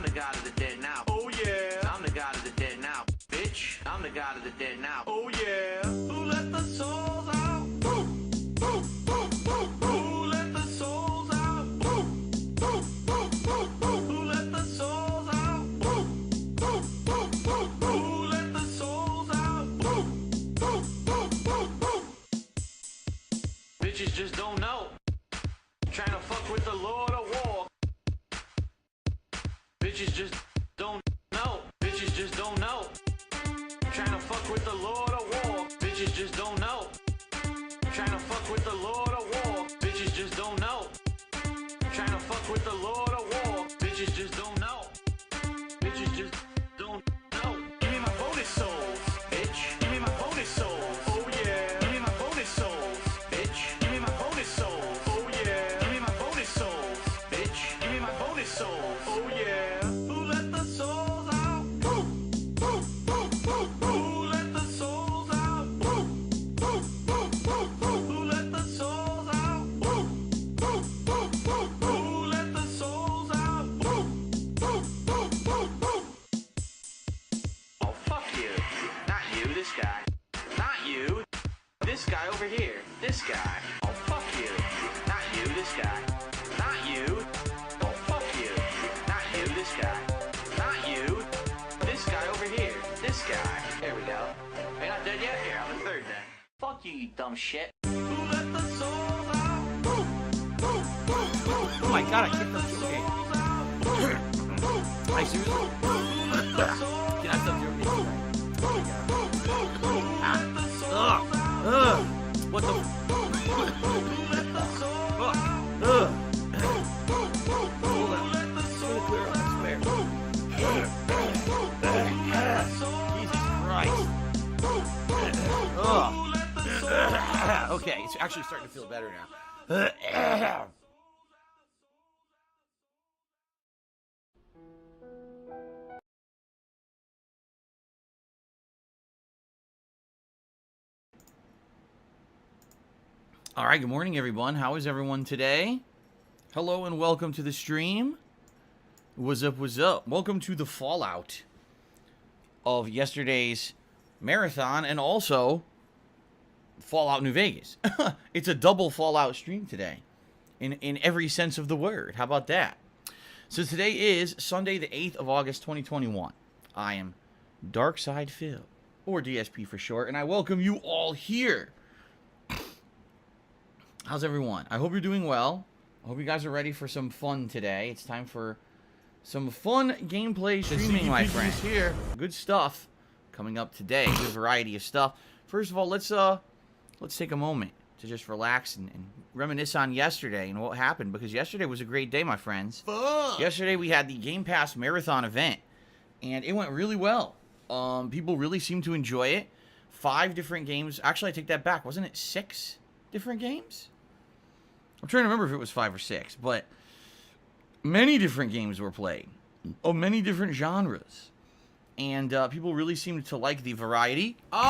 I'm the god of the dead now. Oh yeah. I'm the god of the dead now. Bitch, I'm the god of the dead now. Oh yeah. Who let the souls out? Who let the souls out? Who let the souls out? Who let the souls out? Bitches just don't know. Trying to fuck with the Lord of War. Bitches just don't know. Bitches just don't know. Trying to fuck with the Lord of War. Bitches just don't know. Trying to fuck with the Lord of War. Bitches just don't know. Trying to fuck with the Lord of War. Bitches just don't know. Bitches just don't know. Give me my bonus souls, bitch. Give me my bonus souls. Oh yeah. Give me my bonus souls, bitch. Give me my bonus souls. Oh yeah. Give me my bonus souls, bitch. Give me my bonus souls. Oh yeah. Who let the souls out? Who let the souls out? Who let the souls out? Who let the souls out? Oh, fuck you. Not you, this guy. Not you. This guy over here. This guy. Oh, fuck you. Not you, this guy. Not you. Oh, fuck you. Not you, this guy. Not you. This guy over here. This guy. There we go. Are you not dead yet? Here, I'm the third then. Fuck you, you dumb shit. Who let the souls out? Oh my god, I kicked the game. I seriously? Can I stop your game? What the? Hold on. It's gonna clear up, I swear. Jesus Christ. Okay, it's actually starting to feel better now. All right, good morning, everyone. How is everyone today? Hello and welcome to the stream. What's up, what's up? Welcome to the fallout of yesterday's marathon and also Fallout New Vegas. It's a double Fallout stream today in every sense of the word. How about that? So today is Sunday, the 8th of August, 2021. I am Darkside Phil, or DSP for short, and I welcome you all here. How's everyone? I hope you're doing well. I hope you guys are ready for some fun today. It's time for some fun gameplay streaming, my friends. Here, good stuff coming up today. Good variety of stuff. First of all, let's take a moment to just relax and reminisce on yesterday and what happened, because yesterday was a great day, my friends. Fun. Yesterday we had the Game Pass Marathon event, and it went really well. People really seemed to enjoy it. 5 different games. Actually, I take that back. Wasn't it 6 different games? I'm trying to remember if it was 5 or 6, but many different games were played of many different genres, and people really seemed to like the variety. Halo,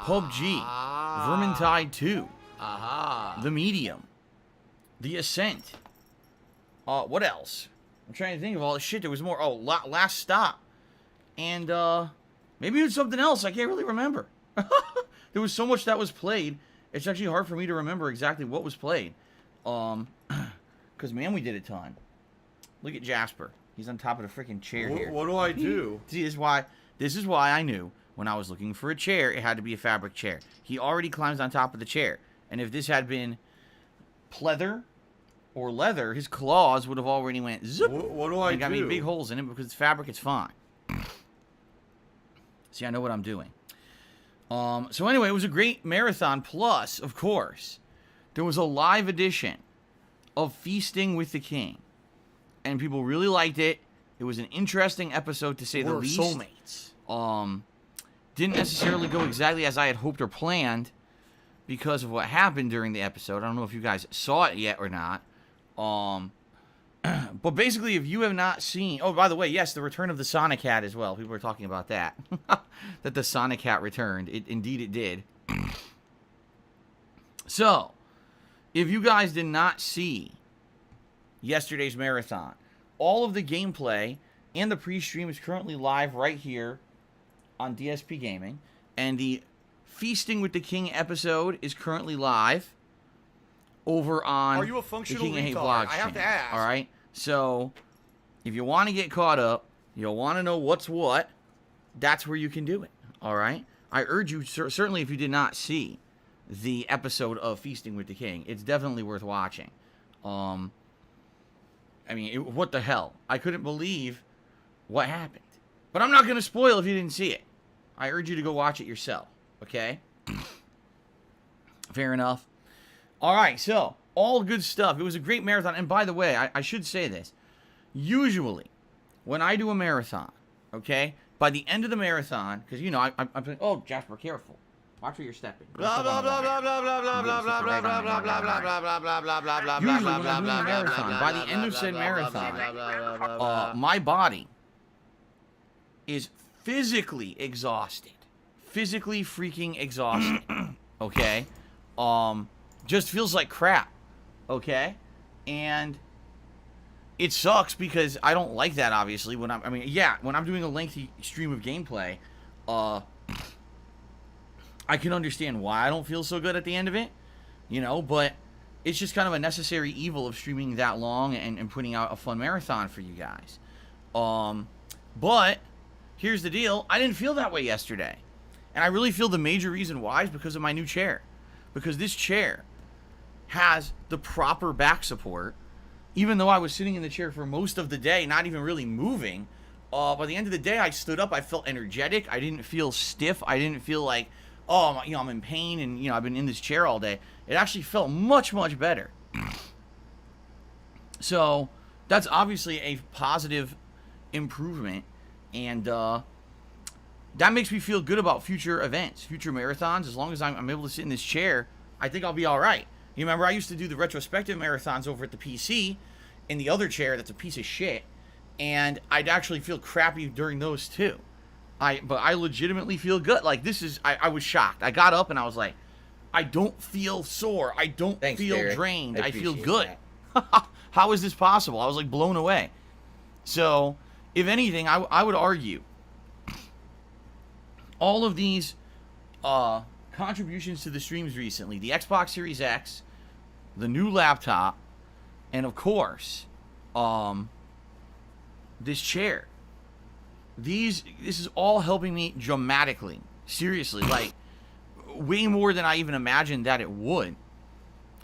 PUBG, Vermintide 2, The Medium, The Ascent. What else? I'm trying to think of all the shit. There was more. Oh, Last Stop, and maybe it was something else. I can't really remember. There was so much that was played. It's actually hard for me to remember exactly what was played. Because, man, we did a ton. Look at Jasper. He's on top of the freaking chair here. What do I do? See, this is why I knew when I was looking for a chair, it had to be a fabric chair. He already climbs on top of the chair. And if this had been pleather or leather, his claws would have already went zip. What do I do? And got me big holes in it, because it's fabric, it's fine. See, I know what I'm doing. So anyway, it was a great marathon. Plus, of course, there was a live edition of Feasting with the King, and people really liked it. It was an interesting episode, to say the least. Soulmates. Didn't necessarily go exactly as I had hoped or planned because of what happened during the episode. I don't know if you guys saw it yet or not. But basically, if you have not seen... Oh, by the way, yes, the return of the Sonic Hat as well. People were talking about that. That the Sonic Hat returned. Indeed, it did. So, if you guys did not see yesterday's marathon. All of the gameplay and the pre-stream is currently live right here on DSP Gaming. And the Feasting with the King episode is currently live over on Are you a functional the King retard? Vlogs I have to channel. ask. All right? So, if you want to get caught up, you'll want to know what's what, that's where you can do it. All right? I urge you, certainly if you did not see the episode of Feasting with the King, it's definitely worth watching. I mean, what the hell? I couldn't believe what happened. But I'm not going to spoil if you didn't see it. I urge you to go watch it yourself. Okay? Fair enough. All right, so, all good stuff. It was a great marathon. And by the way, I should say this. Usually, when I do a marathon, okay, by the end of the marathon, because, you know, I'm thinking, oh, Jasper, careful. Watch where you're stepping. Blah blah blah blah blah blah blah blah blah blah blah blah blah blah blah blah blah blah blah. Usually when I'm doing a marathon, by the end of said marathon, my body is physically exhausted. Physically freaking exhausted. Okay? Just feels like crap. Okay? And it sucks because I don't like that, obviously. When I'm doing a lengthy stream of gameplay, I can understand why I don't feel so good at the end of it, you know, but it's just kind of a necessary evil of streaming that long and putting out a fun marathon for you guys. But here's the deal. I didn't feel that way yesterday. And I really feel the major reason why is because of my new chair. Because this chair has the proper back support. Even though I was sitting in the chair for most of the day, not even really moving, by the end of the day, I stood up. I felt energetic. I didn't feel stiff. I didn't feel like, oh, you know, I'm in pain and, you know, I've been in this chair all day. It actually felt much, much better. So that's obviously a positive improvement. And that makes me feel good about future events, future marathons. As long as I'm able to sit in this chair, I think I'll be all right. You remember I used to do the retrospective marathons over at the PC in the other chair that's a piece of shit. And I'd actually feel crappy during those too. But I legitimately feel good. Like, this is, I was shocked. I got up and I was like, I don't feel sore. I don't feel Derek. drained. I feel appreciate good. that. How is this possible? I was like blown away. So, if anything, I would argue all of these contributions to the streams recently, the Xbox Series X, the new laptop, and of course, this chair. This is all helping me dramatically. Seriously, like way more than I even imagined that it would.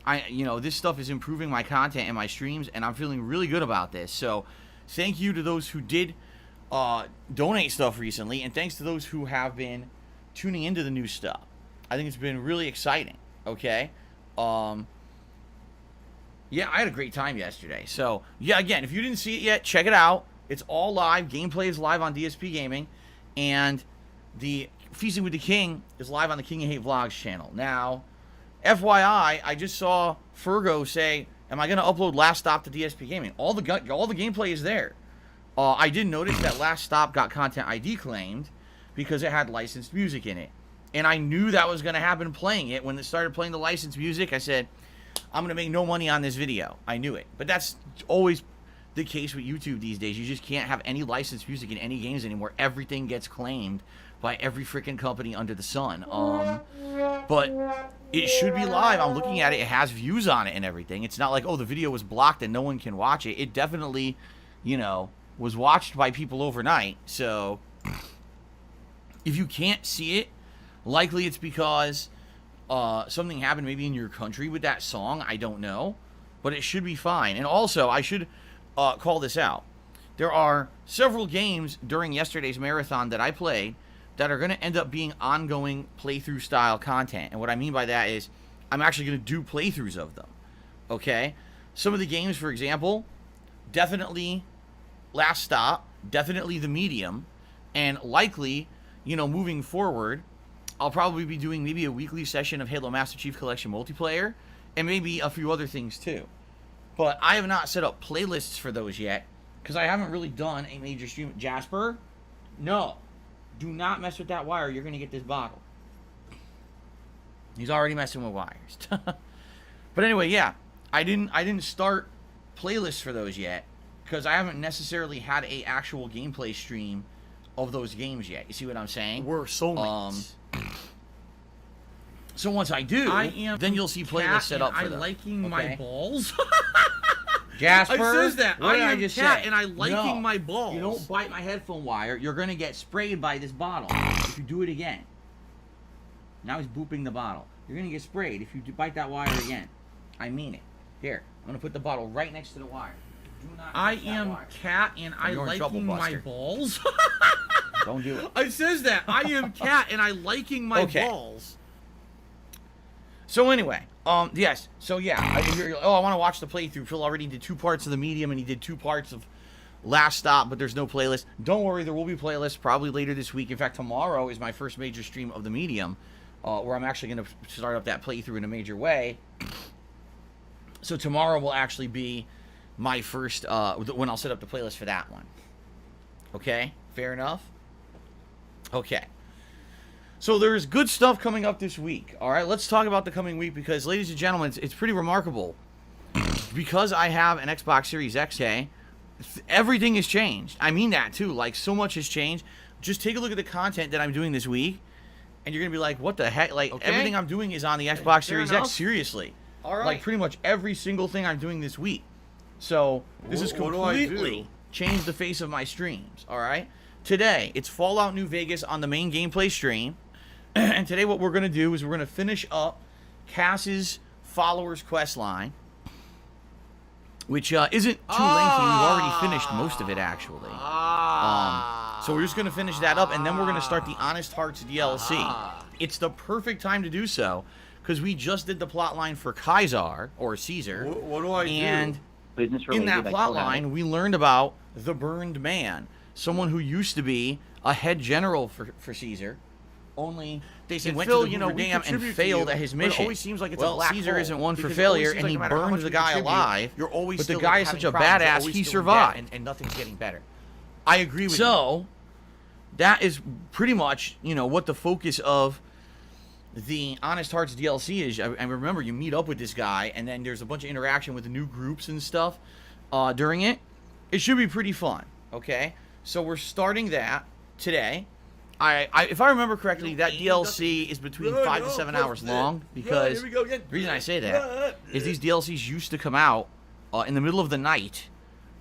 This stuff is improving my content and my streams, and I'm feeling really good about this. So, thank you to those who did donate stuff recently, and thanks to those who have been tuning into the new stuff. I think it's been really exciting. Okay, yeah, I had a great time yesterday. So, yeah, again, if you didn't see it yet, check it out. It's all live. Gameplay is live on DSP Gaming. And the Feasting with the King is live on the King of Hate Vlogs channel. Now, FYI, I just saw Fergo say, am I going to upload Last Stop to DSP Gaming? All the gameplay is there. I did notice that Last Stop got Content ID claimed because it had licensed music in it. And I knew that was going to happen playing it. When it started playing the licensed music, I said, I'm going to make no money on this video. I knew it. But that's always the case with YouTube these days. You just can't have any licensed music in any games anymore. Everything gets claimed by every freaking company under the sun. But it should be live. I'm looking at it. It has views on it and everything. It's not like, oh, the video was blocked and no one can watch it. It definitely, was watched by people overnight. So if you can't see it, likely it's because something happened maybe in your country with that song. I don't know. But it should be fine. And also, I should call this out. There are several games during yesterday's marathon that I played that are going to end up being ongoing playthrough style content. And what I mean by that is I'm actually going to do playthroughs of them. Okay? Some of the games, for example, definitely Last Stop, definitely The Medium, and likely, moving forward, I'll probably be doing maybe a weekly session of Halo Master Chief Collection multiplayer, and maybe a few other things too. But I have not set up playlists for those yet, because I haven't really done a major stream. Jasper, no. Do not mess with that wire. You're going to get this bottle. He's already messing with wires. But anyway, yeah. I didn't start playlists for those yet, because I haven't necessarily had a actual gameplay stream of those games yet. You see what I'm saying? We're soulmates. So once I do, then you'll see playlists set up for them. liking my balls. Jasper, It says that. what did I I am just cat say? and I liking my balls. You don't bite my headphone wire. You're going to get sprayed by this bottle if you do it again. Now he's booping the bottle. You're going to get sprayed if you bite that wire again. I mean it. Here, I'm going to put the bottle right next to the wire. Do not I touch that am wire. cat and I You're in trouble, liking my Buster. balls. Don't do it. It says that. I am cat and I liking my Okay. balls. So anyway, yes. So yeah, I want to watch the playthrough. Phil already did 2 parts of the medium, and he did 2 parts of Last Stop, but there's no playlist. Don't worry, there will be playlists probably later this week. In fact, tomorrow is my first major stream of the medium, where I'm actually going to start up that playthrough in a major way. So tomorrow will actually be my first, when I'll set up the playlist for that one. Okay? Fair enough? Okay. So there's good stuff coming up this week. All right, let's talk about the coming week because, ladies and gentlemen, it's pretty remarkable. Because I have an Xbox Series X, everything has changed. I mean that, too. Like, so much has changed. Just take a look at the content that I'm doing this week, and you're going to be like, what the heck? Like, everything I'm doing is on the Xbox Series X. Seriously. All right. Like, pretty much every single thing I'm doing this week. So, this has What do I do? completely changed the face of my streams, all right? Today, it's Fallout New Vegas on the main gameplay stream. And today what we're going to do is we're going to finish up Cass's Followers quest line, which isn't too lengthy. We've already finished most of it, actually. So we're just going to finish that up, and then we're going to start the Honest Hearts DLC. It's the perfect time to do so, because we just did the plot line for Kaisar, or Caesar. What do I do? And in that plot line, we learned about the Burned Man, someone who used to be a head general for Caesar. Only they he went to the Hoover Dam and failed at his mission. It always seems like it's well, a black Caesar hole, isn't one for because it failure, always seems and he like no matter how burned much the you guy contribute, alive. You're always but the still guy is having such a problems. You're badass, always he still in survived. debt, and nothing's getting better. I agree with you. So, that is pretty much, what the focus of the Honest Hearts DLC is. I remember you meet up with this guy, and then there's a bunch of interaction with the new groups and stuff during it. It should be pretty fun, okay? So we're starting that today. If I remember correctly, that DLC is between 5 to 7 hours long, because the reason I say that is these DLCs used to come out in the middle of the night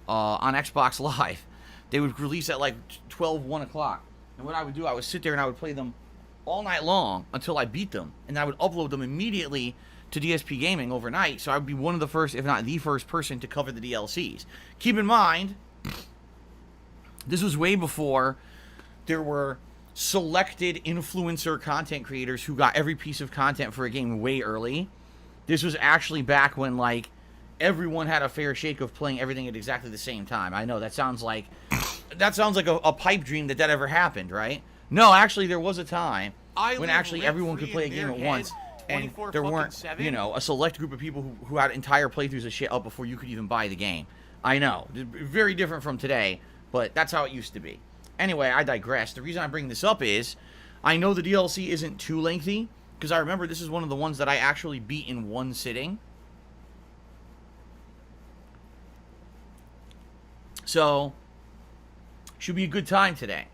on Xbox Live. They would release at like 12, 1 o'clock. And what I would do, I would sit there and I would play them all night long until I beat them. And I would upload them immediately to DSP Gaming overnight. So I would be one of the first, if not the first person to cover the DLCs. Keep in mind, this was way before there were selected influencer content creators who got every piece of content for a game way early. This was actually back when, like, everyone had a fair shake of playing everything at exactly the same time. I know that sounds like a pipe dream that ever happened, right? No, actually, there was a time when actually everyone could play a game at once, and there weren't, a select group of people who had entire playthroughs of shit up before you could even buy the game. I know, very different from today, but that's how it used to be. Anyway, I digress. The reason I bring this up is I know the DLC isn't too lengthy, because I remember this is one of the ones that I actually beat in one sitting. So, should be a good time today.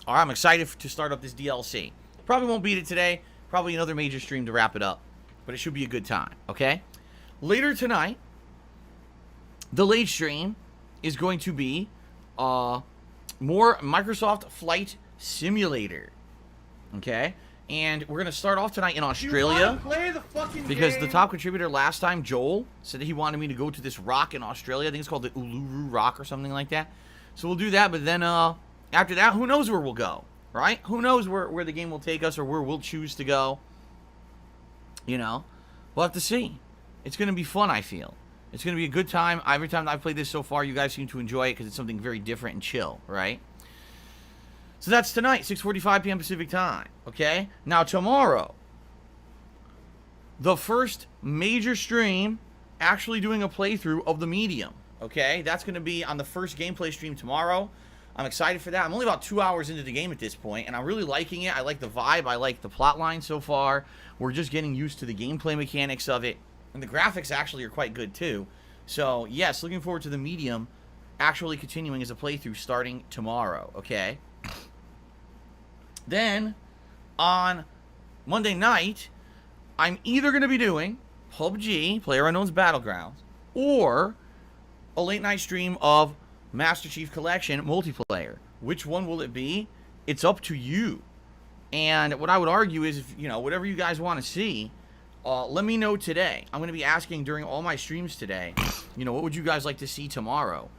All right, I'm excited to start up this DLC. Probably won't beat it today. Probably another major stream to wrap it up. But it should be a good time, okay? Later tonight, the late stream is going to be more Microsoft Flight Simulator. Okay? And we're going to start off tonight in Australia. Because the top contributor last time, Joel, said that he wanted me to go to this rock in Australia. I think it's called the Uluru Rock or something like that. So we'll do that, but then after that, who knows where we'll go, right? Who knows where the game will take us or where we'll choose to go. We'll have to see. It's going to be fun, I feel. It's going to be a good time. Every time I've played this so far, you guys seem to enjoy it because it's something very different and chill, right? So that's tonight, 6:45 p.m. Pacific time, okay? Now tomorrow, the first major stream actually doing a playthrough of the medium, okay? That's going to be on the first gameplay stream tomorrow. I'm excited for that. I'm only about 2 hours into the game at this point, and I'm really liking it. I like the vibe. I like the plot line so far. We're just getting used to the gameplay mechanics of it. And the graphics actually are quite good, too. So, yes, looking forward to the medium actually continuing as a playthrough starting tomorrow, okay? Then, on Monday night, I'm either going to be doing PUBG, PlayerUnknown's Battlegrounds, or a late night stream of Master Chief Collection multiplayer. Which one will it be? It's up to you. And what I would argue is, if, you know, whatever you guys want to see, let me know today. I'm going to be asking during all my streams today, you know, what would you guys like to see tomorrow?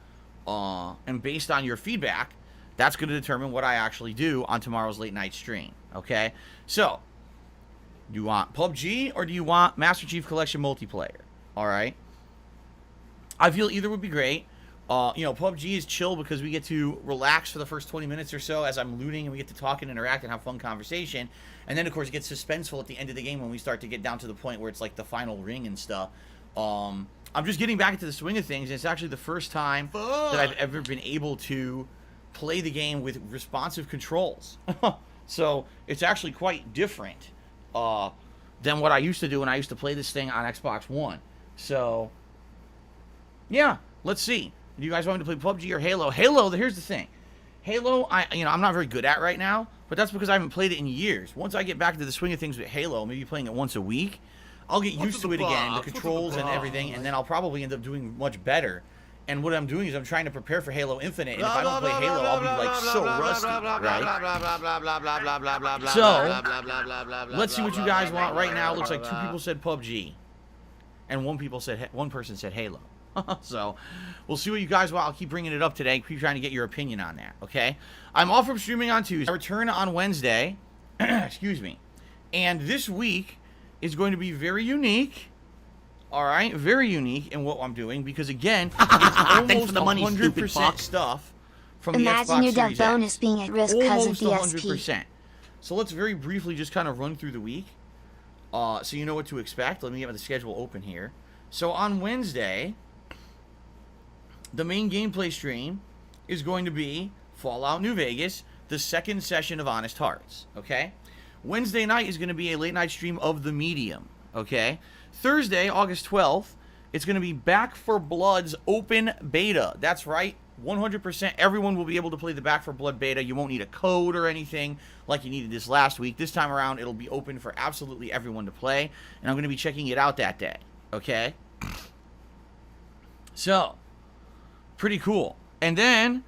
And based on your feedback, that's going to determine what I actually do on tomorrow's late night stream. Okay? So, do you want PUBG or do you want Master Chief Collection multiplayer? All right? I feel either would be great. You know, PUBG is chill because we get to relax for the first 20 minutes or so as I'm looting, and we get to talk and interact and have fun conversation. And then, of course, it gets suspenseful at the end of the game when we start to get down to the point where it's like the final ring and stuff. I'm just getting back into the swing of things, and it's actually the first time that I've ever been able to play the game with responsive controls. So it's actually quite different than what I used to do when I used to play this thing on Xbox One. So, yeah, let's see. Do you guys want me to play PUBG or Halo? Halo, here's the thing. Halo, I'm not very good at right now, but that's because I haven't played it in years. Once I get back into the swing of things with Halo, maybe playing it once a week, I'll get used to it again, the controls and everything, and then I'll probably end up doing much better. And what I'm doing is I'm trying to prepare for Halo Infinite, and if I don't play Halo, I'll be like so rusty, right? So, let's see what you guys want right now. Looks like 2 people said PUBG, and one person said Halo. So, we'll see what you guys want. I'll keep bringing it up today. Keep trying to get your opinion on that, okay? I'm off from streaming on Tuesday. I return on Wednesday. Excuse me. And this week is going to be very unique. All right? Very unique in what I'm doing because, again, it's almost 100% stuff from the Xbox Imagine your Series dev X. bonus being at risk because of Almost DSP. 100%. So let's very briefly just kind of run through the week so you know what to expect. Let me get the schedule open here. So on Wednesday, the main gameplay stream is going to be Fallout New Vegas, the second session of Honest Hearts, okay? Wednesday night is going to be a late night stream of The Medium, okay? Thursday, August 12th, it's going to be Back 4 Blood's open beta. That's right, 100% everyone will be able to play the Back 4 Blood beta. You won't need a code or anything like you needed this last week. This time around, it'll be open for absolutely everyone to play, and I'm going to be checking it out that day, okay? So, pretty cool. And then,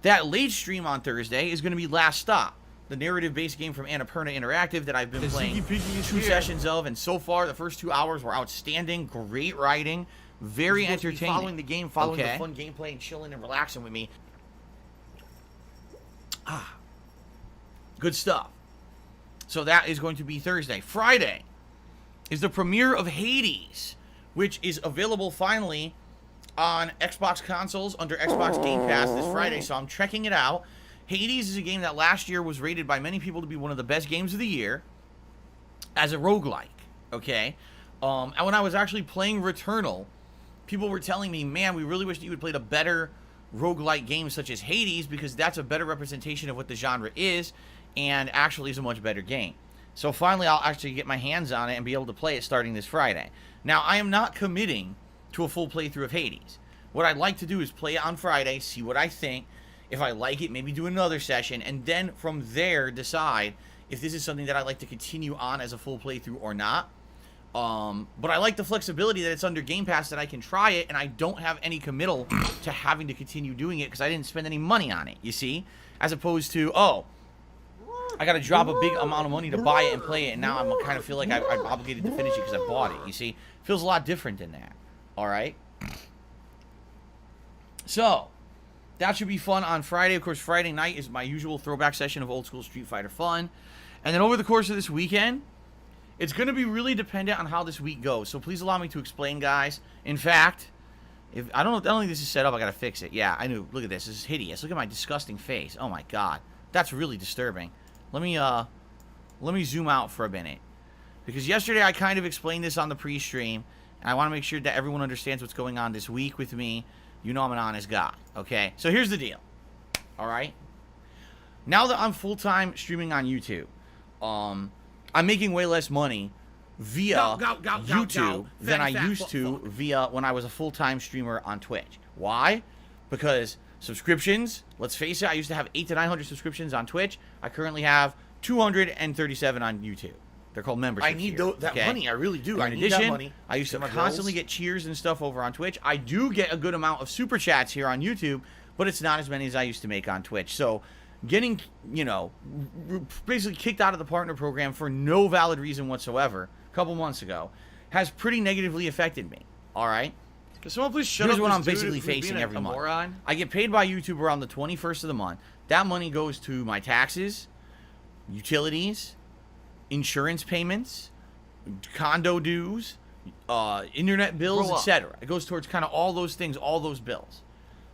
that late stream on Thursday is going to be Last Stop, the narrative-based game from Annapurna Interactive that I've been playing 2 sessions of, and so far, the first 2 hours were outstanding, great writing, very entertaining. Following the game, following the fun gameplay, and chilling and relaxing with me. Good stuff. So that is going to be Thursday. Friday is the premiere of Hades, which is available finally on Xbox consoles under Xbox Game Pass this Friday, so I'm checking it out. Hades is a game that last year was rated by many people to be one of the best games of the year as a roguelike, okay? And when I was actually playing Returnal, people were telling me, man, we really wish that you had played a better roguelike game such as Hades because that's a better representation of what the genre is and actually is a much better game. So finally, I'll actually get my hands on it and be able to play it starting this Friday. Now, I am not committing to a full playthrough of Hades. What I'd like to do is play it on Friday, see what I think. If I like it, maybe do another session, and then from there decide if this is something that I'd like to continue on as a full playthrough or not. But I like the flexibility that it's under Game Pass that I can try it, and I don't have any committal to having to continue doing it because I didn't spend any money on it, you see? As opposed to, oh, I got to drop a big amount of money to buy it and play it, and now I'm kind of feel like I'm obligated to finish it because I bought it, you see? Feels a lot different than that. Alright? So, that should be fun on Friday. Of course, Friday night is my usual throwback session of old school Street Fighter fun. And then over the course of this weekend, it's going to be really dependent on how this week goes. So please allow me to explain, guys. In fact, if I don't think this is set up, I got to fix it. Yeah, I knew. Look at this. This is hideous. Look at my disgusting face. Oh my god. That's really disturbing. Let me zoom out for a minute. Because yesterday I kind of explained this on the pre-stream. And I want to make sure that everyone understands what's going on this week with me. You know I'm an honest guy, okay? So here's the deal, all right? Now that I'm full-time streaming on YouTube, I'm making way less money via Go. YouTube than I Fat, used to via when I was a full-time streamer on Twitch. Why? Because subscriptions, let's face it, I used to have 800 to 900 subscriptions on Twitch. I currently have 237 on YouTube. They're called memberships. I need here, that okay? money. I really do. I In need addition, that money. I used to my constantly bills. get cheers and stuff over on Twitch. I do get a good amount of super chats here on YouTube, but it's not as many as I used to make on Twitch. So getting, basically kicked out of the partner program for no valid reason whatsoever a couple months ago has pretty negatively affected me. All right? Can someone please shut Here's up what this I'm dude basically for being facing a every month. moron? I get paid by YouTube around the 21st of the month. That money goes to my taxes, utilities, insurance payments, condo dues, internet bills, Grow up. etc. It goes towards kind of all those things, all those bills.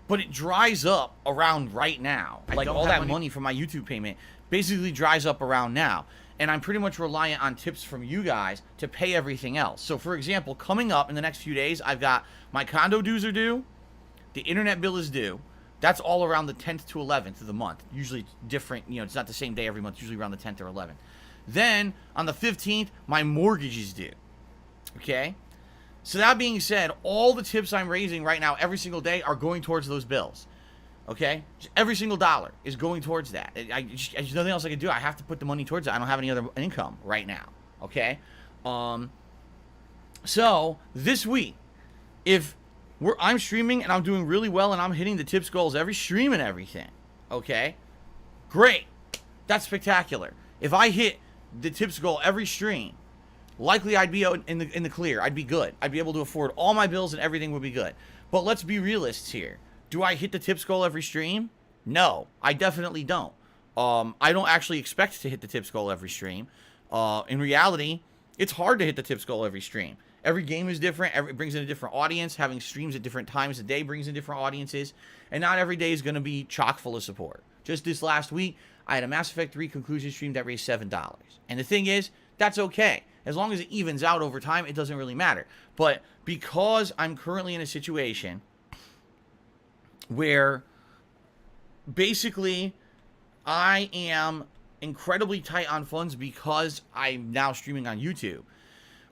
But it dries up around right now. Like don't all have that money from my YouTube payment basically dries up around now. And I'm pretty much reliant on tips from you guys to pay everything else. So for example, coming up in the next few days, I've got my condo dues are due, the internet bill is due. That's all around the 10th to 11th of the month. Usually it's different, it's not the same day every month, usually around the 10th or 11th. Then on the 15th, my mortgage is due. Okay? So that being said, all the tips I'm raising right now every single day are going towards those bills. Okay? Just every single dollar is going towards that. There's nothing else I can do. I have to put the money towards it. I don't have any other income right now. Okay? So this week, if I'm streaming and I'm doing really well and I'm hitting the tips goals every stream and everything, okay? Great. That's spectacular. If I hit the tips goal every stream, likely I'd be in the clear. I'd be good. I'd be able to afford all my bills and everything would be good. But let's be realists here. Do I hit the tips goal every stream? No, I definitely don't. I don't actually expect to hit the tips goal every stream. In reality, it's hard to hit the tips goal every stream. Every game is different. It brings in a different audience. Having streams at different times of the day brings in different audiences. And not every day is going to be chock full of support. Just this last week, I had a Mass Effect 3 conclusion stream that raised $7. And the thing is, that's okay. As long as it evens out over time, it doesn't really matter. But because I'm currently in a situation where basically I am incredibly tight on funds because I'm now streaming on YouTube.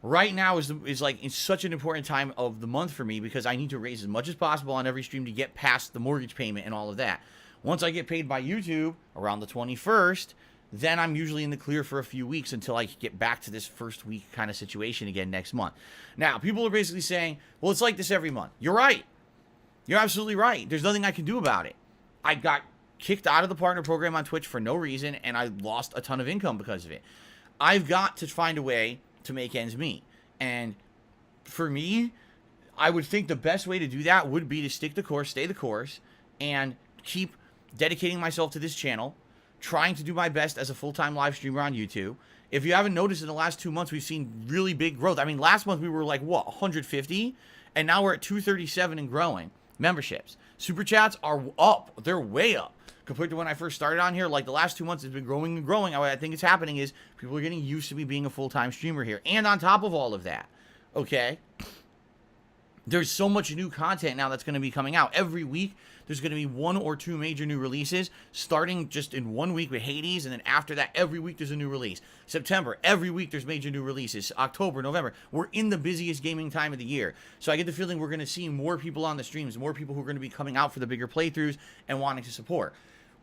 Right now is like it's such an important time of the month for me because I need to raise as much as possible on every stream to get past the mortgage payment and all of that. Once I get paid by YouTube around the 21st, then I'm usually in the clear for a few weeks until I get back to this first week kind of situation again next month. Now, people are basically saying, well, it's like this every month. You're right. You're absolutely right. There's nothing I can do about it. I got kicked out of the partner program on Twitch for no reason, and I lost a ton of income because of it. I've got to find a way to make ends meet. And for me, I would think the best way to do that would be to stick the course, stay the course, and keep dedicating myself to this channel, trying to do my best as a full-time live streamer on YouTube. If you haven't noticed, in the last 2 months, we've seen really big growth. I mean, last month we were like, 150? And now we're at 237 and growing memberships. Super chats are up. They're way up. Compared to when I first started on here, like the last 2 months, it's been growing and growing. What I think is happening is people are getting used to me being a full-time streamer here. And on top of all of that, okay, there's so much new content now that's going to be coming out. Every week, there's going to be 1 or 2 major new releases, starting just in 1 week with Hades, and then after that, every week there's a new release. September, every week there's major new releases. October, November, we're in the busiest gaming time of the year. So I get the feeling we're going to see more people on the streams, more people who are going to be coming out for the bigger playthroughs and wanting to support.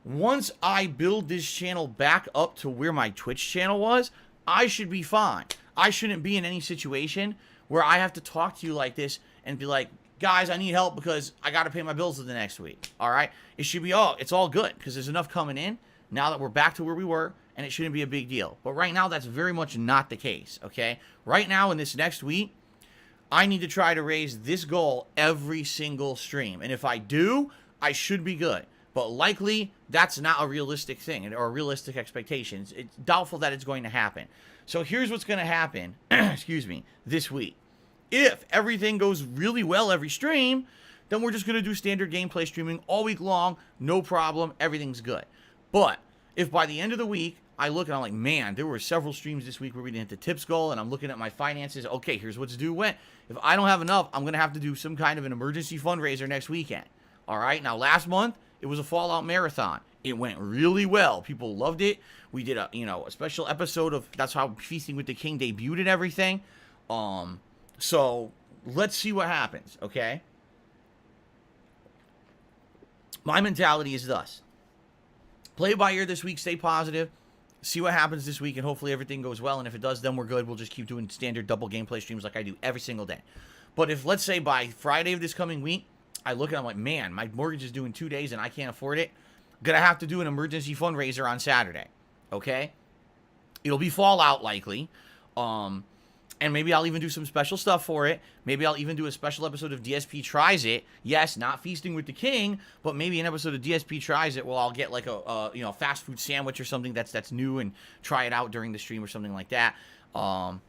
Once I build this channel back up to where my Twitch channel was, I should be fine. I shouldn't be in any situation where I have to talk to you like this and be like, guys, I need help because I got to pay my bills for the next week. All right? It should be it's all good because there's enough coming in now that we're back to where we were, and it shouldn't be a big deal. But right now, that's very much not the case, okay? Right now, in this next week, I need to try to raise this goal every single stream. And if I do, I should be good. But likely, that's not a realistic thing or a realistic expectation. It's doubtful that it's going to happen. So here's what's going to happen, excuse me, this week. If everything goes really well every stream, then we're just going to do standard gameplay streaming all week long, no problem, everything's good. But if by the end of the week, I look and I'm like, man, there were several streams this week where we didn't hit the tips goal, and I'm looking at my finances, okay, here's what's due when. If I don't have enough, I'm going to have to do some kind of an emergency fundraiser next weekend. All right, now last month, it was a Fallout marathon. It went really well. People loved it. We did a special episode of That's How Feasting with the King debuted and everything. So let's see what happens, okay? My mentality is thus. Play it by ear this week, stay positive, see what happens this week, and hopefully everything goes well. And if it does, then we're good. We'll just keep doing standard double gameplay streams like I do every single day. But if, let's say, by Friday of this coming week, I look and I'm like, man, my mortgage is due in 2 days and I can't afford it, I'm going to have to do an emergency fundraiser on Saturday, okay? It'll be Fallout likely, and maybe I'll even do some special stuff for it. Maybe I'll even do a special episode of DSP Tries It. Yes, not Feasting with the King, but maybe an episode of DSP Tries It where I'll get like a fast food sandwich or something that's new and try it out during the stream or something like that. So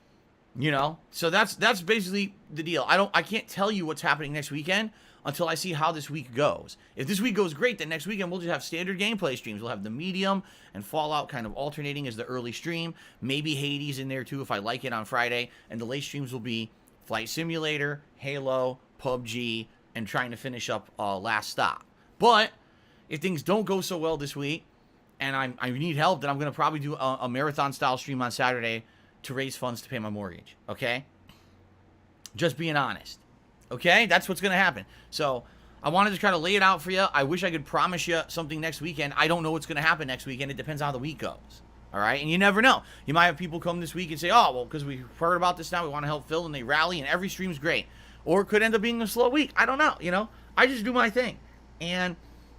that's basically the deal. I can't tell you what's happening next weekend until I see how this week goes. If this week goes great, then next weekend we'll just have standard gameplay streams. We'll have the medium and Fallout kind of alternating as the early stream. Maybe Hades in there too if I like it on Friday. And the late streams will be Flight Simulator, Halo, PUBG, and trying to finish up Last Stop. But if things don't go so well this week and I need help, then I'm going to probably do a marathon-style stream on Saturday to raise funds to pay my mortgage, okay? Just being honest. Okay, that's what's going to happen. So I wanted to try to lay it out for you. I wish I could promise you something next weekend. I don't know what's going to happen next weekend. It depends on how the week goes. All right, and you never know. You might have people come this week and say, oh, well, because we heard about this now, we want to help Phil, and they rally, and every stream's great. Or it could end up being a slow week. I don't know, I just do my thing. And,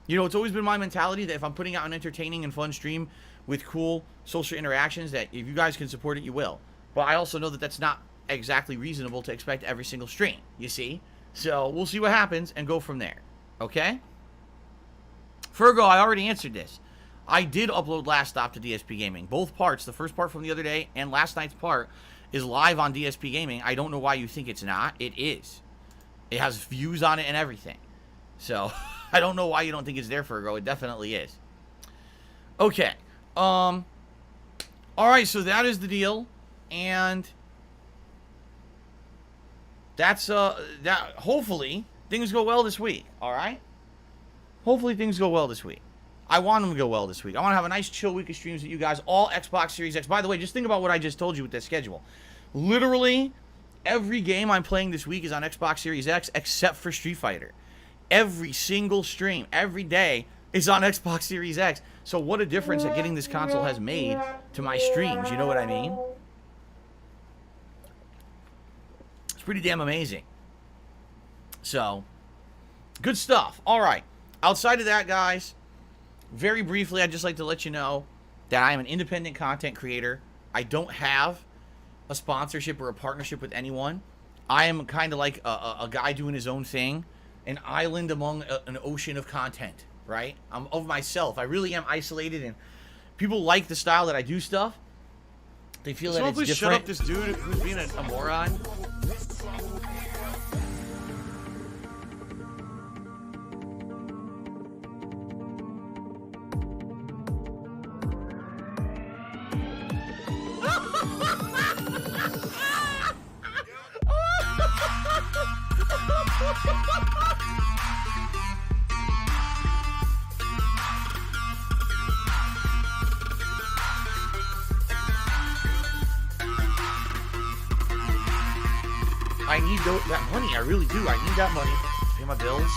it's always been my mentality that if I'm putting out an entertaining and fun stream with cool social interactions, that if you guys can support it, you will. But I also know that that's not exactly reasonable to expect every single stream, you see? So we'll see what happens and go from there, okay? Fergo, I already answered this. I did upload Last Stop to DSP Gaming. Both parts, the first part from the other day and last night's part, is live on DSP Gaming. I don't know why you think it's not. It is. It has views on it and everything. So I don't know why you don't think it's there, Fergo. It definitely is. Okay. All right, so that is the deal. And that's that hopefully things go well this week, all right? Hopefully things go well this week. I want them to go well this week. I want to have a nice chill week of streams with you guys, all Xbox Series X. By the way, just think about what I just told you with that schedule. Literally every game I'm playing this week is on Xbox Series X except for Street Fighter. Every single stream, every day is on Xbox Series X. So what a difference that getting this console has made to my streams, you know what I mean? It's pretty damn amazing. So, good stuff. All right. Outside of that, guys, very briefly, I'd just like to let you know that I am an independent content creator. I don't have a sponsorship or a partnership with anyone. I am kind of like a guy doing his own thing, an island among an ocean of content, right? I'm of myself. I really am isolated, and people like the style that I do stuff. They feel that it's different. Shut up this dude who's being a moron. I need that money. I really do. I need that money to pay my bills.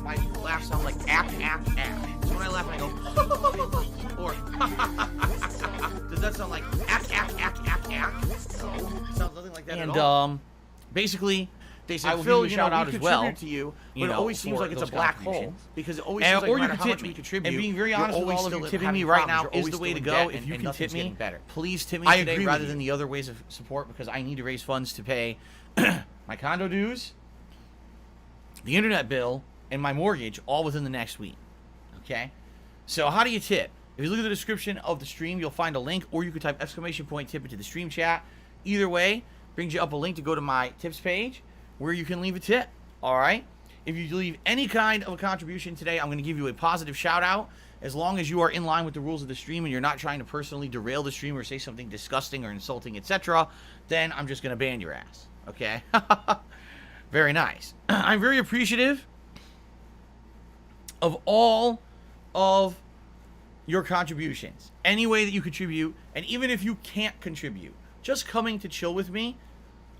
My laugh sound like ack, ack, ack. So when I laugh, I go, or does that sound like ack, ack, ack, ack, ack? No, it sounds nothing like that at all. And basically, they said, Phil, you know, shout out as well to you, but it always seems like it's a black hole because it always seems like no matter how much we contribute, and being very honest with all of you, tipping me right now is the way to go. If you can tip me, please tip me today rather than the other ways of support because I need to raise funds to pay my condo dues the internet bill, and my mortgage all within the next week. Okay? So how do you tip? If you look at the description of the stream, you'll find a link, or you could type !tip into the stream chat. Either way, brings you up a link to go to my tips page where you can leave a tip. All right? If you leave any kind of a contribution today, I'm going to give you a positive shout out. As long as you are in line with the rules of the stream and you're not trying to personally derail the stream or say something disgusting or insulting, etc., then I'm just going to ban your ass. Okay? Very nice. I'm very appreciative of all of your contributions. Any way that you contribute, and even if you can't contribute, just coming to chill with me,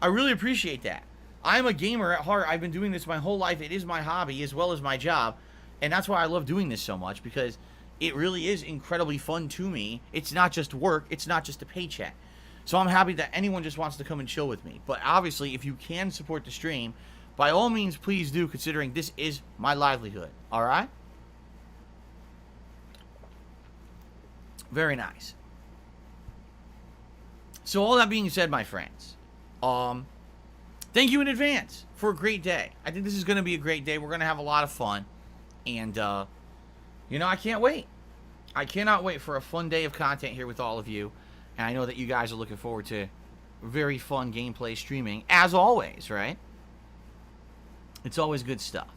I really appreciate that. I'm a gamer at heart. I've been doing this my whole life. It is my hobby as well as my job, and that's why I love doing this so much, because it really is incredibly fun to me. It's not just work. It's not just a paycheck. So I'm happy that anyone just wants to come and chill with me. But obviously, if you can support the stream, by all means, please do, considering this is my livelihood. All right? Very nice. So all that being said, my friends, thank you in advance for a great day. I think this is going to be a great day. We're going to have a lot of fun. And, you know, I can't wait. I cannot wait for a fun day of content here with all of you. And I know that you guys are looking forward to very fun gameplay streaming, as always, right? It's always good stuff.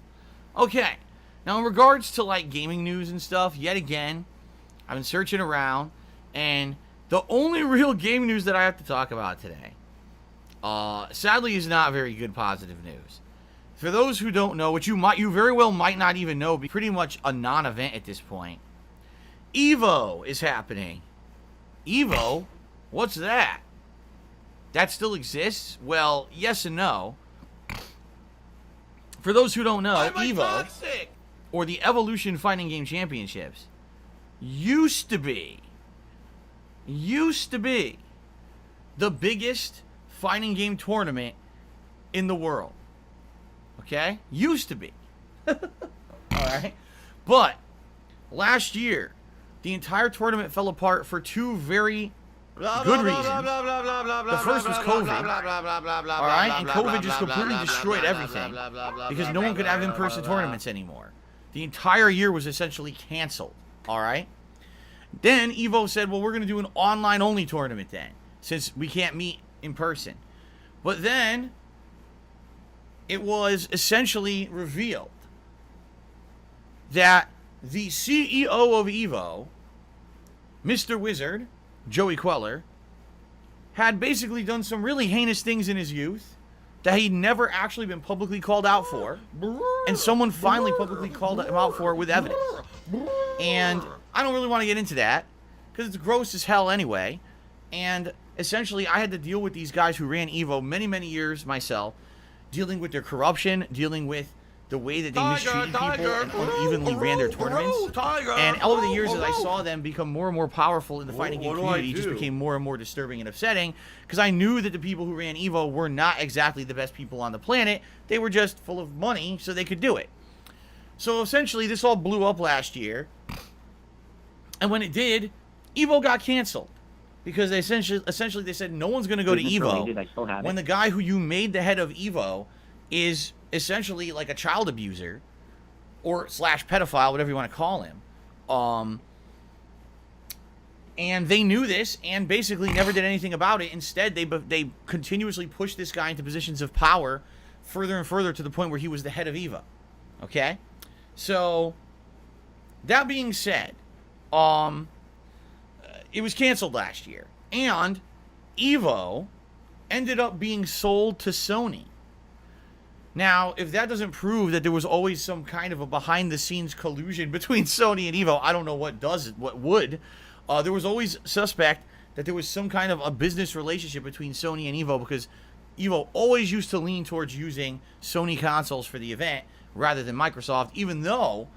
Okay. Now, in regards to, like, gaming news and stuff, yet again, I've been searching around, and the only real game news that I have to talk about today, sadly, is not very good positive news. For those who don't know, which you very well might not even know, be pretty much a non-event at this point, Evo is happening. Evo? What's that? That still exists? Well, yes and no. For those who don't know, Evo, or the Evolution Fighting Game Championships, used to be the biggest fighting game tournament in the world. Okay? Used to be. Alright? But, last year, the entire tournament fell apart for two very good reasons. The first was COVID. Alright? And COVID just completely destroyed everything. Because no one could have in-person tournaments anymore. The entire year was essentially canceled. Alright? Then Evo said, well, we're going to do an online-only tournament then, since we can't meet in person. But then, it was essentially revealed that the CEO of Evo, Mr. Wizard, Joey Queller, had basically done some really heinous things in his youth that he'd never actually been publicly called out for, and someone finally publicly called him out for it with evidence. And I don't really want to get into that, because it's gross as hell anyway, and essentially I had to deal with these guys who ran Evo many, many years myself, dealing with their corruption, dealing with the way that they mistreated people and unevenly ran their tournaments. And over the years, as I saw them become more and more powerful in the fighting game community, it just became more and more disturbing and upsetting, because I knew that the people who ran Evo were not exactly the best people on the planet. They were just full of money, so they could do it. So essentially, this all blew up last year. And when it did, Evo got canceled. Because they essentially they said no one's going to go to Evo when the guy who you made the head of Evo is essentially like a child abuser or / pedophile, whatever you want to call him. And they knew this and basically never did anything about it. Instead, they continuously pushed this guy into positions of power further and further to the point where he was the head of Evo. Okay? So, that being said, it was canceled last year. And Evo ended up being sold to Sony. Now, if that doesn't prove that there was always some kind of a behind-the-scenes collusion between Sony and Evo, I don't know what would. There was always suspect that there was some kind of a business relationship between Sony and Evo, because Evo always used to lean towards using Sony consoles for the event rather than Microsoft, even though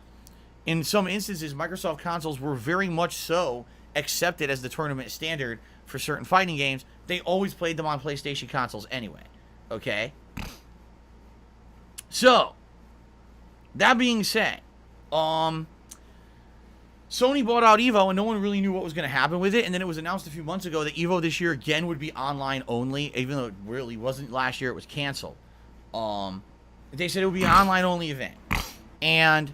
in some instances Microsoft consoles were very much so accepted as the tournament standard for certain fighting games. They always played them on PlayStation consoles anyway. Okay? So, that being said, Sony bought out Evo and no one really knew what was going to happen with it, and then it was announced a few months ago that Evo this year again would be online only, even though it really wasn't last year, it was canceled. They said it would be an online-only event. And,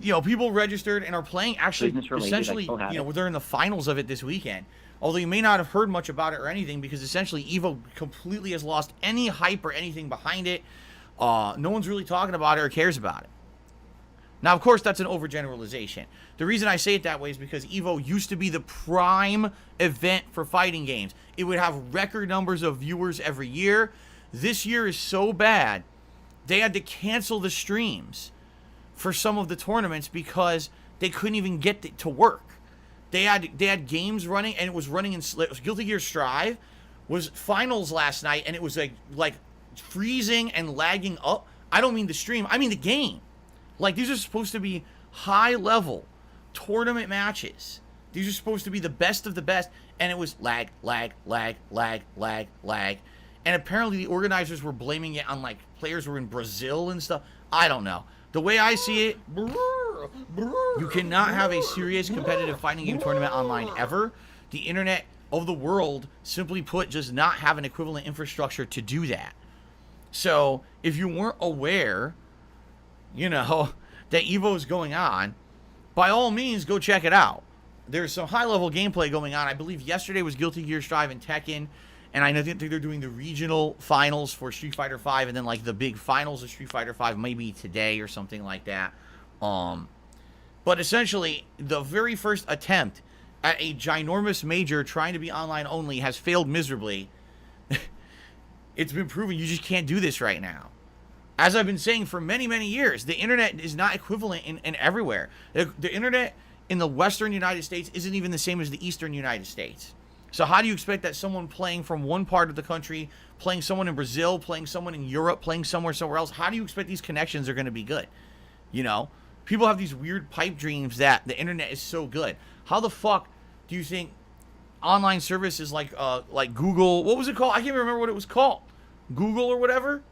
people registered and are playing actually essentially, they're in the finals of it this weekend. Although you may not have heard much about it or anything because essentially EVO completely has lost any hype or anything behind it. No one's really talking about it or cares about it. Now, of course, that's an overgeneralization. The reason I say it that way is because EVO used to be the prime event for fighting games. It would have record numbers of viewers every year. This year is so bad, they had to cancel the streams for some of the tournaments because they couldn't even get it to work. They had games running, and it was running in Guilty Gear Strive was finals last night, and it was like freezing and lagging up. I don't mean the stream, I mean the game. Like, these are supposed to be high-level tournament matches. These are supposed to be the best of the best, and it was lag. And apparently the organizers were blaming it on, like, players were in Brazil and stuff. I don't know. The way I see it, you cannot have a serious competitive fighting game tournament online ever. The internet of the world, simply put, does not have an equivalent infrastructure to do that. So, if you weren't aware, that EVO is going on, by all means, go check it out. There's some high-level gameplay going on. I believe yesterday was Guilty Gear Strive and Tekken, and I think they're doing the regional finals for Street Fighter V, and then, like, the big finals of Street Fighter V maybe today or something like that. But essentially, the very first attempt at a ginormous major trying to be online only has failed miserably. It's been proven you just can't do this right now. As I've been saying for many, many years, the internet is not equivalent in everywhere. The internet in the western United States isn't even the same as the eastern United States. So how do you expect that someone playing from one part of the country, playing someone in Brazil, playing someone in Europe, playing somewhere else, how do you expect these connections are going to be good? People have these weird pipe dreams that the internet is so good. How the fuck do you think online services like Google, what was it called? I can't even remember what it was called. Google or whatever?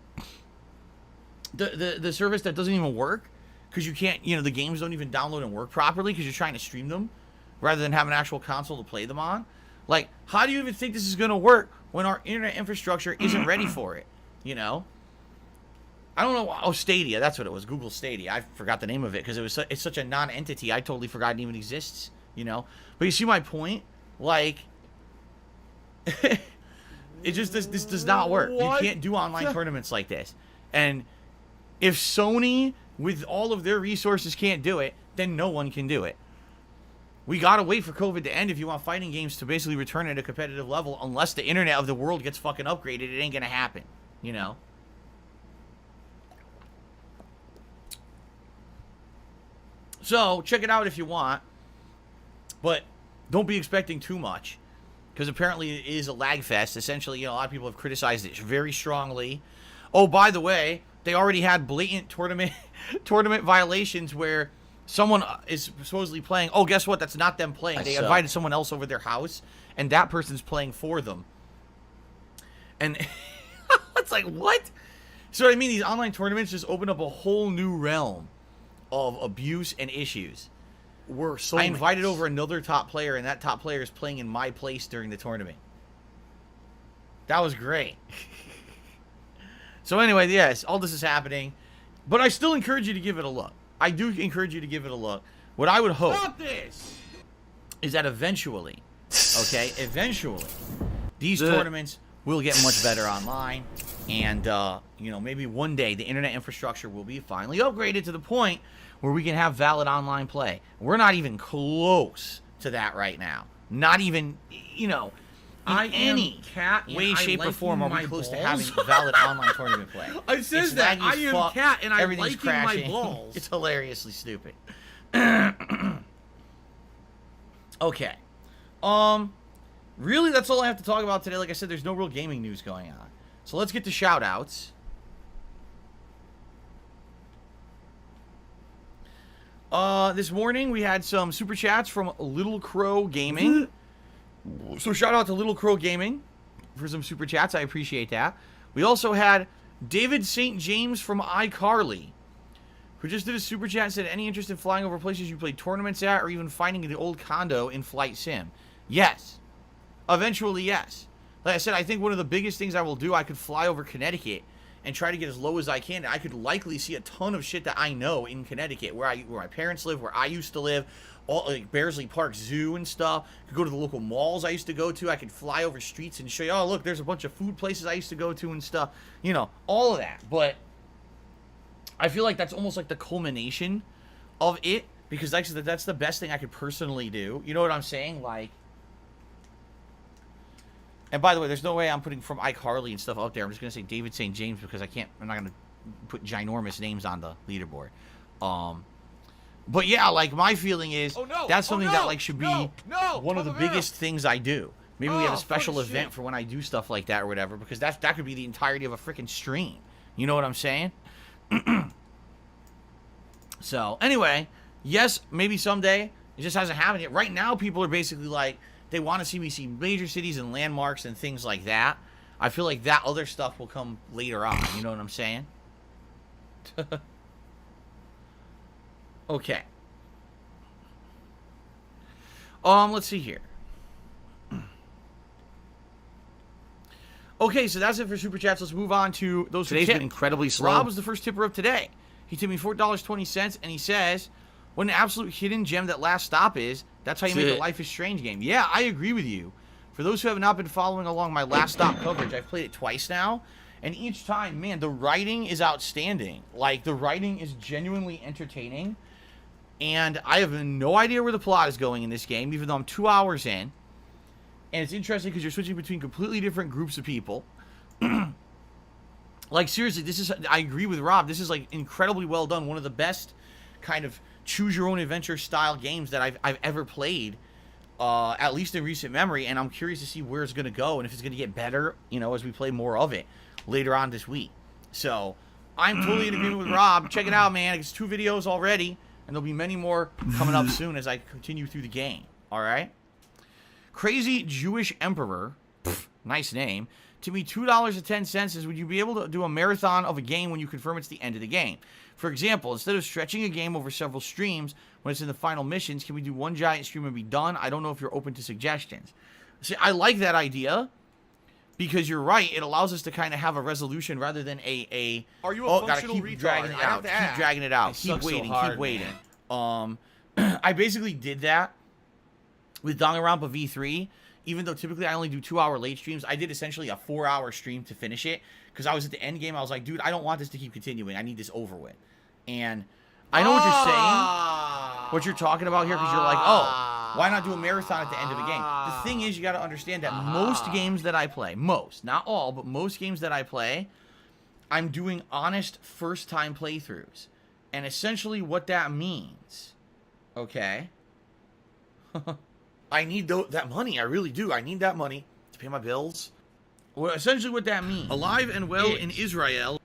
The service that doesn't even work because you can't, the games don't even download and work properly because you're trying to stream them rather than have an actual console to play them on. Like, how do you even think this is going to work when our internet infrastructure isn't ready for it? I don't know. Oh, Stadia. That's what it was. Google Stadia. I forgot the name of it because it's such a non-entity. I totally forgot it even exists, But you see my point? Like, it just, this does not work. What? You can't do online tournaments like this. And if Sony, with all of their resources, can't do it, then no one can do it. We gotta wait for COVID to end if you want fighting games to basically return at a competitive level. Unless the internet of the world gets fucking upgraded, it ain't gonna happen. So, check it out if you want. But don't be expecting too much. Because apparently it is a lag fest. Essentially, a lot of people have criticized it very strongly. Oh, by the way, they already had blatant tournament violations where someone is supposedly playing. Oh, guess what? That's not them playing. They invited someone else over their house, and that person's playing for them. And it's like, what? So I mean, these online tournaments just open up a whole new realm of abuse and issues. I invited over another top player, and that top player is playing in my place during the tournament. That was great. So anyway, yes, all this is happening. But I still encourage you to give it a look. I do encourage you to give it a look. What I would hope is that eventually, these tournaments will get much better online. And, maybe one day the internet infrastructure will be finally upgraded to the point where we can have valid online play. We're not even close to that right now. Not even, in any way, shape, or form are we close to having valid online tournament play. I says that. I am Cat, and I'm liking crashing. my balls. It's hilariously stupid. Okay. Really, that's all I have to talk about today. Like I said, there's no real gaming news going on. So let's get to shout-outs. This morning we had some super chats from Little Crow Gaming. So shout out to Little Crow Gaming for some super chats. I appreciate that. We also had David St. James from iCarly, who just did a super chat and said, any interest in flying over places you played tournaments at, or even finding the old condo in Flight Sim? Yes. Eventually, yes. Like I said, I think one of the biggest things I will do, I could fly over Connecticut and try to get as low as I can. I could likely see a ton of shit that I know in Connecticut, where my parents live, where I used to live, all like Bearsley Park Zoo and stuff. Could go to the local malls I used to go to. I could fly over streets and show you, oh look, there's a bunch of food places I used to go to and stuff. You know, all of that. But I feel like that's almost like the culmination of it, because that's the best thing I could personally do. You know what I'm saying? Like, and by the way, there's no way I'm putting from Ike Harley and stuff out there. I'm just gonna say David St. James because I'm not gonna put ginormous names on the leaderboard. But yeah, like my feeling is that's something that like should be one of the biggest things I do. Maybe we have a special event for when I do stuff like that or whatever, because that could be the entirety of a freaking stream. You know what I'm saying? So anyway, yes, maybe someday. It just hasn't happened yet. Right now, people are basically like, they want to see me see major cities and landmarks and things like that. I feel like that other stuff will come later on. You know what I'm saying? Okay. Let's see here. Okay, so that's it for Super Chats. Let's move on to those. Today's been incredibly slow. Rob was the first tipper of today. He tipped me $4.20, and he says, what an absolute hidden gem that Last Stop is. That's how you make a Life is Strange game. Yeah, I agree with you. For those who have not been following along my Last Stop coverage, I've played it twice now, and each time, man, the writing is outstanding. Like, the writing is genuinely entertaining, and I have no idea where the plot is going in this game, even though I'm 2 hours in. And it's interesting because you're switching between completely different groups of people. Like, seriously, I agree with Rob. This is, like, incredibly well done. One of the best kind of choose-your-own-adventure style games that I've ever played, at least in recent memory. And I'm curious to see where it's going to go and if it's going to get better, you know, as we play more of it later on this week. So, I'm totally in agreement with Rob. Check it out, man. It's 2 videos already, and there'll be many more coming up soon as I continue through the game. All right? Crazy Jewish Emperor, nice name, to me $2.10 is, would you be able to do a marathon of a game when you confirm it's the end of the game? For example, instead of stretching a game over several streams when it's in the final missions, can we do one giant stream and be done? I don't know if you're open to suggestions. See, I like that idea because you're right. It allows us to kind of have a resolution rather than a Are you a functional keep retard? dragging it out, keep dragging it out, keep waiting, keep waiting. I basically did that with Danganronpa V3. Even though typically I only do 2-hour late streams, I did essentially a 4-hour stream to finish it. Because I was at the end game, I was like, dude, I don't want this to keep continuing. I need this over with. And I know what you're saying, what you're talking about here, because you're like, oh, why not do a marathon at the end of the game? The thing is, you got to understand that most games that I play, not all, but most games that I play, I'm doing honest first-time playthroughs. And essentially what that means, okay? I need that money. I really do. I need that money to pay my bills. Well, essentially what that means. Alive and well in Israel.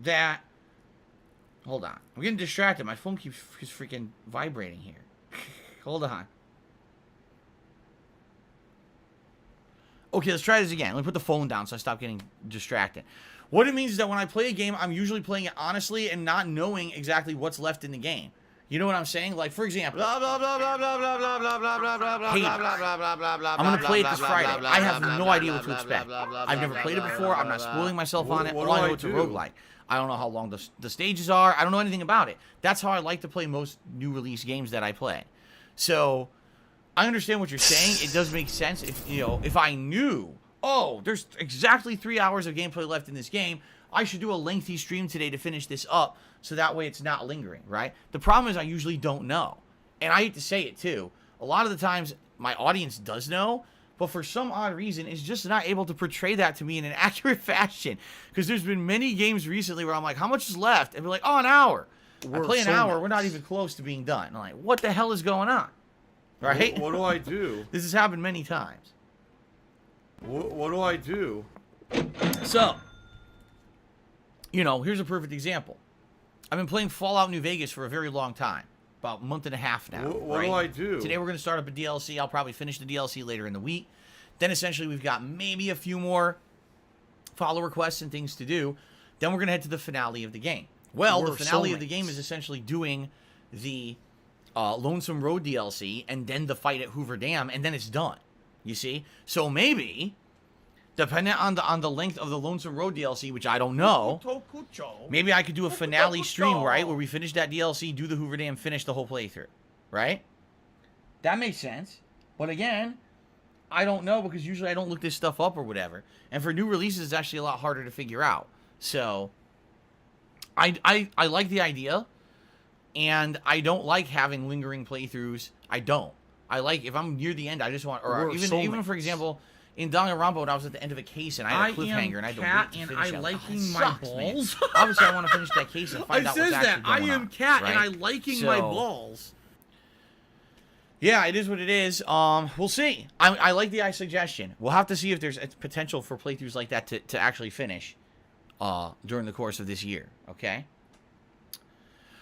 That. Hold on. I'm getting distracted. My phone keeps freaking vibrating here. Hold on. Okay, let's try this again. Let me put the phone down so I stop getting distracted. What it means is that when I play a game, I'm usually playing it honestly and not knowing exactly what's left in the game. You know what I'm saying? Like, for example, I'm going to play it this Friday. I have no idea what to expect. I've never played it before. I'm not spoiling myself on it. All I know it's a roguelike. I don't know how long the stages are. I don't know anything about it. That's how I like to play most new release games that I play. So, I understand what you're saying. It does make sense. If I knew, oh, there's exactly 3 hours of gameplay left in this game, I should do a lengthy stream today to finish this up, so that way it's not lingering, right? The problem is I usually don't know. And I hate to say it too. A lot of the times my audience does know, but for some odd reason is just not able to portray that to me in an accurate fashion. Because there's been many games recently where I'm like, how much is left? And we're like, oh, an hour. I play an hour, we're not even close to being done. And I'm like, what the hell is going on? Right? What do I do? This has happened many times. What do I do? So, here's a perfect example. I've been playing Fallout New Vegas for a very long time. About a month and a half now. What do I do? Today we're going to start up a DLC. I'll probably finish the DLC later in the week. Then essentially we've got maybe a few more follow requests and things to do. Then we're going to head to the finale of the game. Well, the finale of the game is essentially doing the Lonesome Road DLC and then the fight at Hoover Dam, and then it's done. You see? So maybe Depending on the length of the Lonesome Road DLC, which I don't know. Maybe I could do a finale stream, right, where we finish that DLC, do the Hoover Dam, finish the whole playthrough, right? That makes sense. But again, I don't know because usually I don't look this stuff up or whatever. And for new releases, it's actually a lot harder to figure out. So I like the idea, and I don't like having lingering playthroughs. I don't. I like if I'm near the end, I just want, or even for example, in Danganronpa, when I was at the end of a case and I had a cliffhanger and I had to wait to finish it. I am liking my balls. Obviously, I want to finish that case and find out what's actually going on. I am cat, right? and I liking my balls. Yeah, it is what it is. We'll see. I like the suggestion. We'll have to see if there's a potential for playthroughs like that to actually finish during the course of this year. Okay.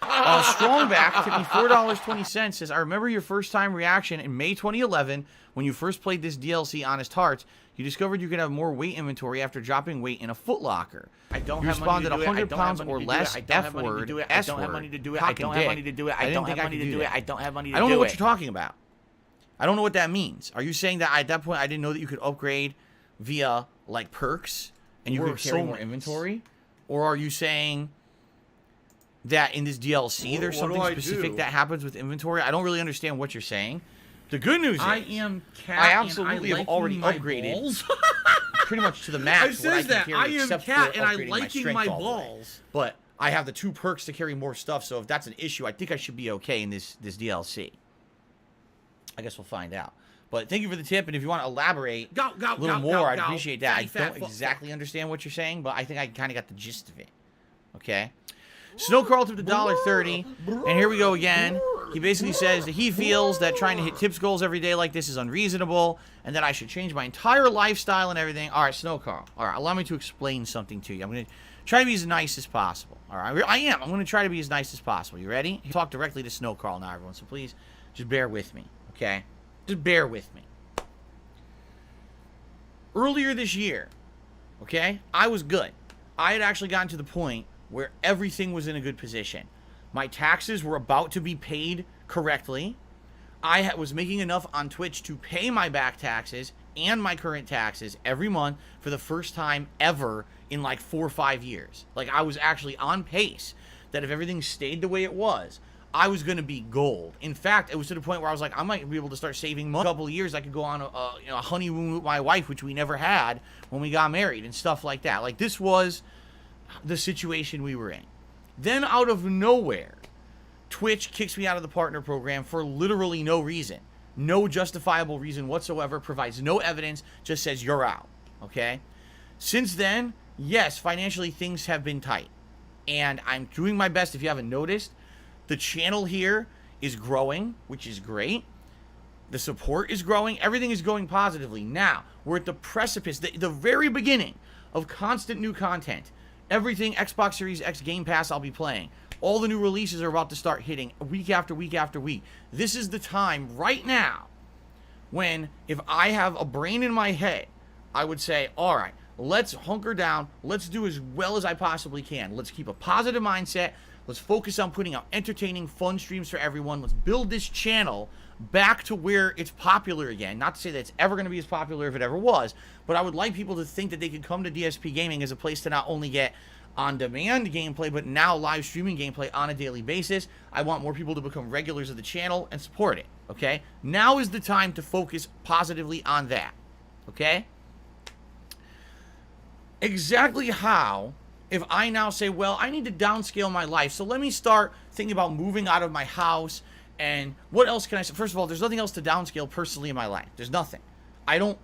Strongback tipped me $4.20. Says, I remember your first time reaction in May 2011 when you first played this DLC, Honest Hearts. You discovered you could have more weight inventory after dropping weight in a Foot Locker. I don't you have money to do it. 100 pounds or less. F word. I don't have money to do it. I don't have money to do it. I don't have money to do it. I don't have money to do it. I don't know what you're talking about. I don't know what that means. Are you saying that at that point I didn't know that you could upgrade via like perks and you could carry more inventory? Or are you saying that in this DLC there's something specific that happens with inventory? I don't really understand what you're saying. The good news is I am cat, I absolutely have already my upgraded balls. pretty much to the max. I am cat and I liking liking my balls. But I have the 2 perks to carry more stuff, so if that's an issue, I think I should be okay in this DLC. I guess we'll find out. But thank you for the tip, and if you want to elaborate a little more, I'd appreciate that. I don't exactly understand what you're saying, but I think I kind of got the gist of it. Okay? Snow Carl tipped $1.30, and here we go again. He basically says that he feels that trying to hit tips goals every day like this is unreasonable, and that I should change my entire lifestyle and everything. All right, Snow Carl. All right, allow me to explain something to you. I'm going to try to be as nice as possible. All right, I am. I'm going to try to be as nice as possible. You ready? Talk directly to Snow Carl now, everyone, so please just bear with me, okay? Just bear with me. Earlier this year, okay, I was good. I had actually gotten to the point where everything was in a good position. My taxes were about to be paid correctly. I was making enough on Twitch to pay my back taxes and my current taxes every month for the first time ever in like 4 or 5 years. Like, I was actually on pace that if everything stayed the way it was, I was going to be gold. In fact, it was to the point where I was like, I might be able to start saving money. In a couple of years, I could go on a honeymoon with my wife, which we never had when we got married and stuff like that. Like, this was the situation we were in. Then out of nowhere, Twitch kicks me out of the partner program for literally no reason. No justifiable reason whatsoever, provides no evidence, just says you're out, okay? Since then, yes, financially things have been tight. And I'm doing my best, if you haven't noticed. The channel here is growing, which is great. The support is growing. Everything is going positively. Now, we're at the precipice, the very beginning of constant new content. Everything Xbox Series X Game Pass I'll be playing. All the new releases are about to start hitting week after week after week. This is the time right now when, if I have a brain in my head, I would say, all right, let's hunker down. Let's do as well as I possibly can. Let's keep a positive mindset. Let's focus on putting out entertaining, fun streams for everyone. Let's build this channel back to where it's popular again. Not to say that it's ever going to be as popular if it ever was, but I would like people to think that they could come to DSP Gaming as a place to not only get on-demand gameplay, but now live streaming gameplay on a daily basis. I want more people to become regulars of the channel and support it, okay? Now is the time to focus positively on that, okay? Exactly how, if I now say, well, I need to downscale my life, so let me start thinking about moving out of my house, and what else can I say? First of all, there's nothing else to downscale personally in my life. There's nothing. I don't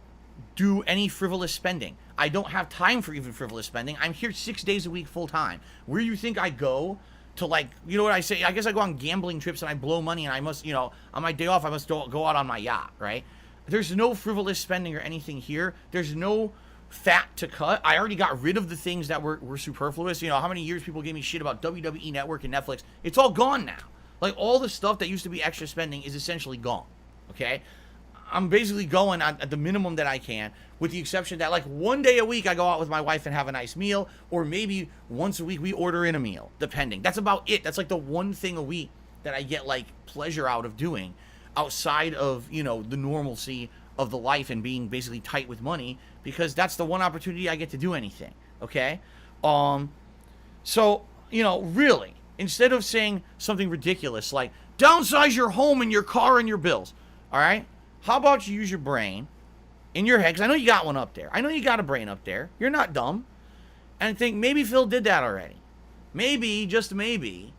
do any frivolous spending. I don't have time for even frivolous spending. I'm here 6 days a week full time. Where you think I go to, like, you know what I say? I guess I go on gambling trips and I blow money, and I must, you know, on my day off, I must go out on my yacht, right? There's no frivolous spending or anything here. There's no fat to cut. I already got rid of the things that were superfluous. You know, how many years people gave me shit about WWE Network and Netflix? It's all gone now. Like, all the stuff that used to be extra spending is essentially gone, okay? I'm basically going at the minimum that I can, with the exception that, like, one day a week I go out with my wife and have a nice meal, or maybe once a week we order in a meal, depending. That's about it. That's like the one thing a week that I get, like, pleasure out of doing outside of, you know, the normalcy of the life and being basically tight with money, because that's the one opportunity I get to do anything, okay? So, you know, really, instead of saying something ridiculous like, downsize your home and your car and your bills, all right? How about you use your brain in your head, because I know you got one up there. I know you got a brain up there. You're not dumb. And think, maybe Phil did that already. Maybe, just maybe,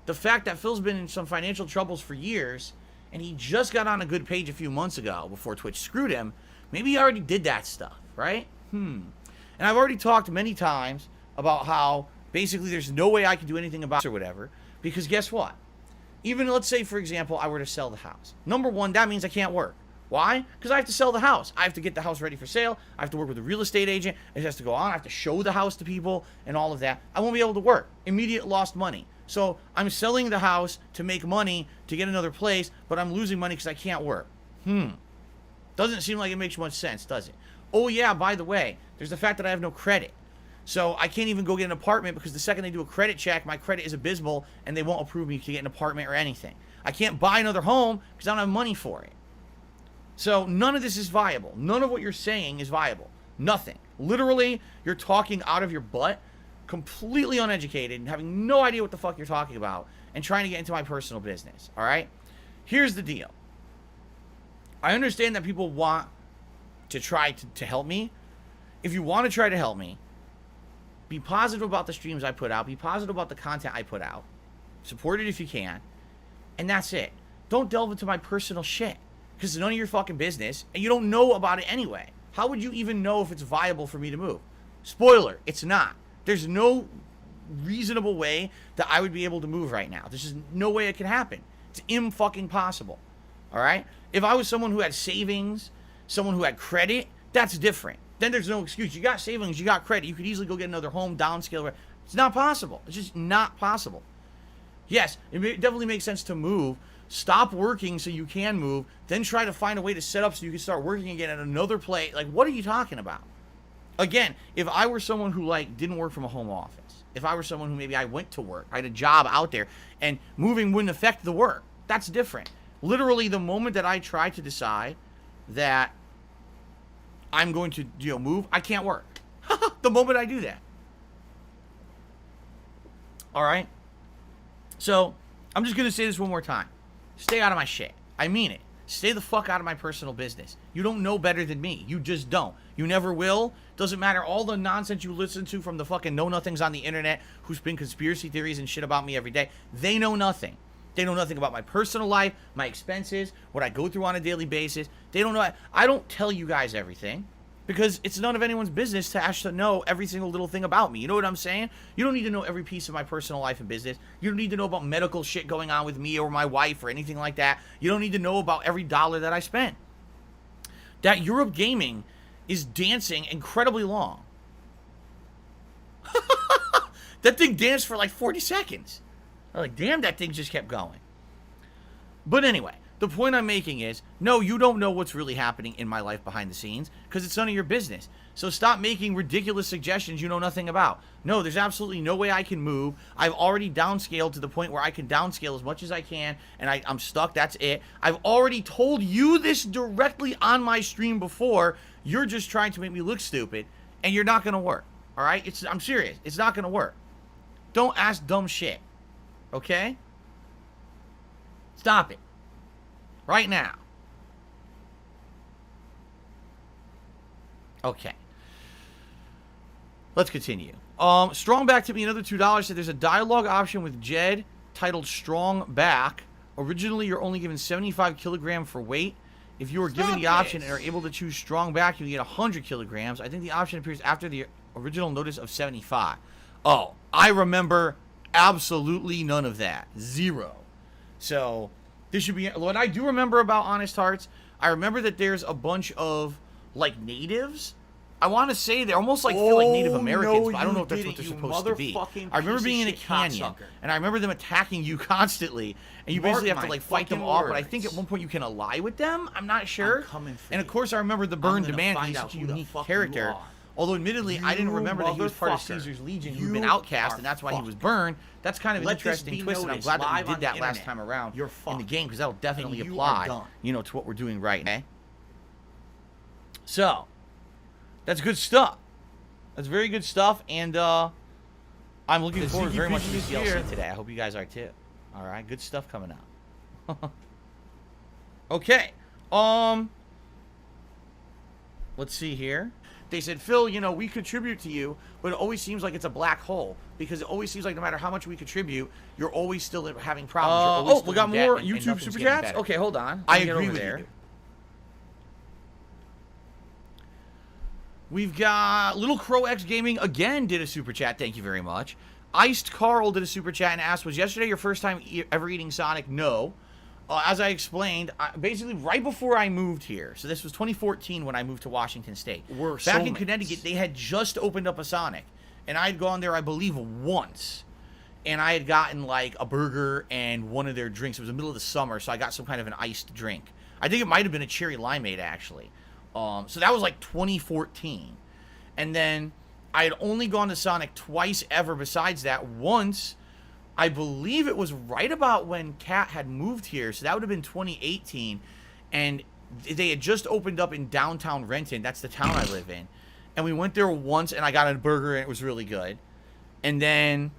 the fact that Phil's been in some financial troubles for years, and he just got on a good page a few months ago before Twitch screwed him, maybe he already did that stuff, right? And I've already talked many times about how basically there's no way I can do anything about it or whatever, because guess what? Even, let's say, for example, I were to sell the house. Number one, that means I can't work. Why? Because I have to sell the house. I have to get the house ready for sale. I have to work with a real estate agent. It has to go on. I have to show the house to people and all of that. I won't be able to work. Immediate lost money. So I'm selling the house to make money to get another place, but I'm losing money because I can't work. Doesn't seem like it makes much sense, does it? Oh yeah, by the way, there's the fact that I have no credit. So I can't even go get an apartment because the second they do a credit check, my credit is abysmal and they won't approve me to get an apartment or anything. I can't buy another home because I don't have money for it. So none of this is viable. None of what you're saying is viable. Nothing. Literally, you're talking out of your butt, completely uneducated and having no idea what the fuck you're talking about and trying to get into my personal business, all right? Here's the deal. I understand that people want to try to help me. If you want to try to help me, be positive about the streams I put out. Be positive about the content I put out. Support it if you can. And that's it. Don't delve into my personal shit. Because it's none of your fucking business, and you don't know about it anyway. How would you even know if it's viable for me to move? Spoiler, it's not. There's no reasonable way that I would be able to move right now. There's just no way it can happen. It's fucking possible. All right? If I was someone who had savings, someone who had credit, that's different. Then there's no excuse. You got savings, you got credit. You could easily go get another home, downscale. It's not possible. It's just not possible. Yes, it definitely makes sense to move. Stop working so you can move, then try to find a way to set up so you can start working again at another place. Like, what are you talking about? Again, if I were someone who, like, didn't work from a home office, if I were someone who maybe I went to work, I had a job out there, and moving wouldn't affect the work, that's different. Literally, the moment that I try to decide that I'm going to, move, I can't work. The moment I do that. All right? So, I'm just going to say this one more time. Stay out of my shit. I mean it. Stay the fuck out of my personal business. You don't know better than me. You just don't. You never will. Doesn't matter all the nonsense you listen to from the fucking know-nothings on the internet who spin conspiracy theories and shit about me every day. They know nothing. They know nothing about my personal life, my expenses, what I go through on a daily basis. They don't know. I don't tell you guys everything because it's none of anyone's business to actually know every single little thing about me. You know what I'm saying? You don't need to know every piece of my personal life and business. You don't need to know about medical shit going on with me or my wife or anything like that. You don't need to know about every dollar that I spent. That Europe Gaming is dancing incredibly long. That thing danced for like 40 seconds. I'm like, damn, that thing just kept going. But anyway, the point I'm making is, no, you don't know what's really happening in my life behind the scenes because it's none of your business. So stop making ridiculous suggestions you know nothing about. No, there's absolutely no way I can move. I've already downscaled to the point where I can downscale as much as I can, and I'm stuck. That's it. I've already told you this directly on my stream before. You're just trying to make me look stupid, and you're not going to work. All right? I'm serious. It's not going to work. Don't ask dumb shit. Okay? Stop it. Right now. Okay. Let's continue. Strong Back tipped me another $2. Said there's a dialogue option with Jed titled Strong Back. Originally, you're only given 75 kilogram for weight. If you are given the option and are able to choose Strong Back, you get 100 kilograms. I think the option appears after the original notice of 75. Oh, I remember absolutely none of that. Zero. So this should be what I do remember about Honest Hearts. I remember that there's a bunch of like natives. I want to say they're almost like feel like Native Americans, but I don't know if that's what they're supposed to be. I remember being in a canyon, and I remember them attacking you constantly, and you basically have to like fight them off. But I think at one point you can ally with them. I'm not sure. And of course, I remember the Burn Demand. He's such a unique character. Although admittedly, I didn't remember that he was part of Caesar's Legion, who'd been outcast, and that's why he was burned. That's kind of an interesting twist, and I'm glad that we did that last time around in the game, because that'll definitely apply, to what we're doing right now. So, that's good stuff. That's very good stuff, and I'm looking forward very much to this DLC today. I hope you guys are too. All right, good stuff coming out. Okay, let's see here. They said, Phil, you know, we contribute to you, but it always seems like it's a black hole because it always seems like no matter how much we contribute, you're always still having problems. Oh, we got more YouTube super chats. Okay, hold on. I agree with you. We've got Little Crow X Gaming again did a super chat. Thank you very much. Iced Carl did a super chat and asked, was yesterday your first time ever eating Sonic? No. As I explained, basically right before I moved here, so this was 2014 when I moved to Washington State. Back in Connecticut, they had just opened up a Sonic, and I had gone there, I believe, once, and I had gotten like a burger and one of their drinks. It was the middle of the summer, so I got some kind of an iced drink. I think it might have been a cherry limeade, actually. So that was like 2014, and then I had only gone to Sonic twice ever besides that. Once, I believe it was right about when Kat had moved here, so that would have been 2018, and they had just opened up in downtown Renton. That's the town I live in, and we went there once, and I got a burger, and it was really good. And then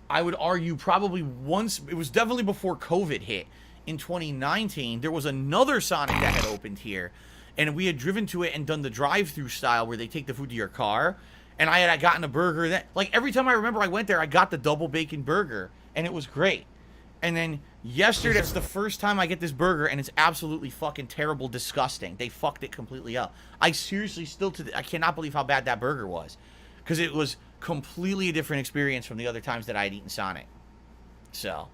I would argue probably once, it was definitely before COVID hit, in 2019, there was another Sonic that had opened here, and we had driven to it and done the drive-through style where they take the food to your car. And I had gotten a burger that, like, every time I remember I went there, I got the double bacon burger, and it was great. And then yesterday, that's the first time I get this burger, and it's absolutely fucking terrible, disgusting. They fucked it completely up. I seriously still, I cannot believe how bad that burger was, because it was completely a different experience from the other times that I had eaten Sonic. So,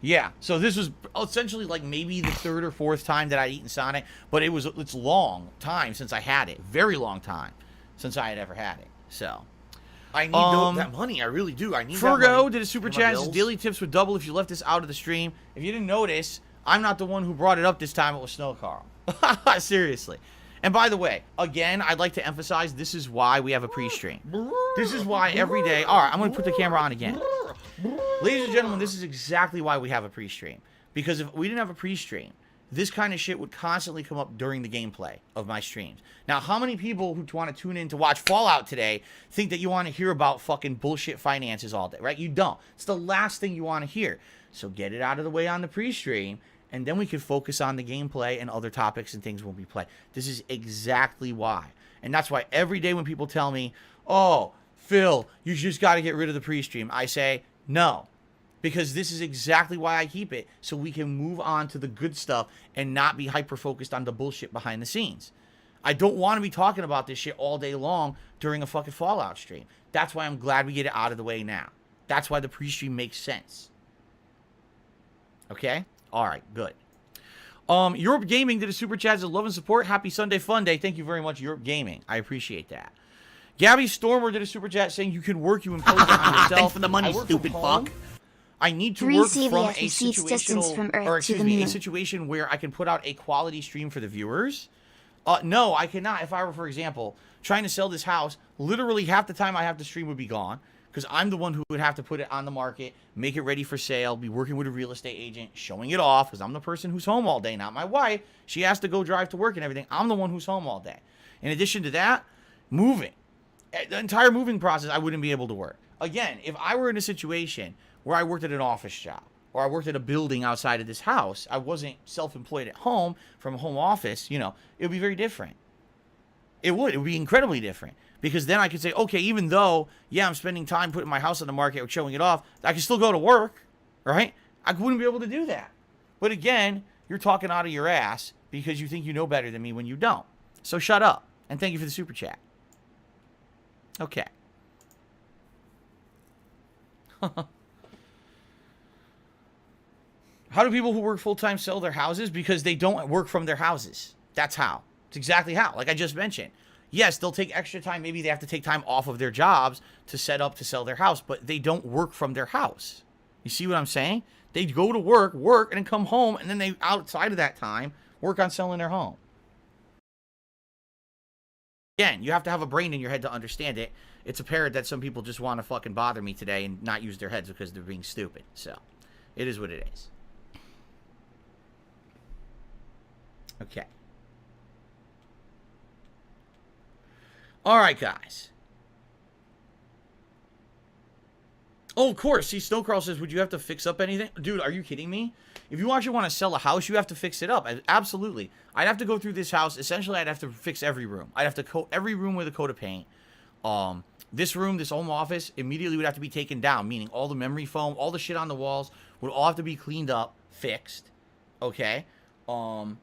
yeah. So this was essentially like maybe the third or fourth time that I'd eaten Sonic, but it's long time since I had it. Very long time since I had ever had it. So, I need that money. I really do. I need Fergo that money. did a super chat. His daily tips would double if you left this out of the stream. If you didn't notice, I'm not the one who brought it up this time. It was Snow Carl. Seriously. And by the way, again, I'd like to emphasize this is why we have a pre-stream. This is why every day... All right, I'm going to put the camera on again. Ladies and gentlemen, this is exactly why we have a pre-stream. Because if we didn't have a pre-stream, this kind of shit would constantly come up during the gameplay of my streams. Now, how many people who want to tune in to watch Fallout today think that you want to hear about fucking bullshit finances all day, right? You don't. It's the last thing you want to hear. So get it out of the way on the pre-stream, and then we can focus on the gameplay and other topics and things when we play. This is exactly why. And that's why every day when people tell me, oh, Phil, you just got to get rid of the pre-stream, I say, no. Because this is exactly why I keep it, so we can move on to the good stuff and not be hyper-focused on the bullshit behind the scenes. I don't want to be talking about this shit all day long during a fucking Fallout stream. That's why I'm glad we get it out of the way now. That's why the pre-stream makes sense. Okay? All right, good. Europe Gaming did a super chat as a love and support. Happy Sunday Fun Day. Thank you very much, Europe Gaming. I appreciate that. Gabby Stormer did a super chat saying you can work, you impose it on yourself. Thanks for the money, stupid fuck. I need to work from a situational, or excuse me, a situation where I can put out a quality stream for the viewers. No, I cannot. If I were, for example, trying to sell this house, literally half the time I have to stream would be gone because I'm the one who would have to put it on the market, make it ready for sale, be working with a real estate agent, showing it off because I'm the person who's home all day, not my wife. She has to go drive to work and everything. I'm the one who's home all day. In addition to that, moving. The entire moving process, I wouldn't be able to work. Again, if I were in a situation where I worked at an office job or I worked at a building outside of this house, I wasn't self-employed at home from a home office, you know, it would be very different. It would be incredibly different because then I could say, okay, even though, yeah, I'm spending time putting my house on the market or showing it off, I can still go to work, right? I wouldn't be able to do that. But again, you're talking out of your ass because you think you know better than me when you don't. So shut up. And thank you for the super chat. Okay. How do people who work full-time sell their houses? Because they don't work from their houses. That's how. It's exactly how. Like I just mentioned. Yes, they'll take extra time. Maybe they have to take time off of their jobs to set up to sell their house, but they don't work from their house. You see what I'm saying? They go to work, and then come home, and then they, outside of that time, work on selling their home. Again, you have to have a brain in your head to understand it. It's apparent that some people just want to fucking bother me today and not use their heads because they're being stupid. So, it is what it is. Okay. All right, guys. Oh, of course. See, Snowcrawl says, would you have to fix up anything? Dude, are you kidding me? If you actually want to sell a house, you have to fix it up. Absolutely. I'd have to go through this house. Essentially, I'd have to fix every room. I'd have to coat every room with a coat of paint. This room, this home office, immediately would have to be taken down, meaning all the memory foam, all the shit on the walls would all have to be cleaned up, fixed. Okay? I'd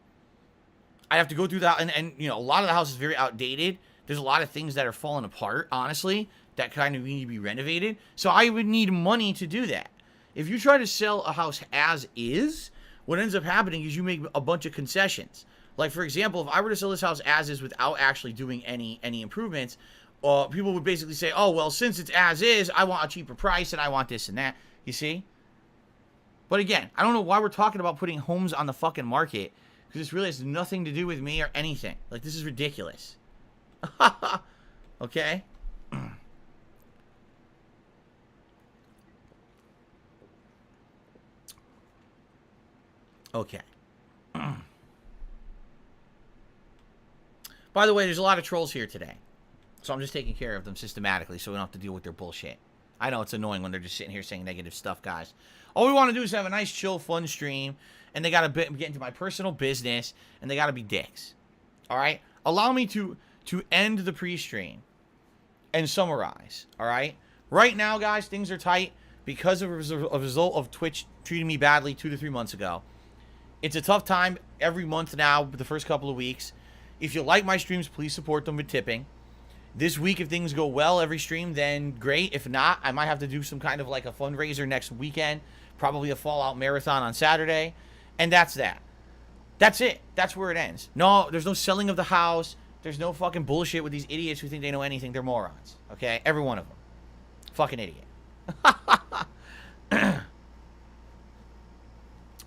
have to go through that, and you know, a lot of the house is very outdated. There's a lot of things that are falling apart, honestly, that kind of need to be renovated. So I would need money to do that. If you try to sell a house as is, what ends up happening is you make a bunch of concessions. Like, for example, if I were to sell this house as is without actually doing any improvements, people would basically say, oh, well, since it's as is, I want a cheaper price and I want this and that. You see? But again, I don't know why we're talking about putting homes on the fucking market, because this really has nothing to do with me or anything. Like, this is ridiculous. Okay? Okay. By the way, there's a lot of trolls here today. So I'm just taking care of them systematically so we don't have to deal with their bullshit. I know it's annoying when they're just sitting here saying negative stuff, guys. All we want to do is have a nice, chill, fun stream. And they got to get into my personal business. And they got to be dicks. Alright? Allow me to end the pre-stream. And summarize. Alright? Right now, guys, things are tight. Because of a result of Twitch treating me badly 2 to 3 months ago. It's a tough time every month now, the first couple of weeks. If you like my streams, please support them with tipping. This week, if things go well every stream, then great. If not, I might have to do some kind of like a fundraiser next weekend. Probably a Fallout marathon on Saturday. And that's that. That's it. That's where it ends. No, there's no selling of the house. There's no fucking bullshit with these idiots who think they know anything. They're morons. Okay? Every one of them. Fucking idiot.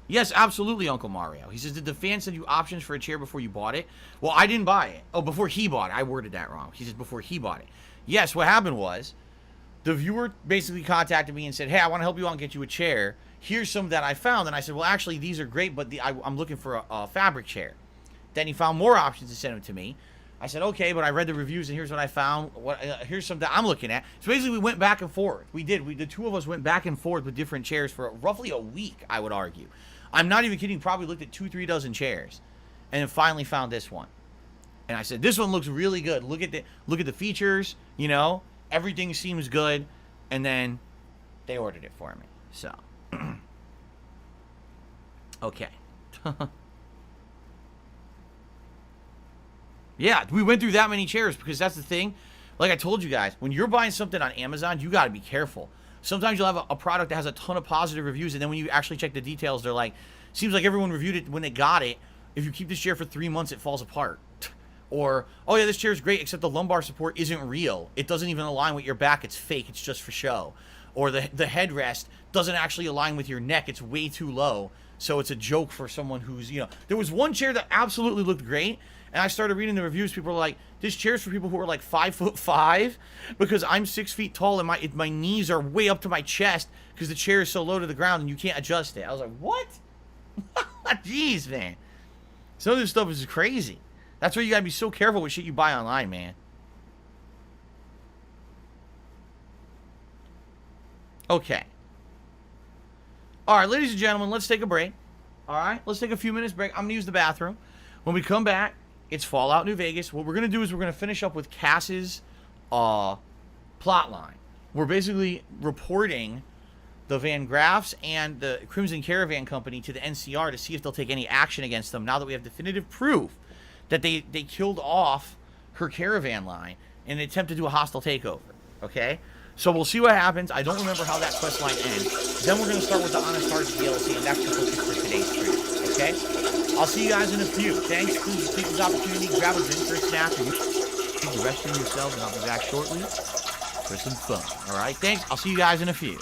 Yes, absolutely, Uncle Mario. He says, did the fan send you options for a chair before you bought it? Well, I didn't buy it. Oh, before he bought it. I worded that wrong. He says before he bought it. Yes, what happened was the viewer basically contacted me and said, hey, I want to help you out and get you a chair. Here's some that I found. And I said, well, actually, these are great, but I'm looking for a fabric chair. Then he found more options and sent them to me. I said, okay, but I read the reviews, and here's what I found. Here's some that I'm looking at. So basically, we went back and forth. The two of us went back and forth with different chairs for roughly a week, I would argue. I'm not even kidding. Probably looked at 2-3 dozen chairs, and then finally found this one. And I said, this one looks really good. Look at the features. You know, everything seems good. And then they ordered it for me. So, okay. Yeah, we went through that many chairs because that's the thing. Like I told you guys, when you're buying something on Amazon, you got to be careful. Sometimes you'll have a product that has a ton of positive reviews, and then when you actually check the details, they're like, seems like everyone reviewed it when they got it. If you keep this chair for 3 months, it falls apart. Or, oh yeah, this chair is great, except the lumbar support isn't real. It doesn't even align with your back. It's fake. It's just for show. Or the headrest doesn't actually align with your neck. It's way too low. So it's a joke for someone who's, you know. There was one chair that absolutely looked great. And I started reading the reviews. People were like, this chair's for people who are like 5'5", because I'm 6 feet tall and my knees are way up to my chest because the chair is so low to the ground and you can't adjust it. I was like, what? Jeez, man. Some of this stuff is crazy. That's why you gotta be so careful with shit you buy online, man. Okay. All right, ladies and gentlemen, let's take a break. All right, let's take a few minutes break. I'm gonna use the bathroom. When we come back, it's Fallout New Vegas. What we're going to do is we're going to finish up with Cass's plot line. We're basically reporting the Van Graffs and the Crimson Caravan Company to the NCR to see if they'll take any action against them now that we have definitive proof that they killed off her caravan line in an attempt to do a hostile takeover. Okay? So we'll see what happens. I don't remember how that quest line ends. Then we're going to start with the Honest Hearts DLC, and that's the focus for today's stream. Okay? I'll see you guys in a few. Thanks. Please take this opportunity, grab a drink or a snack, and take the restroom yourselves, and I'll be back shortly for some fun. All right? Thanks. I'll see you guys in a few.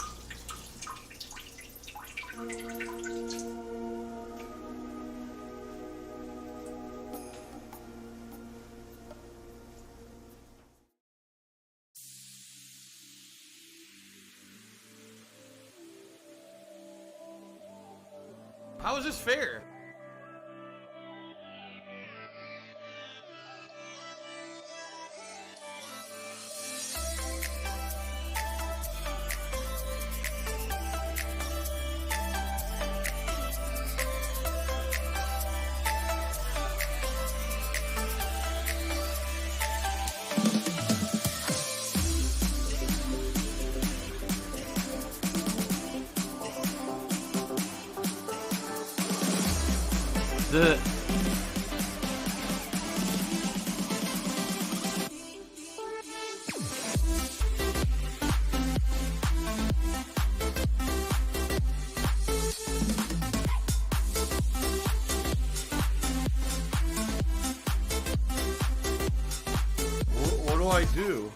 How is this fair? The What do I do?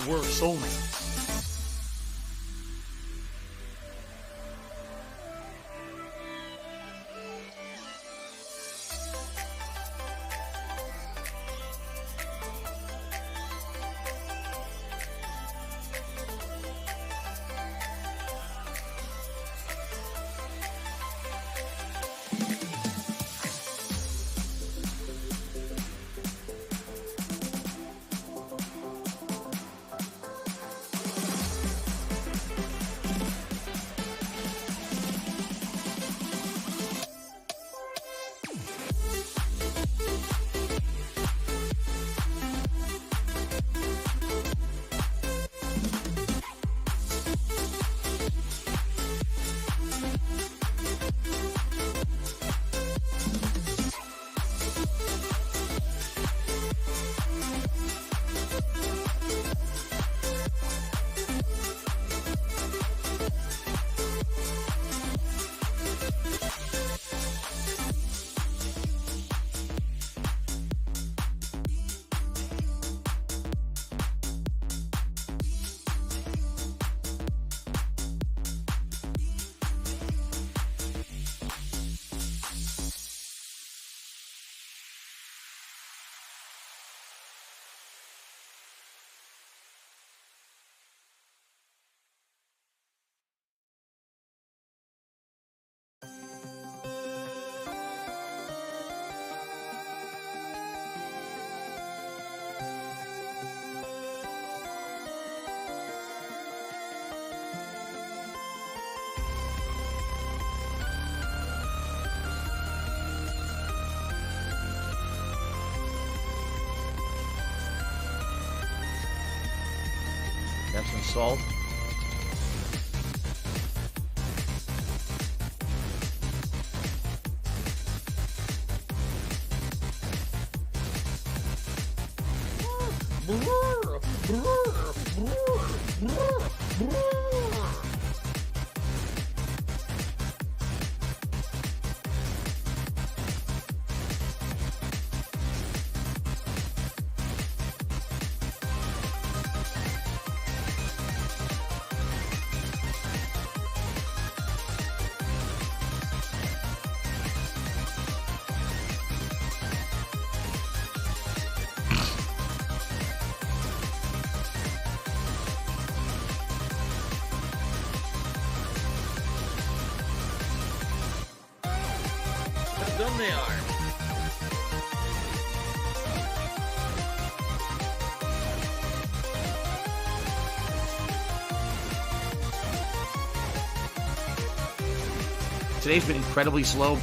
we're soulmates. Have some salt. How dumb they are. Today's been incredibly slow.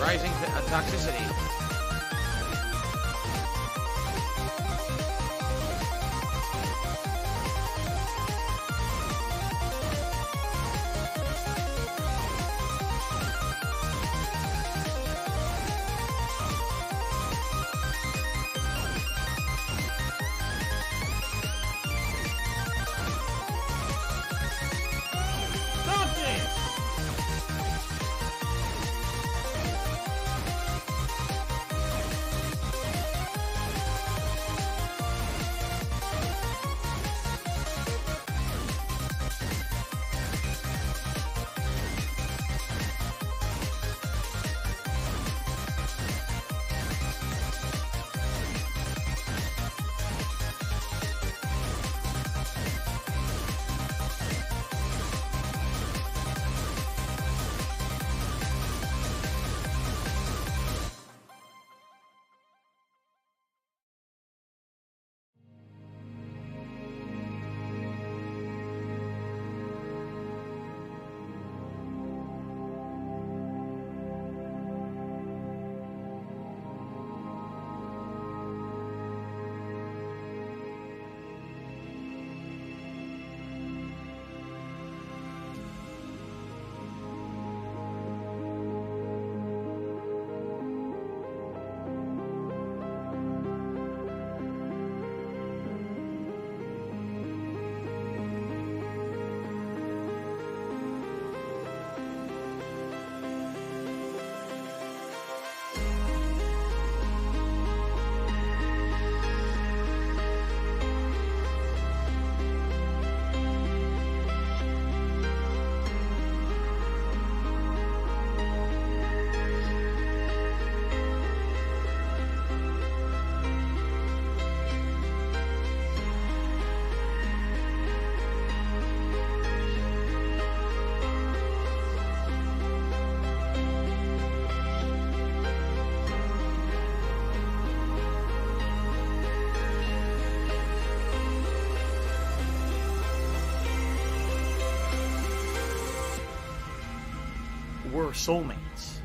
Rising toxicity. Stop this! We're soulmates.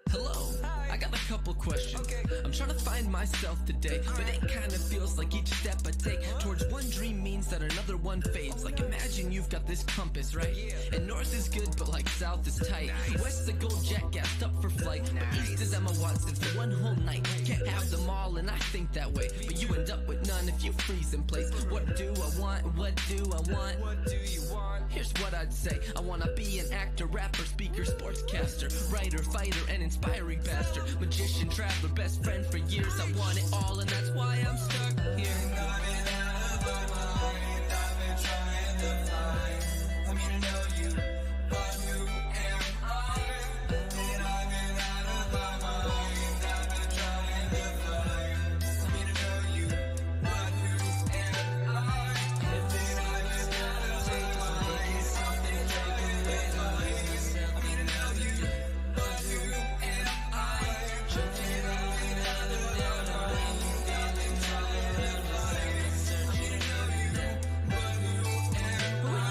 Hello, I got a couple questions. I'm trying to find myself today, but it kind of feels like each step I take towards one dream means that another one fades. Like imagine you've got this compass, right? And north is good, but like south is tight. West the gold jet gassed up for flight, but east is Emma Watson for one whole night. Can't have them all, and I think that way, but you end up with none if you freeze in place. What do I want? What do I want? What do you want? Here's what I'd say. I wanna be an actor, rapper, speaker, sportscaster, writer, fighter, and inspiring bastard, magician, traveler, best friend for years. I want it all, and that's why I'm stuck here. I've been out of my mind, I've been trying to find. I mean, I know you, but who am I? And I've been out of my mind, I've been trying to find. I mean, I know you, but who am I? And then I've been out of my mind, something taken away my mind. I mean, I know you, but who am I? Choking on another down on me, I've been trying to find. Searching, I know you, but who am I?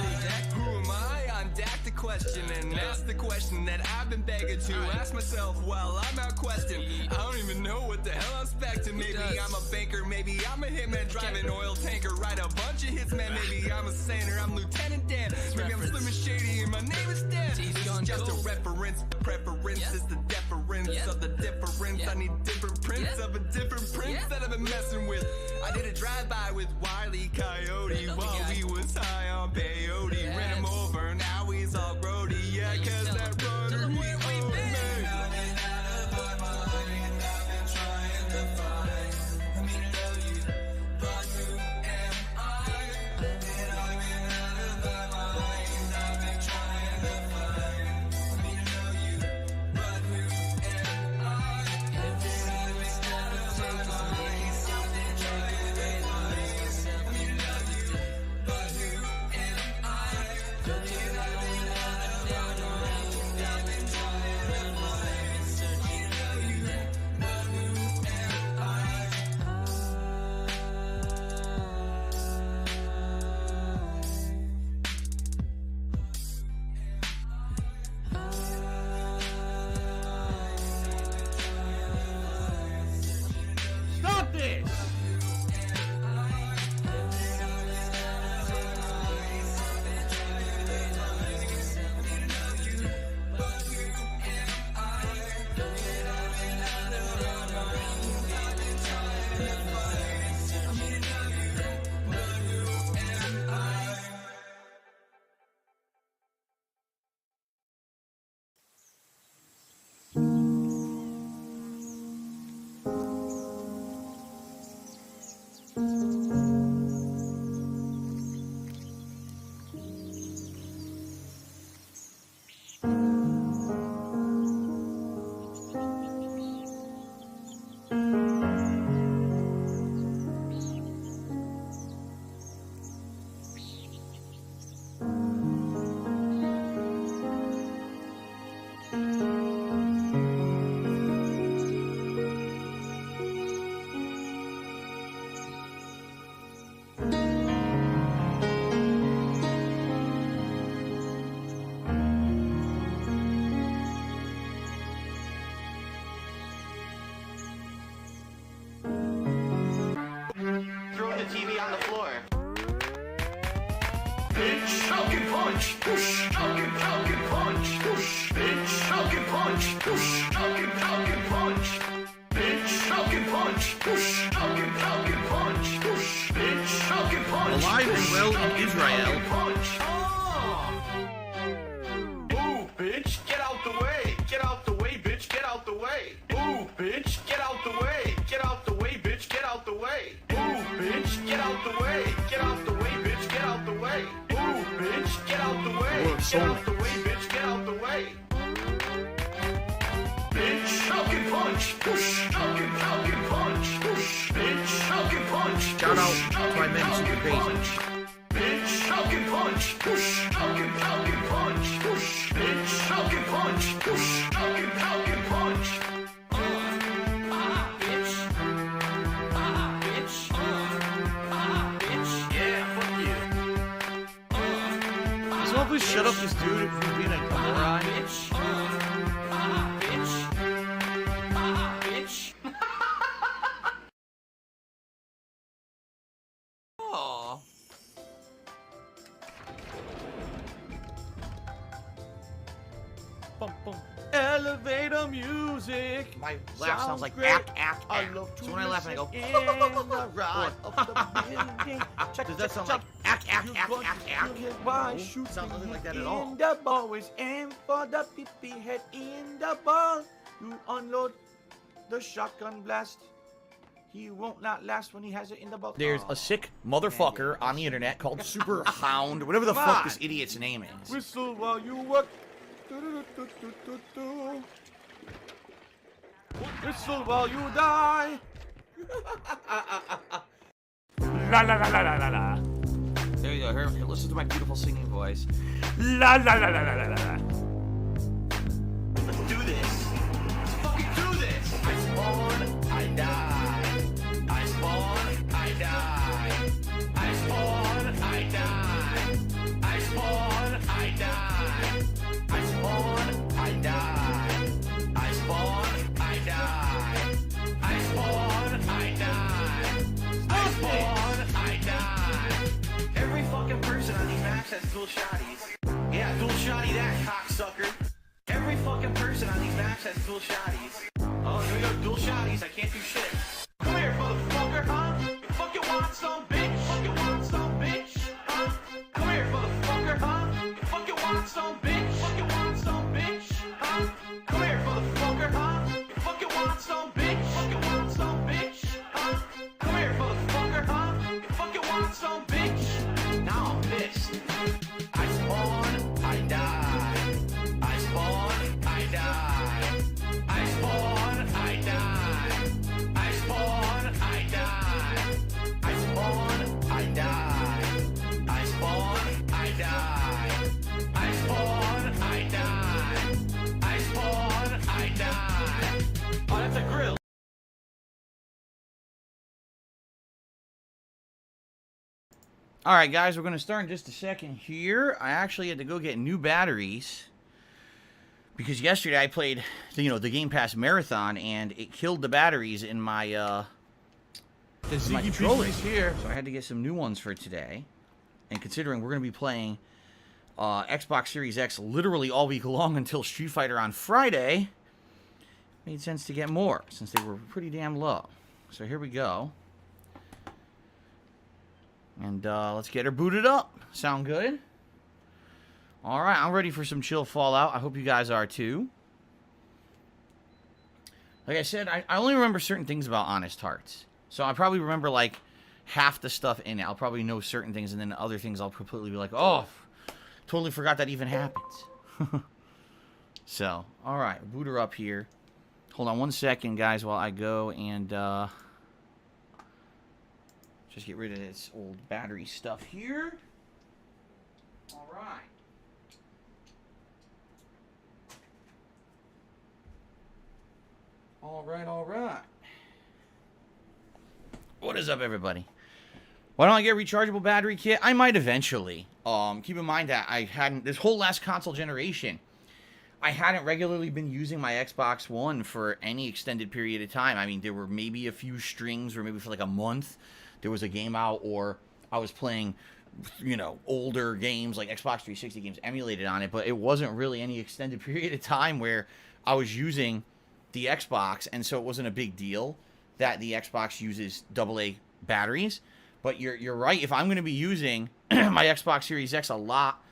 Who am I? I'm Dak the question, and that's the question that I've been begging to ask myself while I'm out questing. I don't even know what the hell I'm expecting. Maybe I'm a banker, maybe I'm a hitman driving oil tanker, write a bunch of hits, man. Maybe I'm a sailor, I'm Lieutenant Dan. Maybe I'm Slim and Shady, and my name is Dan. This is just a reference. Preference is the deference of the difference. I need different prints of a different prince that I've been messing with. I did a drive-by with Wile E. Coyote while he was high on peyote. Ran him over, now he's all grody. Yeah, cause that runner, he owned me. I've been out of my mind, I've been trying to find. I mean, I know you, but who am I? And I've been out of my mind, I've been trying to find. I mean, I know you, but who am I? And then I've been out of my mind, something taken away my mind. I mean, I know you, but who am I? And then I've been out of my mind, I've been trying to find. Searching, I know you, but who am Stop this! Throw the TV on the floor. Bitch, Falcon punch. Push, Falcon punch. Push, bitch, Falcon punch. Push, Falcon punch. Bitch, Falcon punch. Push, Falcon punch. Push, bitch, Falcon punch. Alive and well in Israel. Punch. Ooh, bitch, get out the way. Get out the way, bitch, get out the way. Ooh, bitch, get out the way. Get out the way, bitch, get out the way. Ooh, bitch, get out the way. Get out the way, bitch, get out the way. Ooh, bitch, get out the way. Get out the way, bitch, get out the way. Bitch, Falcon punch. Push, Falcon punch. Push, bitch, Falcon punch. Shout out to my men's debate. Bitch, Falcon punch. Push, Falcon punch. Push, bitch, Falcon punch. Falcon punch. Bitch. Bitch. Bitch. Yeah, fuck you. Someone please shut up this dude from being a moron. Bitch. Bitch. Bitch. Aww. Bum, bum. Elevator music. My laugh sounds like great. ack. I love to So when I laugh, I go. in the ride of the building. Check, Does that check, sound check. like ack? Why No, shoot sounds nothing me like that at in all. the ball? Always aim for the pee head in the ball. You unload the shotgun blast. He won't not last when he has it in the ball. There's a sick motherfucker on the internet called Super Hound, whatever the fuck this idiot's name is. Whistle while you work. Do-do-do-do-do-do-do. Whistle while you die. La la la la la la la. There you go. Here, listen to my beautiful singing voice. La la la la la la la. Let's do this. Let's fucking do this. I spawn, I die. I spawn, I die. I spawn, I die. I spawn, I die. I spawn, I die. I spawn, I die. I spawn, I die. I spawn, I die. Every fucking person on these maps has dual shotties. Yeah, dual shotty that cocksucker. Every fucking person on these maps has dual shotties. Oh, here we go, dual shotties. I can't do shit. Come here, motherfucker, huh? You fucking want some, bitch? Fucking want some, bitch? Huh? Come here, motherfucker, huh? You fucking want some, bitch? Fucking want some, bitch? Huh? Come here, motherfucker, huh? You fucking want some, bitch? Fucking want some, bitch? Huh? Come here, motherfucker, huh? You fucking want some, bitch? Now I'm pissed. I spawn, I die. I spawn, I die. I spawn, I die. I spawn, I die. I spawn, I die. I spawn, I die. I spawn, I die. I spawn, I die. Oh, that's a grill. All right, guys, we're going to start in just a second here. I actually had to go get new batteries because yesterday I played, the Game Pass Marathon, and it killed the batteries in my my controllers here. So I had to get some new ones for today. And considering we're going to be playing Xbox Series X literally all week long until Street Fighter on Friday, it made sense to get more since they were pretty damn low. So here we go. And let's get her booted up. Sound good? All right, I'm ready for some chill Fallout. I hope you guys are too. Like I said, I only remember certain things about Honest Hearts. So I probably remember like half the stuff in it. I'll probably know certain things, and then other things I'll completely be like, oh, totally forgot that even happens. So, all right, boot her up here. Hold on one second, guys, while I go and just get rid of this old battery stuff here. All right. All right. What is up, everybody? Why don't I get a rechargeable battery kit? I might eventually. Keep in mind that I hadn't, this whole last console generation, I hadn't regularly been using my Xbox One for any extended period of time. I mean, there were maybe a few strings, or maybe for like a month, there was a game out, or I was playing, older games like Xbox 360 games emulated on it, but it wasn't really any extended period of time where I was using the Xbox, and so it wasn't a big deal that the Xbox uses AA batteries. But you're right. If I'm going to be using my Xbox Series X a lot,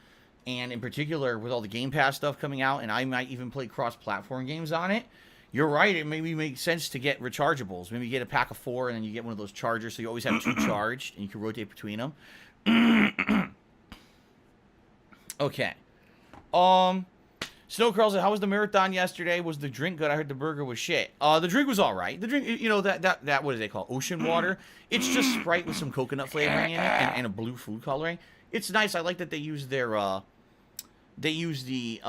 and in particular with all the Game Pass stuff coming out, and I might even play cross-platform games on it, you're right. It maybe makes sense to get rechargeables. Maybe you get a pack of 4, and then you get one of those chargers, so you always have 2 charged, and you can rotate between them. Okay. Snow Curls said, how was the marathon yesterday? Was the drink good? I heard the burger was shit. The drink was all right. The drink, that what do they call it? Ocean water? It's just Sprite with some coconut flavoring in it and a blue food coloring. It's nice. I like that they use their, they use the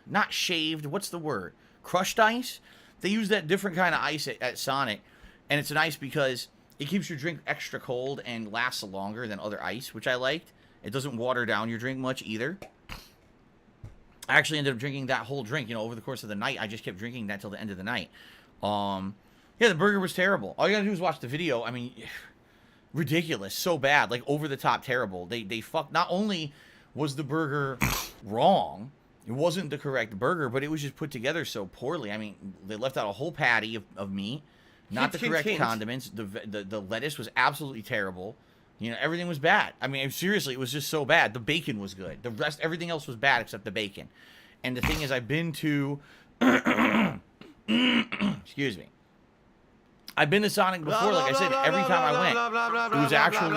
not shaved, what's the word? Crushed ice? They use that different kind of ice at Sonic, and it's nice because it keeps your drink extra cold and lasts longer than other ice, which I liked. It doesn't water down your drink much either. I actually ended up drinking that whole drink, over the course of the night. I just kept drinking that till the end of the night. Yeah, the burger was terrible. All you gotta do is watch the video. I mean, ridiculous, so bad, like over the top terrible. They fucked. Not only was the burger wrong, it wasn't the correct burger, but it was just put together so poorly. I mean, they left out a whole patty of meat, not the correct condiments. The lettuce was absolutely terrible. Everything was bad. I mean, seriously, it was just so bad. The bacon was good. The rest, everything else was bad except the bacon. And the thing is, I've been to, excuse me. I've been to Sonic before, like I said, every time I went, it was actually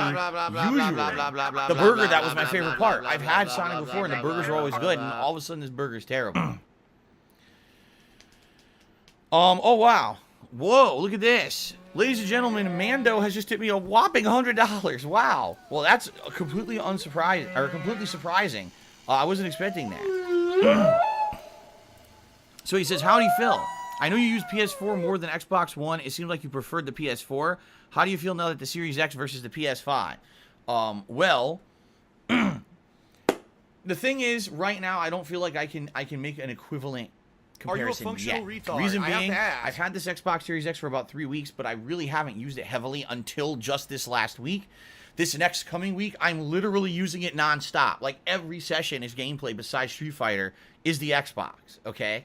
usually the burger that was my favorite part. I've had Sonic before, and the burgers were always good, and all of a sudden this burger's terrible. Oh wow. Whoa, look at this. Ladies and gentlemen, Mando has just tipped me a whopping $100. Wow. Well, that's completely unsurprising, or completely surprising. I wasn't expecting that. So he says, howdy, Phil. I know you use PS4 more than Xbox One. It seemed like you preferred the PS4. How do you feel now that the Series X versus the PS5? Well, the thing is, right now, I don't feel like I can make an equivalent comparison. Are you a functional retard? Reason being, I've had this Xbox Series X for about 3 weeks, but I really haven't used it heavily until just this last week. This next coming week, I'm literally using it nonstop. Like, every session is gameplay besides Street Fighter is the Xbox, okay?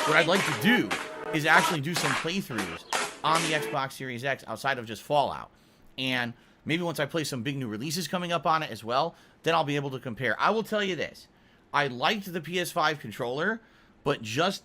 What I'd like to do is actually do some playthroughs on the Xbox Series X outside of just Fallout. And maybe once I play some big new releases coming up on it as well, then I'll be able to compare. I will tell you this. I liked the PS5 controller, but just,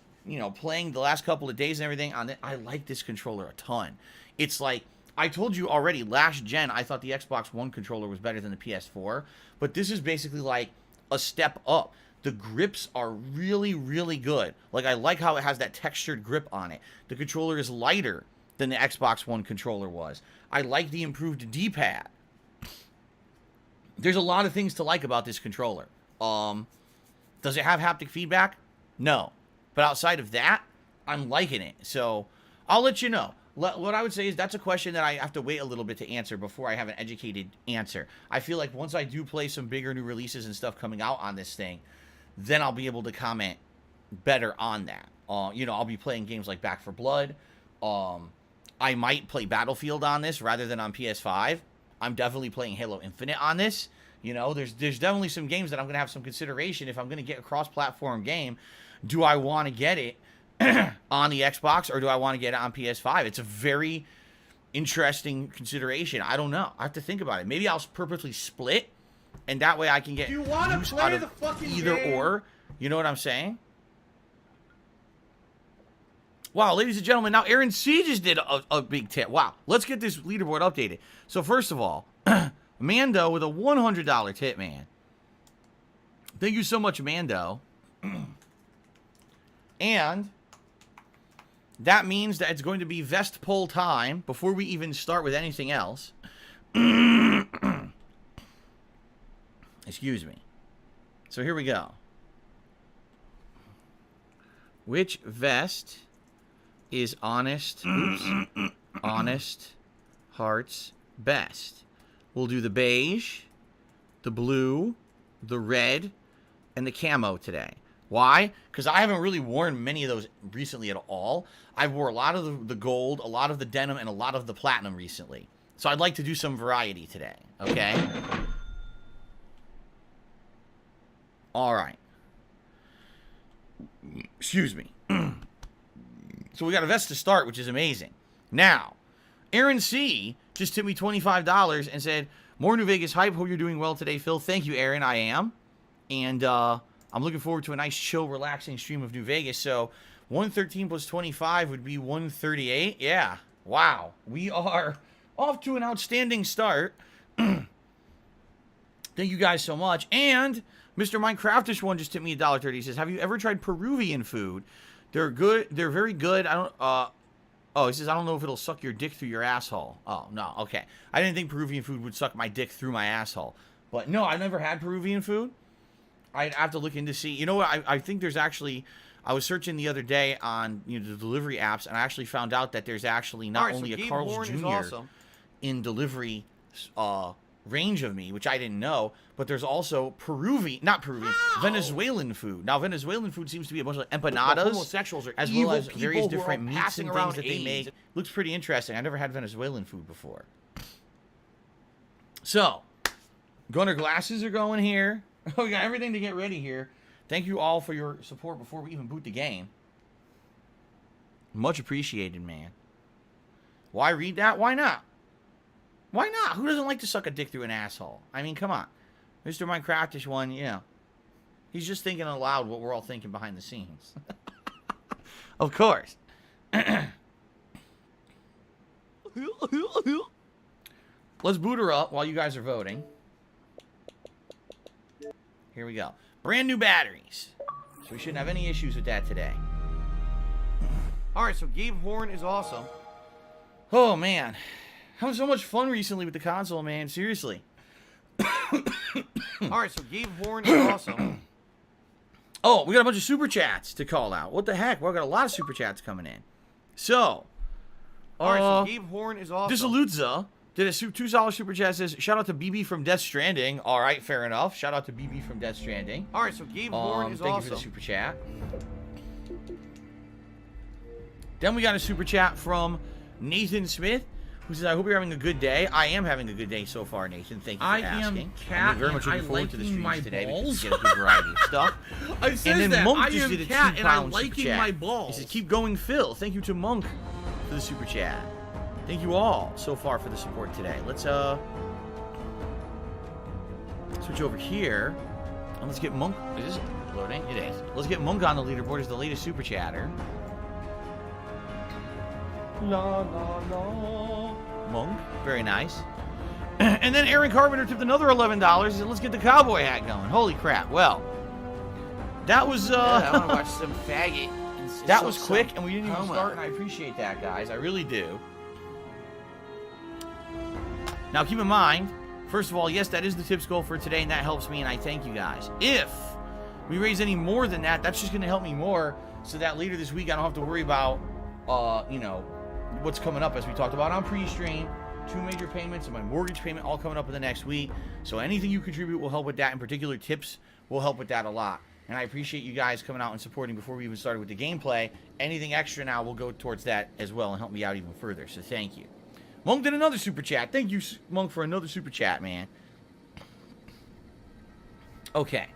playing the last couple of days and everything on it, I like this controller a ton. It's like, I told you already, last gen, I thought the Xbox One controller was better than the PS4, but this is basically like a step up. The grips are really, really good. Like, I like how it has that textured grip on it. The controller is lighter than the Xbox One controller was. I like the improved D-pad. There's a lot of things to like about this controller. Does it have haptic feedback? No. But outside of that, I'm liking it. So, I'll let you know. What I would say is that's a question that I have to wait a little bit to answer before I have an educated answer. I feel like once I do play some bigger new releases and stuff coming out on this thing, then I'll be able to comment better on that. I'll be playing games like Back 4 Blood. I might play Battlefield on this rather than on PS5. I'm definitely playing Halo Infinite on this. There's definitely some games that I'm going to have some consideration. If I'm going to get a cross-platform game, do I want to get it on the Xbox or do I want to get it on PS5? It's a very interesting consideration. I don't know. I have to think about it. Maybe I'll purposely split, and that way I can get use out of either or. You know what I'm saying? Wow, ladies and gentlemen, now Aaron C just did a big tip. Wow, let's get this leaderboard updated. So first of all, Mando with a $100 tip, man. Thank you so much, Mando. And that means that it's going to be vest pull time before we even start with anything else. Excuse me. So here we go. Which vest is honest heart's best? We'll do the beige, the blue, the red, and the camo today. Why? Because I haven't really worn many of those recently at all. I've wore a lot of the gold, a lot of the denim, and a lot of the platinum recently. So I'd like to do some variety today, okay? All right. Excuse me. So we got a vest to start, which is amazing. Now, Aaron C. just tipped me $25 and said, more New Vegas hype. Hope you're doing well today, Phil. Thank you, Aaron. I am. And I'm looking forward to a nice, chill, relaxing stream of New Vegas. So 113 plus 25 would be 138. Yeah. Wow. We are off to an outstanding start. Thank you guys so much. And Mr. Minecraftish one just tipped me $1.30. He says, have you ever tried Peruvian food? They're good. They're very good. Oh, he says, I don't know if it'll suck your dick through your asshole. Oh, no. Okay. I didn't think Peruvian food would suck my dick through my asshole. But no, I've never had Peruvian food. I'd have to look into see. You know what? I think there's actually. I was searching the other day on the delivery apps, and I actually found out that there's actually not only a Carl's Jr. in delivery range of me, which I didn't know, but there's also Venezuelan food. Now, Venezuelan food seems to be a bunch of empanadas, the homosexuals are as evil well as people various who are different meats passing and things around that they AIDS. make. Looks pretty interesting. I never had Venezuelan food before. So, Gunner glasses are going here. We got everything to get ready here. Thank you all for your support before we even boot the game. Much appreciated, man. Why read that? Why not? Why not? Who doesn't like to suck a dick through an asshole? I mean, come on. Mr. Minecraftish one, he's just thinking aloud what we're all thinking behind the scenes. Of course. Let's boot her up while you guys are voting. Here we go. Brand new batteries. So we shouldn't have any issues with that today. Alright, so Gabe Horn is awesome. Oh, man. Having so much fun recently with the console, man. Seriously. Alright, so Gabe Horn is awesome. Oh, we got a bunch of super chats to call out. What the heck? Well, we got a lot of super chats coming in. So. Alright, so Gabe Horn is awesome. Disalutza did a $2 super chat. Says, shout out to BB from Death Stranding. Alright, fair enough. Shout out to BB from Death Stranding. Alright, so Gabe Horn is thank awesome. you for the super chat. Then we got a super chat from Nathan Smith, who says, I hope you're having a good day. I am having a good day so far, Nathan. Thank you for asking. I'm very much looking forward to the streams today because we get a good variety of stuff. I said and then that. Monk I just am did a cat and I'm £2 super liking chat. my balls. He says, keep going, Phil. Thank you to Monk for the super chat. Thank you all so far for the support today. Let's switch over here. And let's get Monk. Is this loading? It is. Let's get Monk on the leaderboard as the latest super chatter. La la la. Monk, very nice. And then Aaron Carpenter tipped another $11. He said, let's get the cowboy hat going. Holy crap. Well, that was I want to watch some faggot. that was quick, and we didn't even start, and I appreciate that, guys. I really do. Now, keep in mind, first of all, yes, that is the tips goal for today, and that helps me, and I thank you guys. If we raise any more than that, that's just going to help me more, so that later this week I don't have to worry about, what's coming up, as we talked about on pre-stream. 2 major payments and my mortgage payment all coming up in the next week. So anything you contribute will help with that. In particular, tips will help with that a lot. And I appreciate you guys coming out and supporting before we even started with the gameplay. Anything extra now will go towards that as well and help me out even further. So thank you. Monk did another super chat. Thank you, Monk, for another super chat, man. Okay.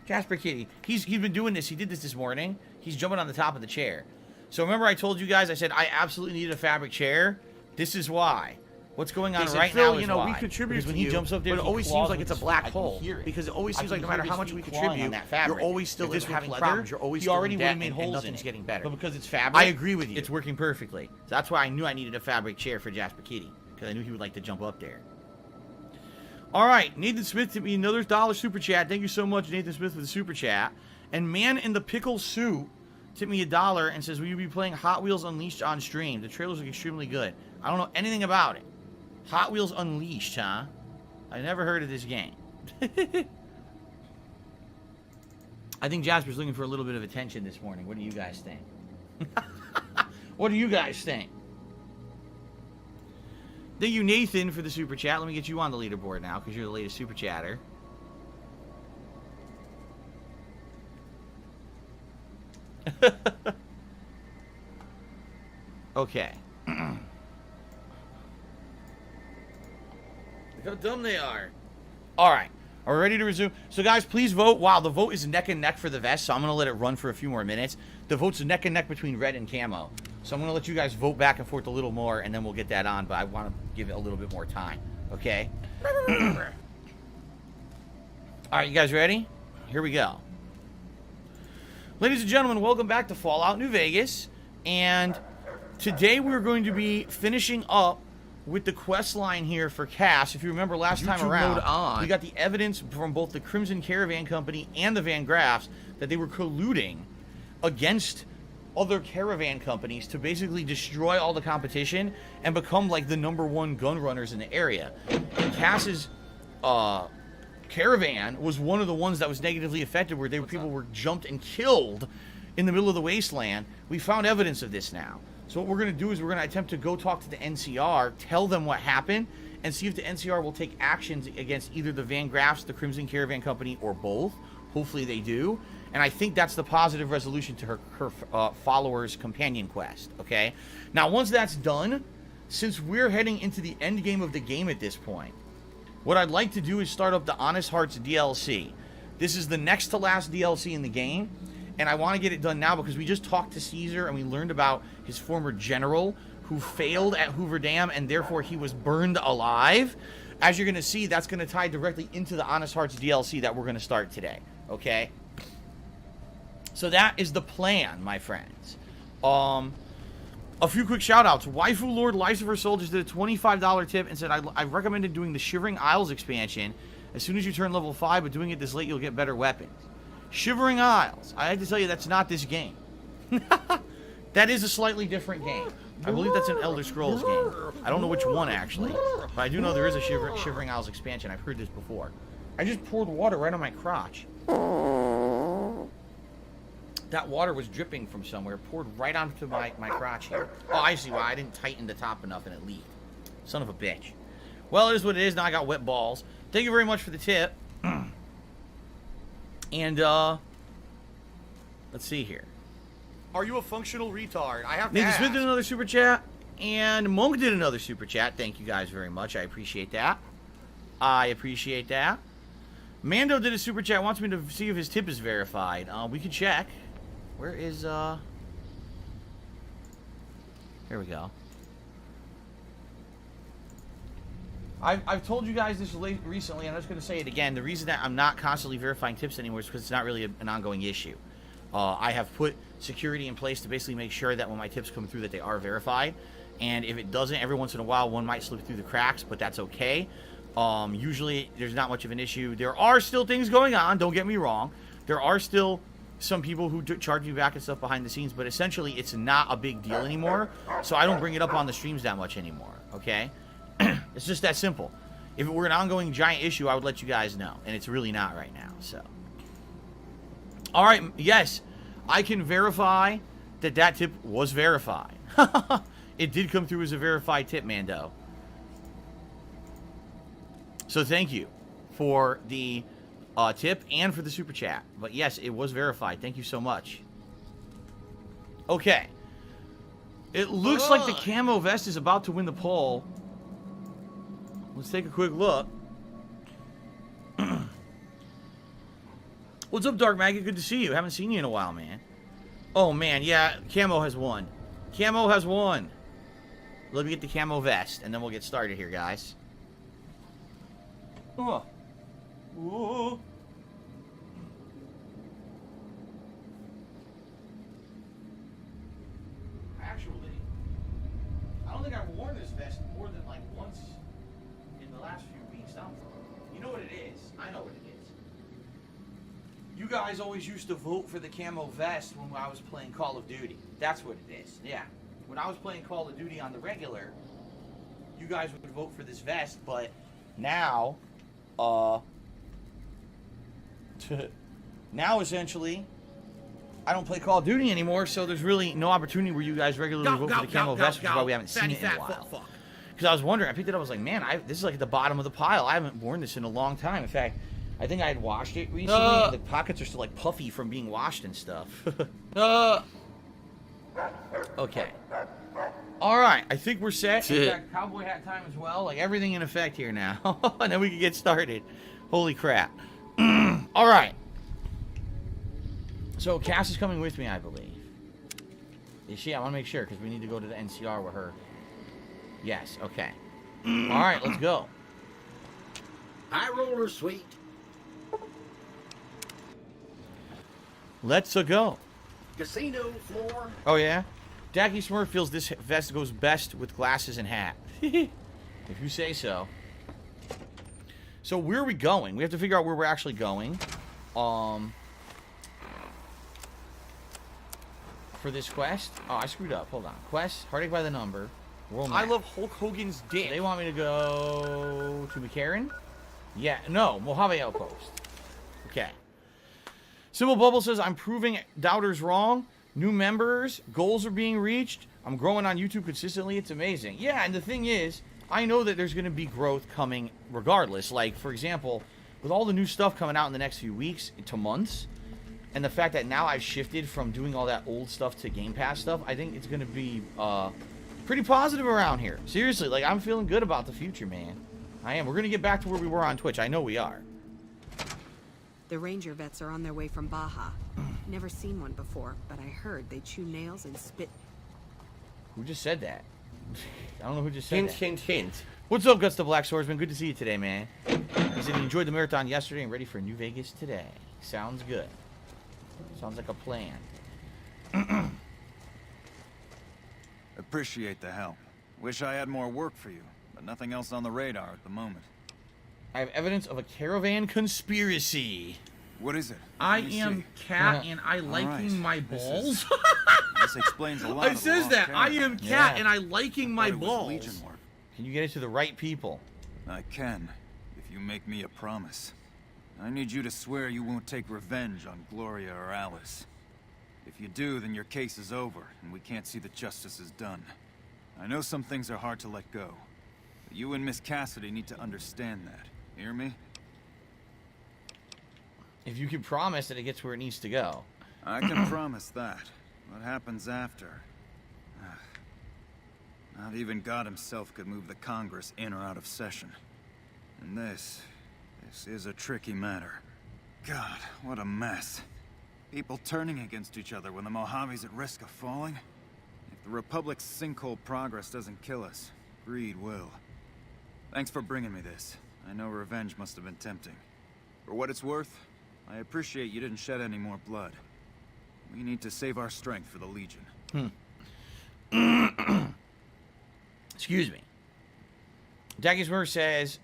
Jasper Kitty. He's been doing this. He did this morning. He's jumping on the top of the chair. So remember I told you guys, I said I absolutely needed a fabric chair? This is why. What's going on right now is why. We contribute because when to he you, jumps up there, but it always seems like it's a black hole. Because it always seems like no matter how much we contribute, you're always still having problems. You're always he already still in would have debt made and holes in nothing's it. getting better. But because it's fabric, I agree with you. It's working perfectly. So that's why I knew I needed a fabric chair for Jasper Kitty. Because I knew he would like to jump up there. All right, Nathan Smith tipped me another $1 super chat. Thank you so much, Nathan Smith, for the super chat. And Man in the Pickle Suit tipped me $1 and says, will you be playing Hot Wheels Unleashed on stream? The trailers look extremely good. I don't know anything about it. Hot Wheels Unleashed, huh? I never heard of this game. I think Jasper's looking for a little bit of attention this morning. What do you guys think? What do you guys think? Thank you, Nathan, for the super chat. Let me get you on the leaderboard now because you're the latest super chatter. Okay. Look how dumb they are. All right. Are we ready to resume? So, guys, please vote. Wow, the vote is neck and neck for the vest, so I'm going to let it run for a few more minutes. The vote's neck and neck between red and camo. So I'm going to let you guys vote back and forth a little more, and then we'll get that on, but I want to give it a little bit more time. Okay? All right, you guys ready? Here we go. Ladies and gentlemen, welcome back to Fallout New Vegas. And today we're going to be finishing up with the quest line here for Cass. If you remember last time around, we got the evidence from both the Crimson Caravan Company and the Van Graffs that they were colluding against other caravan companies to basically destroy all the competition and become like the #1 gun runners in the area. And Cass's caravan was one of the ones that was negatively affected, where people were jumped and killed in the middle of the wasteland. We found evidence of this now. So what we're going to do is we're going to attempt to go talk to the NCR, tell them what happened, and see if the NCR will take actions against either the Van Graffs, the Crimson Caravan Company, or both. Hopefully they do. And I think that's the positive resolution to her followers' companion quest, okay? Now, once that's done, since we're heading into the end game of the game at this point, what I'd like to do is start up the Honest Hearts DLC. This is the next to last DLC in the game, and I want to get it done now because we just talked to Caesar and we learned about his former general who failed at Hoover Dam, and therefore he was burned alive. As you're going to see, that's going to tie directly into the Honest Hearts DLC that we're going to start today, okay? So that is the plan, my friends. A few quick shout-outs. Waifu Lord Lucifer Soldiers did a $25 tip and said, I recommended doing the Shivering Isles expansion as soon as you turn level 5, but doing it this late, you'll get better weapons. Shivering Isles. I had to tell you, that's not this game. That is a slightly different game. I believe that's an Elder Scrolls game. I don't know which one, actually. But I do know there is a Shivering Isles expansion. I've heard this before. I just poured water right on my crotch. That water was dripping from somewhere, poured right onto my crotch here. Oh, I see why. I didn't tighten the top enough and it leaked. Son of a bitch. Well, it is what it is. Now I got wet balls. Thank you very much for the tip. And, let's see here. Are you a functional retard? I have to Nathan Smith did another super chat. And Monk did another super chat. Thank you guys very much. I appreciate that. I appreciate that. Mando did a super chat. Wants me to see if his tip is verified. We can check. Where is, Here we go. I've told you guys this recently, and I'm just going to say it again. The reason that I'm not constantly verifying tips anymore is because it's not really an ongoing issue. I have put security in place to basically make sure that when my tips come through that they are verified. And if it doesn't, every once in a while, one might slip through the cracks, but that's okay. Usually, there's not much of an issue. There are still things going on, don't get me wrong. There are still some people who charge me back and stuff behind the scenes, but essentially it's not a big deal anymore, so I don't bring it up on the streams that much anymore, okay? It's just that simple. If it were an ongoing giant issue, I would let you guys know, and it's really not right now, so. Alright, yes, I can verify that tip was verified. It did come through as a verified tip, Mando. So thank you for the tip and for the super chat. But yes, it was verified. Thank you so much. Okay. It looks like the camo vest is about to win the poll. Let's take a quick look. What's up, Dark Maggot? Good to see you. Haven't seen you in a while, man. Oh, man. Yeah, camo has won. Camo has won. Let me get the camo vest, and then we'll get started here, guys. Oh. Whoa. Actually, I don't think I've worn this vest more than like once in the last few weeks. You know what it is? I know what it is. You guys always used to vote for the camo vest when I was playing Call of Duty. That's what it is. Yeah. When I was playing Call of Duty on the regular, you guys would vote for this vest, but now, now essentially, I don't play Call of Duty anymore, so there's really no opportunity where you guys regularly vote for the camo vest, which is why we haven't seen it in a while. Because I was wondering, I picked it up, I was like, man, this is like at the bottom of the pile. I haven't worn this in a long time. In fact, I think I had washed it recently, and the pockets are still like puffy from being washed and stuff. Okay. Alright, I think we're set. We got cowboy hat time as well. Like everything in effect here now. And then we can get started. Holy crap. Alright. So Cass is coming with me, I believe. Is she? I want to make sure because we need to go to the NCR with her. Yes, okay. Alright, let's go. High roller, sweet. Let's go. Casino floor. Oh, yeah? Dacky Smurf feels this vest goes best with glasses and hat. If you say so. So where are we going? We have to figure out where we're actually going. For this quest. Oh, I screwed up. Hold on. Quest, Heartache by the Number. World I map. love Hulk Hogan's dick. So they want me to go to McCarran. Yeah, no, Mojave Outpost. Okay. Simple Bubble says, I'm proving doubters wrong. New members, goals are being reached. I'm growing on YouTube consistently. It's amazing. Yeah, and the thing is, I know that there's going to be growth coming regardless. Like, for example, with all the new stuff coming out in the next few weeks to months, and the fact that now I've shifted from doing all that old stuff to Game Pass stuff, I think it's going to be pretty positive around here. Seriously, like, I'm feeling good about the future, man. I am. We're going to get back to where we were on Twitch. I know we are. The ranger vets are on their way from Baja. Never seen one before, but I heard they chew nails and spit. Who just said that? I don't know who just said that. Hint. What's up, Guts the Black Swordsman? Good to see you today, man. He said he enjoyed the marathon yesterday and ready for New Vegas today. Sounds good. Sounds like a plan. Appreciate the help. Wish I had more work for you, but nothing else on the radar at the moment. I have evidence of a caravan conspiracy. What is it? I Let me am see. cat and I liking right. my This balls. is- This explains a lot. It of the says lost that. I caravan. am cat Yeah. and I liking my Thought it was balls. Legion work. Can you get it to the right people? I can, if you make me a promise. I need you to swear you won't take revenge on Gloria or Alice. If you do, then your case is over, and we can't see that justice is done. I know some things are hard to let go, but you and Miss Cassidy need to understand that. Hear me? If you can promise that it gets where it needs to go. I can promise that. What happens after? Not even God himself could move the Congress in or out of session. And this is a tricky matter. God, what a mess. People turning against each other when the Mojave's at risk of falling. If the Republic's sinkhole progress doesn't kill us, greed will. Thanks for bringing me this. I know revenge must have been tempting. For what it's worth, I appreciate you didn't shed any more blood. We need to save our strength for the Legion. Excuse me. Jackie Smurf says,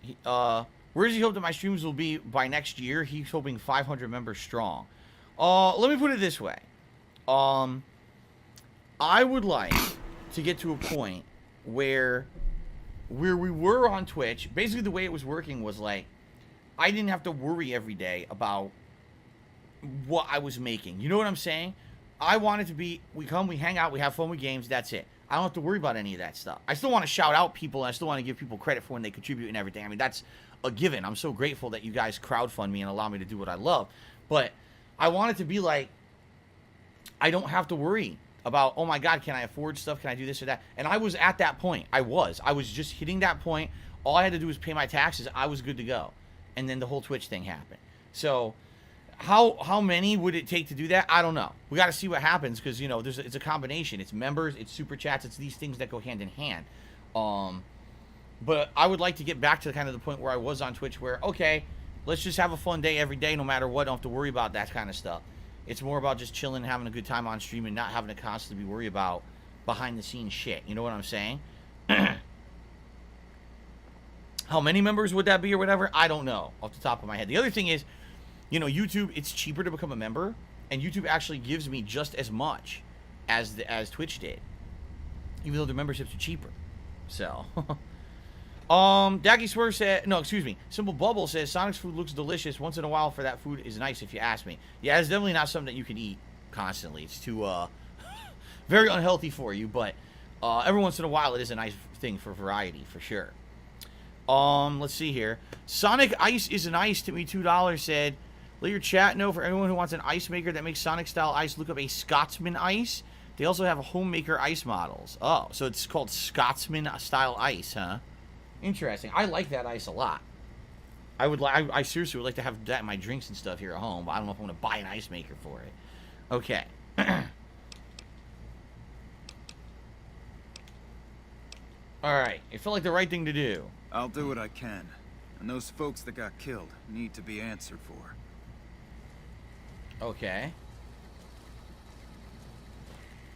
where does he hope that my streams will be by next year? He's hoping 500 members strong. Let me put it this way. I would like to get to a point where we were on Twitch. Basically, the way it was working was like, I didn't have to worry every day about what I was making. You know what I'm saying? I want it to be, we come, we hang out, we have fun with games, that's it. I don't have to worry about any of that stuff. I still want to shout out people, and I still want to give people credit for when they contribute and everything. I mean, that's a given. I'm so grateful that you guys crowdfund me and allow me to do what I love. But I want it to be like, I don't have to worry about, oh my God, can I afford stuff? Can I do this or that? And I was at that point. I was just hitting that point. All I had to do was pay my taxes. I was good to go. And then the whole Twitch thing happened. So how many would it take to do that? I don't know. We got to see what happens, because, you know, it's a combination. It's members, it's super chats, it's these things that go hand in hand. But I would like to get back to kind of the point where I was on Twitch, where, okay, let's just have a fun day every day, no matter what. Don't have to worry about that kind of stuff. It's more about just chilling, having a good time on stream, and not having to constantly be worried about behind the scenes shit. You know what I'm saying? How many members would that be or whatever? I don't know off the top of my head. The other thing is, you know, YouTube, it's cheaper to become a member, and YouTube actually gives me just as much as Twitch did, even though the memberships are cheaper. So, Dacky Swerve said, no, excuse me, Simple Bubble says, Sonic's food looks delicious. Once in a while for that food is nice, if you ask me. Yeah, it's definitely not something that you can eat constantly. It's too, very unhealthy for you, but every once in a while it is a nice thing for variety, for sure. Let's see here. Sonic Ice is an ice. Timmy $2 said, let your chat know, for everyone who wants an ice maker that makes Sonic style ice, look up a Scotsman ice. They also have homemaker ice models. Oh, so it's called Scotsman style ice, huh? Interesting. I like that ice a lot. I seriously would like to have that in my drinks and stuff here at home, but I don't know if I'm going to buy an ice maker for it. Okay. Alright, it felt like the right thing to do. I'll do what I can. And those folks that got killed need to be answered for. Okay.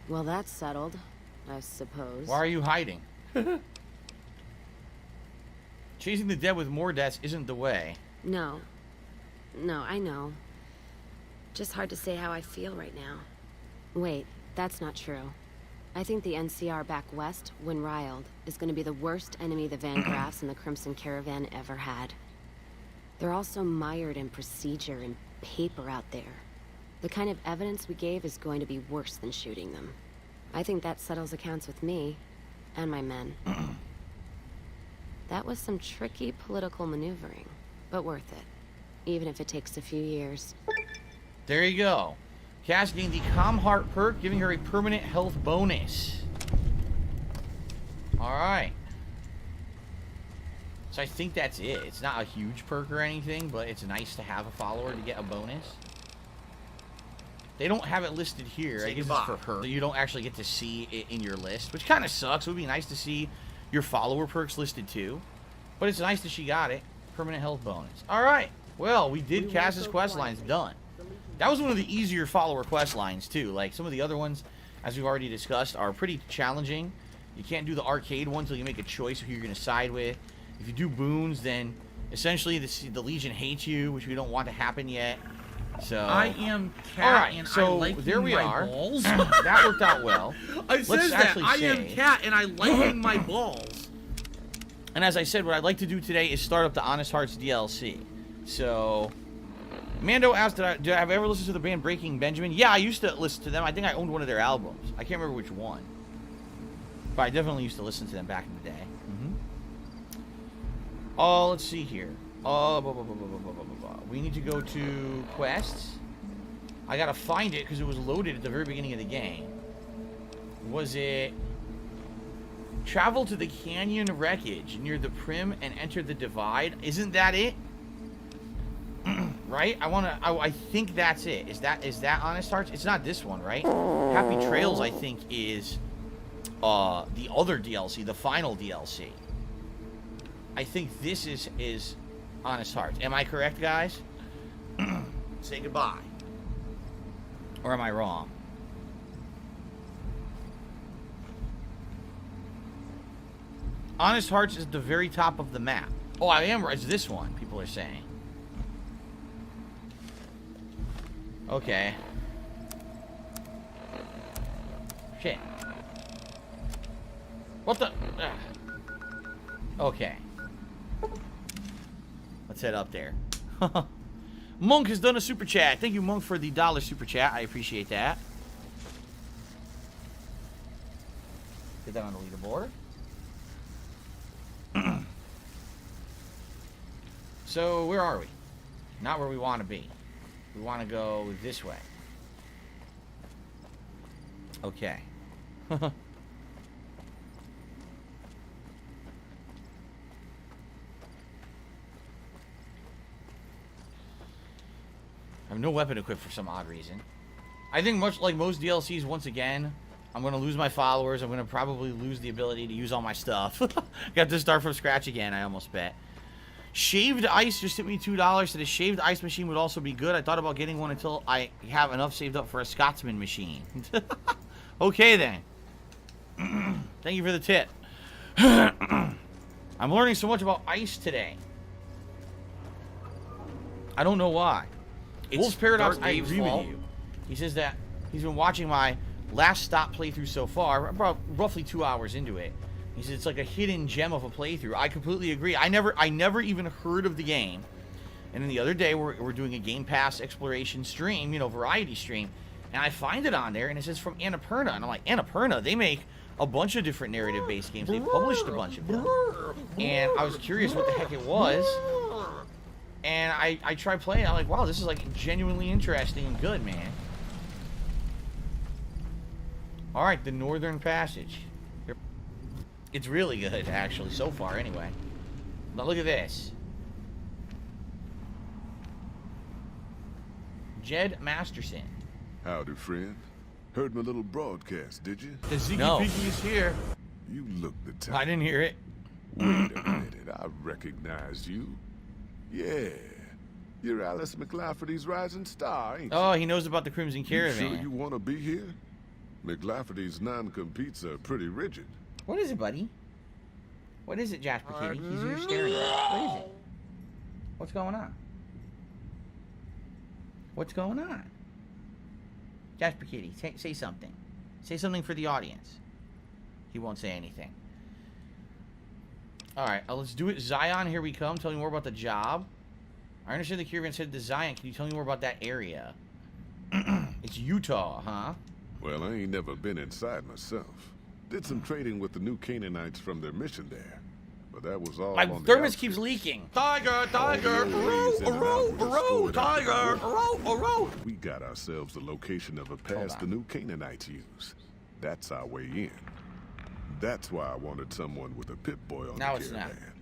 Well, that's settled, I suppose. Why are you hiding? Chasing the dead with more deaths isn't the way. No, I know. Just hard to say how I feel right now. Wait, that's not true. I think the NCR back west, when riled, is going to be the worst enemy the Van Graffs and the Crimson Caravan ever had. They're all so mired in procedure and paper out there. The kind of evidence we gave is going to be worse than shooting them. I think that settles accounts with me and my men. That was some tricky political maneuvering, but worth it, even if it takes a few years. There you go. Cass gained the Calm Heart perk, giving her a permanent health bonus. Alright. So I think that's it. It's not a huge perk or anything, but it's nice to have a follower to get a bonus. They don't have it listed here. I guess it's for her. You don't actually get to see it in your list, which kind of sucks. It would be nice to see your follower perks listed too. But it's nice that she got it. Permanent health bonus. Alright. Well, we did Cass's quest lines. Done. That was one of the easier follower quest lines too. Like some of the other ones, as we've already discussed, are pretty challenging. You can't do the arcade one until you make a choice of who you're going to side with. If you do boons, then essentially the Legion hates you, which we don't want to happen yet. So I am Cat, alright, and so I like there we my are. balls. That worked out well. I says that. I am say- Cat, and I like my balls. And as I said, what I'd like to do today is start up the Honest Hearts DLC. So, Mando asked, did I have ever listened to the band Breaking Benjamin? Yeah, I used to listen to them. I think I owned one of their albums. I can't remember which one. But I definitely used to listen to them back in the day. Oh, let's see here. We need to go to quests. I gotta find it because it was loaded at the very beginning of the game. Was it travel to the canyon wreckage near the Prim and enter the divide? Isn't that it? Right? I think that's it. Is that Honest Hearts? It's not this one, right? Happy Trails, I think, is the other DLC, the final DLC. I think this is Honest Hearts. Am I correct, guys? Say goodbye. Or am I wrong? Honest Hearts is at the very top of the map. Oh, I am right. It's this one, people are saying. Okay. Shit. What the? Okay. Let's head up there. Monk has done a super chat. Thank you, Monk, for the $1 super chat. I appreciate that. Get that on the leaderboard. So, where are we? Not where we want to be. We want to go this way. Okay. I have no weapon equipped for some odd reason. I think much like most DLCs, once again, I'm going to lose my followers. I'm going to probably lose the ability to use all my stuff. Got to start from scratch again, I almost bet. Shaved Ice just hit me $2. Said a shaved ice machine would also be good. I thought about getting one until I have enough saved up for a Scotsman machine. Okay, then. Thank you for the tip. I'm learning so much about ice today. I don't know why. Wolf's Paradox, I agree with you. He says that he's been watching my last stop playthrough so far, about roughly 2 hours into it. He says it's like a hidden gem of a playthrough. I completely agree. I never even heard of the game. And then the other day, we're doing a Game Pass exploration stream, variety stream. And I find it on there, and it says from Annapurna. And I'm like, Annapurna? They make a bunch of different narrative-based games. They published a bunch of them. And I was curious what the heck it was. And I tried playing. I'm like, wow, this is like genuinely interesting and good, man. All right, the Northern Passage. It's really good, actually, so far, anyway. Now look at this. Jed Masterson. Howdy, friend. Heard my little broadcast, did you? The Ziggy Piggy is here. You look the type. I didn't hear it. Wait a minute, I recognize you. Yeah, you're Alice McLafferty's rising star, ain't you? Oh, he knows about the Crimson Caravan. You sure you want to be here? McLafferty's non-competes are pretty rigid. What is it, buddy? What is it, Jasper Kitty? He's here staring at us. What is it? What's going on? What's going on? Jasper Kitty, say something. Say something for the audience. He won't say anything. Alright, let's do it. Zion, here we come. Tell me more about the job. I understand the caravan's headed to Zion. Can you tell me more about that area? It's Utah, huh? Well, I ain't never been inside myself. Did some trading with the new Canaanites from their mission there. But that was all My on the thermos keeps outskirts. leaking. Tiger, tiger, row. We got ourselves the location of a pass the new Canaanites use. That's our way in. That's why I wanted someone with a Pip-Boy on Now the it's not. caravan.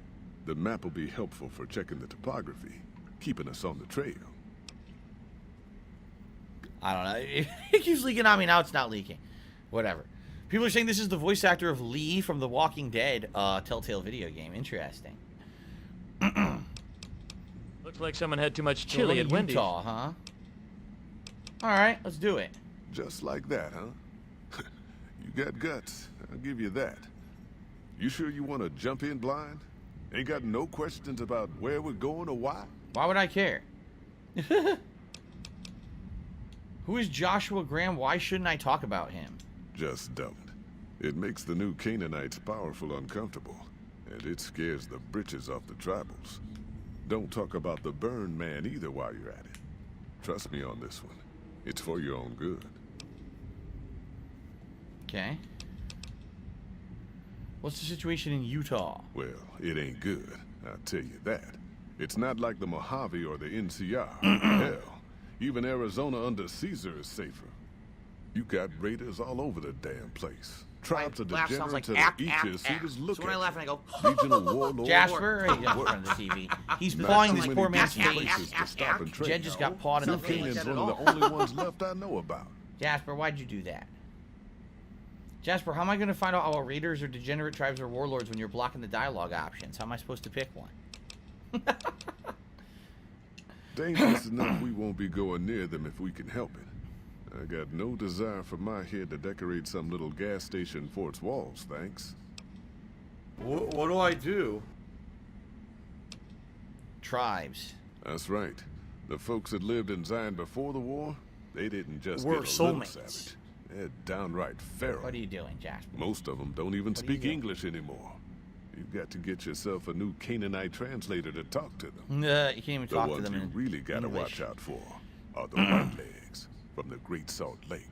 The map will be helpful for checking the topography, keeping us on the trail. I don't know. It keeps leaking on me. Now it's not leaking. Whatever. People are saying this is the voice actor of Lee from the Walking Dead Telltale video game. Interesting. Looks like someone had too much chili at Wendy's. Utah, huh? All right, let's do it. Just like that, huh? You got guts. I'll give you that. You sure you want to jump in blind? Ain't got no questions about where we're going or why? Why would I care? Who is Joshua Graham? Why shouldn't I talk about him? Just don't. It makes the new Canaanites powerful uncomfortable, and it scares the britches off the tribals. Don't talk about the Burn Man either while you're at it. Trust me on this one. It's for your own good. Okay. What's the situation in Utah? Well, it ain't good, I'll tell you that. It's not like the Mojave or the NCR. Hell, even Arizona under Caesar is safer. You got raiders all over the damn place. Tribes of laugh sounds like degenerates ack, that eat ack, you as soon as ack. look So when at I laugh you. and I go, Regional warlords. Jasper? Hey, in front of the TV. He's pawing this poor man's face. Jed just got pawed in the face. Canaan's one of the only ones left I know about. Jasper, why'd you do that? Jasper, how am I going to find out about raiders or degenerate tribes or warlords when you're blocking the dialogue options? How am I supposed to pick one? Dangerous enough we won't be going near them if we can help it. I got no desire for my head to decorate some little gas station fort's walls, thanks. What do I do? Tribes. That's right. The folks that lived in Zion before the war, they didn't just We're get a little soulmates. savage. They're downright feral. What are you doing, Jasper? Most of them don't even What are you speak doing? English anymore. You've got to get yourself a new Canaanite translator to talk to them. You can't even The talk to ones them you in really gotta English. watch out for are the whitelegs from the Great Salt Lake.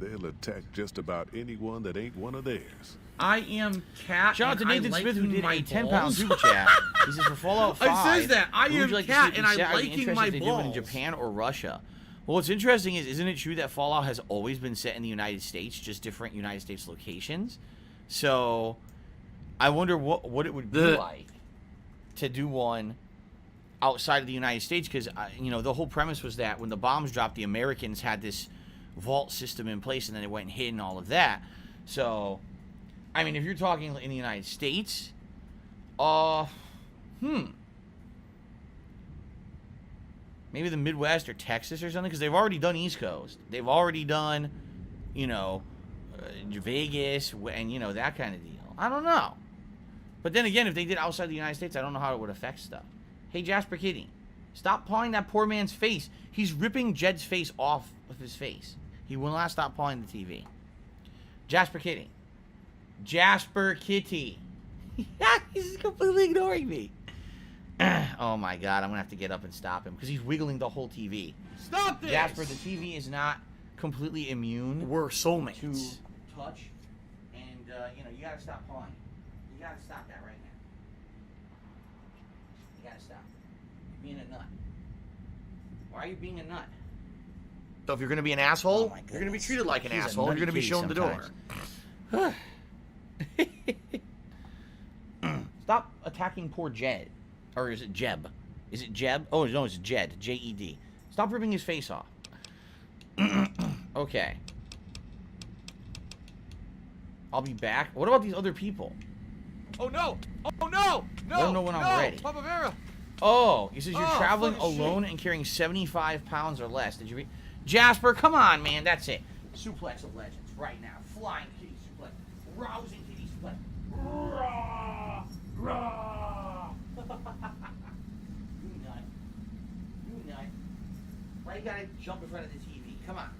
They'll attack just about anyone that ain't one of theirs. I am Cat. Shout out to and I Nathan like Smith who did my a 10-pound balls. super chat. He says for Fallout 5. It says that. I who would am you like to Cat see and I'm set? Are you liking interested my if they do it in balls. Japan or Russia? Well, what's interesting is, isn't it true that Fallout has always been set in the United States, just different United States locations? So, I wonder what it would be like to do one outside of the United States, because you know, the whole premise was that when the bombs dropped, the Americans had this vault system in place, and then they went and hid and all of that. So, I mean, if you're talking in the United States, maybe the Midwest or Texas or something, because they've already done East Coast. They've already done, you know, Vegas and, you know, that kind of deal. I don't know. But then again, if they did outside the United States, I don't know how it would affect stuff. Hey, Jasper Kitty, stop pawing that poor man's face. He's ripping Jed's face off of his face. He will not stop pawing the TV. Jasper Kitty. Jasper Kitty. He's completely ignoring me. Oh my god, I'm gonna have to get up and stop him because he's wiggling the whole TV. Stop this! Jasper, the TV is not completely immune We're soulmates. to touch, and you know, you gotta stop pawing. You gotta stop that right now. You gotta stop. You're being a nut. Why are you being a nut? So if you're gonna be an asshole, Oh my you're gonna be goodness. treated like an He's a asshole. You're nutty gonna be kitty shown the door. sometimes. Stop attacking poor Jed. Or is it Jeb? Is it Jeb? Oh, no, it's Jed. J-E-D. Stop ripping his face off. Okay. I'll be back. What about these other people? Oh no! Oh no! No! Let 'em know when I'm ready. Papa Vera! Oh, he says you're Oh, traveling fucking shit. alone and carrying 75 pounds or less. Did you read? Jasper, come on, man. That's it. Suplex of Legends right now. Flying kitty suplex. Rousing kitty suplex. Rah! Rah! You nut. You nut. Why you gotta jump in front of the TV? Come on.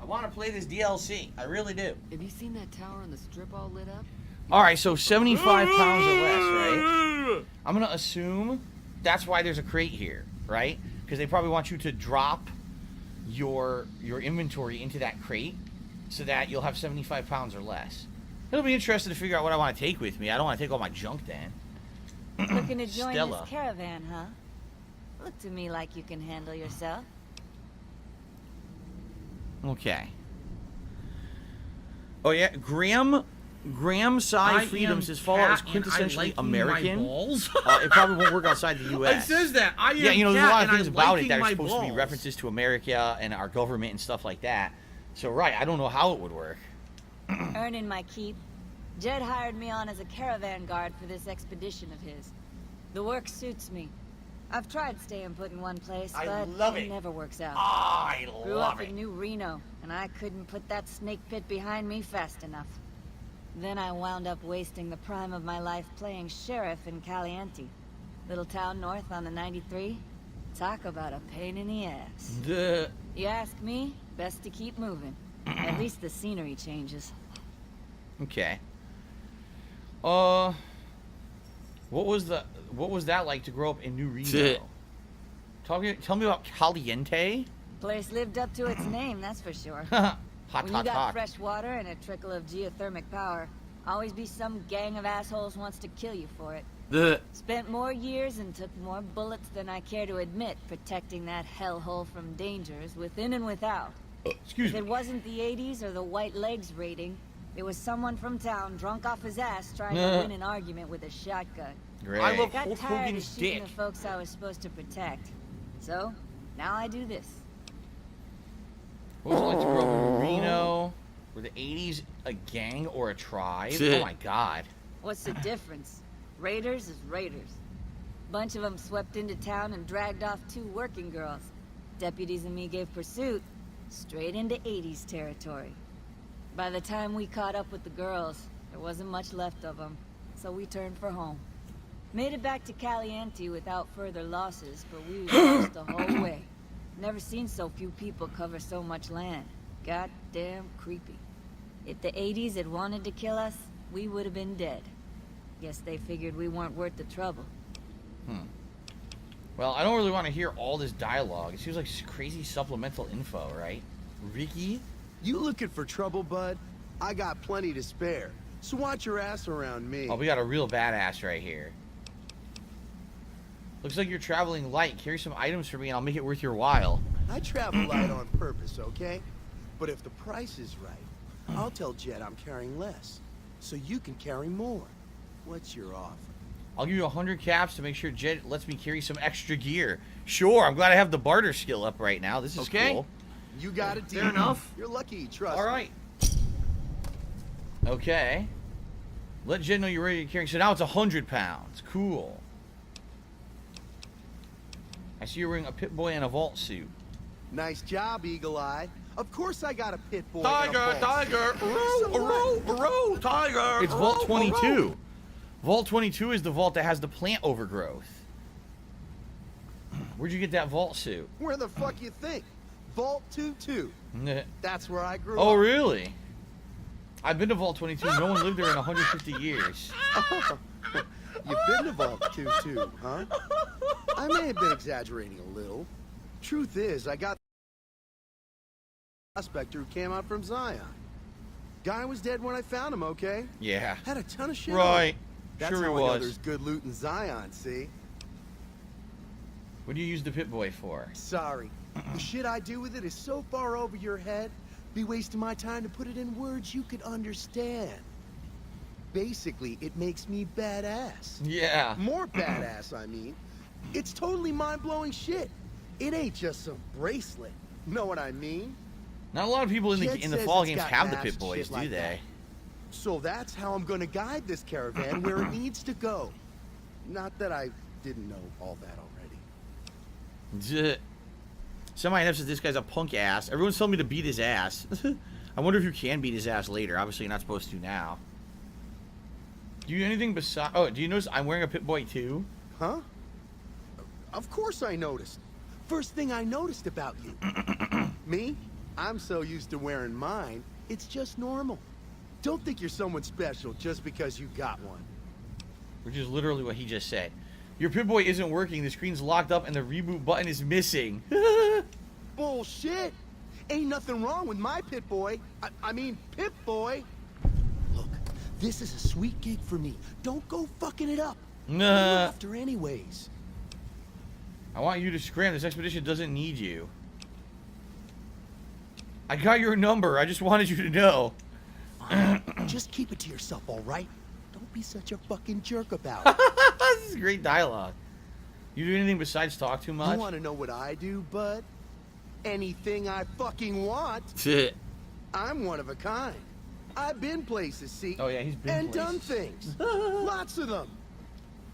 I want to play this DLC. I really do. Have you seen that tower on the strip all lit up? All right, so 75 pounds or less, right? I'm going to assume that's why there's a crate here, right? Because they probably want you to drop your inventory into that crate so that you'll have 75 pounds or less. It'll be interesting to figure out what I want to take with me. I don't want to take all my junk then. Looking to join Stella. this caravan, huh? Look to me like you can handle yourself. Okay. Oh yeah, Graham Cy Freedom says Fallout is quintessentially American. It probably won't work outside the U.S. It says that. I am Yeah, you know, there's a lot of things about it liking that are my supposed to be balls. references to America and our government and stuff like that. So, right, I don't know how it would work. Earning my keep. Jed hired me on as a caravan guard for this expedition of his. The work suits me. I've tried staying put in one place, I but love it it. never works out. I Grew love up it. in New Reno, and I couldn't put that snake pit behind me fast enough. Then I wound up wasting the prime of my life playing sheriff in Caliente. Little town north on the 93. Talk about a pain in the ass. You ask me, best to keep moving. At least the scenery changes. Okay. What was that like to grow up in New Reno? Tell me about Caliente. Place lived up to its name, that's for sure. Hot, When hot, you got hot. fresh water and a trickle of geothermic power, always be some gang of assholes wants to kill you for it. Spent more years and took more bullets than I care to admit protecting that hellhole from dangers within and without. Excuse If me. it wasn't the 80s or the white legs raiding, it was someone from town drunk off his ass trying to win an argument with a shotgun. Great. I love Got Hulk tired of Hogan's shooting dick. the folks I was supposed to protect. So, now I do this. What was it like to grow up in Reno? Were the 80s a gang or a tribe? Oh my god. What's the difference? Raiders is raiders. Bunch of them swept into town and dragged off 2 working girls. Deputies and me gave pursuit, straight into 80s territory. By the time we caught up with the girls, there wasn't much left of them, so we turned for home. Made it back to Caliente without further losses, but we was lost the whole way. Never seen so few people cover so much land. Goddamn creepy. If the 80s had wanted to kill us, we would have been dead. Guess they figured we weren't worth the trouble. Well, I don't really want to hear all this dialogue. It seems like crazy supplemental info, right? Ricky? You looking for trouble, bud? I got plenty to spare. So watch your ass around me. Oh, we got a real badass right here. Looks like you're traveling light. Carry some items for me and I'll make it worth your while. I travel light on purpose, okay? But if the price is right, I'll tell Jed I'm carrying less, so you can carry more. What's your offer? I'll give you 100 caps to make sure Jed lets me carry some extra gear. Sure, I'm glad I have the barter skill up right now. This is cool. You got it, Fair enough. You're lucky, trust All me. right. Okay. Let Jed know you're ready to carry. So now it's 100 pounds. Cool. I see you're wearing a Pit Boy and a vault suit. Nice job, Eagle Eye. Of course I got a pit boy. Tiger, and a vault. tiger, row, tiger. It's Vault 22. Vault 22 is the vault that has the plant overgrowth. Where'd you get that vault suit? Where the fuck you think? Vault 22. That's where I grew Oh, up. really? I've been to Vault 22. No one lived there in 150 years. You've been to Vault 22, huh? I may have been exaggerating a little. Truth is, I got a prospector who came out from Zion. Guy was dead when I found him, okay? Yeah. Had a ton of shit Right. on. That's Sure how he I know was. there's good loot in Zion, see? What do you use the Pit Boy for? Sorry. The shit I do with it is so far over your head, be wasting my time to put it in words you could understand. Basically, it makes me badass. Yeah. More badass, I mean. It's totally mind-blowing shit. It ain't just some bracelet. Know what I mean? Not a lot of people in the Jed says Fall it's games got have the maps Pit and Boys, shit do like they? that. So that's how I'm gonna guide this caravan where it needs to go. Not that I didn't know all that already. Somebody else says this guy's a punk ass. Everyone's telling me to beat his ass. I wonder if you can beat his ass later. Obviously, you're not supposed to now. Do you do anything besides... Oh, do you notice I'm wearing a Pit Boy too? Huh? Of course I noticed. First thing I noticed about you. Me? I'm so used to wearing mine, it's just normal. Don't think you're someone special just because you got one. Which is literally what he just said. Your Pip-Boy isn't working. The screen's locked up and the reboot button is missing. Bullshit! Ain't nothing wrong with my Pip-Boy. I mean, Pip-Boy. Look, this is a sweet gig for me. Don't go fucking it up. Nah. After anyways. I want you to scram. This expedition doesn't need you. I got your number. I just wanted you to know. Just keep it to yourself, all right? Don't be such a fucking jerk about it. This is great dialogue. You do anything besides talk too much? You want to know what I do, bud? Anything I fucking want. I'm one of a kind. I've been places, see? Oh yeah, he's been and places. done things. Lots of them.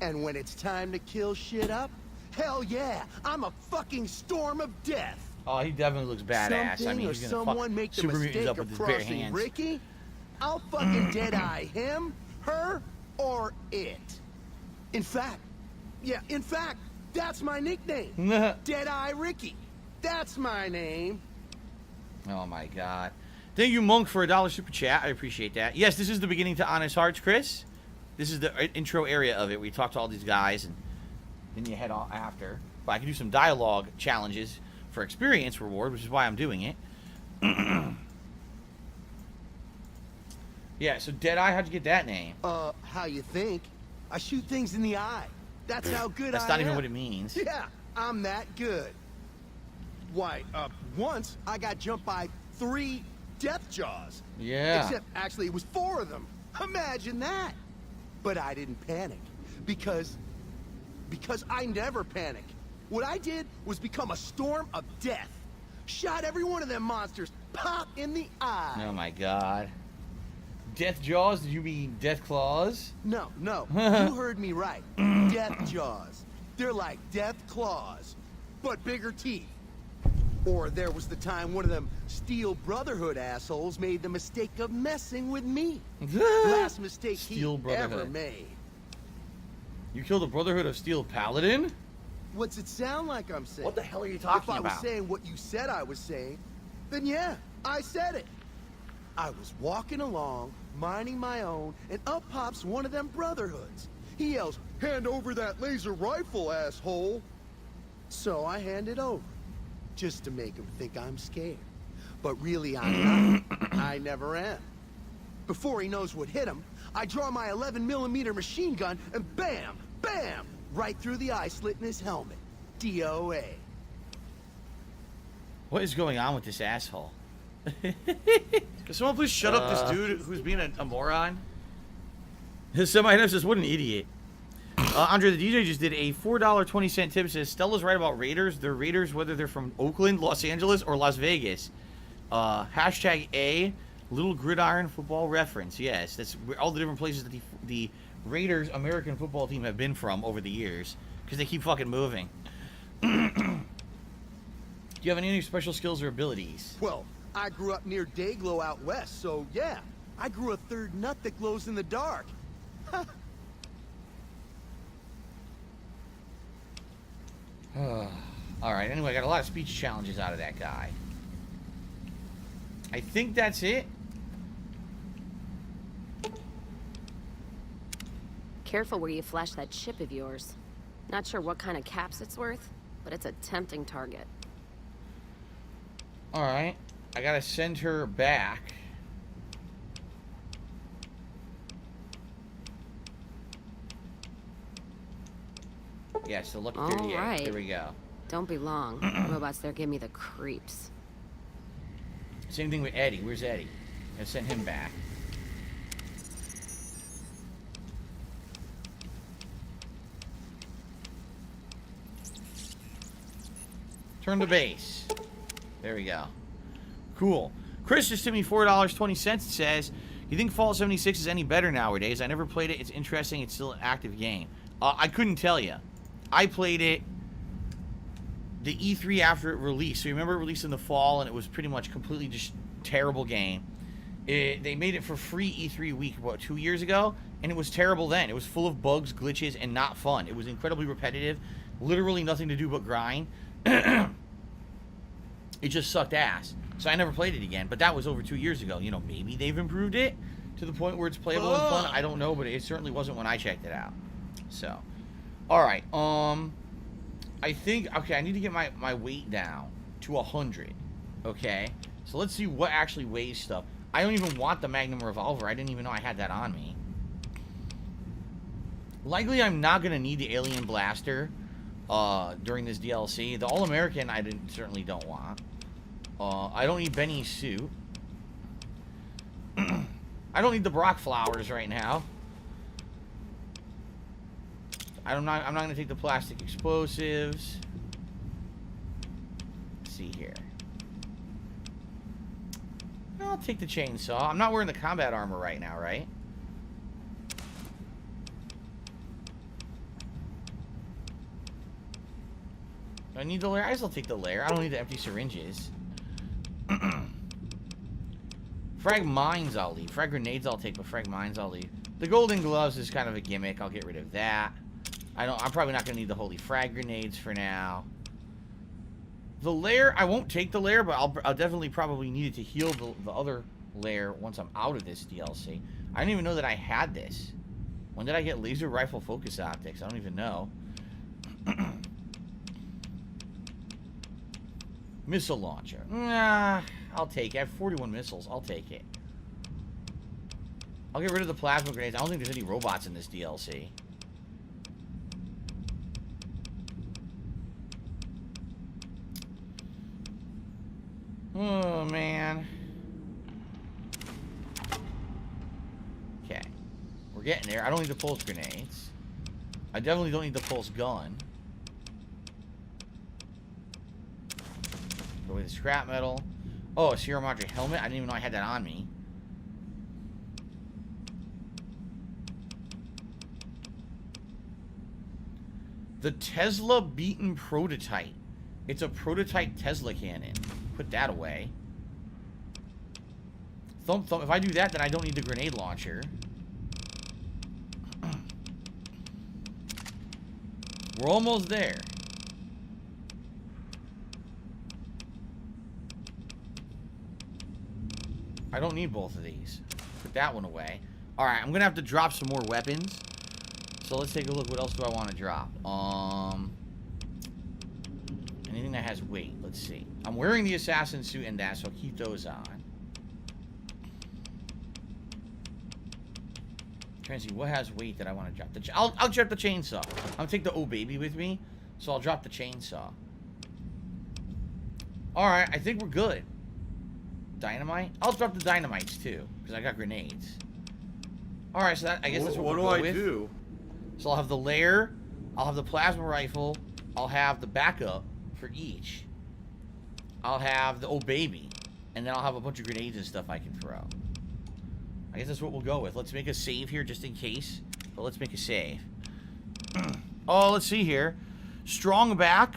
And when it's time to kill shit up, hell yeah, I'm a fucking storm of death. Oh, he definitely looks badass. Something I mean, or he's gonna someone fuck make the super mistake mutants up of with his bare crossing hands. Ricky, I'll fucking dead-eye him, her, or it. In fact, that's my nickname. Dead-Eye Ricky. That's my name. Oh my god. Thank you, Monk, for $1 super chat. I appreciate that. Yes, this is the beginning to Honest Hearts, Chris. This is the intro area of it. We talk to all these guys, and then you head on after. But I can do some dialogue challenges for experience reward, which is why I'm doing it. Yeah, so Deadeye, how'd you get that name? How you think? I shoot things in the eye. That's how good I am. That's not even what it means. Yeah, I'm that good. Why, once I got jumped by 3 death jaws. Yeah. Except, actually, it was 4 of them. Imagine that. But I didn't panic. Because I never panic. What I did was become a storm of death. Shot every one of them monsters pop in the eye. Oh my god. Death Jaws? Did you mean Death Claws? No. You heard me right. Death jaws. They're like death claws, but bigger teeth. Or there was the time one of them Steel Brotherhood assholes made the mistake of messing with me. Last mistake Steel he Brotherhood. ever made. You killed the Brotherhood of Steel Paladin? What's it sound like I'm saying? What the hell are you talking If I was about? saying what you said I was saying, then yeah, I said it. I was walking along, minding my own, and up pops one of them Brotherhoods. He yells, "Hand over that laser rifle, asshole!" So I hand it over, just to make him think I'm scared. But really I'm not. I never am. Before he knows what hit him, I draw my 11mm machine gun and bam, bam, right through the eye slit in his helmet. DOA. What is going on with this asshole? Can someone please shut up this dude who's being a moron? His semi says, what an idiot. Andre the DJ just did a $4.20 tip. Says Stella's right about Raiders. They're Raiders whether they're from Oakland, Los Angeles, or Las Vegas. Hashtag A little gridiron football reference. Yes, that's all the different places that the Raiders American football team have been from over the years because they keep fucking moving. Do you have any special skills or abilities? Well, I grew up near Dayglow out west, so yeah. I grew a third nut that glows in the dark. Alright, anyway, I got a lot of speech challenges out of that guy. I think that's it. Careful where you flash that chip of yours. Not sure what kind of caps it's worth, but it's a tempting target. Alright, I gotta send her back. Yes, the Lucky 38. Alright. Here we go. Don't be long. Robots there give me the creeps. Same thing with Eddie. Where's Eddie? I sent him back. Turn to base. There we go. Cool. Chris just sent me $4.20. It says, you think Fallout 76 is any better nowadays? I never played it. It's interesting. It's still an active game. I couldn't tell you. I played it the E3 after it released. So you remember it released in the fall, and it was pretty much completely just terrible game. They made it for free E3 week, what, 2 years ago? And it was terrible then. It was full of bugs, glitches, and not fun. It was incredibly repetitive. Literally nothing to do but grind. It just sucked ass. So I never played it again. But that was over 2 years ago. You know, maybe they've improved it to the point where it's playable and fun. I don't know, but it certainly wasn't when I checked it out. So, Alright, I think, okay, I need to get my weight down to 100. Okay? So let's see what actually weighs stuff. I don't even want the Magnum revolver. I didn't even know I had that on me. Likely I'm not going to need the alien blaster during this DLC. The All-American I certainly don't want. I don't need Benny's suit. I don't need the Brock flowers right now. I'm not going to take the plastic explosives. Let's see here. I'll take the chainsaw. I'm not wearing the combat armor right now, right? Do I need the lair? I guess I'll take the lair. I don't need the empty syringes. Frag mines I'll leave. Frag grenades I'll take, but frag mines I'll leave. The golden gloves is kind of a gimmick. I'll get rid of that. I'm probably not going to need the holy frag grenades for now. The lair, I won't take the lair, but I'll definitely probably need it to heal the other lair once I'm out of this DLC. I didn't even know that I had this. When did I get laser rifle focus optics? I don't even know. Missile launcher. Nah, I'll take it. I have 41 missiles. I'll take it. I'll get rid of the plasma grenades. I don't think there's any robots in this DLC. Oh, man. Okay. We're getting there. I don't need the pulse grenades. I definitely don't need the pulse gun. Go with the scrap metal. Oh, a Sierra Madre helmet. I didn't even know I had that on me. The Tesla beaten prototype. It's a prototype Tesla cannon. Put that away. Thump thump. If I do that, then I don't need the grenade launcher. We're almost there. I don't need both of these. Put that one away. Alright, I'm gonna have to drop some more weapons. So let's take a look. What else do I want to drop? Anything that has weight. Let's see. I'm wearing the assassin suit and that, so I'll keep those on. Trying to see what has weight that I want to drop. I'll drop the chainsaw. I'll take the oh baby with me, so I'll drop the chainsaw. Alright, I think we're good. Dynamite? I'll drop the dynamites too, because I got grenades. Alright, so I guess that's what we'll go with. Do? So I'll have the lair, I'll have the plasma rifle, I'll have the backup for each. I'll have the old baby, and then I'll have a bunch of grenades and stuff I can throw. I guess that's what we'll go with. Let's make a save here just in case, but let's make a save. Oh, let's see here. Strong back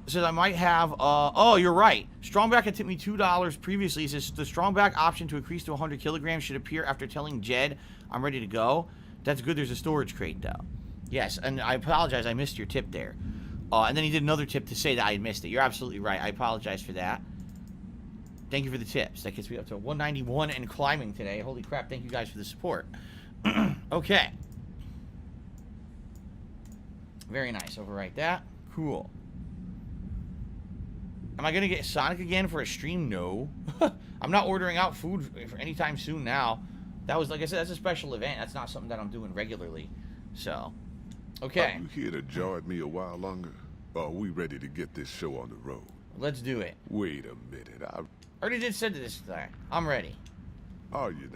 says I might have, oh, you're right. Strong back had tipped me $2 previously. It says the strong back option to increase to 100 kilograms should appear after telling Jed I'm ready to go. That's good. There's a storage crate, though. Yes, and I apologize. I missed your tip there. And then he did another tip to say that I had missed it. You're absolutely right. I apologize for that. Thank you for the tips. That gets me up to 191 and climbing today. Holy crap. Thank you guys for the support. Okay. Very nice. Overwrite that. Cool. Am I going to get Sonic again for a stream? No. I'm not ordering out food for anytime soon now. That was, like I said, that's a special event. That's not something that I'm doing regularly. So, okay. Are you here to jaw at me a while longer? Or are we ready to get this show on the road? Let's do it. Wait a minute. I already did said to this guy. I'm ready. Are you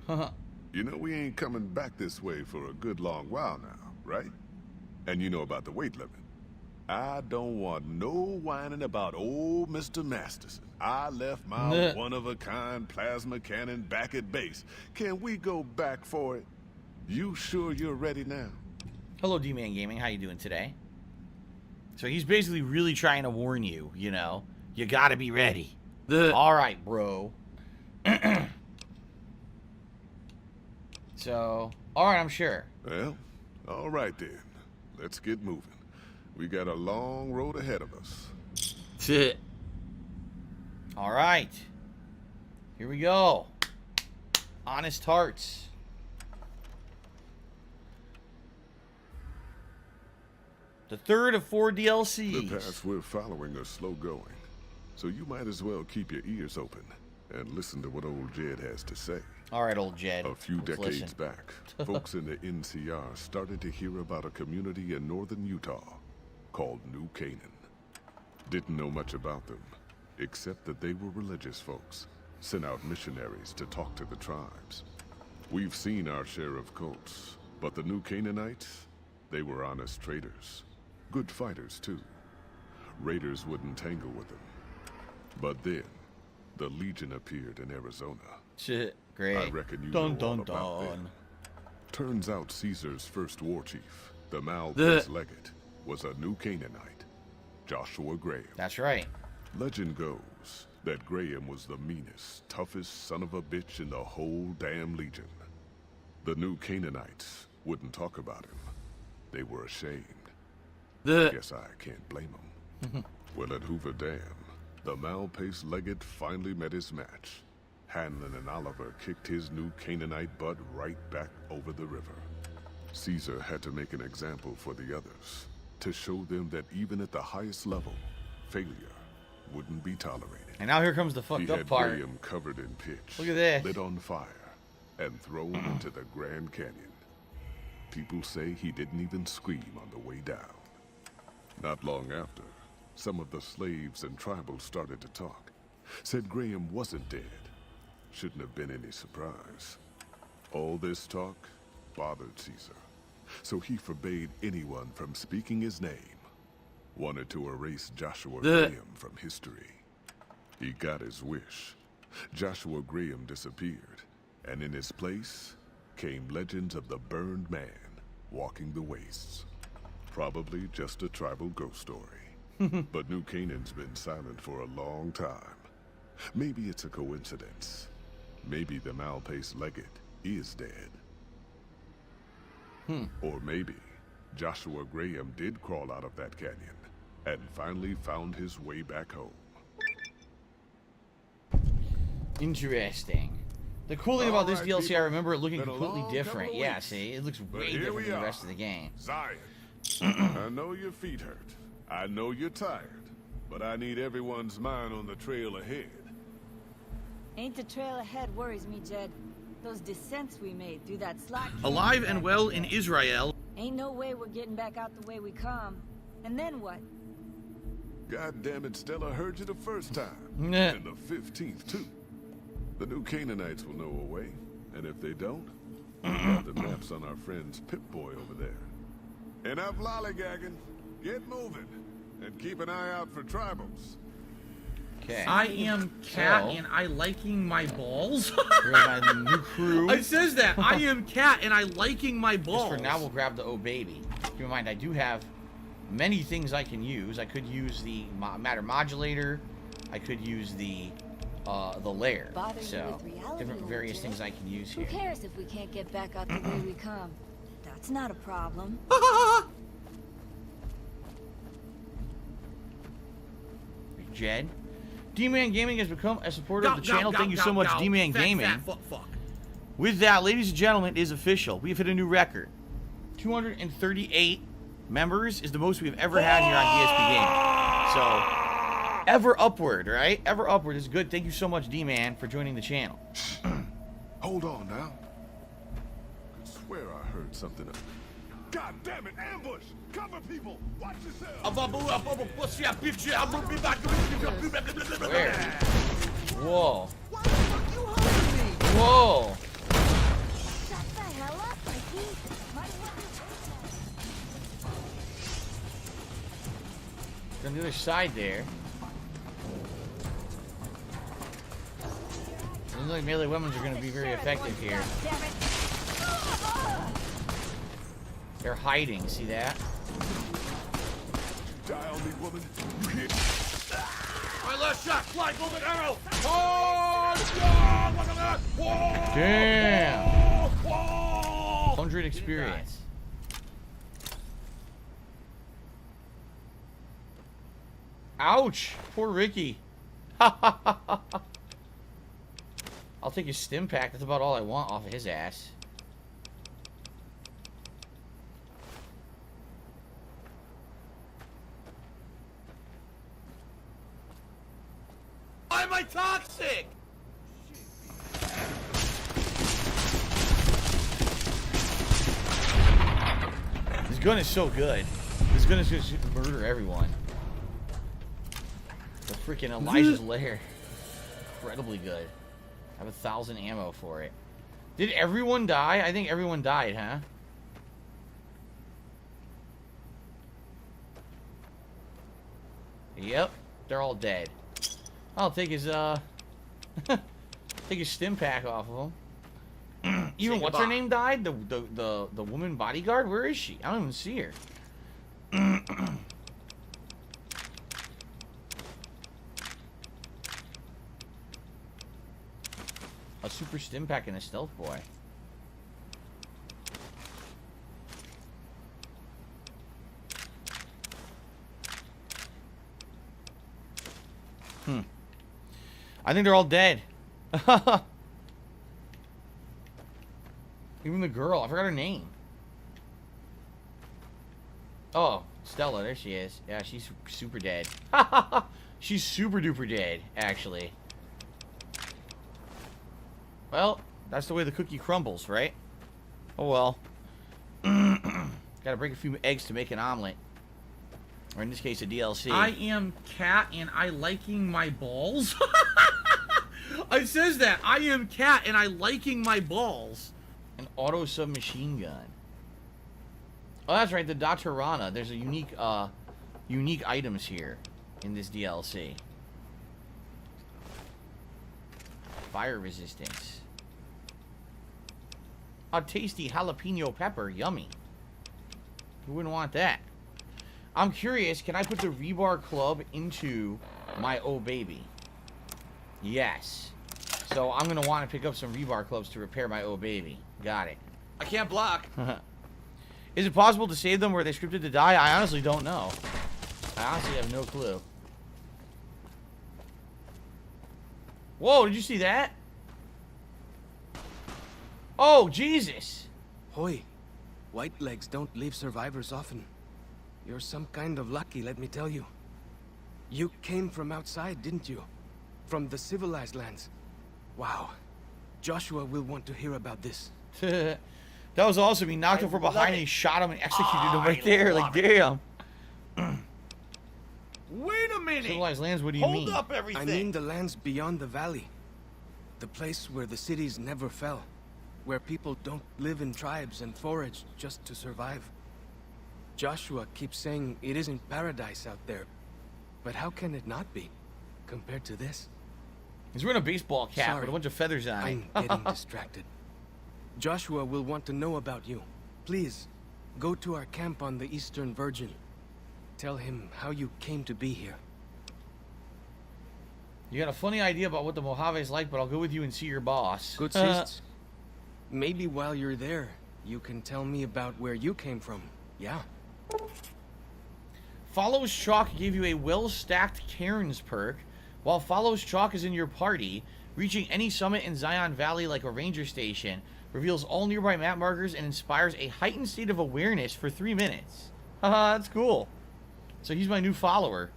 now? You know we ain't coming back this way for a good long while now, right? And you know about the weight limit. I don't want no whining about old Mr. Masterson. I left my one-of-a-kind plasma cannon back at base. Can we go back for it? You sure you're ready now? Hello, D-Man Gaming. How you doing today? So he's basically really trying to warn you, you know. You gotta be ready. All right, bro. So, all right, I'm sure. Well, all right then. Let's get moving. We got a long road ahead of us. That's it. All right. Here we go. Honest Hearts. The third of 4 The DLCs. paths we're following are slow going, so you might as well keep your ears open and listen to what old Jed has to say. All right, old Jed. A few Let's decades listen. back, folks in the NCR started to hear about a community in northern Utah called New Canaan. Didn't know much about them, except that they were religious folks, sent out missionaries to talk to the tribes. We've seen our share of cults, but the New Canaanites, they were honest traders. Good fighters, too. Raiders wouldn't tangle with them. But then, the Legion appeared in Arizona. Shit, great. I reckon you Dun, know all dun, about dun. them. Turns out Caesar's first war chief, the Maltese legate, was a New Canaanite, Joshua Graham. That's right. Legend goes that Graham was the meanest, toughest son of a bitch in the whole damn Legion. The New Canaanites wouldn't talk about him. They were ashamed. Guess I can't blame them. Well, at Hoover Dam, the Maltese legate finally met his match. Hanlon and Oliver kicked his New Canaanite butt right back over the river. Caesar had to make an example for the others, to show them that even at the highest level, failure wouldn't be tolerated. And now here comes the fucked up part. He had Graham covered in pitch, Look at this. lit on fire, and thrown into the Grand Canyon. People say he didn't even scream on the way down. Not long after, some of the slaves and tribals started to talk. Said Graham wasn't dead. Shouldn't have been any surprise. All this talk bothered Caesar, so he forbade anyone from speaking his name. Wanted to erase Joshua Graham from history. He got his wish. Joshua Graham disappeared, and in his place came legends of the burned man walking the wastes. Probably just a tribal ghost story. But New Canaan's been silent for a long time. Maybe it's a coincidence. Maybe the Maltese legate is dead. Or maybe Joshua Graham did crawl out of that canyon and finally found his way back home. Interesting. The cool thing about this All right, DLC, I people. remember it looking Been a completely long different. couple Yeah, weeks. see, it looks But way here different we than the are. rest of the game. Zion, I know your feet hurt. I know you're tired. But I need everyone's mind on the trail ahead. Ain't the trail ahead worries me, Jed. Those descents we made through that slot. Alive and well in Israel. Ain't no way we're getting back out the way we come. And then what? God damn it, Stella heard you the first time. Nah. And the 15th, too. The New Canaanites will know a way. And if they don't, we got the maps on our friend's Pip-Boy over there. Enough lollygagging. Get moving. And keep an eye out for tribals. Okay. I am Cat So- and I liking my balls. Here's my new crew. It says that. I am Cat and I liking my balls. Just for now, we'll grab the Oh Baby. Keep in mind, I do have many things I can use. I could use the matter modulator. I could use the layer. Bother you So with reality, different old various Jed? things I can use Who here. cares if we can't get back out the way we come? That's not a problem. Jed. D-Man Gaming has become a supporter of the channel. Thank you so much, D-Man Gaming. Fuck. With that, ladies and gentlemen, it is official. We've hit a new record. 238 members is the most we've ever had here on DSP Gaming. So, ever upward, right? Ever upward is good. Thank you so much, D-Man, for joining the channel. Hold on now. I swear I heard something. God damn it, ambush! Cover people! Watch yourself! Where? Whoa. Why the fuck you hugging me? Whoa. Shut the hell up, Mikey. Might as well On the other side there. Doesn't look like melee weapons are going to be very effective here. Damn it. They're hiding, see that? Die on me, woman. You hit. My last shot. Fly, golden arrow. Damn. 100 experience. Ouch. Poor Ricky. I'll take his stim pack. That's about all I want off of his ass. am I toxic? This gun is so good. This gun is just murder everyone. The freaking Elijah's Lair. Incredibly good. I have 1,000 ammo for it. Did everyone die? I think everyone died, huh? Yep, they're all dead. I'll take his take his stim pack off of him. Even what's her name died? The woman bodyguard? Where is she? I don't even see her. A super stim pack and a stealth boy. I think they're all dead. Even the girl. I forgot her name. Oh, Stella. There she is. Yeah, she's super dead. She's super duper dead, actually. Well, that's the way the cookie crumbles, right? Oh well. Gotta break a few eggs to make an omelet. Or in this case, a DLC. I am Cat and I liking my balls. It says that. I am Cat and I liking my balls. An auto submachine gun. Oh, that's right. The Datorana. There's a unique items here in this DLC. Fire resistance. A tasty jalapeno pepper. Yummy. Who wouldn't want that? I'm curious, can I put the rebar club into my Oh Baby? Yes. So I'm going to want to pick up some rebar clubs to repair my Oh Baby. Got it. I can't block. Is it possible to save them where they scripted to die? I honestly don't know. I honestly have no clue. Whoa, did you see that? Oh, Jesus. Hoy, white legs don't leave survivors often. You're some kind of lucky, let me tell you. You came from outside, didn't you? From the civilized lands. Wow. Joshua will want to hear about this. That was awesome. He knocked him from behind and he shot him and executed him right there. Like, damn. Wait a minute. Civilized lands, what do you mean? Hold up everything. I mean the lands beyond the valley. The place where the cities never fell. Where people don't live in tribes and forage just to survive. Joshua keeps saying it isn't paradise out there. But how can it not be, compared to this? He's wearing a baseball cap Sorry, with a bunch of feathers on it. I'm getting distracted. Joshua will want to know about you. Please, go to our camp on the Eastern Virgin. Tell him how you came to be here. You got a funny idea about what the Mojave's like, but I'll go with you and see your boss. Good sis. Maybe while you're there, you can tell me about where you came from. Yeah. Follows Chalk gave you a well-stacked Cairns perk. While Follows Chalk is in your party, reaching any summit in Zion Valley like a ranger station reveals all nearby map markers and inspires a heightened state of awareness for 3 minutes. Haha, that's cool. So he's my new follower.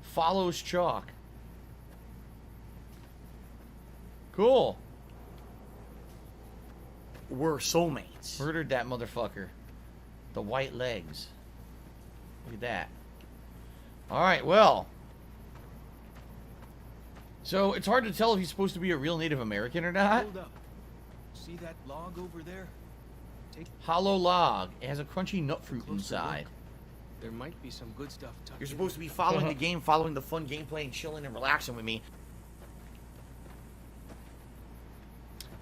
Follows Chalk. Cool. We're soulmates. Murdered that motherfucker. The white legs. Look at that. Alright, well. So, it's hard to tell if he's supposed to be a real Native American or not. Hold up. See that log over there? Hollow log. It has a crunchy nut fruit inside. There might be some good stuff tucked You're in supposed to there. be following the game, following the fun gameplay, and chilling and relaxing with me.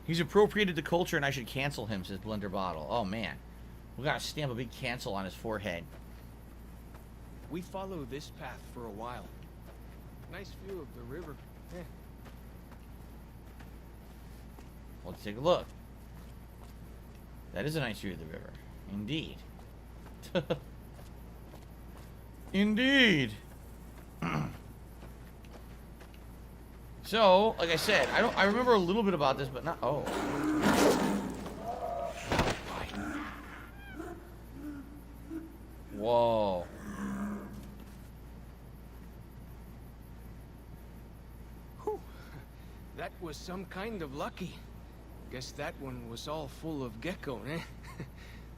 He's appropriated the culture and I should cancel him, says Blender Bottle. Oh, man. We gotta stamp a big cancel on his forehead. We follow this path for a while. Nice view of the river. Eh. Let's take a look. That is a nice view of the river. Indeed. Indeed. So, like I said, I remember a little bit about this, but not. Oh. Whoa. That was some kind of lucky. Guess that one was all full of gecko, eh?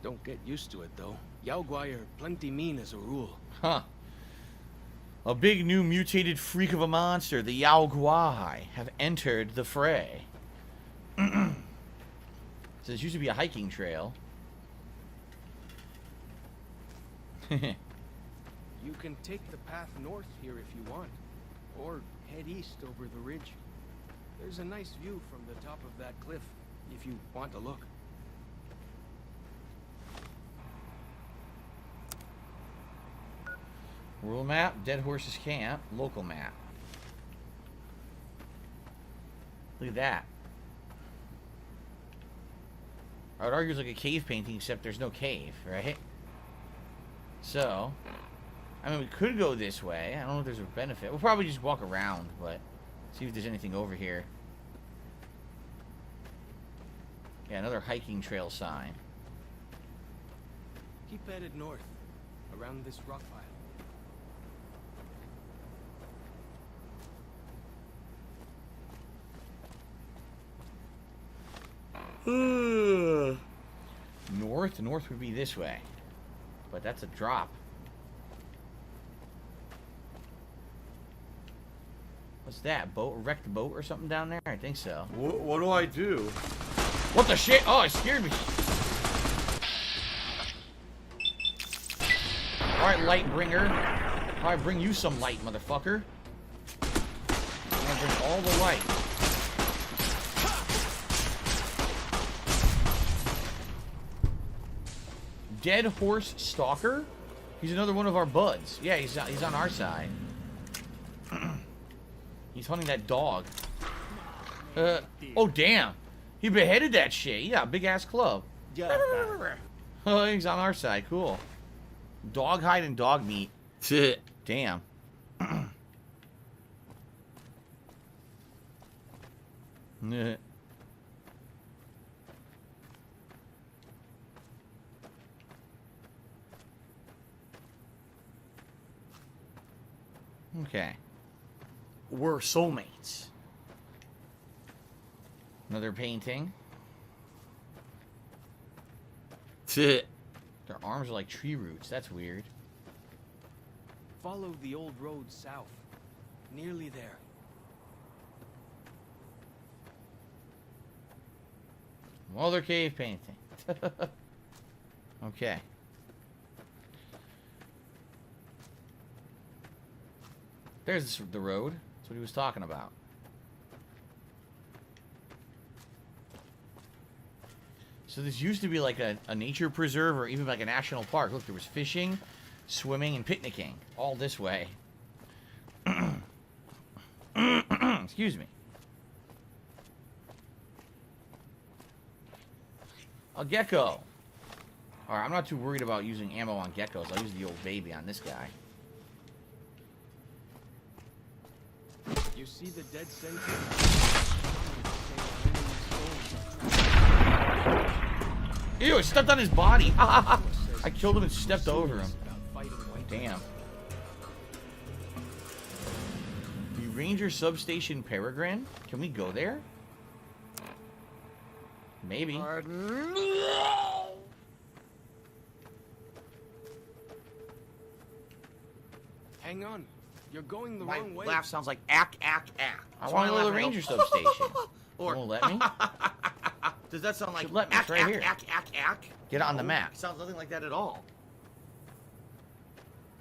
Don't get used to it, though. Yaoguai are plenty mean as a rule. Huh. A big new mutated freak of a monster, the Yaoguai, have entered the fray. So this used to be a hiking trail. You can take the path north here if you want, or head east over the ridge. There's a nice view from the top of that cliff, if you want to look. World map, Dead Horse's Camp, local map. Look at that. I would argue it's like a cave painting, except there's no cave, right? So, I mean, we could go this way. I don't know if there's a benefit. We'll probably just walk around, but see if there's anything over here. Yeah, another hiking trail sign. Keep headed north, around this rock pile. North? North would be this way. But that's a drop. What's that? Boat? A wrecked boat or something down there? I think so. What do I do? What the shit? Oh, it scared me. Alright, light bringer. I bring you some light, motherfucker. I'm gonna bring all the light. Dead Horse Stalker? He's another one of our buds. Yeah, he's on our side. He's hunting that dog. Oh, damn. He beheaded that shit. Yeah, big ass club. Oh, he's on our side. Cool. Dog hide and dog meat. Damn. Okay. We're soulmates. Another painting. Their arms are like tree roots. That's weird. Follow the old road south. Nearly there. Another cave painting. Okay. There's the road. That's what he was talking about. So this used to be like a nature preserve or even like a national park. Look, there was fishing, swimming, and picnicking. All this way. Excuse me. A gecko. Alright, I'm not too worried about using ammo on geckos. I'll use the old baby on this guy. You see the dead sentry? Ew, I stepped on his body. I killed him and stepped over him. Damn. The Ranger Substation Peregrine? Can we go there? Maybe. Hang on. You're going the My wrong way. laugh sounds like ack. I want to go to the Ranger Substation. Or won't let me? Does that sound like Should let me. It's right here. ack? Get it on the map. It sounds nothing like that at all.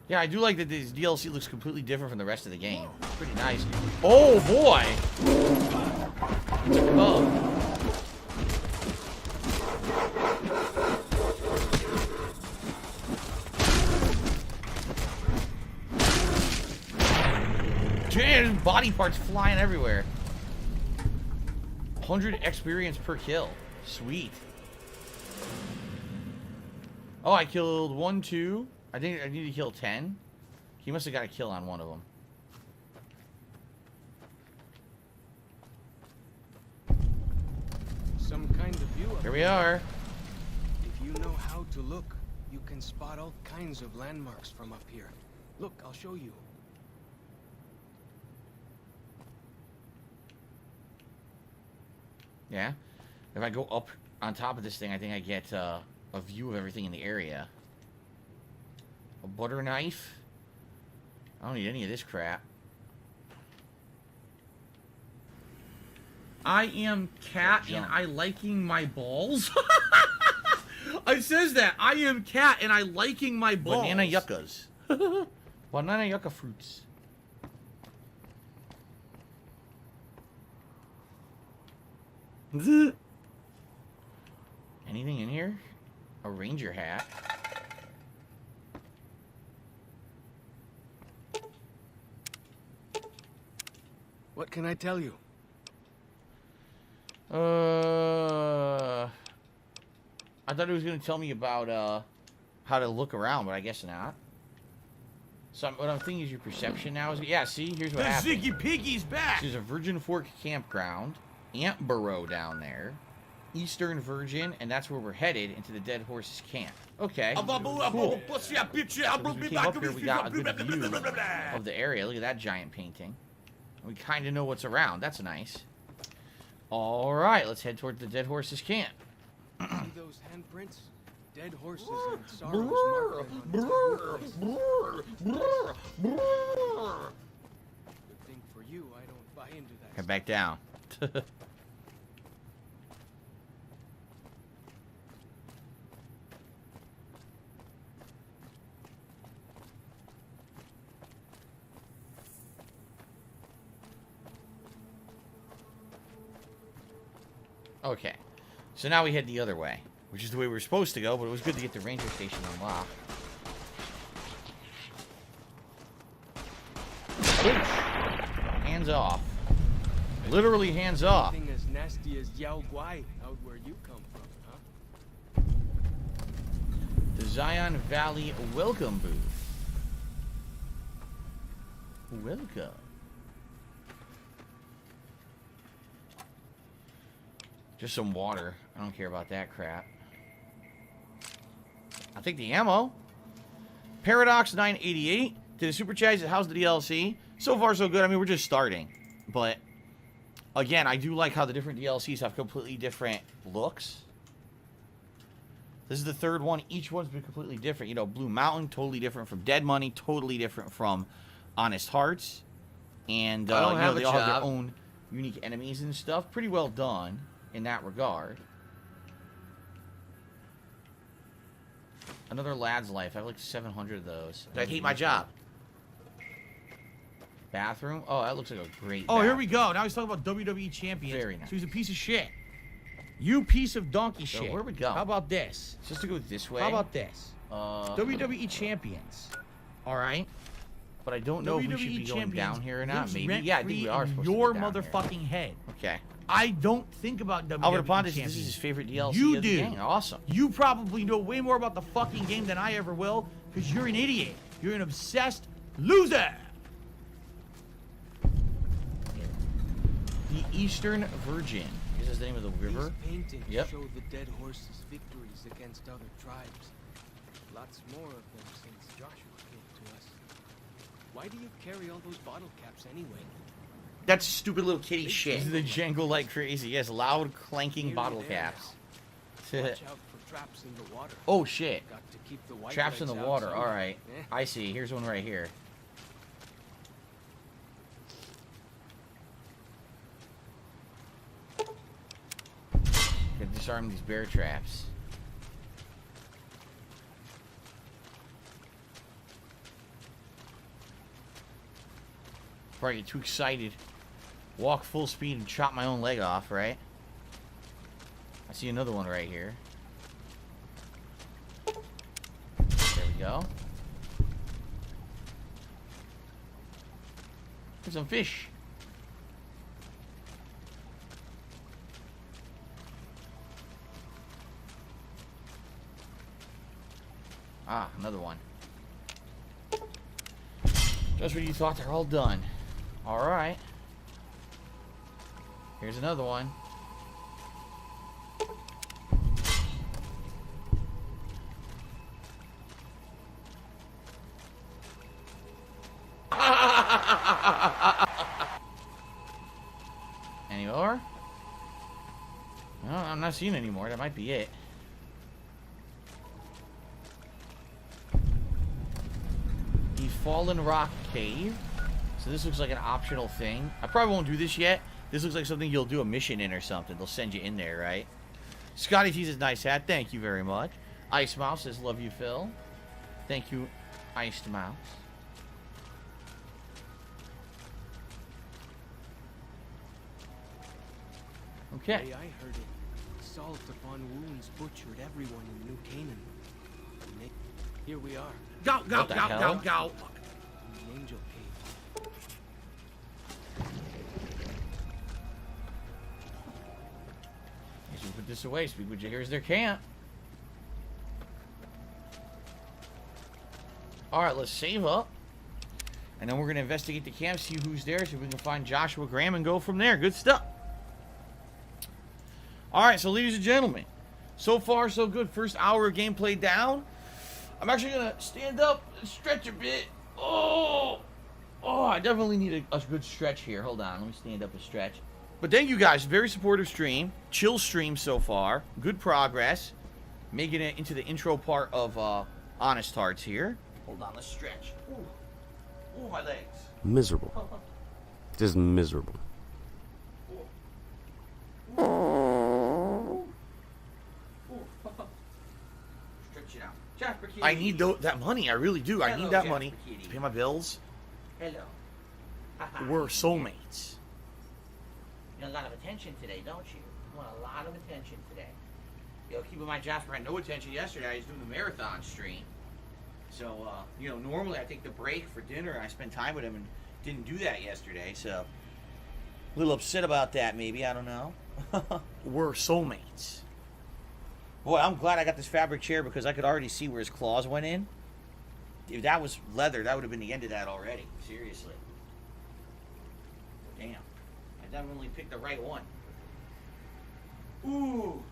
Yeah, I do like that this DLC looks completely different from the rest of the game. Pretty nice. Oh, boy! It's a cub. Damn, body parts flying everywhere. 100 experience per kill. Sweet. Oh, I killed 1, 2. I think I need to kill 10. He must have got a kill on one of them. Some kind of view up Here we are. If you know how to look, you can spot all kinds of landmarks from up here. Look, I'll show you. Yeah. If I go up on top of this thing, I think I get a view of everything in the area. A butter knife. I don't need any of this crap. I am cat and I liking my balls. It says that. I am cat and I liking my balls. Banana yuccas. Banana yucca fruits. Anything in here? A ranger hat. What can I tell you? I thought it was going to tell me about how to look around, but I guess not. So what I'm thinking is your perception now is... Yeah, see? Here's what happened. Ziggy Piggy's back! There's a Virgin Fork campground. Ant Burrow down there. Eastern Virgin, and that's where we're headed, into the Dead Horses Camp. Okay, cool. So as we came up here, we got a good view of the area. Look at that giant painting. We kind of know what's around. That's nice. All right, let's head towards the Dead Horses Camp. See those handprints? Dead horses and sorrows marked Good thing for you, I don't buy into that. Come back down. Okay, so now we head the other way, which is the way we were supposed to go, but it was good to get the ranger station unlocked. Hands off. Literally hands off. Nothing as nasty as Yao Guai out where you come from, huh? The Zion Valley Welcome Booth. Welcome. Just some water. I don't care about that crap. I'll take the ammo. Paradox 988. Did a super chat. How's the DLC? So far, so good. I mean, we're just starting. But, again, I do like how the different DLCs have completely different looks. This is the third one. Each one's been completely different. You know, Blue Mountain, totally different from Dead Money. Totally different from Honest Hearts. And, you know, they all have their own unique enemies and stuff. Pretty well done in that regard. Another lad's life. I have like 700 of those. I hate my job. Bathroom? Oh, that looks like a great bath. Here we go. Now he's talking about WWE champions. Very nice. So he's a piece of shit. You piece of donkey shit. Where we go? How about this? Just to go this way? How about this? WWE champions. All right? But I don't know if we should be going down here or not. Maybe. Yeah, I think we are supposed your to go down motherfucking head. Okay. I don't think about WWE Albert Pontus, champions. this is his favorite DLC You of do. the game. Awesome. You probably know way more about the fucking game than I ever will, because you're an idiot. You're an obsessed loser. The Eastern Virgin. This is the name of the river. These paintings Yep. show the Dead Horses' victories against other tribes. Lots more of them since Joshua came to us. Why do you carry all those bottle caps anyway? That's stupid little kitty shit. They jangle like crazy. Yes, loud clanking bottle caps. Watch out for traps in the water. Oh shit. Got to keep the white Traps in the legs out water. somewhere. All right. I see. Here's one right here. Gotta disarm these bear traps. Before I get too excited, walk full speed and chop my own leg off, right? I see another one right here. There we go. There's some fish. Ah, another one. Just when you thought they're all done. Alright. Here's another one. Any more? I'm not seeing any more. That might be it. The Fallen Rock Cave. So this looks like an optional thing. I probably won't do this yet. This looks like something you'll do a mission in or something. They'll send you in there, right? Scotty T says, nice hat. Thank you very much. Ice Mouse says, love you, Phil. Thank you, Iced Mouse. Okay. The way I heard it, salt upon wounds butchered everyone in New Canaan. Here we are. Go, go, What the go, hell? go, go. In the Angel Cave. Guess we put this away. Here's their camp. Alright, let's save up. And then we're going to investigate the camp, see who's there, see if we can find Joshua Graham and go from there. Good stuff. Alright, so ladies and gentlemen, so far so good. First hour of gameplay down. I'm actually going to stand up and stretch a bit. Oh, I definitely need a good stretch here. Hold on, let me stand up and stretch. But thank you guys. Very supportive stream. Chill stream so far. Good progress. Making it into the intro part of Honest Hearts here. Hold on, let's stretch. Ooh, my legs. Miserable. Just miserable. Stretch it out. I need that money. I really do. I need that money to pay my bills. Hello. We're soulmates. You want a lot of attention today, don't you? You want a lot of attention today. Yo, keep in mind, Jasper had no attention yesterday. I was doing the marathon stream. So, normally I take the break for dinner and I spend time with him and didn't do that yesterday. So, a little upset about that maybe. I don't know. We're soulmates. Boy, I'm glad I got this fabric chair because I could already see where his claws went in. If that was leather, that would have been the end of that already. Seriously. Damn. I definitely picked the right one. Ooh.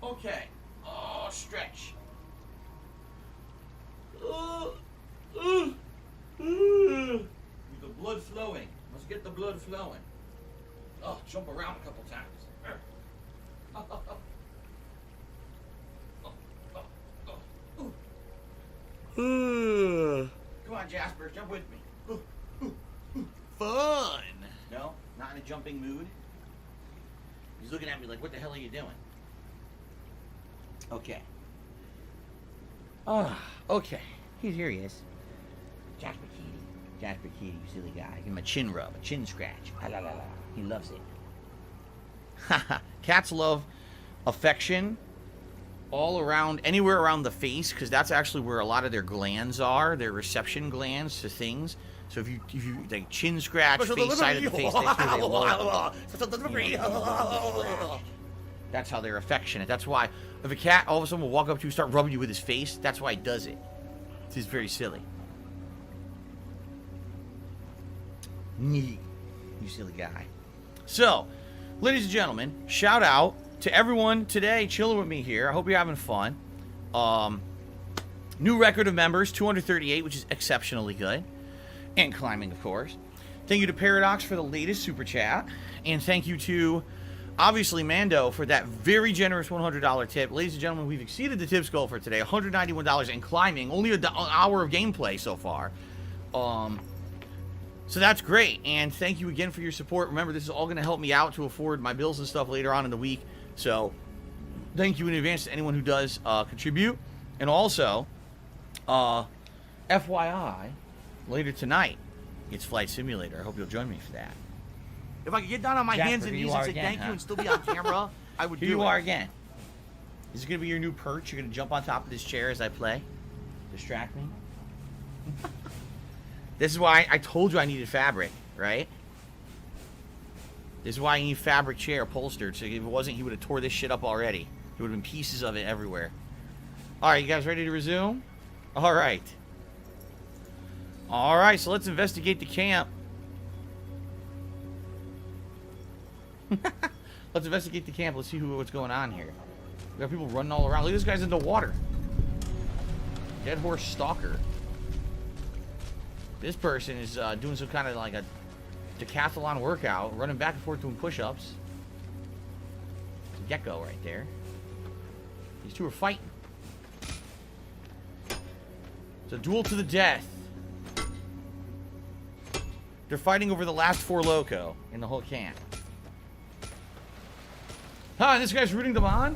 Okay. Oh, stretch. The blood flowing. Let's get the blood flowing. Oh, jump around a couple times. Come on, Jasper, jump with me. Fun. No, not in a jumping mood. He's looking at me like, what the hell are you doing? Okay. Okay. Here he is. Jasper Keaty. Jasper Keaty, you silly guy. Give him a chin rub, a chin scratch. Ah, la, la, la. He loves it. Cats love affection all around, anywhere around the face, because that's actually where a lot of their glands are, their reception glands to things. So if you like chin scratch, face side of the face, that's where they love. That's how they're affectionate. That's why if a cat all of a sudden will walk up to you and start rubbing you with his face, that's why he does it. It's very silly. You silly guy. So, ladies and gentlemen, shout out to everyone today chilling with me here. I hope you're having fun. New record of members, 238, which is exceptionally good. And climbing, of course. Thank you to Paradox for the latest super chat. And thank you to, obviously, Mando for that very generous $100 tip. Ladies and gentlemen, we've exceeded the tips goal for today. $191 and climbing. Only an hour of gameplay so far. So that's great. And thank you again for your support. Remember, this is all going to help me out to afford my bills and stuff later on in the week. So thank you in advance to anyone who does contribute. And also, FYI, later tonight, it's Flight Simulator. I hope you'll join me for that. If I could get down on my Jasper, hands and knees and say thank you and still be on camera, I would do it. Here you are again. This is going to be your new perch. You're going to jump on top of this chair as I play. Distract me. This is why I told you I needed fabric, right? This is why I need fabric chair upholstered. So if it wasn't, he would have tore this shit up already. There would have been pieces of it everywhere. All right, you guys ready to resume? All right. All right, so let's investigate the camp. Let's investigate the camp. Let's see what's going on here. We got people running all around. Look, this guy's in the water. Dead horse stalker. This person is doing some kind of like a decathlon workout, running back and forth doing push-ups. get-go right there. These two are fighting. It's a duel to the death. They're fighting over the last 4 Loco in the whole camp. Huh, and this guy's rooting them on?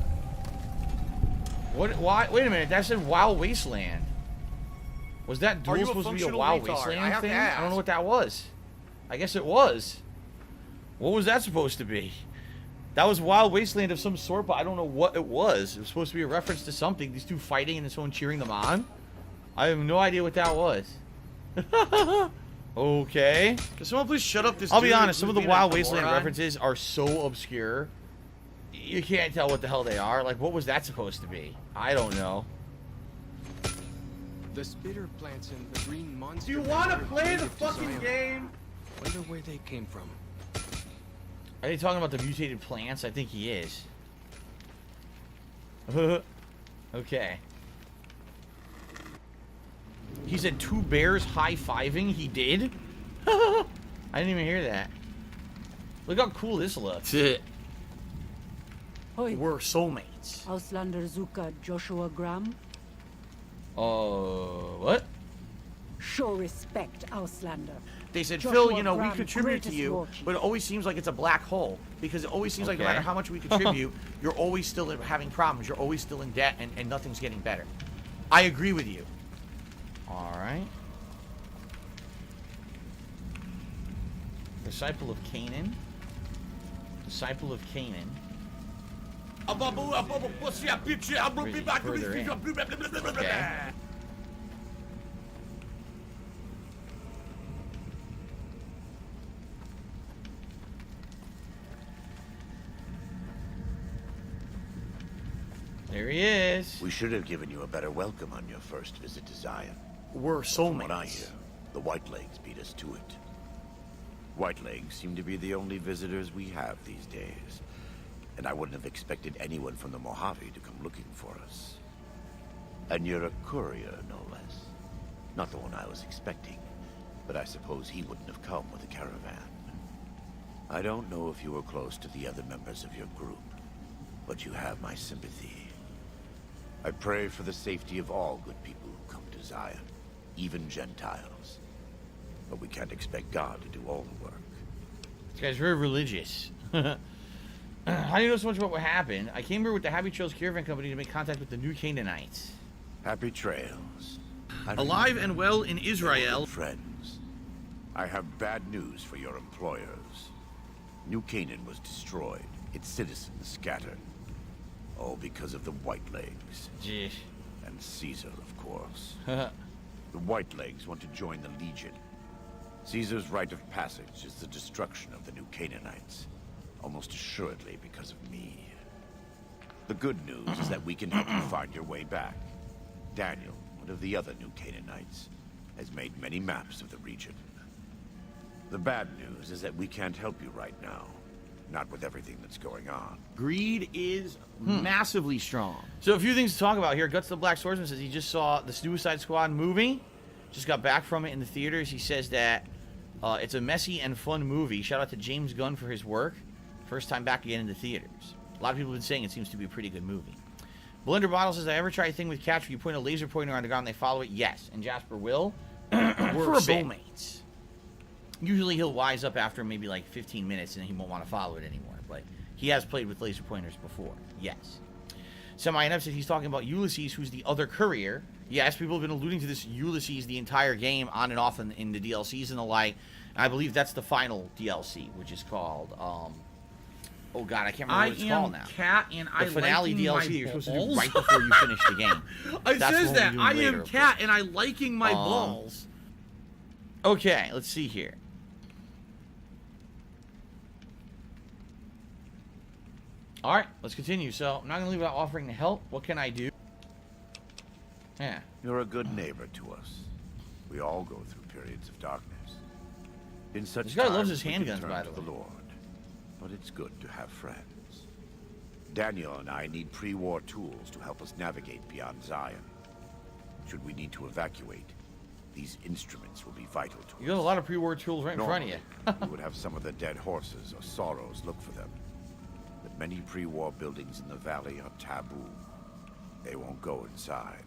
What? Why? Wait a minute, that said Wild Wasteland. Was that duel supposed to be a Wild Wasteland thing? I don't know what that was. I guess it was. What was that supposed to be? That was Wild Wasteland of some sort, but I don't know what it was. It was supposed to be a reference to something. These two fighting and then someone cheering them on? I have no idea what that was. Okay. Can someone please shut up this I'll be dude honest, some of the who's Wild being a Wasteland moron? references are so obscure. You can't tell what the hell they are. Like, what was that supposed to be? I don't know. The spitter plants and the green monster. Do you want to are play the native to fucking Zion. game? Wonder where they came from. Are they talking about the mutated plants? I think he is. Okay. He said 2 bears high-fiving. He did? I didn't even hear that. Look how cool this looks. We're soulmates. Auslander Zuka Joshua Graham. What? Show respect, Auslander. They said, Joshua Phil, you know, we Graham, contribute to greatest you, war chief. but it always seems like it's a black hole. Because it always seems like no Okay. matter how much we contribute, you're always still having problems. You're always still in debt, and nothing's getting better. I agree with you. Alright. Disciple of Canaan. Disciple of Canaan. Further in. Okay. There he is. We should have given you a better welcome on your first visit to Zion. We're From what I soulmates. hear, the Whitelegs beat us to it. Whitelegs seem to be the only visitors we have these days, and I wouldn't have expected anyone from the Mojave to come looking for us. And you're a courier, no less. Not the one I was expecting, but I suppose he wouldn't have come with a caravan. I don't know if you were close to the other members of your group, but you have my sympathy. I pray for the safety of all good people who come to Zion, even Gentiles. But we can't expect God to do all the work. This guy's very religious. How do you know so much about what happened? I came here with the Happy Trails Caravan Company to make contact with the new Canaanites. Happy trails. Alive and well in Israel. Friends, I have bad news for your employers. New Canaan was destroyed, its citizens scattered. All because of the Whitelegs. Jeez. And Caesar, of course. The Whitelegs want to join the Legion. Caesar's rite of passage is the destruction of the new Canaanites. Almost assuredly because of me. The good news is that we can help you find your way back. Daniel, one of the other new Canaanites, has made many maps of the region. The bad news is that we can't help you right now. Not with everything that's going on. Greed is massively strong. So a few things to talk about here. Guts the Black Swordsman says he just saw the Suicide Squad movie. Just got back from it in the theaters. He says that it's a messy and fun movie. Shout out to James Gunn for his work. First time back again in the theaters. A lot of people have been saying it seems to be a pretty good movie. Blender Bottle says, I ever try a thing with cats where you point a laser pointer on the ground and they follow it? Yes. And Jasper will. We're soulmates. Usually he'll wise up after maybe like 15 minutes and he won't want to follow it anymore. But he has played with laser pointers before. Yes. Semi-NF says he's talking about Ulysses, who's the other courier. Yes, people have been alluding to this Ulysses the entire game on and off in the DLCs and the like. And I believe that's the final DLC, which is called, oh god, I can't remember what it's called now. Cat and The finale liking DLC my you're supposed to do balls? right before you finish the game. It That's says what that. we're I doing later, am of cat course. and I liking my balls. Okay, let's see here. Alright, let's continue. So, I'm not going to leave without offering to help. What can I do? Yeah. You're a good neighbor to us. We all go through periods of darkness. In such This guy loves times, his we can handguns, turn by to the way. Lord. But it's good to have friends. Daniel and I need pre-war tools to help us navigate beyond Zion. Should we need to evacuate, these instruments will be vital to us. You got a lot of pre-war tools right in front of you. We would have some of the dead horses or sorrows look for them. But Many pre-war buildings in the valley are taboo. They won't go inside.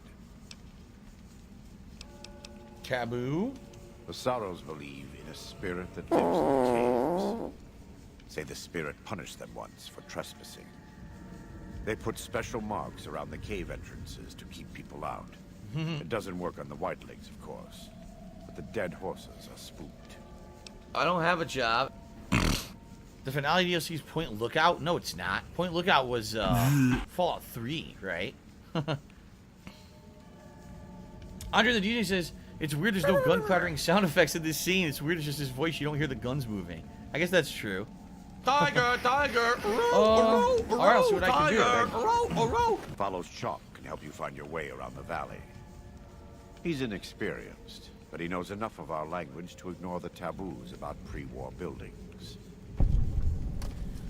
Taboo? The Sorrows believe in a spirit that lives in the caves. Say the spirit punished them once for trespassing. They put special marks around the cave entrances to keep people out. It doesn't work on the Whitelegs, of course. But the dead horses are spooked. I don't have a job. The finale DLC's Point Lookout? No, it's not. Point Lookout was Fallout 3, right? Andre the DJ says, it's weird there's no gun clattering sound effects in this scene. It's weird it's just his voice. You don't hear the guns moving. I guess that's true. Tiger, tiger, Alright, I'll see what I can do. Follows Chalk can help you find your way around the valley. He's inexperienced, but he knows enough of our language to ignore the taboos about pre-war buildings.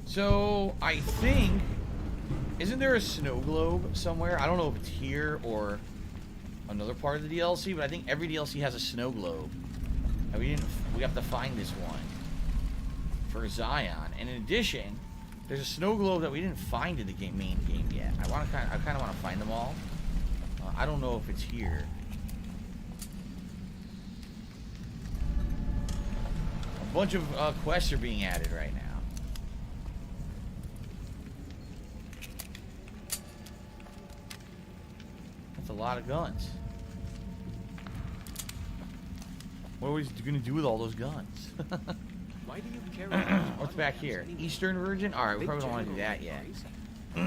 So, I think... Isn't there a snow globe somewhere? I don't know if it's here or another part of the DLC, but I think every DLC has a snow globe. And we have to find this one for Zion. And in addition, there's a snow globe that we didn't find in the main game yet. I kind of want to find them all. I don't know if it's here. A bunch of quests are being added right now. That's a lot of guns. What are we going to do with all those guns? Why do you carry What's back here? Eastern Virgin? Alright, we probably don't want to do that yet. 2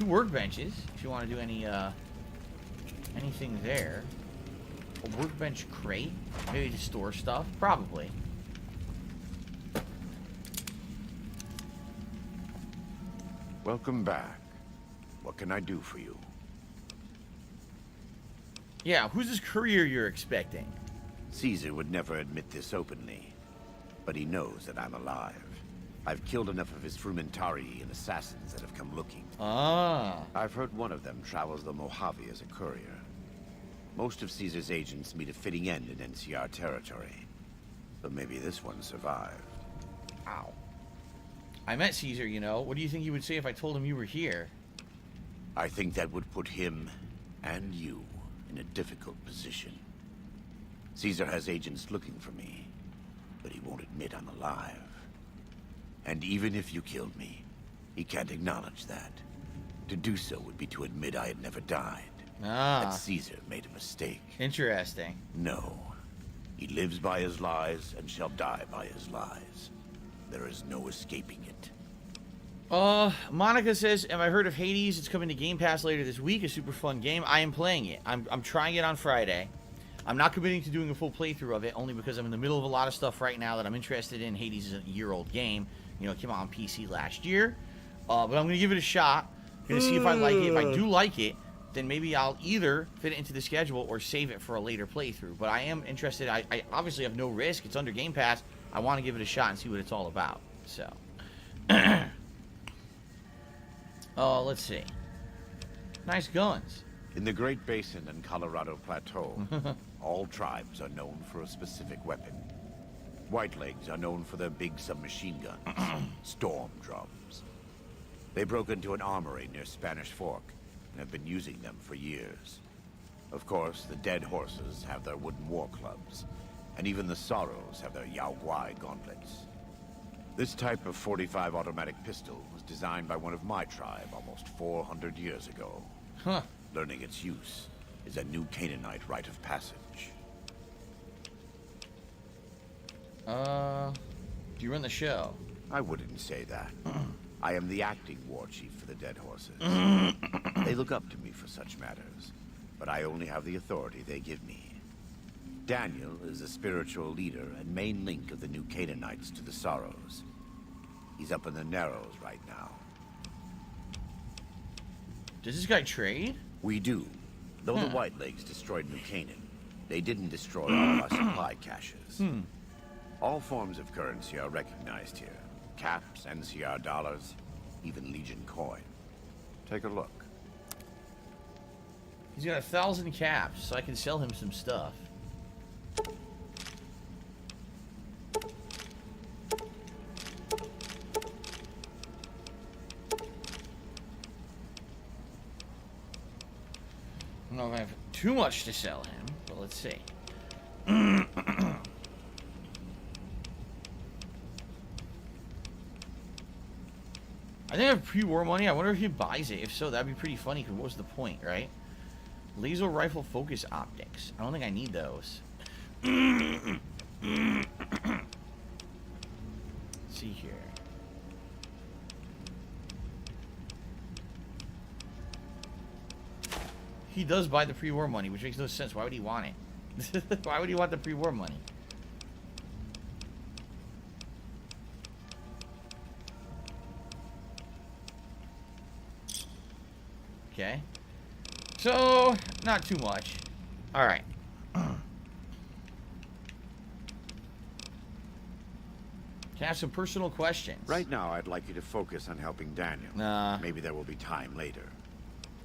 workbenches, if you want to do any anything there. A workbench crate? Maybe to store stuff? Probably. Welcome back. What can I do for you? Yeah, who's this courier you're expecting? Caesar would never admit this openly, but he knows that I'm alive. I've killed enough of his Frumentari and assassins that have come looking. Ah. I've heard one of them travels the Mojave as a courier. Most of Caesar's agents meet a fitting end in NCR territory, but maybe this one survived. Ow. I met Caesar, you know. What do you think he would say if I told him you were here? I think that would put him and you in a difficult position. Caesar has agents looking for me, but he won't admit I'm alive. And even if you killed me, he can't acknowledge that. To do so would be to admit I had never died. Ah. That Caesar made a mistake. Interesting. No. He lives by his lies and shall die by his lies. There is no escaping it. Monica says, have I heard of Hades? It's coming to Game Pass later this week. A super fun game. I am playing it. I'm trying it on Friday. I'm not committing to doing a full playthrough of it, only because I'm in the middle of a lot of stuff right now that I'm interested in. Hades is a year-old game. You know, it came out on PC last year. But I'm going to give it a shot. I'm going to see if I like it. If I do like it, then maybe I'll either fit it into the schedule or save it for a later playthrough. But I am interested. I obviously have no risk. It's under Game Pass. I want to give it a shot and see what it's all about. So, let's see. Nice guns. In the Great Basin and Colorado Plateau, all tribes are known for a specific weapon. Whitelegs are known for their big submachine guns, storm drums. They broke into an armory near Spanish Fork and have been using them for years. Of course, the dead horses have their wooden war clubs, and even the Sorrows have their Yao Guai gauntlets. This type of .45 automatic pistol was designed by one of my tribe almost 400 years ago. Huh. Learning its use is a new Canaanite rite of passage. Do you run the show? I wouldn't say that. I am the acting war chief for the dead horses. They look up to me for such matters, but I only have the authority they give me. Daniel is the spiritual leader and main link of the new Canaanites to the Sorrows. He's up in the Narrows right now. Does this guy trade? We do. Though the Whitelegs destroyed New Canaan, they didn't destroy all our supply caches. All forms of currency are recognized here. Caps, NCR dollars, even Legion coin. Take a look. He's got 1,000 caps, so I can sell him some stuff. too much to sell him, but let's see. I think I have pre-war money. I wonder if he buys it. If so, that'd be pretty funny, because what was the point, right? Laser rifle focus optics. I don't think I need those. Let's see here. He does buy the pre-war money, which makes no sense. Why would he want it? Why would he want the pre-war money? Okay. So, not too much. Alright. Can I have some personal questions? Right now, I'd like you to focus on helping Daniel. Nah. Maybe there will be time later.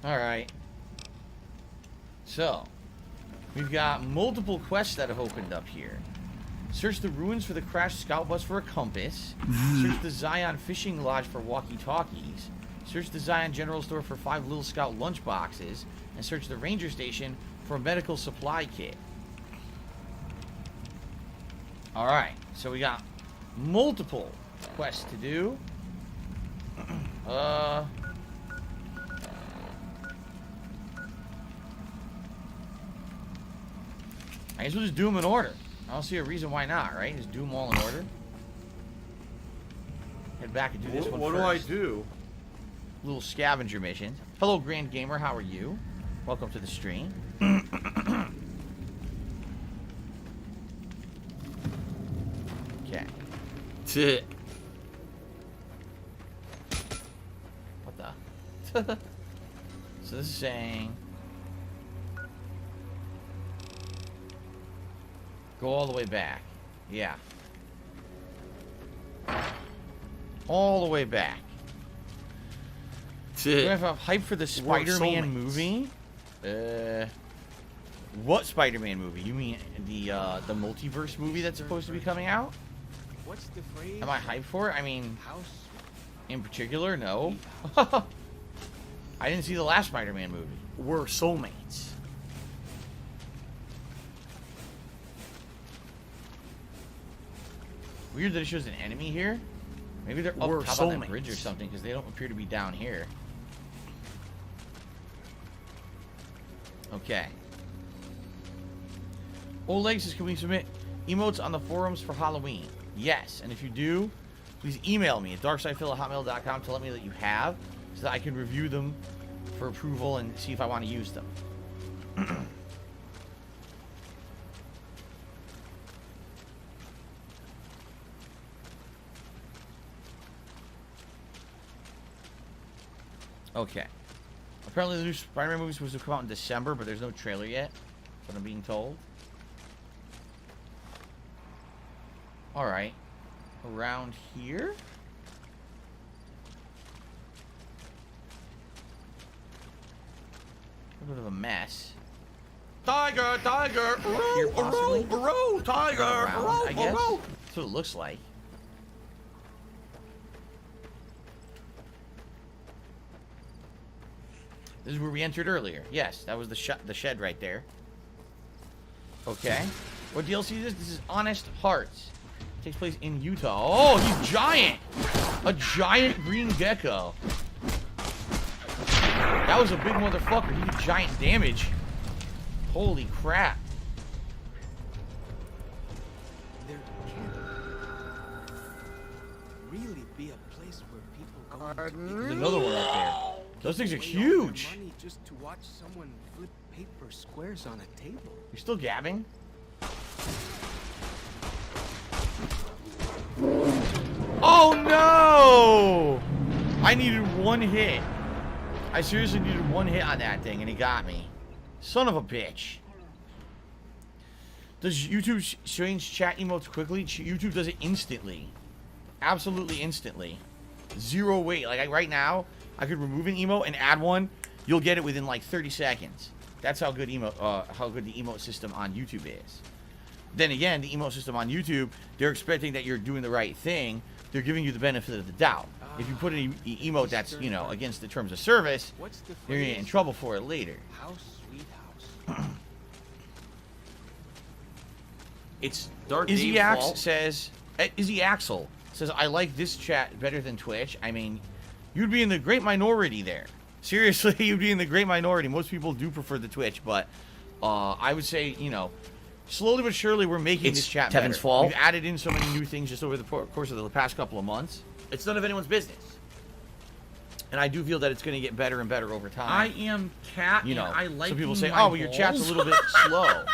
Alright. So, we've got multiple quests that have opened up here. Search the ruins for the crashed scout bus for a compass. Search the Zion fishing lodge for walkie-talkies. Search the Zion General Store for 5 Little Scout lunch boxes. And search the Ranger Station for a medical supply kit. Alright, so we got multiple quests to do. I guess we'll just do them in order. I don't see a reason why not, right? Just do them all in order. Head back and do this one What first. do I do? Little scavenger mission. Hello, Grand Gamer. How are you? Welcome to the stream. Okay. What the? So this is saying go all the way back. Yeah. All the way back. Do I have a hype for the Spider-Man movie? What Spider-Man movie? You mean the multiverse movie that's supposed to be coming out? What's the phrase? Am I hyped for it? I mean, House. in particular, no. I didn't see the last Spider-Man movie. We're soulmates. Weird that it shows an enemy here. Maybe they're up We're top on that soulmates. bridge or something, because they don't appear to be down here. Okay. Oleg says, can we submit emotes on the forums for Halloween? Yes, and if you do, please email me at darksidephil@hotmail.com to let me know that you have, so that I can review them for approval and see if I want to use them. Okay. Apparently the new Spider-Man movie is supposed to come out in December, but there's no trailer yet. That's what I'm being told. Alright. Around here? A bit of a mess. Tiger, tiger, Here, possibly? row, tiger, Around, I guess. That's what it looks like. This is where we entered earlier. Yes, that was the shed right there. Okay. What DLC is this? This is Honest Hearts. Takes place in Utah. Oh, he's giant! A giant green gecko. That was a big motherfucker. He did giant damage. Holy crap. There can't really be a place where people go to There's another one up there. Those things are huge. money just to watch someone flip paper squares on a table. You're still gabbing? Oh no! I needed one hit. I seriously needed one hit on that thing and he got me. Son of a bitch. Does YouTube change chat emotes quickly? YouTube does it instantly. Absolutely instantly. Zero wait. Like right now, I could remove an emote and add one. You'll get it within like 30 seconds. That's how good the emote system on YouTube is. Then again, the emote system on YouTube, they're expecting that you're doing the right thing. They're giving you the benefit of the doubt. If you put an emote that's, you know, against the terms of service, you're gonna get in trouble for it later. House, sweet house. It's Dark Izzy Axe says, Izzy Axel says, I like this chat better than Twitch. I mean, you'd be in the great minority there. Seriously, you'd be in the great minority. Most people do prefer the Twitch, but I would say, you know, slowly but surely we're making this chat better. Tevin's fault. We've added in so many new things just over the course of the past couple of months. It's none of anyone's business. And I do feel that it's going to get better and better over time. I am Cat, you know, and I like. some people say, "Oh, well, your chat's a little bit slow."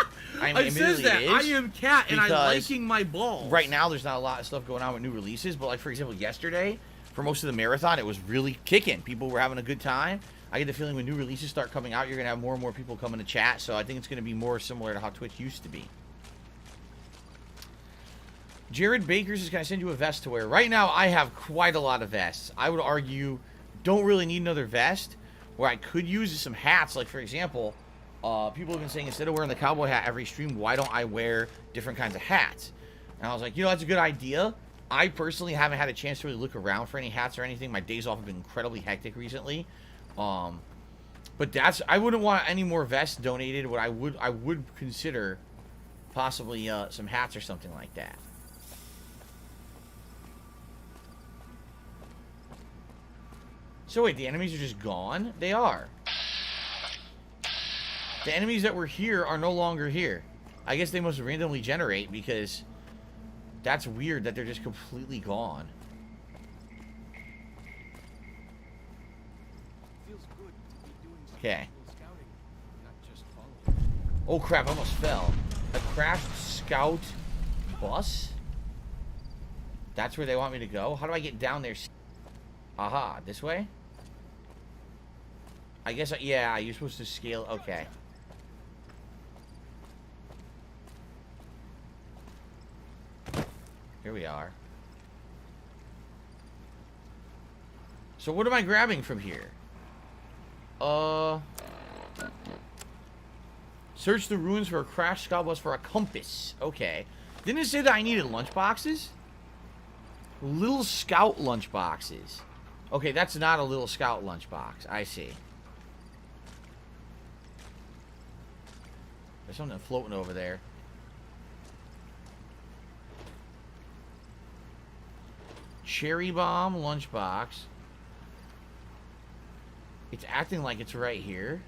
I mean, it says that. it is, I am Cat, and I'm liking my balls. Right now, there's not a lot of stuff going on with new releases, but like for example, yesterday, for most of the marathon, it was really kicking. People were having a good time. I get the feeling when new releases start coming out, you're going to have more and more people coming to chat. So I think it's going to be more similar to how Twitch used to be. Jared Bakers is going to send you a vest to wear. Right now, I have quite a lot of vests. I would argue, don't really need another vest. Where I could use is some hats. Like, for example, people have been saying, instead of wearing the cowboy hat every stream, why don't I wear different kinds of hats? And I was like, you know, that's a good idea. I personally haven't had a chance to really look around for any hats or anything. My days off have been incredibly hectic recently. But I wouldn't want any more vests donated. What I would consider possibly some hats or something like that. So wait, the enemies are just gone? They are. The enemies that were here are no longer here. I guess they must randomly generate, because that's weird that they're just completely gone. Okay. Oh crap, I almost fell. A crashed scout bus? That's where they want me to go? How do I get down there? Aha, this way? I guess, yeah, you're supposed to scale. Okay. Here we are. So what am I grabbing from here? Search the ruins for a crashed scout bus for a compass. Okay. Didn't it say that I needed lunch boxes? Little scout lunch boxes. Okay, that's not a little scout lunch box. I see. There's something floating over there. Cherry bomb lunchbox. It's acting like it's right here.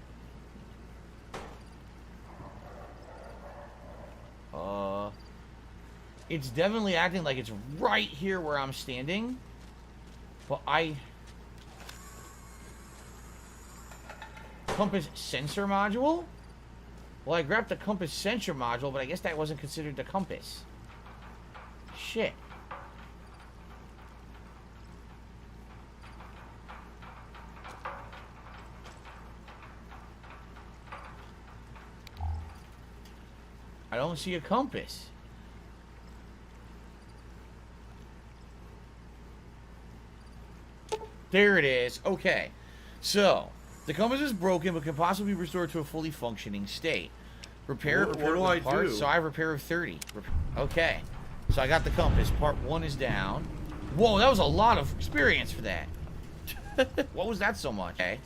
It's definitely acting like it's right here where I'm standing. But compass sensor module? Well, I grabbed the compass sensor module, but I guess that wasn't considered the compass. Shit. I don't see a compass. There it is. Okay. So, the compass is broken, but can possibly be restored to a fully functioning state. Repair What do I parts. do? So I have repair of 30. Okay. So I got the compass. Part 1 is down. Whoa, that was a lot of experience for that. What was that so much? Okay.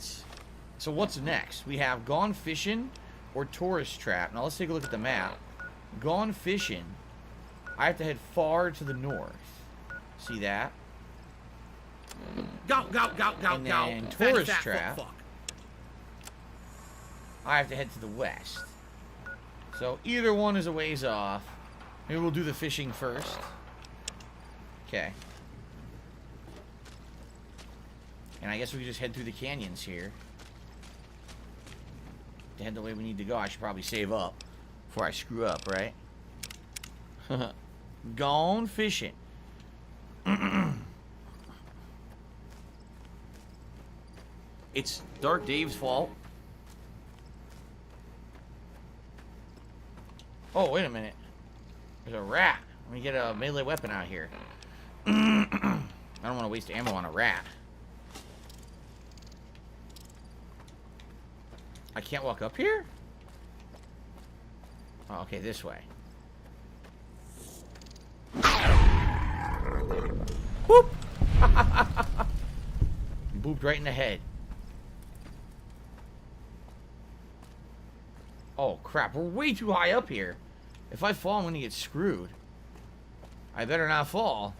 So what's next? We have gone fishing or tourist trap. Now let's take a look at the map. Gone fishing. I have to head far to the north. See that? Go, go, go, go, And go. then tourist trap. I have to head to the west. So either one is a ways off. Maybe we'll do the fishing first. Okay. And I guess we can just head through the canyons here. To head the way we need to go, I should probably save up before I screw up, right? Gone fishing. It's Dark Dave's fault. Oh, wait a minute. There's a rat. Let me get a melee weapon out here. I don't want to waste ammo on a rat. I can't walk up here? Oh, okay, this way. Boop! Booped right in the head. Oh, crap. We're way too high up here. If I fall, I'm gonna get screwed. I better not fall.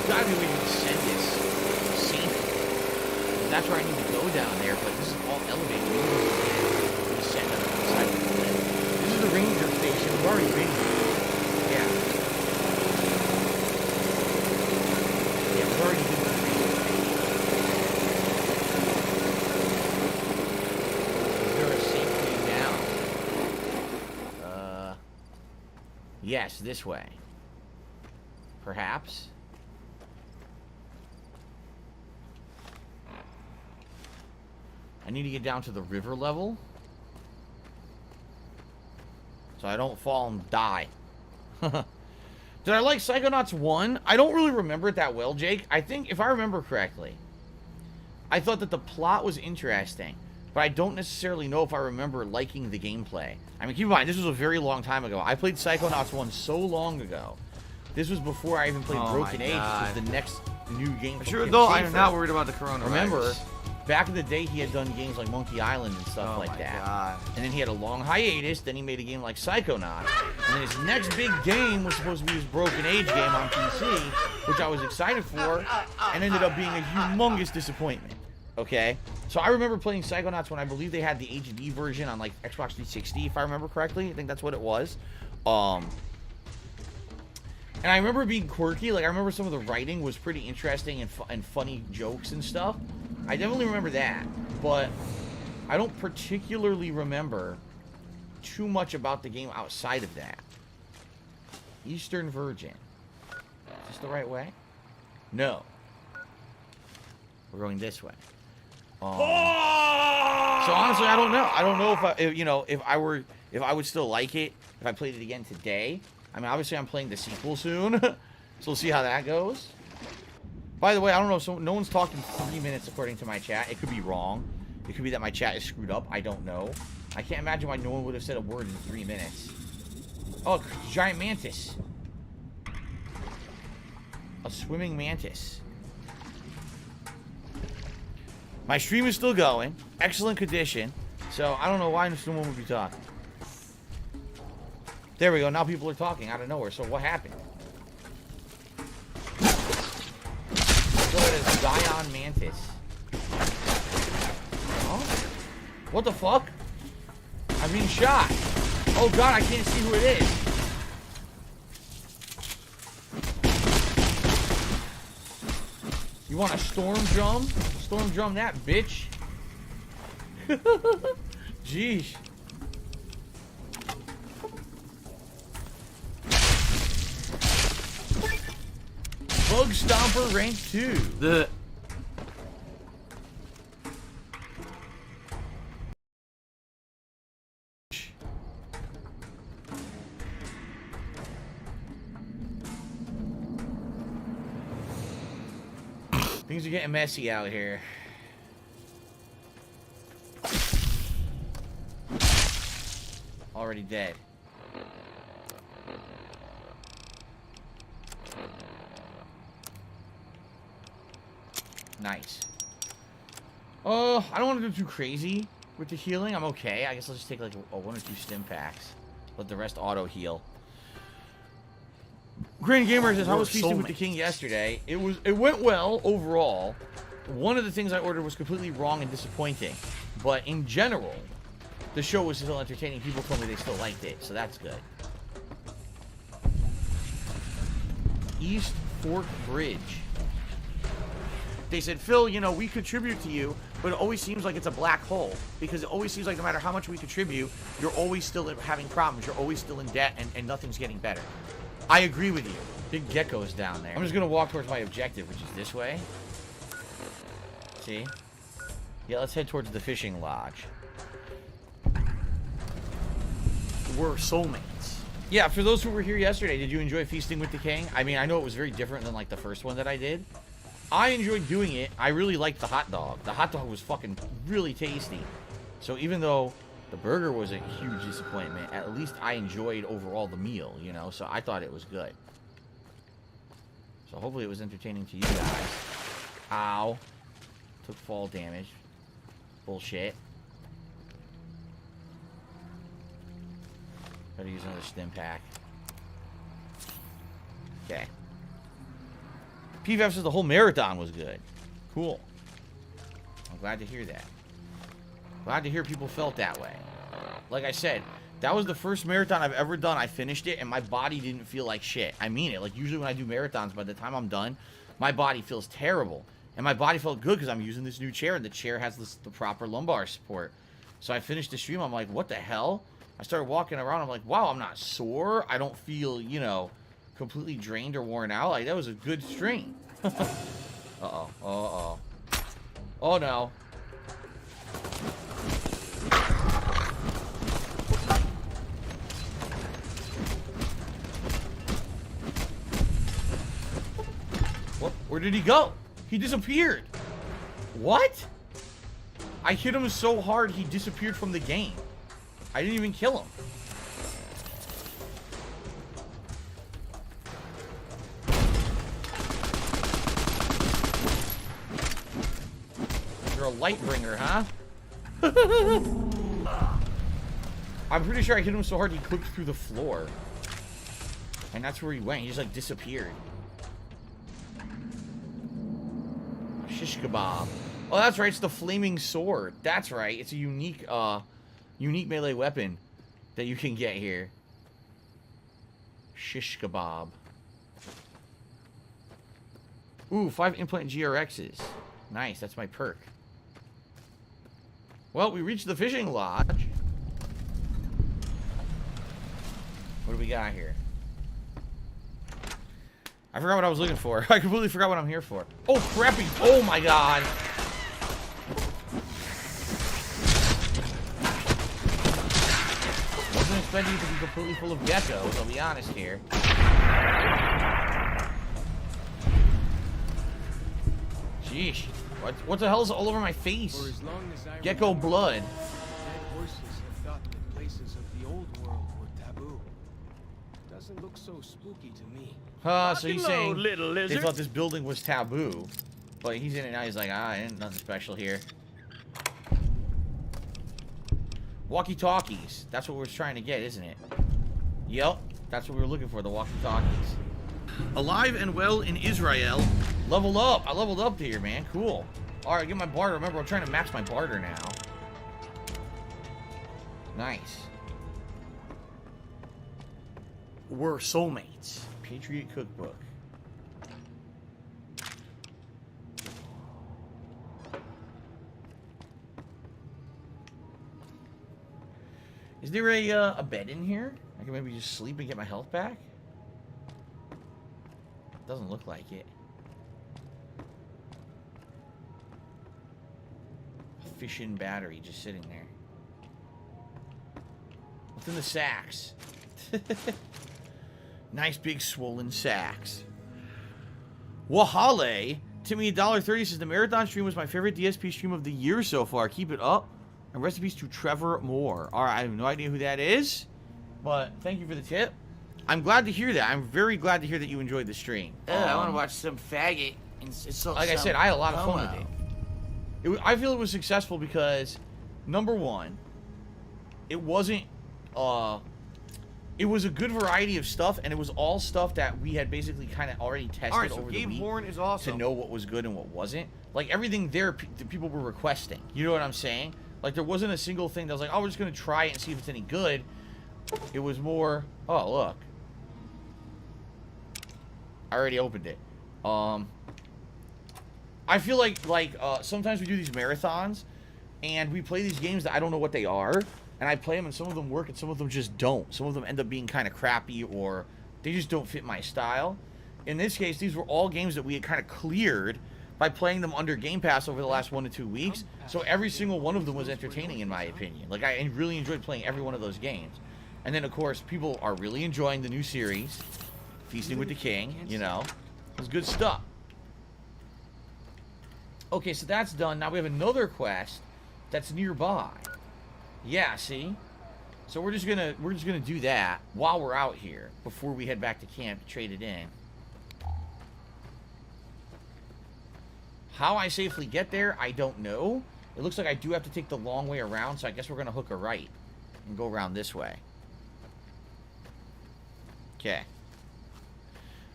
Gotta be a way to descend this safely. That's where I need to go down there, but this is all elevated. You can descend on the side of the cliff. This is the ranger station. We've already been here. Yeah. Yeah, we've already been to the ranger station. Is there a safe way down? Yes, this way. Perhaps. I need to get down to the river level so I don't fall and die. Did I like Psychonauts 1? I don't really remember it that well, Jake. I think, if I remember correctly, I thought that the plot was interesting, but I don't necessarily know if I remember liking the gameplay. I mean, keep in mind, this was a very long time ago. I played Psychonauts 1 so long ago. This was before I even played Broken Age, which was the next new game. Sure, though, I'm not worried about the coronavirus. Remember, back in the day, he had done games like Monkey Island and stuff like that. God. And then he had a long hiatus. Then he made a game like Psychonauts. And then his next big game was supposed to be his Broken Age game on PC, which I was excited for, and ended up being a humongous disappointment. Okay? So I remember playing Psychonauts when I believe they had the HD version on like Xbox 360, if I remember correctly. I think that's what it was. And I remember being quirky. Like, I remember some of the writing was pretty interesting and funny jokes and stuff. I definitely remember that, but I don't particularly remember too much about the game outside of that. Eastern Virgin. Is this the right way? No. We're going this way. So honestly, I don't know. I don't know if I would still like it if I played it again today. I mean, obviously I'm playing the sequel soon, so we'll see how that goes. By the way, I don't know, so no one's talked in 3 minutes according to my chat. It could be wrong. It could be that my chat is screwed up. I don't know. I can't imagine why no one would have said a word in 3 minutes. Oh, giant mantis. A swimming mantis. My stream is still going. Excellent condition. So, I don't know why no one would be talking. There we go. Now people are talking out of nowhere. So, what happened? So it is Zion Mantis. Huh? What the fuck? I'm being shot. Oh god, I can't see who it is. You want a storm drum? Storm drum that, bitch. Jeez. Bug Stomper rank 2. The Things are getting messy out here. Already dead. Nice. Oh, I don't want to do too crazy with the healing. I'm okay. I guess I'll just take like a 1 or 2 stim packs. Let the rest auto heal. Grand Gamer says, "How was Feasting with the King yesterday?" It went well overall. One of the things I ordered was completely wrong and disappointing, but in general, the show was still entertaining. People told me they still liked it, so that's good. East Fork Bridge. They said, "Phil, you know, we contribute to you, but it always seems like it's a black hole. Because it always seems like no matter how much we contribute, you're always still having problems. You're always still in debt, and nothing's getting better." I agree with you. Big geckos down there. I'm just going to walk towards my objective, which is this way. See? Yeah, let's head towards the fishing lodge. We're soulmates. Yeah, for those who were here yesterday, did you enjoy Feasting with the King? I mean, I know it was very different than, like, the first one that I did. I enjoyed doing it. I really liked the hot dog. The hot dog was fucking really tasty. So even though The burger was a huge disappointment. At least I enjoyed overall the meal, you know, so I thought it was good. So hopefully it was entertaining to you guys. Ow. Took fall damage. Bullshit. Gotta use another stim pack. Okay. PVF says the whole marathon was good. Cool. I'm glad to hear that. Glad to hear people felt that way. Like I said, that was the first marathon I've ever done. I finished it, and my body didn't feel like shit. I mean it. Like, usually when I do marathons, by the time I'm done, my body feels terrible. And my body felt good because I'm using this new chair, and the chair has the proper lumbar support. So I finished the stream. I'm like, what the hell? I started walking around. I'm like, wow, I'm not sore. I don't feel, you know, completely drained or worn out. Like, that was a good stream. Uh-oh. Uh-oh. Oh, no. What? Where did he go? He disappeared. What? I hit him so hard he disappeared from the game. I didn't even kill him. You're a light bringer, huh? I'm pretty sure I hit him so hard he clipped through the floor. And that's where he went. He just like disappeared. Shish kebab. Oh, that's right. It's the flaming sword. That's right. It's a unique, unique melee weapon that you can get here. Shish kebab. Ooh, 5 implant GRXs. Nice. That's my perk. Well, we reached the fishing lodge. What do we got here? I forgot what I was looking for. I completely forgot what I'm here for. Oh, crappy. Oh, my God. Wasn't expecting it to be completely full of geckos, I'll be honest here. Sheesh. What the hell is all over my face? Gecko blood. Dead horses have thought that places of the old world were taboo. Doesn't look so spooky to me. So he's saying they thought this building was taboo. But he's in it now, he's like, ain't nothing special here. Walkie-talkies. That's what we're trying to get, isn't it? Yep. That's what we were looking for, the walkie-talkies. Alive and well in Israel. Level up. I leveled up here, man. Cool. Alright, get my barter. Remember, I'm trying to max my barter now. Nice. We're soulmates. Patriot Cookbook. Is there a bed in here? I can maybe just sleep and get my health back? Doesn't look like it. A fission battery just sitting there. What's in the sacks? Nice big swollen sacks. Wahale. Timmy $1.30 says the marathon stream was my favorite DSP stream of the year so far. Keep it up. And recipes to Trevor Moore. Alright, I have no idea who that is. But thank you for the tip. I'm glad to hear that. I'm very glad to hear that you enjoyed the stream. I want to watch some faggot. Like I said, I had a lot of fun with it. I feel it was successful because, number one, it wasn't, it was a good variety of stuff, and it was all stuff that we had basically kind of already tested over the week. Horn is awesome. To know what was good and what wasn't. Like, everything there, the people were requesting. You know what I'm saying? Like, there wasn't a single thing that was like, oh, we're just going to try it and see if it's any good. It was more, oh, look. I already opened it. I feel like sometimes we do these marathons, and we play these games that I don't know what they are, and I play them, and some of them work, and some of them just don't. Some of them end up being kind of crappy, or they just don't fit my style. In this case, these were all games that we had kind of cleared by playing them under Game Pass over the last 1 to 2 weeks. So every single one of them was entertaining, in my opinion. Like, I really enjoyed playing every one of those games. And then, of course, people are really enjoying the new series, Feasting with the King, you know. It's good stuff. Okay, so that's done. Now we have another quest that's nearby. Yeah, see? So we're just gonna do that while we're out here before we head back to camp to trade it in. How I safely get there, I don't know. It looks like I do have to take the long way around, so I guess we're gonna hook a right and go around this way. Okay.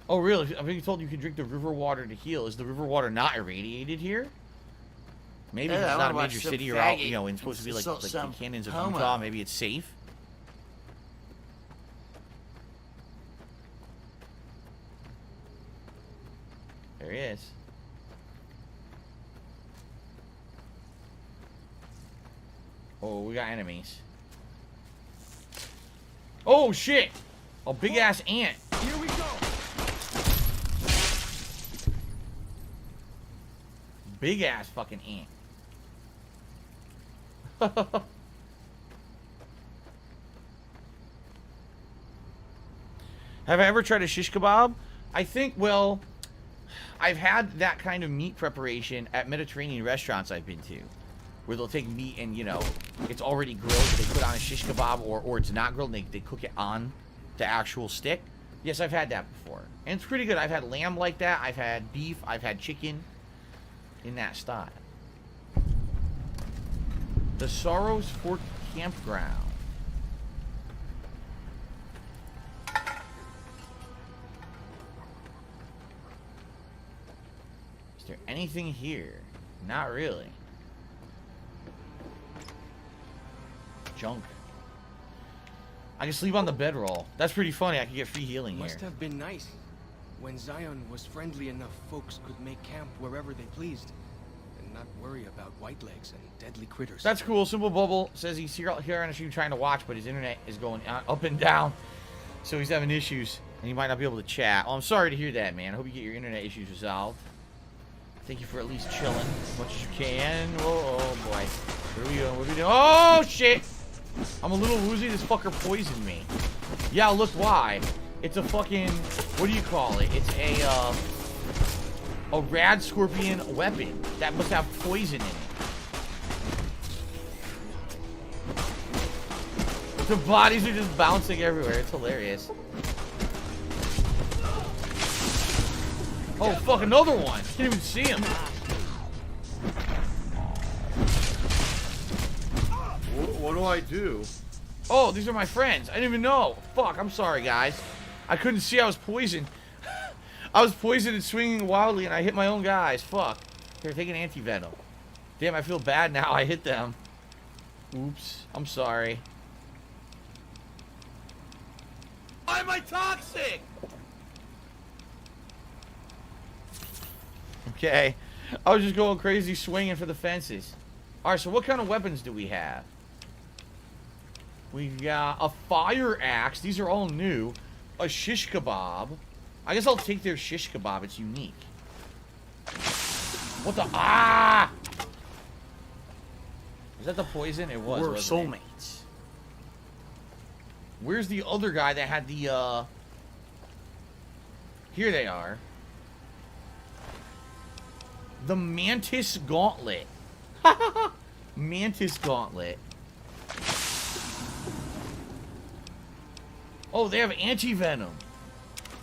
Oh, really? I'm being told you can drink the river water to heal. Is the river water not irradiated here? Maybe Yeah, it's I not a wanna major watch some city or out, faggot you know, it's supposed to be like insult the some canyons of homo. Utah. Maybe it's safe. There he is. Oh, we got enemies. Oh, shit! A big-ass ant. Here we go. Big-ass fucking ant. Have I ever tried a shish kebab? I think, well, I've had that kind of meat preparation at Mediterranean restaurants I've been to, where they'll take meat and, you know, it's already grilled, but they put on a shish kebab, or it's not grilled, and they cook it on the actual stick. Yes, I've had that before. And it's pretty good. I've had lamb like that. I've had beef. I've had chicken in that style. The Sorrows Fork Campground. Is there anything here? Not really. Junk. I can sleep on the bedroll. That's pretty funny. I can get free healing here. Must have been nice. When Zion was friendly enough, folks could make camp wherever they pleased, and not worry about white legs and deadly critters. That's cool. Simple Bubble says he's here on a stream trying to watch, but his internet is going up and down, so he's having issues, and he might not be able to chat. Oh, I'm sorry to hear that, man. I hope you get your internet issues resolved. Thank you for at least chilling as much as you can. Oh boy. What are we doing? What are we doing? Oh, shit! I'm a little woozy. This fucker poisoned me. Yeah, look why. It's a fucking... What do you call it? It's a rad scorpion weapon that must have poison in it. The bodies are just bouncing everywhere. It's hilarious. Oh, fuck, another one. Can't even see him. What do I do? Oh, these are my friends. I didn't even know. Fuck, I'm sorry, guys. I couldn't see I was poisoned. I was poisoned and swinging wildly, and I hit my own guys. Fuck. Here, take an anti-venom. Damn, I feel bad now. I hit them. Oops. I'm sorry. Why am I toxic? Okay. I was just going crazy swinging for the fences. Alright, so what kind of weapons do we have? We've got a fire axe. These are all new. A shish kebab. I guess I'll take their shish kebab. It's unique. What the... Ah! Was that the poison? It was. We're wasn't it? soulmates. Where's the other guy that had the, Here they are. The Mantis Gauntlet. Mantis Gauntlet. Oh, they have anti-venom.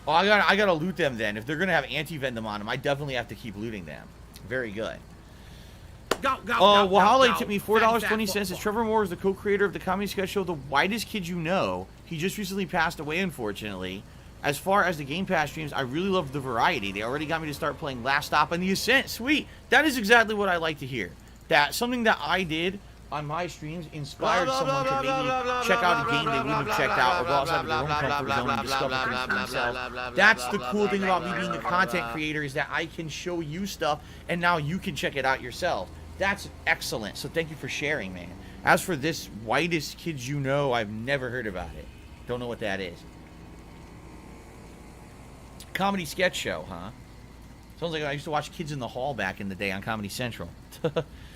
Oh, I gotta loot them then. If they're gonna have anti-venom on them, I definitely have to keep looting them. Very good. Wahale tipped me $4.20. Says Trevor Moore is the co-creator of the comedy sketch show The Whitest Kid You Know. He just recently passed away, unfortunately. As far as the Game Pass streams, I really love the variety. They already got me to start playing Last Stop on the Ascent. Sweet. That is exactly what I like to hear. That something that I did on my streams inspired someone to maybe check out a game they wouldn't have checked out or go outside of their own comfort zone and discover things for themselves. That's the cool thing about me being a content creator, is that I can show you stuff and now you can check it out yourself. That's excellent. So thank you for sharing, man. As for this Whitest Kids You Know, I've never heard about it. Don't know what that is. Comedy sketch show, huh? Sounds like I used to watch Kids in the Hall back in the day on Comedy Central.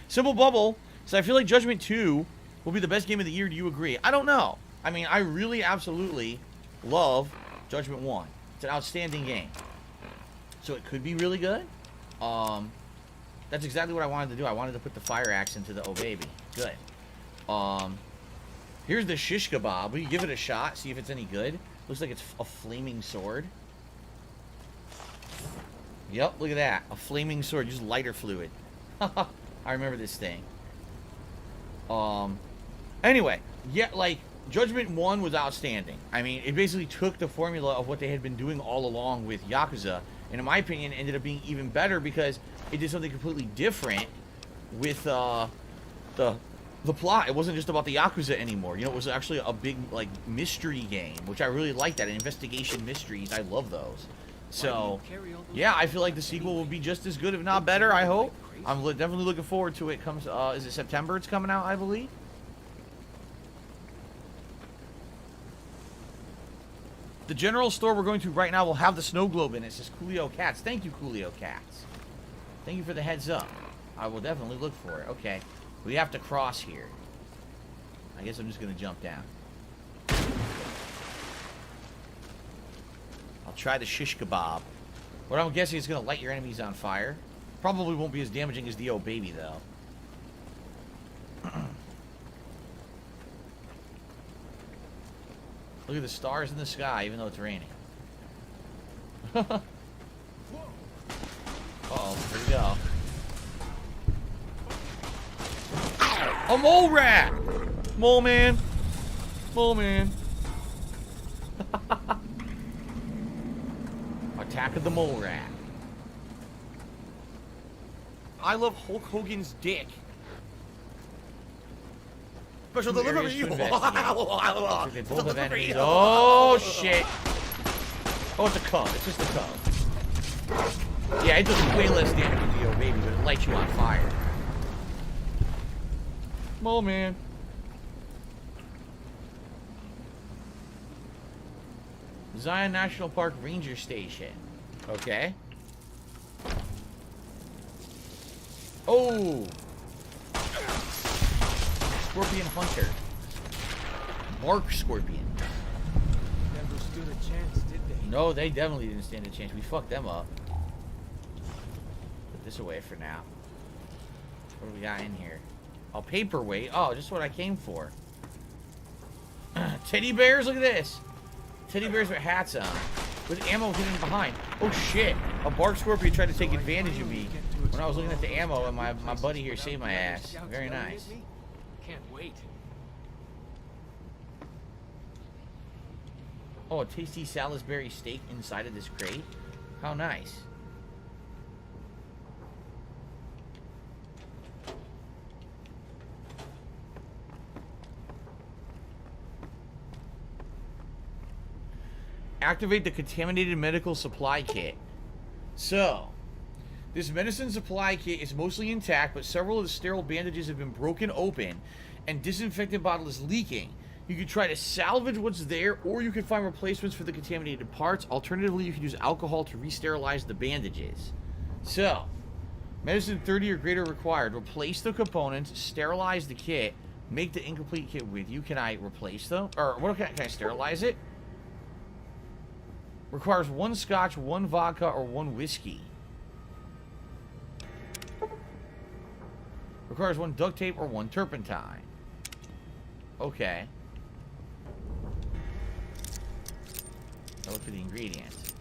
Simple Bubble says, I feel like Judgment 2 will be the best game of the year. Do you agree? I don't know. I mean, I really absolutely love Judgment 1. It's an outstanding game. So it could be really good. That's exactly what I wanted to do. I wanted to put the fire axe into the oh baby. Good. Here's the shish kebab. Will you give it a shot? See if it's any good. Looks like it's a flaming sword. Yep, look at that. A flaming sword. Use lighter fluid. I remember this thing. Anyway, yeah, like, Judgment 1 was outstanding. I mean, it basically took the formula of what they had been doing all along with Yakuza, and in my opinion, ended up being even better because it did something completely different with, the plot. It wasn't just about the Yakuza anymore. You know, it was actually a big, like, mystery game, which I really like that. Investigation mysteries, I love those. So, yeah, I feel like the sequel will be just as good, if not better, I hope. I'm definitely looking forward to it. Comes, is it September it's coming out, I believe? The general store we're going to right now will have the snow globe in it. It says Coolio Cats. Thank you, Coolio Cats. Thank you for the heads up. I will definitely look for it. Okay. We have to cross here. I guess I'm just going to jump down. I'll try the shish kebab. What I'm guessing is going to light your enemies on fire. Probably won't be as damaging as the old baby, though. Look at the stars in the sky, even though it's raining. Uh-oh, here we go. A mole rat! Mole man. Mole man. Attack of the mole rat. I love Hulk Hogan's dick. Special delivery. They both have enemies. Oh shit! Oh, it's a cub. It's just a cub. Yeah, it does way less damage than the old baby, but it lights you on fire. Mole man. Zion National Park Ranger Station. Okay. Oh! Scorpion Hunter. Mark Scorpion. Never stood a chance, did they? No, they definitely didn't stand a chance. We fucked them up. Put this away for now. What do we got in here? Oh, paperweight. Oh, just what I came for. Teddy bears, look at this. Teddy bears with hats on. With ammo hidden behind. Oh shit. A bark scorpion tried to take advantage of me when I was looking at the ammo, and my buddy here saved my ass. Very nice. Can't wait. Oh, a tasty Salisbury steak inside of this crate. How nice. Activate the contaminated medical supply kit. So, this medicine supply kit is mostly intact, but several of the sterile bandages have been broken open and disinfectant bottle is leaking. You could try to salvage what's there, or you could find replacements for the contaminated parts. Alternatively, you could use alcohol to re-sterilize the bandages. So, medicine 30 or greater required. Replace the components, sterilize the kit, make the incomplete kit with you. Can I replace them? Or what can I sterilize it? Requires 1 scotch, 1 vodka, or 1 whiskey. Requires 1 duct tape or 1 turpentine. Okay. Now look for the ingredients.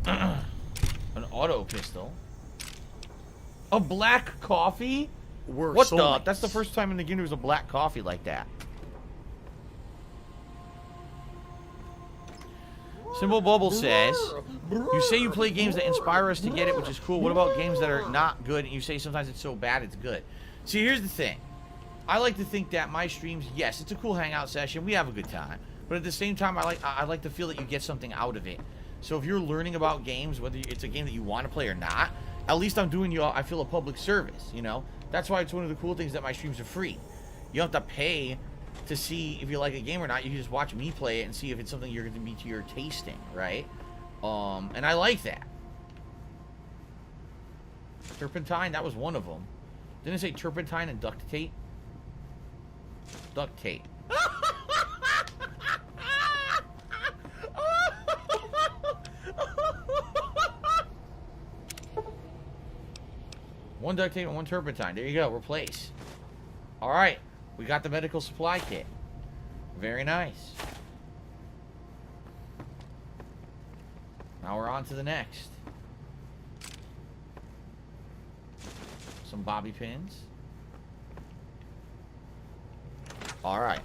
An auto pistol. A black coffee? What the? That's the first time in the game there was a black coffee like that. Simple Bubble says, you say you play games that inspire us to get it, which is cool. What about games that are not good and you say sometimes it's so bad it's good? See, here's the thing. I like to think that my streams, yes, it's a cool hangout session. We have a good time. But at the same time, I like to feel that you get something out of it. So if you're learning about games, whether it's a game that you want to play or not, at least I'm doing you, I feel, a public service, you know? That's why it's one of the cool things that my streams are free. You don't have to pay to see if you like a game or not. You can just watch me play it and see if it's something you're going to be to your tasting, right? And I like that. Turpentine, that was one of them. Didn't it say turpentine and duct tape? Duct tape. 1 duct tape and 1 turpentine. There you go. Replace. Alright. We got the medical supply kit. Very nice. Now we're on to the next. Some bobby pins. Alright.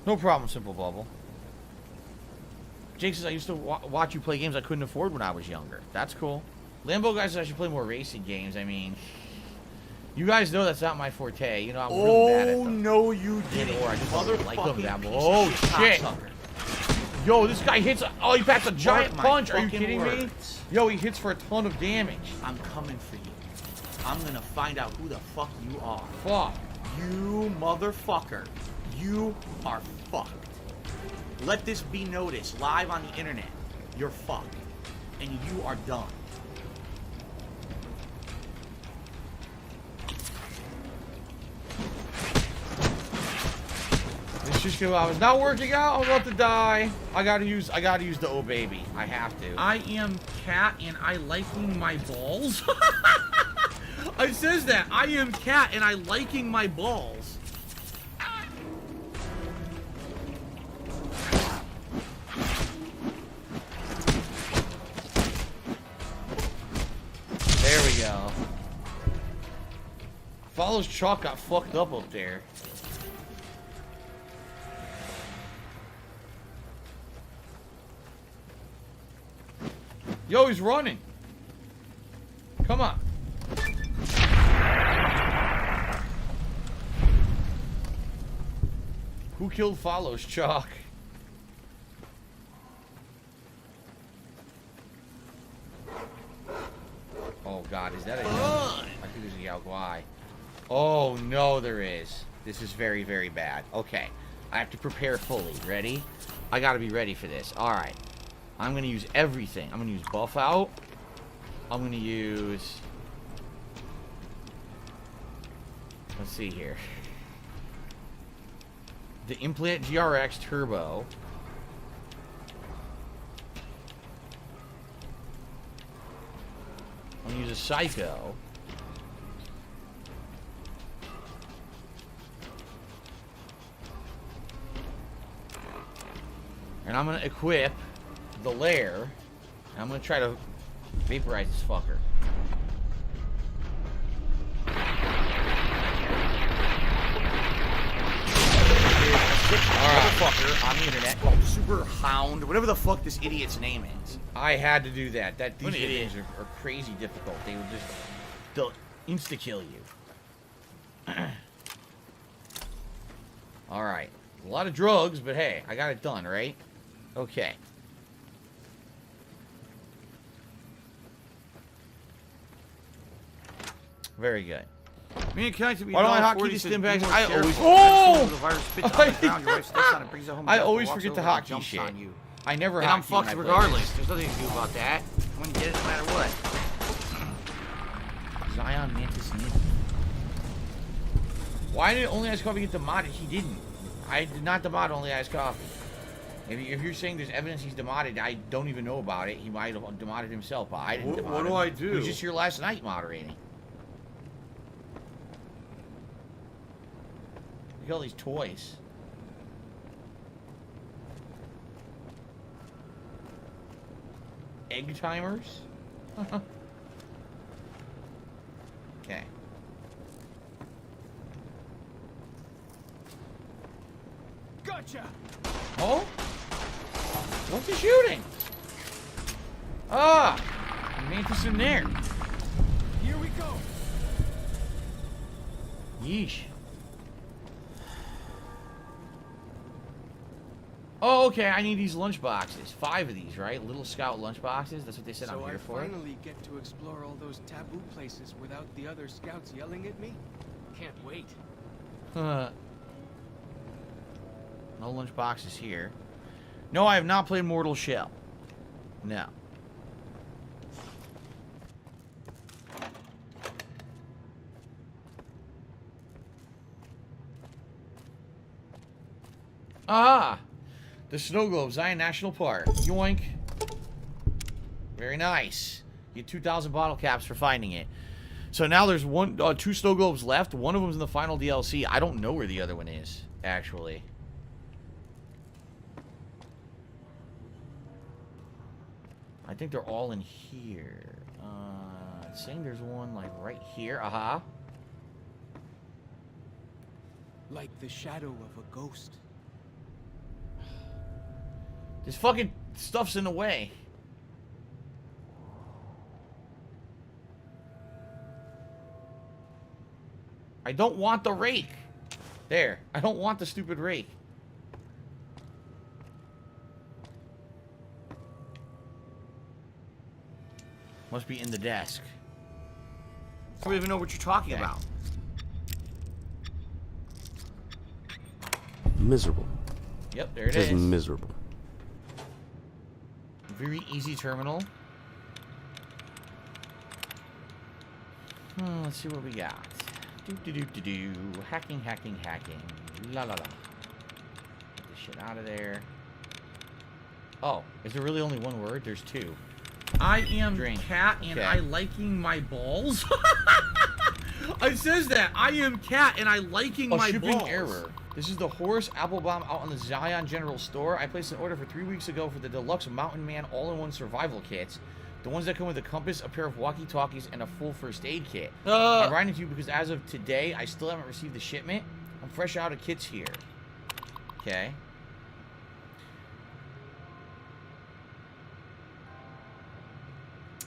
No problem, Simple Bubble. Jake says, I used to watch you play games I couldn't afford when I was younger. That's cool. Lambo guy says I should play more racing games. I mean, you guys know that's not my forte. You know, I'm really bad at them. Oh, no, you didn't. Or I just don't like them that much. piece Oh, of shit. cocksucker. Yo, this guy hits a... Oh, he packs a giant Mark my punch. Are you fucking kidding me? words. Yo, he hits for a ton of damage. I'm coming for you. I'm gonna find out who the fuck you are. Fuck. You motherfucker. You are fucked. Let this be noticed live on the internet. You're fucked. And you are done. This just came out. It's not working out. I'm about to die. I gotta use the oh baby. I have to. I am cat and I liking my balls. It says that. I am cat and I liking my balls. There we go. Follows Chalk got fucked up there. Yo, he's running. Come on. Who killed Follows Chalk? Oh god, is that a I think there's a Yao Guai. Oh no, there is. This is very, very bad. Okay. I have to prepare fully. Ready? I gotta be ready for this. Alright. I'm gonna use everything. I'm gonna use buff out. I'm gonna use... Let's see here. The Implant GRX Turbo. I'm gonna use a Psycho. And I'm gonna equip the lair. And I'm gonna try to vaporize this fucker. Motherfucker on the internet called Super Hound, whatever the fuck this idiot's name is. I had to do that. These idiots are crazy difficult. They will just, they'll insta kill you. All right, a lot of drugs, but hey, I got it done, right? Okay. Very good. Me and Knight to be Why don't I dog hotkey 40 these says stim be bags? more I careful. always... The Oh! virus spits on the ground, your wife steps on it, brings it home, I and always walks forget over the and hotkey jumps shit. on you. I never And I'm hotkey when fucked I play regardless. this. There's nothing you can do about that. I'm gonna get it no matter what. Zion Mantis Ninja. Why did Only Ice Coffee get demodded? He didn't. I did not demod Only Ice Coffee. If you're saying there's evidence he's demodded, I don't even know about it. He might have demodded himself, but I didn't demod What him. do I do? He was just here last night moderating. Look at all these toys. Egg timers? Okay. Gotcha. Oh? What's he shooting? Ah! Mantis in there. Here we go. Yeesh. Oh, okay, I need these lunch boxes. 5 of these, right? Little Scout lunch boxes. That's what they said So I'm here I for. finally get to explore all those taboo places without the other scouts yelling at me. Can't wait. No lunch boxes here. No, I have not played Mortal Shell. No. Ah! The Snow Globe, Zion National Park. Yoink. Very nice. You get 2,000 bottle caps for finding it. So now there's two snow globes left. One of them's in the final DLC. I don't know where the other one is, actually. I think they're all in here. It's saying there's one like right here. Aha. Like the shadow of a ghost. This fucking stuff's in the way. I don't want the rake. There. I don't want the stupid rake. Must be in the desk. I don't even know what you're talking about. Miserable. Yep, there it is. is. Miserable. Very easy terminal. Let's see what we got. Hacking. La la la. Get this shit out of there. Oh, is there really only one word? There's two. I am cat and I liking my balls. It says that. I am cat and I liking my shipping balls. Error. This is the Horse Applebaum out on the Zion General Store. I placed an order for 3 weeks ago for the deluxe Mountain Man all-in-one survival kits. The ones that come with a compass, a pair of walkie-talkies, and a full first aid kit. I'm writing to you because as of today, I still haven't received the shipment. I'm fresh out of kits here. Okay.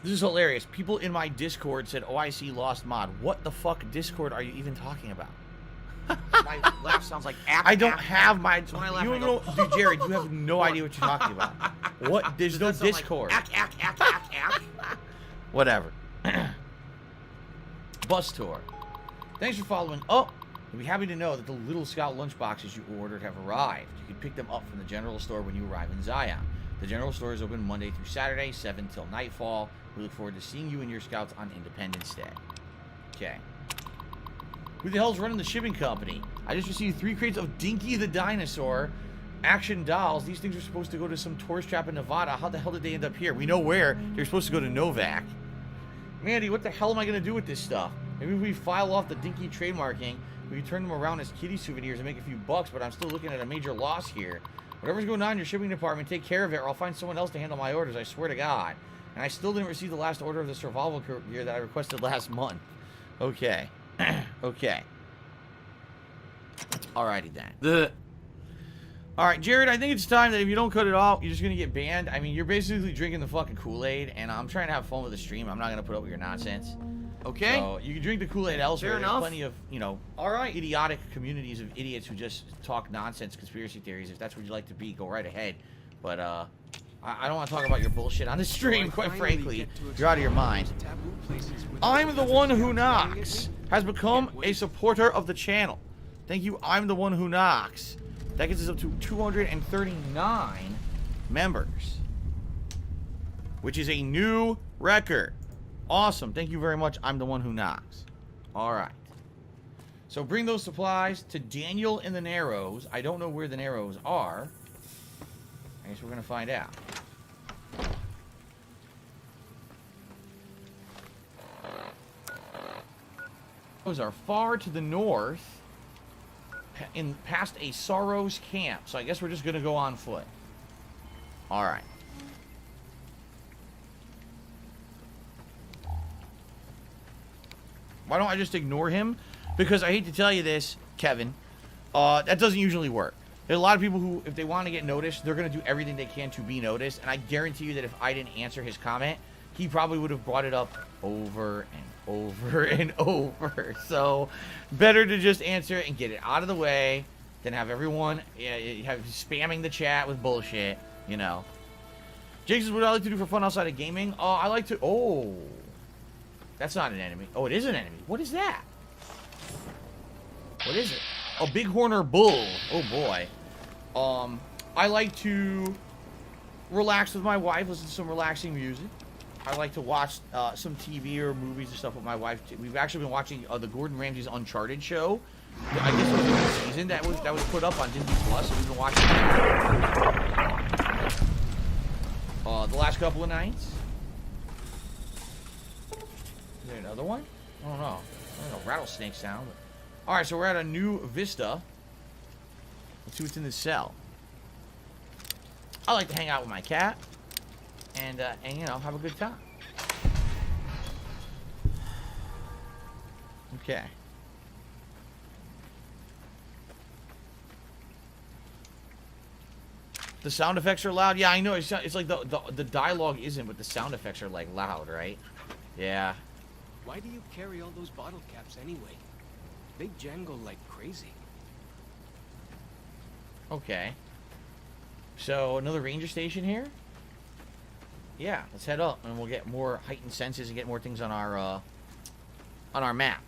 This is hilarious. People in my Discord said, "Oh, I see Lost Mod." What the fuck Discord are you even talking about? My laugh sounds like ack, I don't ack, have my. ack. So when I laugh, You I don't go, know, dude, Jared. You have no idea what you're talking about. What? There's no Does that sound Discord. like ack. Whatever. Bus tour. Thanks for following. Oh, you'll be happy to know that the Little Scout lunchboxes you ordered have arrived. You can pick them up from the general store when you arrive in Zion. The general store is open Monday through Saturday, 7 till nightfall. We look forward to seeing you and your scouts on Independence Day. Okay. Who the hell's running the shipping company? I just received 3 crates of Dinky the Dinosaur action dolls. These things are supposed to go to some tourist trap in Nevada. How the hell did they end up here? We know where. They're supposed to go to Novak. Mandy, what the hell am I going to do with this stuff? Maybe if we file off the Dinky trademarking, we can turn them around as kitty souvenirs and make a few bucks, but I'm still looking at a major loss here. Whatever's going on in your shipping department, take care of it, or I'll find someone else to handle my orders, I swear to God. And I still didn't receive the last order of the survival gear that I requested last month. Okay. Okay. Alrighty then. Alright, Jared, I think it's time that if you don't cut it off, you're just gonna get banned. I mean, you're basically drinking the fucking Kool-Aid, and I'm trying to have fun with the stream. I'm not gonna put up with your nonsense. Okay? So, you can drink the Kool-Aid elsewhere. Fair enough. There's plenty of, you know, idiotic communities of idiots who just talk nonsense conspiracy theories. If that's what you like to be, go right ahead. But, I don't want to talk about your bullshit on the stream, quite frankly. You're out of your mind. I'm the One Who Knocks has become a supporter of the channel. Thank you, I'm the One Who Knocks. That gets us up to 239 members, which is a new record. Awesome. Thank you very much. I'm the One Who Knocks. All right. So bring those supplies to Daniel in the Narrows. I don't know where the Narrows are. I guess we're going to find out. Those are far to the north, past a Sorrows camp. So I guess we're just going to go on foot. All right. Why don't I just ignore him? Because I hate to tell you this, Kevin, that doesn't usually work. There are a lot of people who, if they want to get noticed, they're going to do everything they can to be noticed. And I guarantee you that if I didn't answer his comment, he probably would have brought it up over and over and over. So, better to just answer it and get it out of the way than have everyone spamming the chat with bullshit, you know. Jake says, what do I like to do for fun outside of gaming? I like to... Oh. That's not an enemy. Oh, it is an enemy. What is that? What is it? A bighorn or bull. Oh, boy. I like to relax with my wife, listen to some relaxing music. I like to watch some TV or movies and stuff with my wife. We've actually been watching the Gordon Ramsay's Uncharted show. I guess it was a new season that was put up on Disney Plus, so we've been watching that. The last couple of nights. there another one? I don't know. I don't know. Rattlesnake sound. But... Alright, so we're at a new vista. Let's see what's in this cell. I like to hang out with my cat. And you know, have a good time. Okay. The sound effects are loud. Yeah, I know. It's like the dialogue isn't, but the sound effects are like loud, right? Yeah. Why do you carry all those bottle caps anyway? They jangle like crazy. Okay. So another ranger station here. Yeah, let's head up and we'll get more heightened senses and get more things on our map.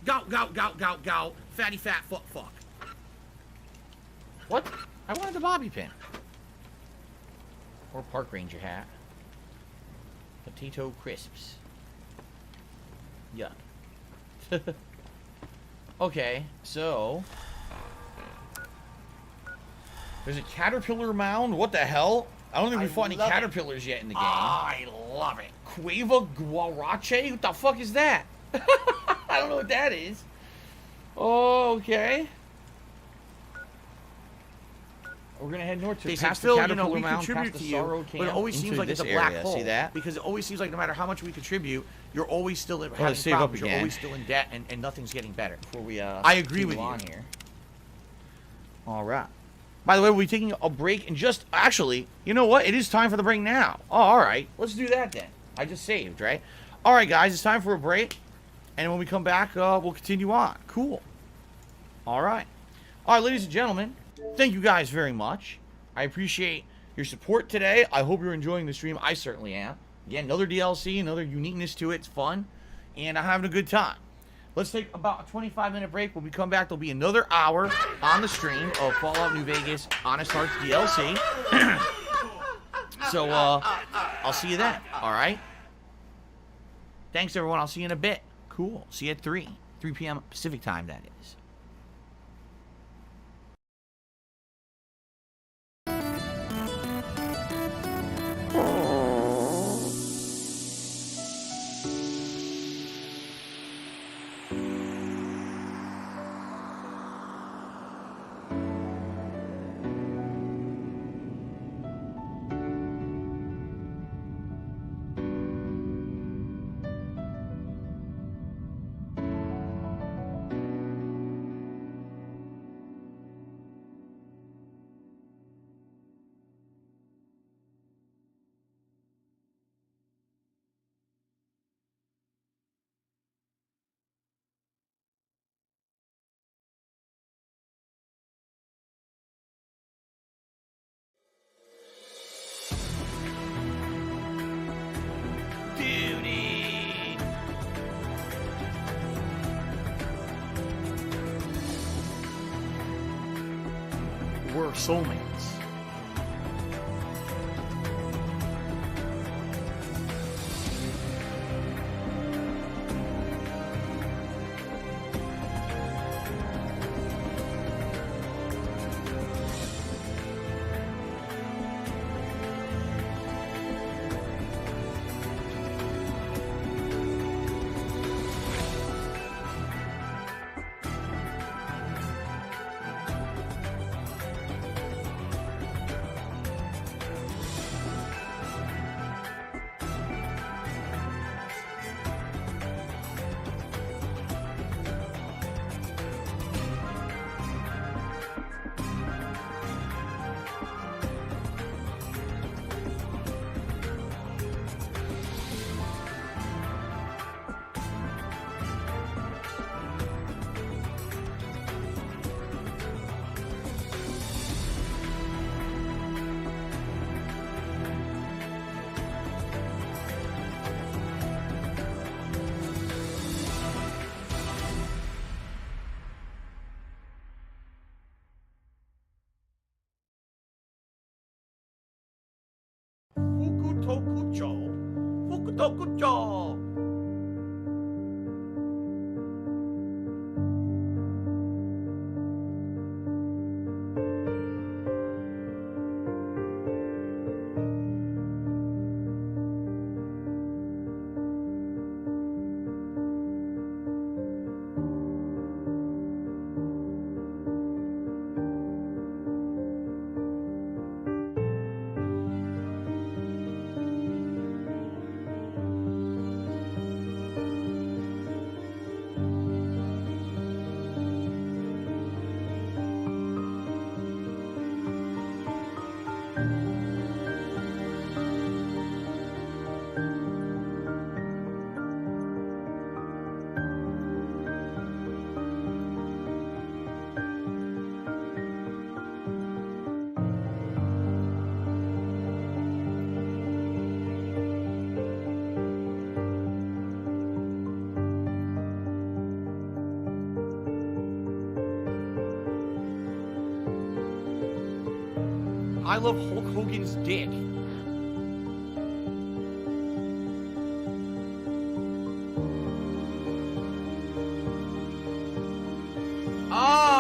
Go, go, go, go, go. Fatty fat fuck. What? I wanted the bobby pin. Or park ranger hat. Potato crisps. Yuck. Okay, so... There's a caterpillar mound? What the hell? I don't think we fought any caterpillars yet in the game. I love it. Cueva Guarache? What the fuck is that? I don't know what that is. Oh, okay. We're gonna head north to They past said, Phil, the you caterpillar know, we mound, contribute past to the you, sorrow but it camp, always into seems like it's this a black area. hole. See that? Because it always seems like no matter how much we contribute, you're always still having save up problems. You're again. always still in debt, and nothing's getting better. Before we I agree with you. on here. All right. By the way, we'll be taking a break and just actually, you know what? It is time for the break now. Oh, all right. Let's do that then. I just saved, right? All right, guys. It's time for a break, and when we come back, we'll continue on. Cool. All right. All right, ladies and gentlemen. Thank you guys very much. I appreciate your support today. I hope you're enjoying the stream. I certainly am. Again, another DLC, another uniqueness to it. It's fun, and I'm having a good time. Let's take about a 25-minute break. When we come back, there'll be another hour on the stream of Fallout New Vegas Honest Hearts DLC. So, I'll see you then, all right? Thanks, everyone. I'll see you in a bit. Cool. See you at 3 p.m. Pacific time, that is. Duty. We're soulmates. Fukutokucho. Fukutokucho. I love Hulk Hogan's dick. Aha.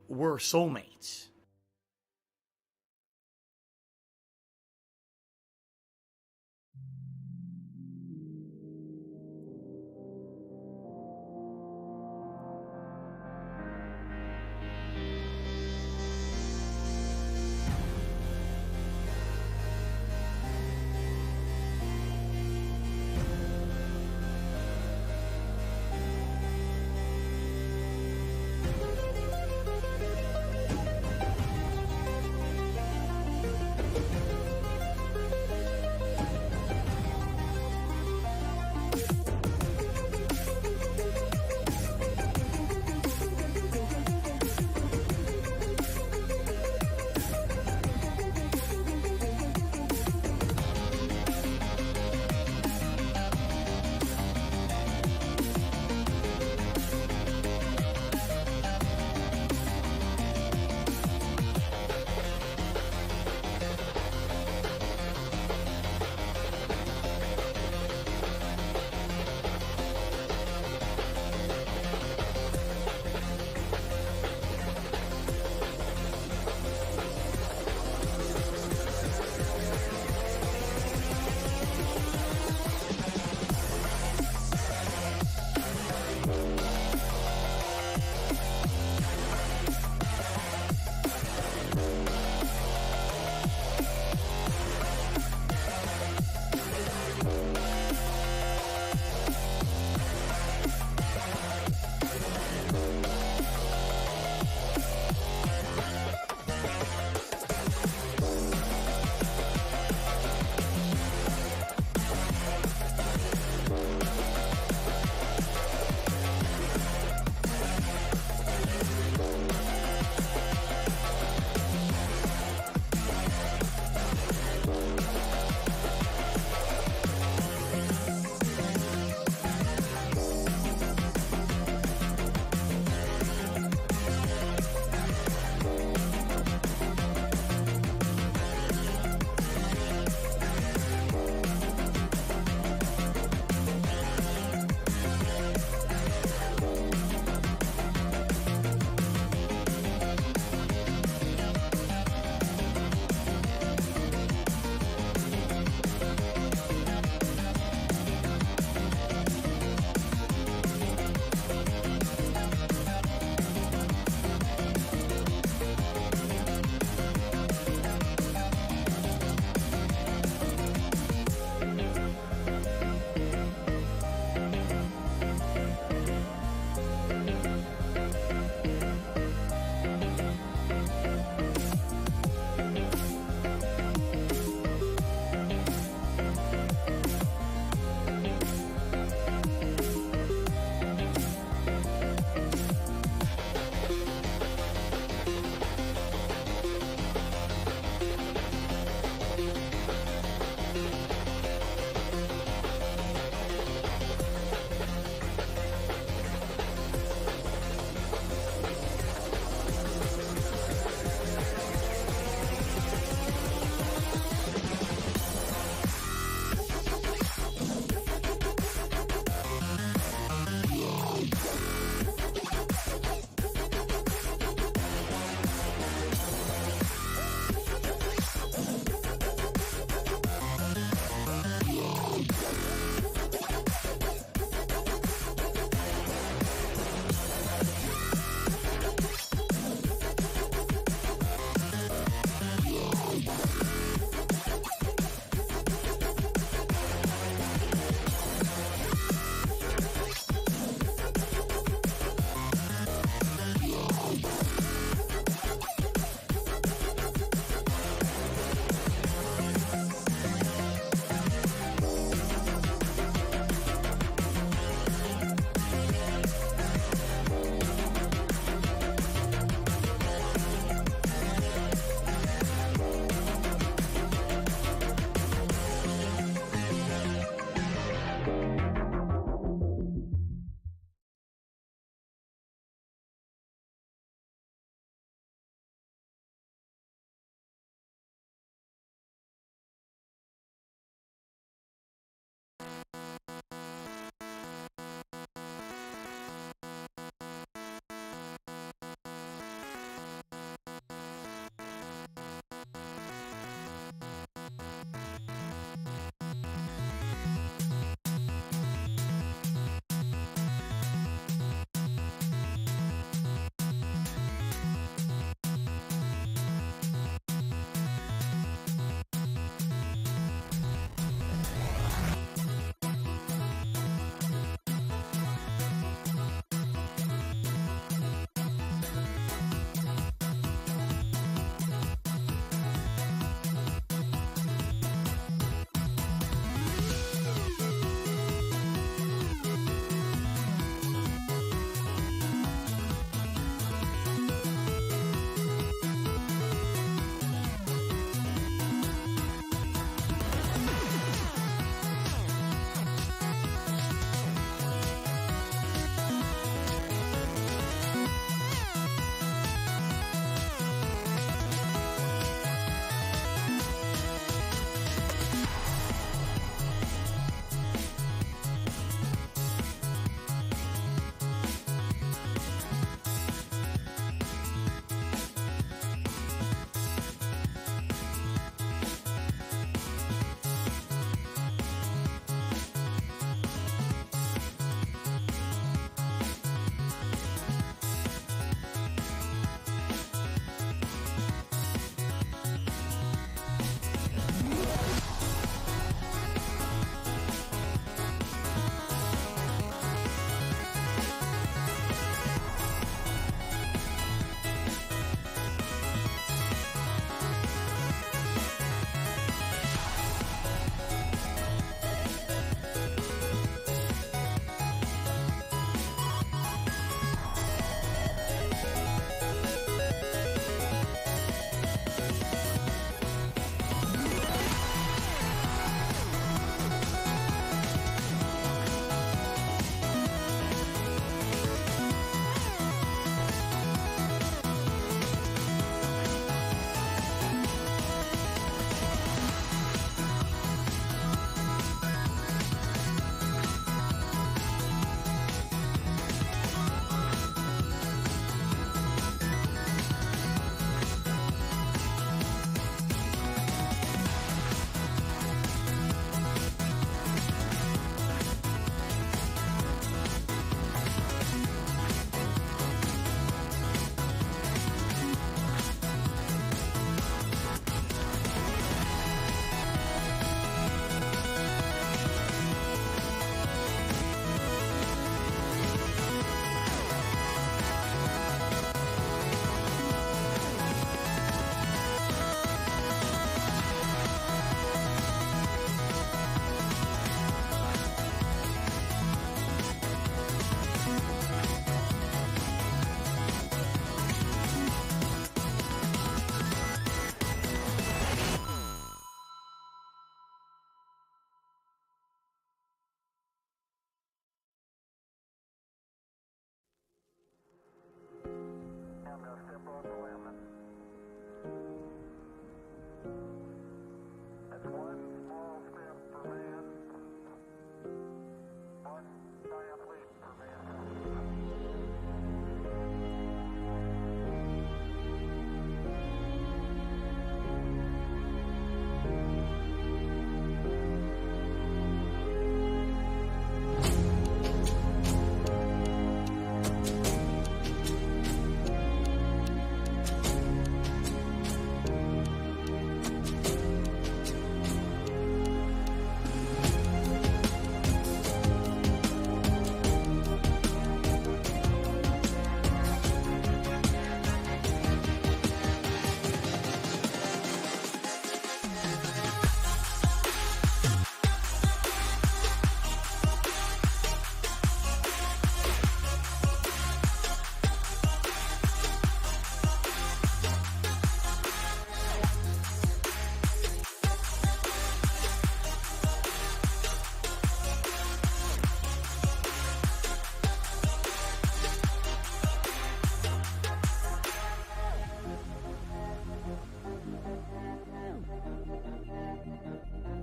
We're soulmates.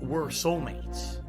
were soulmates.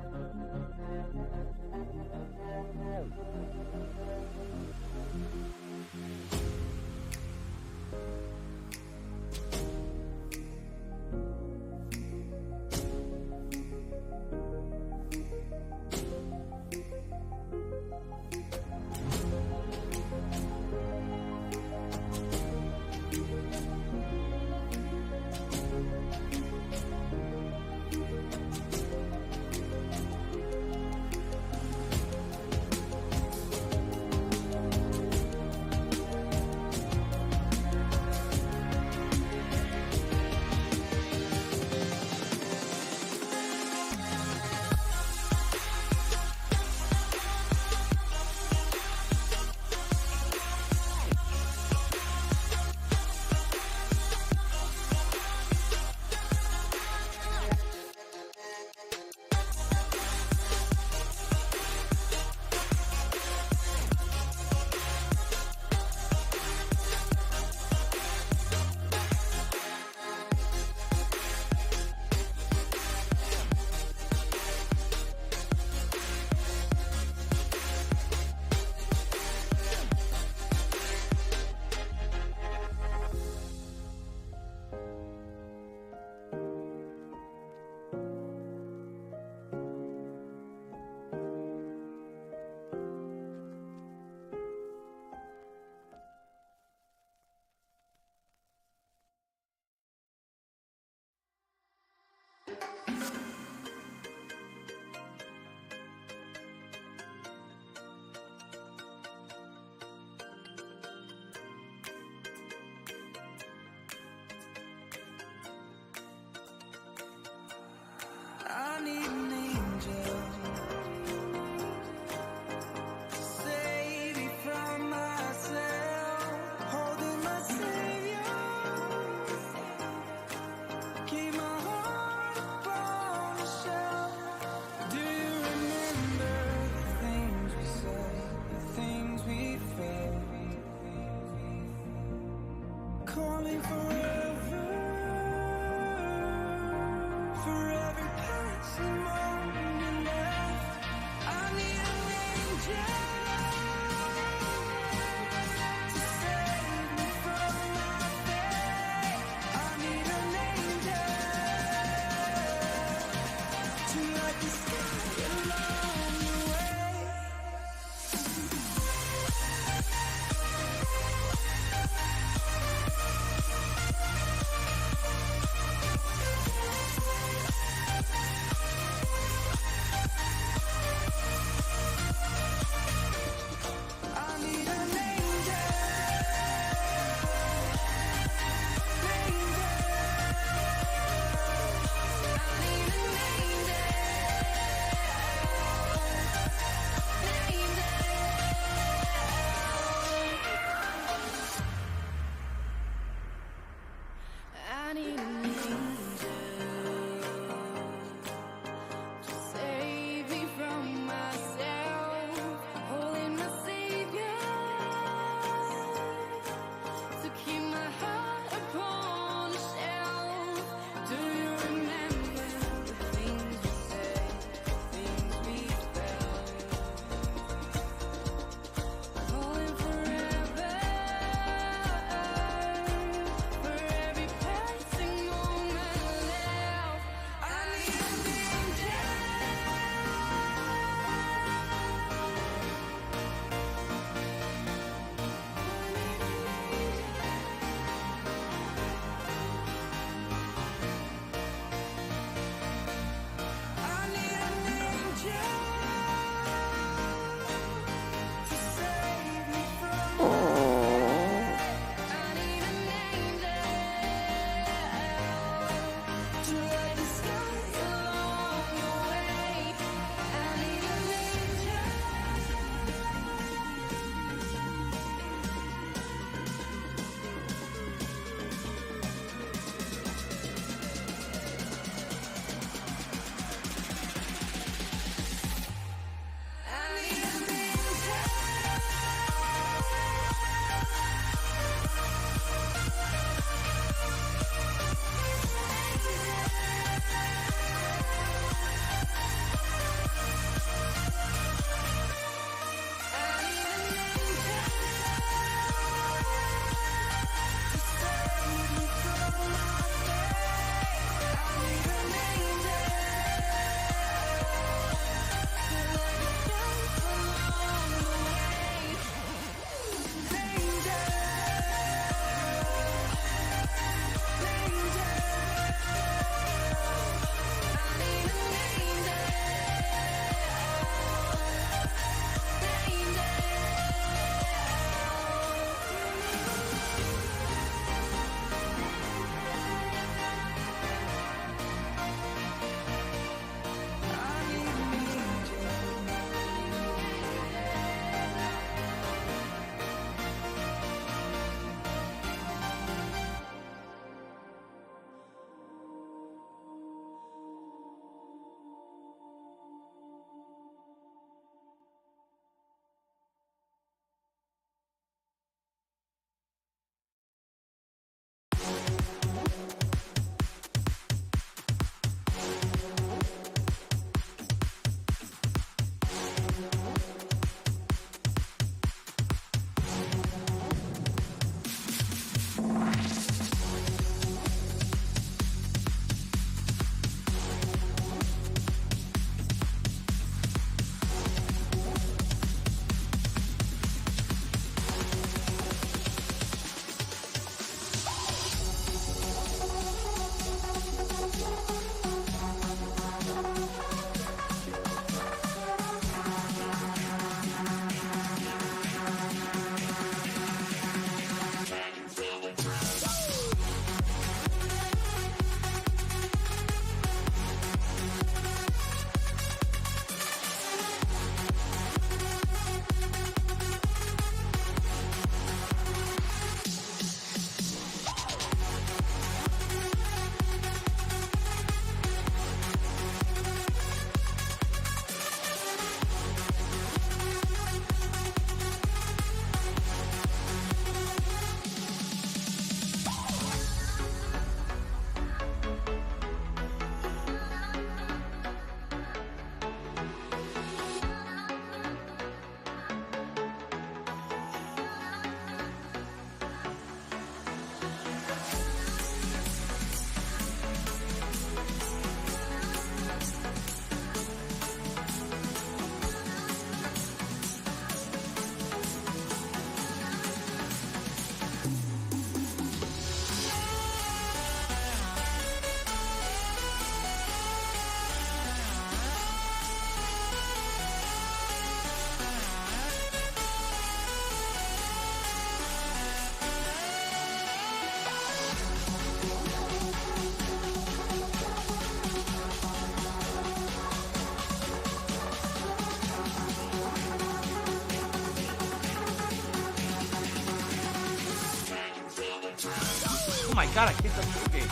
my god, I kicked up Joe Gate.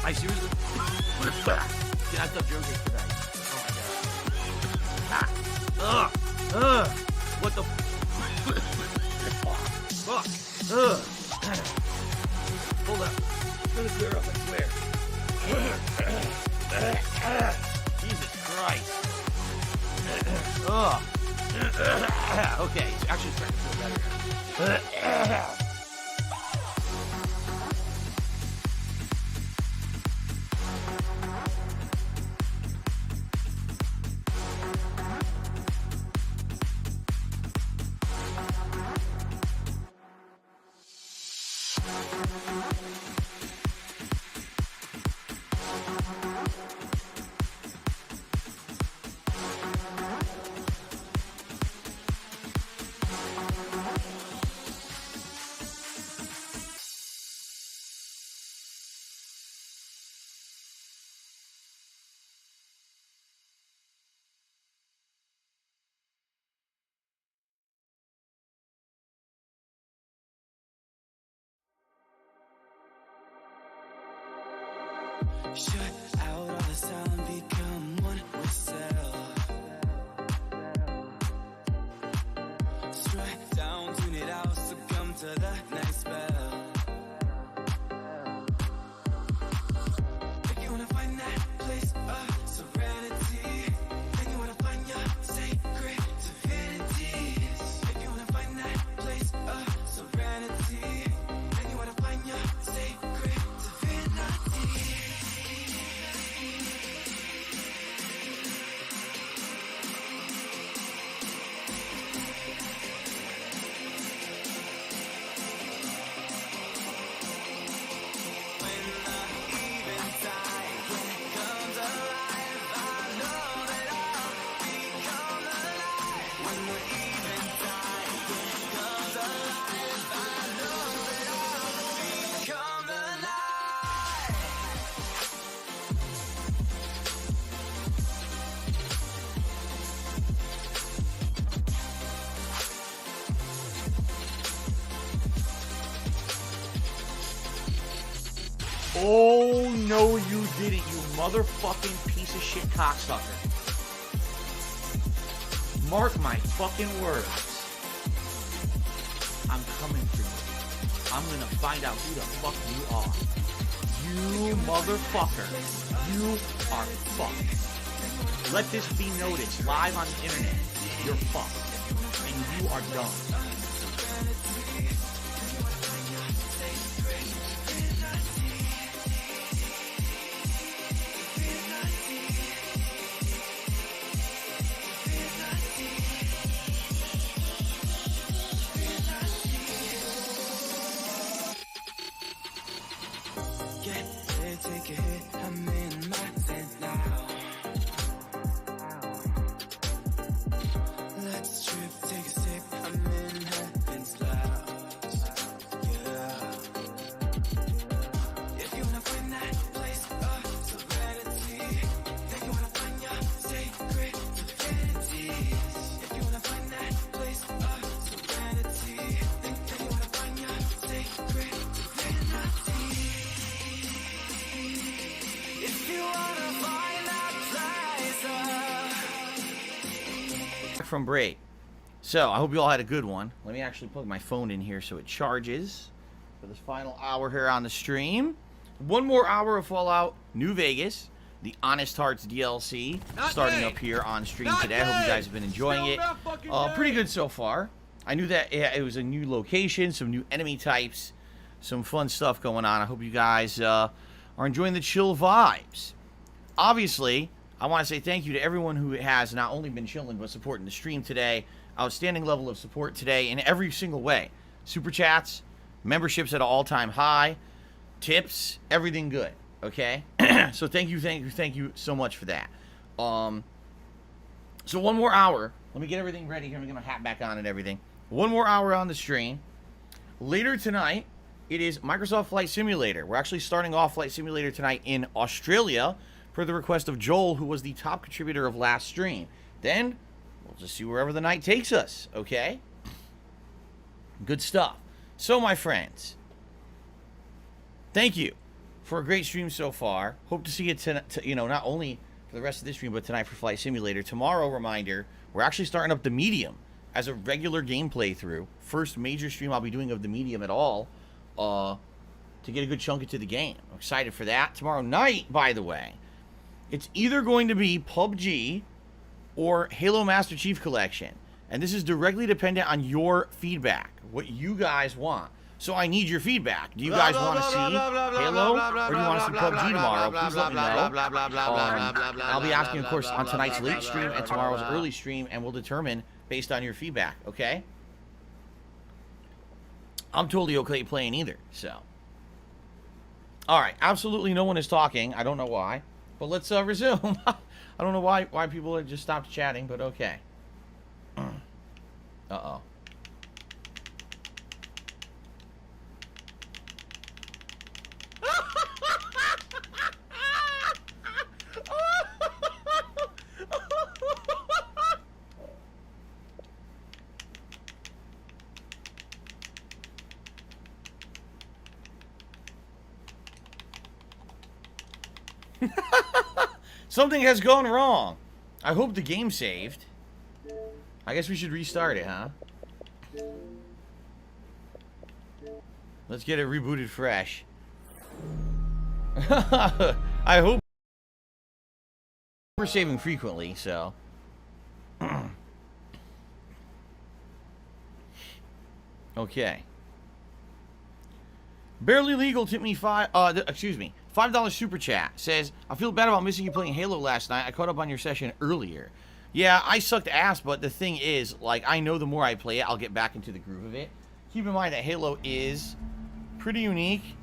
I seriously... Dude, I thought Joe Gate today. Oh my god. What the... Fuck. Hold up. I'm gonna clear up, I swear. Jesus Christ. Okay, it's actually starting to feel better. Shut out all the sound, become one with self. Strike down, tune it out, succumb to the next spell. Think you wanna find that place of serenity. Think you wanna find your sacred divinity. If you wanna find that place of serenity. Think you wanna find your sacred divinity. Oh, no, you didn't, you motherfucking piece of shit cocksucker. Mark my fucking words. I'm coming for you. I'm gonna find out who the fuck you are. You motherfucker. You are fucked. Let this be noticed live on the internet. You're fucked. And you are done. Take a hit, I'm in my tent now. Let's trip, take a sip, I'm in heaven's clouds. Yeah. If you wanna find that place of serenity, then you wanna find your sacred divinity. If you wanna find that place of serenity, then you wanna find your sacred divinity. From break. So I hope you all had a good one. Let me actually plug my phone in here so it charges for this final hour here on the stream. One more hour of Fallout New Vegas, the Honest Hearts DLC, starting up here on stream today. I hope you guys have been enjoying it. Pretty good so far. I knew that it was a new location, some new enemy types, some fun stuff going on. I hope you guys are enjoying the chill vibes. Obviously, I want to say thank you to everyone who has not only been chilling but supporting the stream today. Outstanding level of support today in every single way. Super chats, memberships at an all-time high, tips, everything good. Okay? So thank you so much for that. So one more hour. Let me get everything ready here. Let me get my hat back on and everything. One more hour on the stream. Later tonight, it is Microsoft Flight Simulator. We're actually starting off Flight Simulator tonight in Australia, per the request of Joel, who was the top contributor of last stream. Then, we'll just see wherever the night takes us, okay? Good stuff. So, my friends, thank you for a great stream so far. Hope to see you tonight, you know, not only for the rest of this stream, but tonight for Flight Simulator. Tomorrow, reminder, we're actually starting up the Medium as a regular gameplay through. First major stream I'll be doing of the Medium at all, to get a good chunk into the game. I'm excited for that. Tomorrow night, by the way, it's either going to be PUBG or Halo Master Chief Collection. And this is directly dependent on your feedback, what you guys want. So I need your feedback. Do you guys want to see Halo, or do you want to see PUBG tomorrow? Please let me know. I'll be asking, of course, on tonight's late stream and tomorrow's early stream, and we'll determine based on your feedback, okay? I'm totally okay playing either, so. All right, absolutely no one is talking. I don't know why, but let's resume. I don't know why people have just stopped chatting, but okay. Uh-oh. Something has gone wrong. I hope the game saved. I guess we should restart it, huh? Let's get it rebooted fresh. I hope we're saving frequently, so. Okay. Barely Legal tipped me $5 super chat. Says, I feel bad about missing you playing Halo last night. I caught up on your session earlier. Yeah, I sucked ass, but the thing is, like, I know the more I play it, I'll get back into the groove of it. Keep in mind that Halo is pretty unique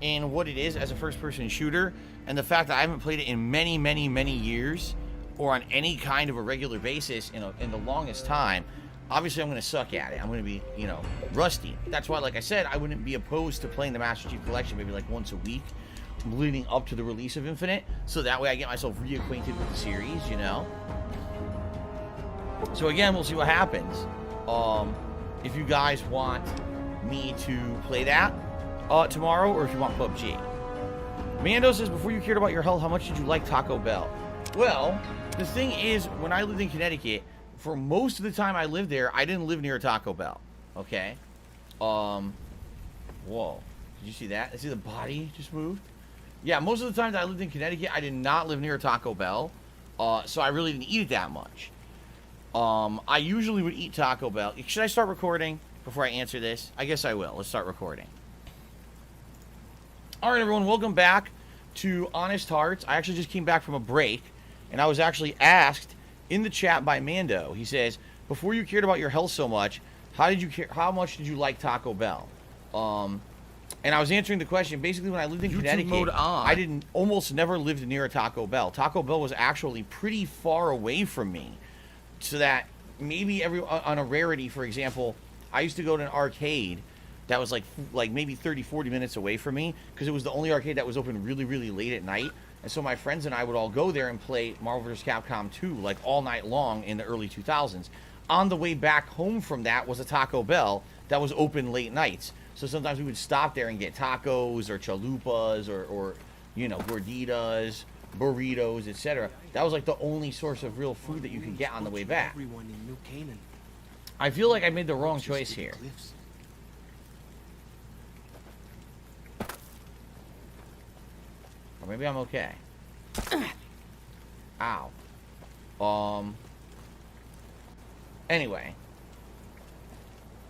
in what it is as a first-person shooter, and the fact that I haven't played it in many, many, many years, or on any kind of a regular basis in the longest time, obviously I'm going to suck at it. I'm going to be, you know, rusty. That's why, like I said, I wouldn't be opposed to playing the Master Chief Collection maybe like once a week, leading up to the release of Infinite, so that way I get myself reacquainted with the series, you know? So again, we'll see what happens. If you guys want me to play that tomorrow, or if you want PUBG. Mando says, before you cared about your health, how much did you like Taco Bell? Well, the thing is, when I lived in Connecticut, for most of the time I lived there, I didn't live near a Taco Bell. Okay? Whoa. Did you see that? See the body just moved? Yeah, most of the time that I lived in Connecticut, I did not live near a Taco Bell. So I really didn't eat it that much. I usually would eat Taco Bell. Should I start recording before I answer this? I guess I will. Let's start recording. All right, everyone, welcome back to Honest Hearts. I actually just came back from a break, and I was actually asked in the chat by Mando. He says, before you cared about your health so much, how much did you like Taco Bell? And I was answering the question. Basically, when I lived in Connecticut, I didn't almost never lived near a Taco Bell. Taco Bell was actually pretty far away from me, so that maybe on a rarity, for example, I used to go to an arcade that was like maybe 30-40 minutes away from me, because it was the only arcade that was open really, really late at night. And so my friends and I would all go there and play Marvel vs. Capcom 2 like all night long in the early 2000s. On the way back home from that was a Taco Bell that was open late nights. So sometimes we would stop there and get tacos or chalupas or you know, gorditas, burritos, etc. That was like the only source of real food that you could get on the way back. I feel like I made the wrong choice here. Or maybe I'm okay. Ow. Anyway.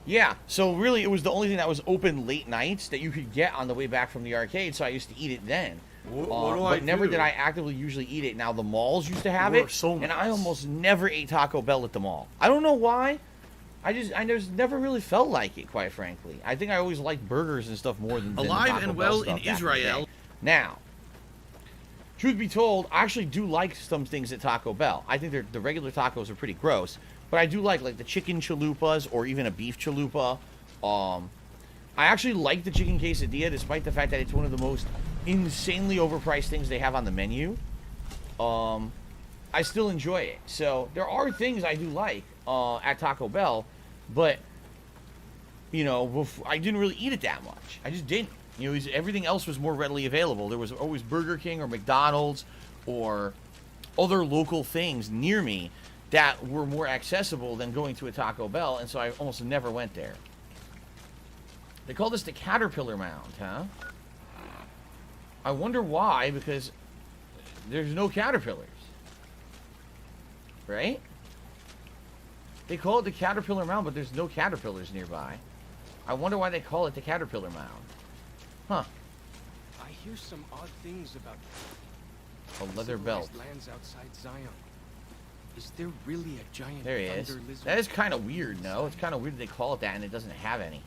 Yeah, so really it was the only thing that was open late nights that you could get on the way back from the arcade, so I used to eat it then. But never did I actively usually eat it. Now, the malls used to have it, and I almost never ate Taco Bell at the mall. I don't know why. I just never really felt like it, quite frankly. I think I always liked burgers and stuff more than Alive Taco and Bell well stuff in back Israel. Now, truth be told, I actually do like some things at Taco Bell. I think the regular tacos are pretty gross, but I do like the chicken chalupas or even a beef chalupa. I actually like the chicken quesadilla, despite the fact that it's one of the most insanely overpriced things they have on the menu. I still enjoy it. So there are things I do like at Taco Bell, but you know, I didn't really eat it that much. I just didn't. You know, everything else was more readily available. There was always Burger King or McDonald's or other local things near me that were more accessible than going to a Taco Bell, and so I almost never went there. They call this the Caterpillar Mound, huh? I wonder why, because there's no caterpillars. Right? They call it the Caterpillar Mound, but there's no caterpillars nearby. I wonder why they call it the Caterpillar Mound. Huh. I hear some odd things about a leather belt. Lands outside Zion. Is there really a giant There he is. lizard? That is kind of weird, no? It's kind of weird they call it that and it doesn't have any.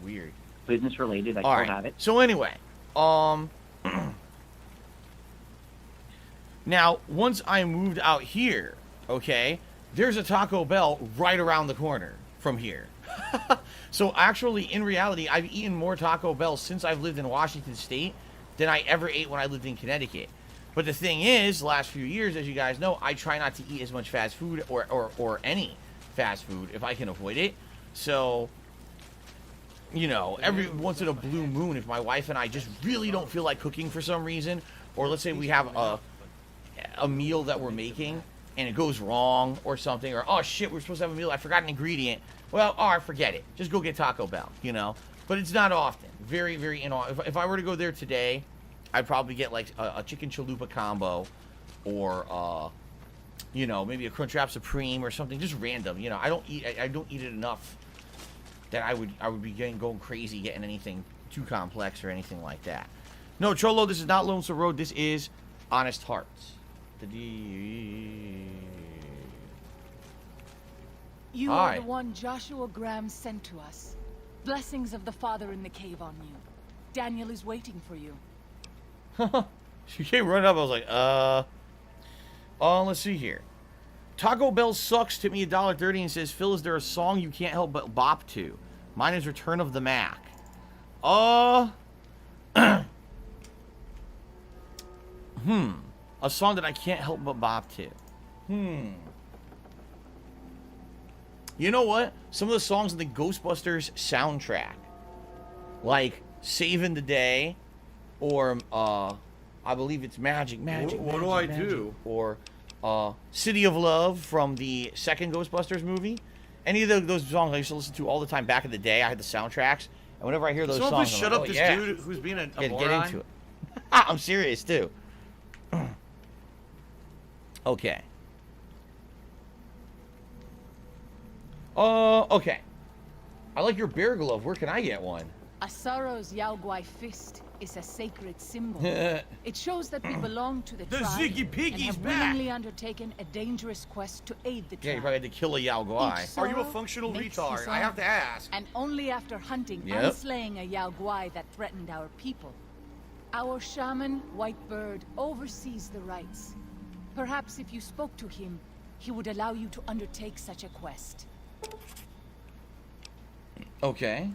Weird. Business related, I All still right. have it. So anyway, now once I moved out here, okay, there's a Taco Bell right around the corner from here. So actually, in reality, I've eaten more Taco Bell since I've lived in Washington State than I ever ate when I lived in Connecticut. But the thing is, last few years, as you guys know, I try not to eat as much fast food or any fast food if I can avoid it. So, you know, every once in a blue moon, if my wife and I just really don't feel like cooking for some reason, or let's say we have a meal that we're making and it goes wrong or something, or oh shit, we're supposed to have a meal, I forgot an ingredient. Well, all right, forget it. Just go get Taco Bell, you know. But it's not often. Very, very inoften. If I were to go there today, I'd probably get like a chicken chalupa combo, or you know, maybe a Crunchwrap Supreme or something, just random. You know, I don't eat it enough that I would be going crazy getting anything too complex or anything like that. No, Cholo, this is not Lonesome Road. This is Honest Hearts. You Hi. are the one Joshua Graham sent to us. Blessings of the Father in the cave on you. Daniel is waiting for you. She came running up. I was like, let's see here. Taco Bell sucks. Tip me $1.30 and says, Phil, is there a song you can't help but bop to? Mine is Return of the Mac. A song that I can't help but bop to. You know what? Some of the songs in the Ghostbusters soundtrack, like Saving the Day, or I believe it's Magic. What do I do? Or City of Love from the second Ghostbusters movie. Any of those songs I used to listen to all the time back in the day. I had the soundtracks, and whenever I hear those Someone songs, please I'm shut like, up this yeah. dude who's being a Get moron. into it. I'm serious too. Okay. Okay. I like your bear glove. Where can I get one? Asaro's Yaoguai fist is a sacred symbol. It shows that we belong to the tribe Ziggy and Piggy's have back. willingly undertaken a dangerous quest to aid the tribe. Yeah, you probably had to kill a Yao Guai. Are you a functional retard? I have to ask. And only after hunting Yep. and slaying a Yao Guai that threatened our people. Our shaman, Whitebird, oversees the rites. Perhaps if you spoke to him, he would allow you to undertake such a quest. Okay.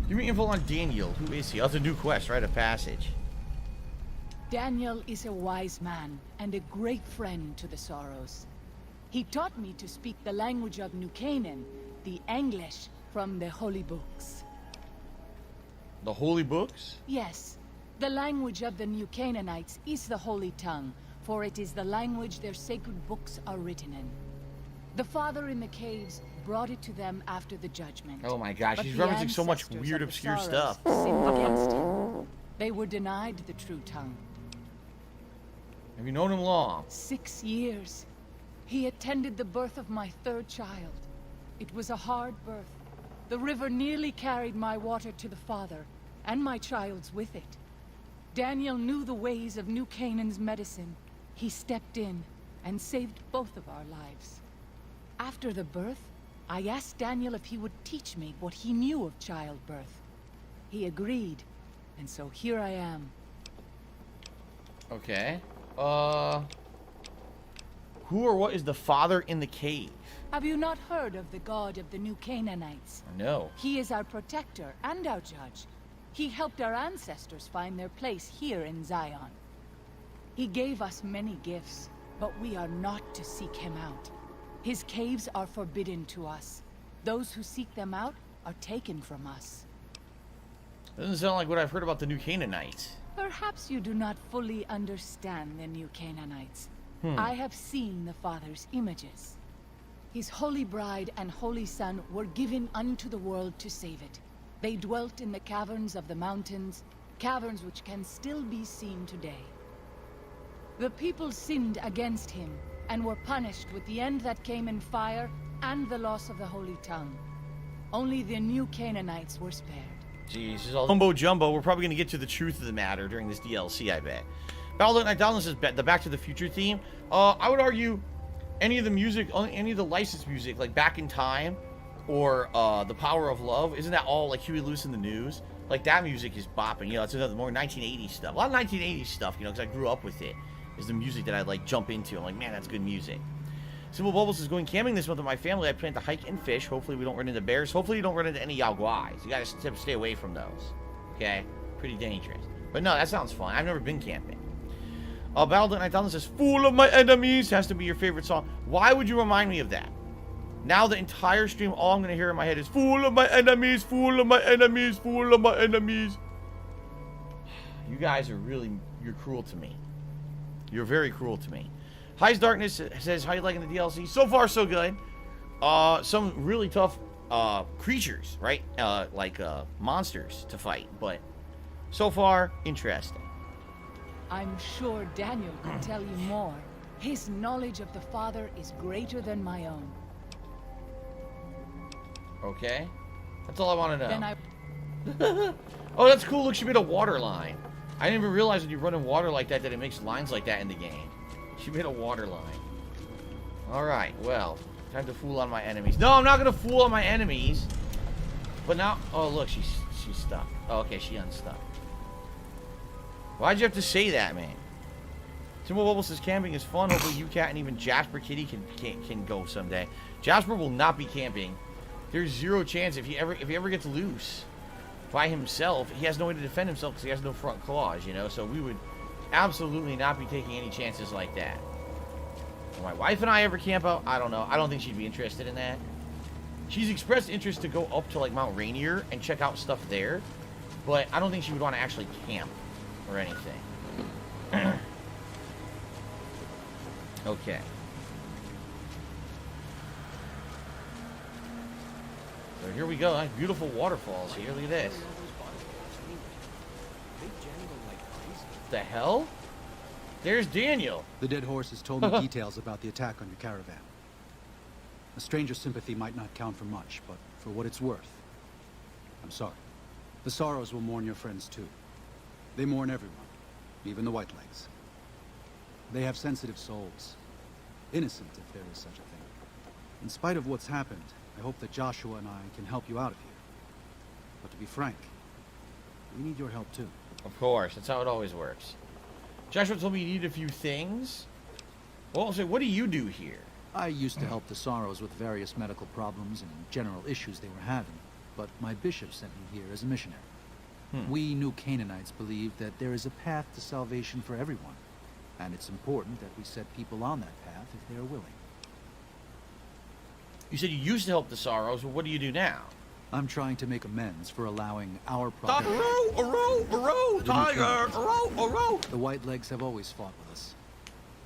Give me info on Daniel. Who is he? Oh, it's a new quest, right? A passage. Daniel is a wise man and a great friend to the Sorrows. He taught me to speak the language of New Canaan, the English from the holy books. The holy books? Yes, the language of the New Canaanites is the holy tongue, for it is the language their sacred books are written in. The Father in the caves brought it to them after the judgment. Oh my gosh, But he's the referencing so much ancestors weird, of the obscure Sorrows stuff. sinned against him. They were denied the true tongue. Have you known him long? 6 years. He attended the birth of my third child. It was a hard birth. The river nearly carried my water to the father, and my child's with it. Daniel knew the ways of New Canaan's medicine. He stepped in and saved both of our lives. After the birth, I asked Daniel if he would teach me what he knew of childbirth. He agreed, and so here I am. Okay. Who or what is the father in the cave? Have you not heard of the god of the New Canaanites? No. He is our protector and our judge. He helped our ancestors find their place here in Zion. He gave us many gifts, but we are not to seek him out. His caves are forbidden to us. Those who seek them out are taken from us. Doesn't sound like what I've heard about the new Canaanites. Perhaps you do not fully understand the new Canaanites. Hmm. I have seen the Father's images. His holy bride and holy son were given unto the world to save it. They dwelt in the caverns of the mountains, caverns which can still be seen today. The people sinned against him, and were punished with the end that came in fire and the loss of the holy tongue. Only the new Canaanites were spared. Jeez, this is all mumbo jumbo. We're probably going to get to the truth of the matter during this DLC, I bet. Battle Night Download says the Back to the Future theme. I would argue any of the music, any of the licensed music, like Back in Time or The Power of Love, isn't that all like Huey Lewis in the News? Like that music is bopping. You know, it's another more 1980s stuff. A lot of 1980s stuff, you know, because I grew up with it. Is the music that I like jump into. I'm like, man, that's good music. Simple Bubbles is going camping this month with my family. I plan to hike and fish. Hopefully we don't run into bears. Hopefully you don't run into any yaguais. You gotta stay away from those. Okay? Pretty dangerous. But no, that sounds fun. I've never been camping. Battle Night Download says, "Fool of my enemies" has to be your favorite song. Why would you remind me of that? Now the entire stream, all I'm gonna hear in my head is, "Fool of my enemies, fool of my enemies, fool of my enemies." You guys are really, you're cruel to me. You're very cruel to me. High's Darkness says, how you liking the DLC? So far, so good. Some really tough creatures, right? Like monsters to fight. But so far, interesting. I'm sure Daniel can tell you more. His knowledge of the Father is greater than my own. Okay. That's all I want to know. Then I... Oh, that's cool. Look, she made a water line. I didn't even realize when you run in water like that it makes lines like that in the game. She made a water line. Alright, well. Time to fool on my enemies. No, I'm not going to fool on my enemies. But now... Oh, look, she's stuck. Oh, okay, she unstuck. Why'd you have to say that, man? Simple Bubble says camping is fun. Hopefully you, Cat, and even Jasper Kitty can go someday. Jasper will not be camping. There's zero chance if he ever gets loose by himself, he has no way to defend himself because he has no front claws, you know? So we would absolutely not be taking any chances like that. Will my wife and I ever camp out? I don't know. I don't think she'd be interested in that. She's expressed interest to go up to like Mount Rainier and check out stuff there, but I don't think she would want to actually camp or anything. Okay. So here we go. Beautiful waterfalls here. Look at this. The hell? There's Daniel. The dead horse has told me details about the attack on your caravan. A stranger's sympathy might not count for much, but for what it's worth, I'm sorry. The Sorrows will mourn your friends too. They mourn everyone, even the Whitelegs. They have sensitive souls. Innocent, if there is such a thing. In spite of what's happened, I hope that Joshua and I can help you out of here. But to be frank, we need your help too. Of course, that's how it always works. Joshua told me you need a few things. Well, so what do you do here? I used to help the Sorrows with various medical problems and general issues they were having, but my bishop sent me here as a missionary. We new Canaanites believe that there is a path to salvation for everyone, and it's important that we set people on that path if they are willing. You said you used to help the Sorrows, but what do you do now? I'm trying to make amends for allowing our prophet... Tiger! The Whitelegs have always fought with us.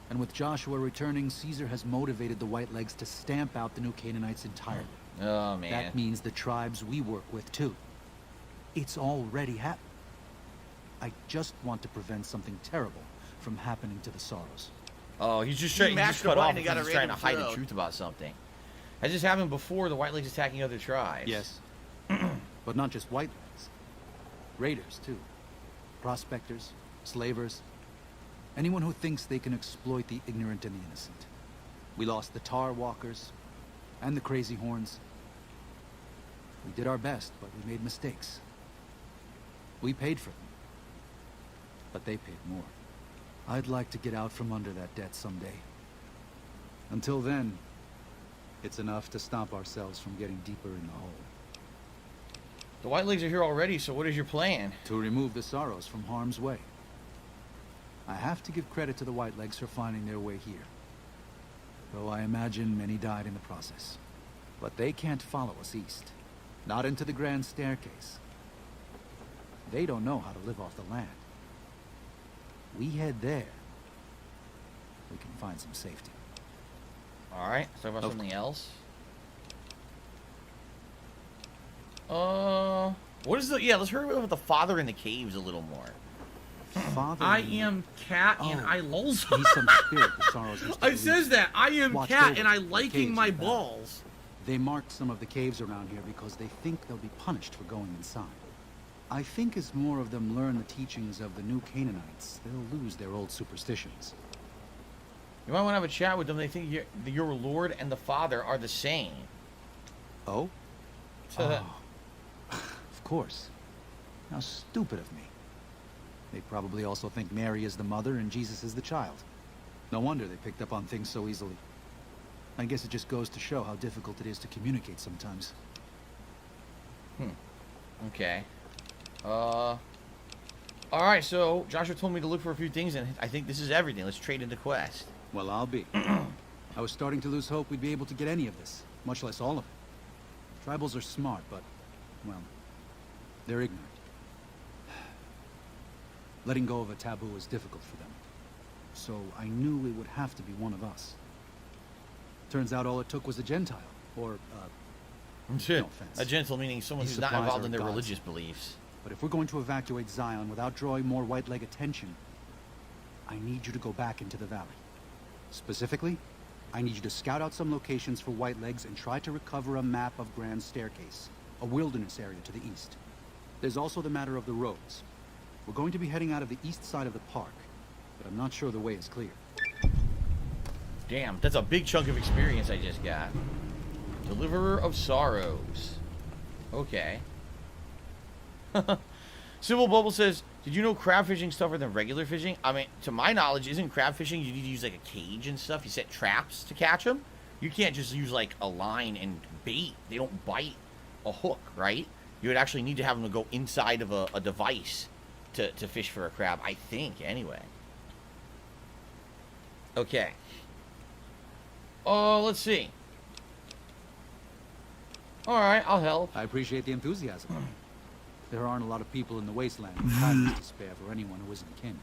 And with Joshua returning, Caesar has motivated the Whitelegs to stamp out the new Canaanites entirely. Oh, man. That means the tribes we work with, too. It's already happened. I just want to prevent something terrible from happening to the Sorrows. Oh, he's just trying to cut off because he's trying to hide the truth about something. Has this happened before, the Whitelegs attacking other tribes? Yes. But not just Whitelegs. Raiders, too. Prospectors, slavers. Anyone who thinks they can exploit the ignorant and the innocent. We lost the Tar Walkers and the Crazy Horns. We did our best, but we made mistakes. We paid for them. But they paid more. I'd like to get out from under that debt someday. Until then, it's enough to stop ourselves from getting deeper in the hole. The Whitelegs are here already, so what is your plan? To remove the Sorrows from harm's way. I have to give credit to the Whitelegs for finding their way here. Though I imagine many died in the process. But they can't follow us east. Not into the Grand Staircase. They don't know how to live off the land. We head there, we can find some safety. Alright, let's talk about something else. What is the... Yeah, let's hear about the father in the caves a little more. Father I am Cat and I lols. He's some spirit the sorrows used to It says that. I am Watched Cat over and I the liking caves my in the valley. balls. They marked some of the caves around here because they think they'll be punished for going inside. I think as more of them learn the teachings of the new Canaanites, they'll lose their old superstitions. You might want to have a chat with them. They think your Lord and the Father are the same. Oh? Of course. How stupid of me. They probably also think Mary is the mother and Jesus is the child. No wonder they picked up on things so easily. I guess it just goes to show how difficult it is to communicate sometimes. Okay. Alright, so Joshua told me to look for a few things, and I think this is everything. Let's trade into quest. Well, I'll be. I was starting to lose hope we'd be able to get any of this, much less all of it. Tribals are smart, but, well, they're ignorant. Letting go of a taboo is difficult for them. So I knew it would have to be one of us. Turns out all it took was a Gentile, or, no offense. A gentle meaning someone These who's not supplies involved are in their God's. religious beliefs. But if we're going to evacuate Zion without drawing more White Leg attention, I need you to go back into the valley. Specifically, I need you to scout out some locations for White Legs and try to recover a map of Grand Staircase, a wilderness area to the east. There's also the matter of the roads. We're going to be heading out of the east side of the park, but I'm not sure the way is clear. Damn, that's a big chunk of experience I just got. Deliverer of Sorrows. Okay. Civil Bubble says, did you know crab fishing's tougher than regular fishing? I mean, to my knowledge, isn't crab fishing, you need to use like a cage and stuff? You set traps to catch them? You can't just use like a line and bait. They don't bite a hook, right? You would actually need to have them to go inside of a device to fish for a crab, I think, anyway. Okay. Oh, let's see. Alright, I'll help. I appreciate the enthusiasm. There aren't a lot of people in the wasteland with kindness to spare for anyone who isn't kin.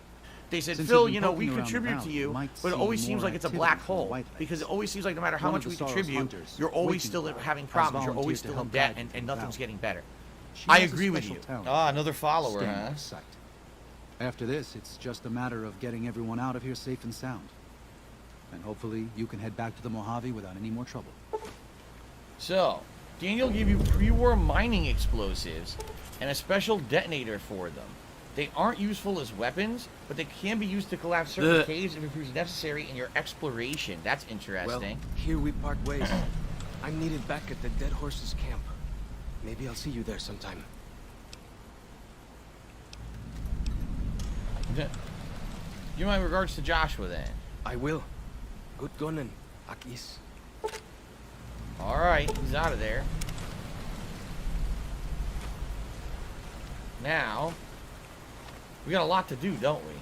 They said, Since Phil, you've you been know, we poking around the contribute to valley, you, might but it see always seems more like it's a activity black from the hole. White Legs. Because it always seems like no matter how One much of we the Sorrow's contribute, hunters, you're always Waking still Cloud, having has problems. You're always volunteered to still in help debt, guide you and through the nothing's valley. getting better. She I has a agree with special you. talent. Ah, another follower, Staying huh? out of sight. After this, it's just a matter of getting everyone out of here safe and sound. And hopefully you can head back to the Mojave without any more trouble. So, Daniel gave you pre-war mining explosives and a special detonator for them. They aren't useful as weapons, but they can be used to collapse certain caves if it proves necessary in your exploration. That's interesting. Well, here we part ways. I'm needed back at the Dead Horses camp. Maybe I'll see you there sometime. You my regards to Joshua then. I will. Good gunning, Akis. Alright, he's out of there. Now, we got a lot to do, don't we?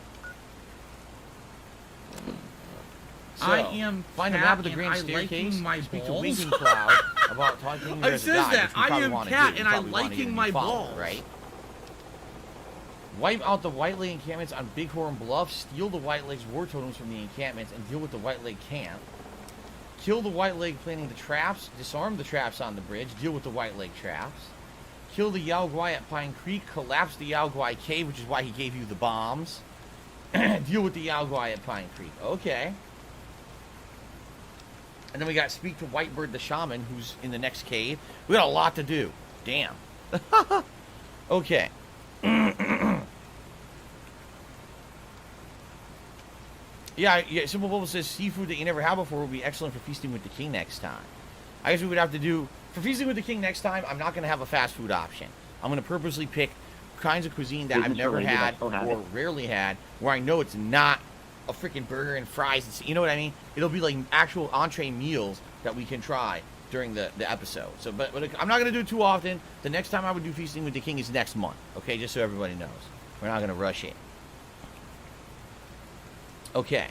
So, I am find a Cat map of the and Grand I Staircase. liking my Speak balls. to Waking Cloud about talking to It says that. I am Cat and I liking my balls. Right? Wipe out the White Leg encampments on Bighorn Bluff. Steal the White Leg's war totems from the encampments and deal with the White Leg camp. Kill the White Leg planting the traps. Disarm the traps on the bridge. Deal with the White Leg traps. Kill the Yao Guai at Pine Creek. Collapse the Yao Guai cave, which is why he gave you the bombs. Deal with the Yao Guai at Pine Creek. Okay. And then we got speak to Whitebird the Shaman, who's in the next cave. We got a lot to do. Damn. Okay. Yeah, Simple Bubble says seafood that you never had before will be excellent for feasting with the king next time. I guess we would have to do, for feasting with the king next time, I'm not going to have a fast food option. I'm going to purposely pick kinds of cuisine that I've never had or rarely had, where I know it's not a freaking burger and fries. And, you know what I mean? It'll be like actual entree meals that we can try during the episode. So, but I'm not going to do it too often. The next time I would do feasting with the king is next month. Okay, just so everybody knows. We're not going to rush it. Okay.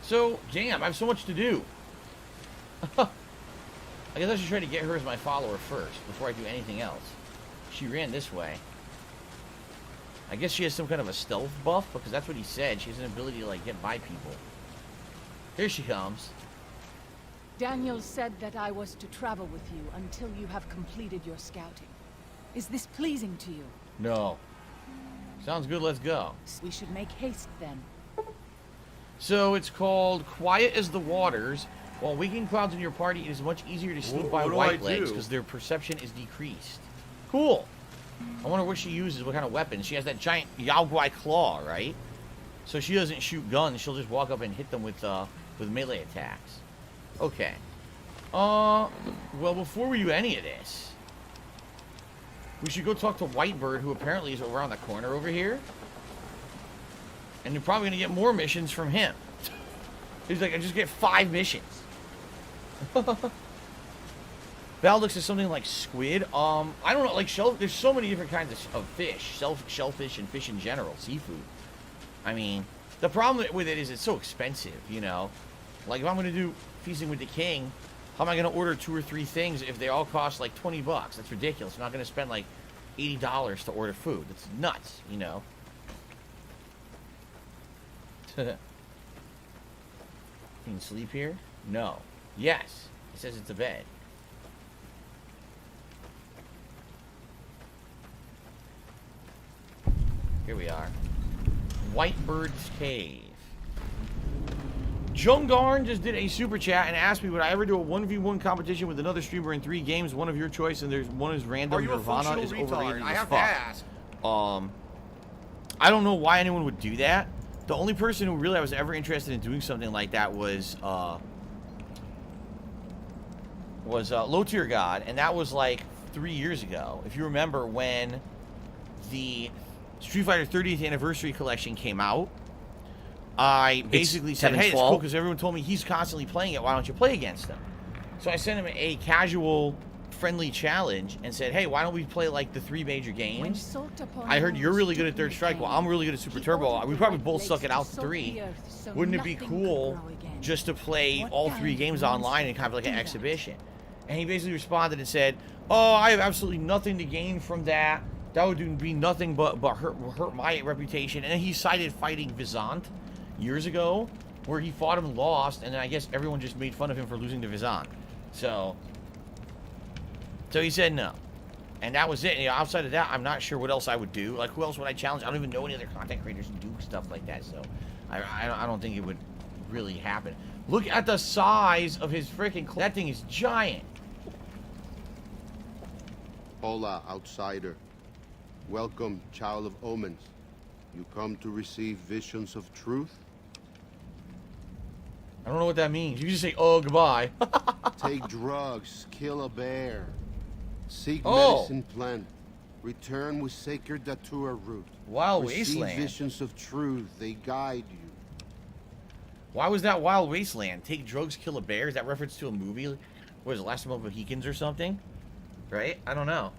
So, damn, I have so much to do. I guess I should try to get her as my follower first, before I do anything else. She ran this way. I guess she has some kind of a stealth buff, because that's what he said. She has an ability to, like, get by people. Here she comes. Daniel said that I was to travel with you until you have completed your scouting. Is this pleasing to you? No. Sounds good, let's go. We should make haste then. So it's called Quiet as the Waters. While waking clouds in your party, it is much easier to sneak by white legs because their perception is decreased. Cool. I wonder what she uses, what kind of weapon. She has that giant Yaogwai claw, right? So she doesn't shoot guns. She'll just walk up and hit them with melee attacks. Okay. Well, before we do any of this, we should go talk to Whitebird, who apparently is around the corner over here. And you're probably going to get more missions from him. He's like, I just get 5 missions. Valdux is something like squid. I don't know, like there's so many different kinds of fish. Shellfish and fish in general, seafood. I mean, the problem with it is it's so expensive, you know. Like, if I'm going to do Feasting with the King, how am I going to order 2 or 3 things if they all cost like $20? That's ridiculous. I'm not going to spend like $80 to order food. That's nuts, you know. You can sleep here? No. Yes. It says it's a bed. Here we are. Whitebird's Cave. Jungarn just did a super chat and asked me, would I ever do a 1v1 competition with another streamer in 3 games, one of your choice, and there's one is random. Are you Nirvana a is functional overrated retard? I as have fuck. to ask. I don't know why anyone would do that. The only person who really I was ever interested in doing something like that was Low Tier God, and that was like 3 years ago. If you remember when the Street Fighter 30th Anniversary Collection came out, I basically said, hey, it's cool because everyone told me he's constantly playing it. Why don't you play against him? So I sent him a casual, friendly challenge and said, hey, why don't we play like the 3 major games? I heard you're really good at Third Strike. Well, I'm really good at Super Turbo. We probably both suck at Alpha 3. Wouldn't it be cool just to play all 3 games online and kind of like an exhibition? And he basically responded and said, oh, I have absolutely nothing to gain from that. That would be nothing but hurt my reputation. And then he cited fighting Vizant years ago, where he fought him and lost, and then I guess everyone just made fun of him for losing to Vizant. So he said no. And that was it. And, you know, outside of that, I'm not sure what else I would do. Like, who else would I challenge? I don't even know any other content creators who do stuff like that, so I don't think it would really happen. Look at the size of his freaking... That thing is giant. Hola, outsider. Welcome, child of omens. You come to receive visions of truth? I don't know what that means. You just say, oh, goodbye. Take drugs, kill a bear, seek medicine plant, return with sacred datura root. Wild Receive Wasteland. Visions of truth, they guide you. Why was that Wild Wasteland? Take drugs, kill a bear? Is that reference to a movie? What was it, Last of the Mohicans or something? Right? I don't know.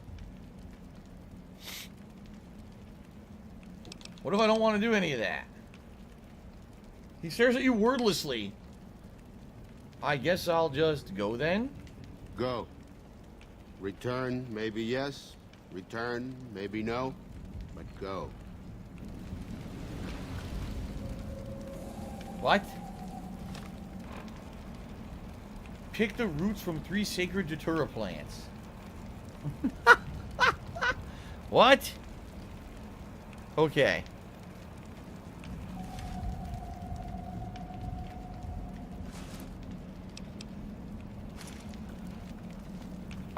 What if I don't want to do any of that? He stares at you wordlessly. I guess I'll just go then? Go. Return, maybe yes. Return, maybe no. But go. What? Pick the roots from 3 sacred datura plants. What? Okay.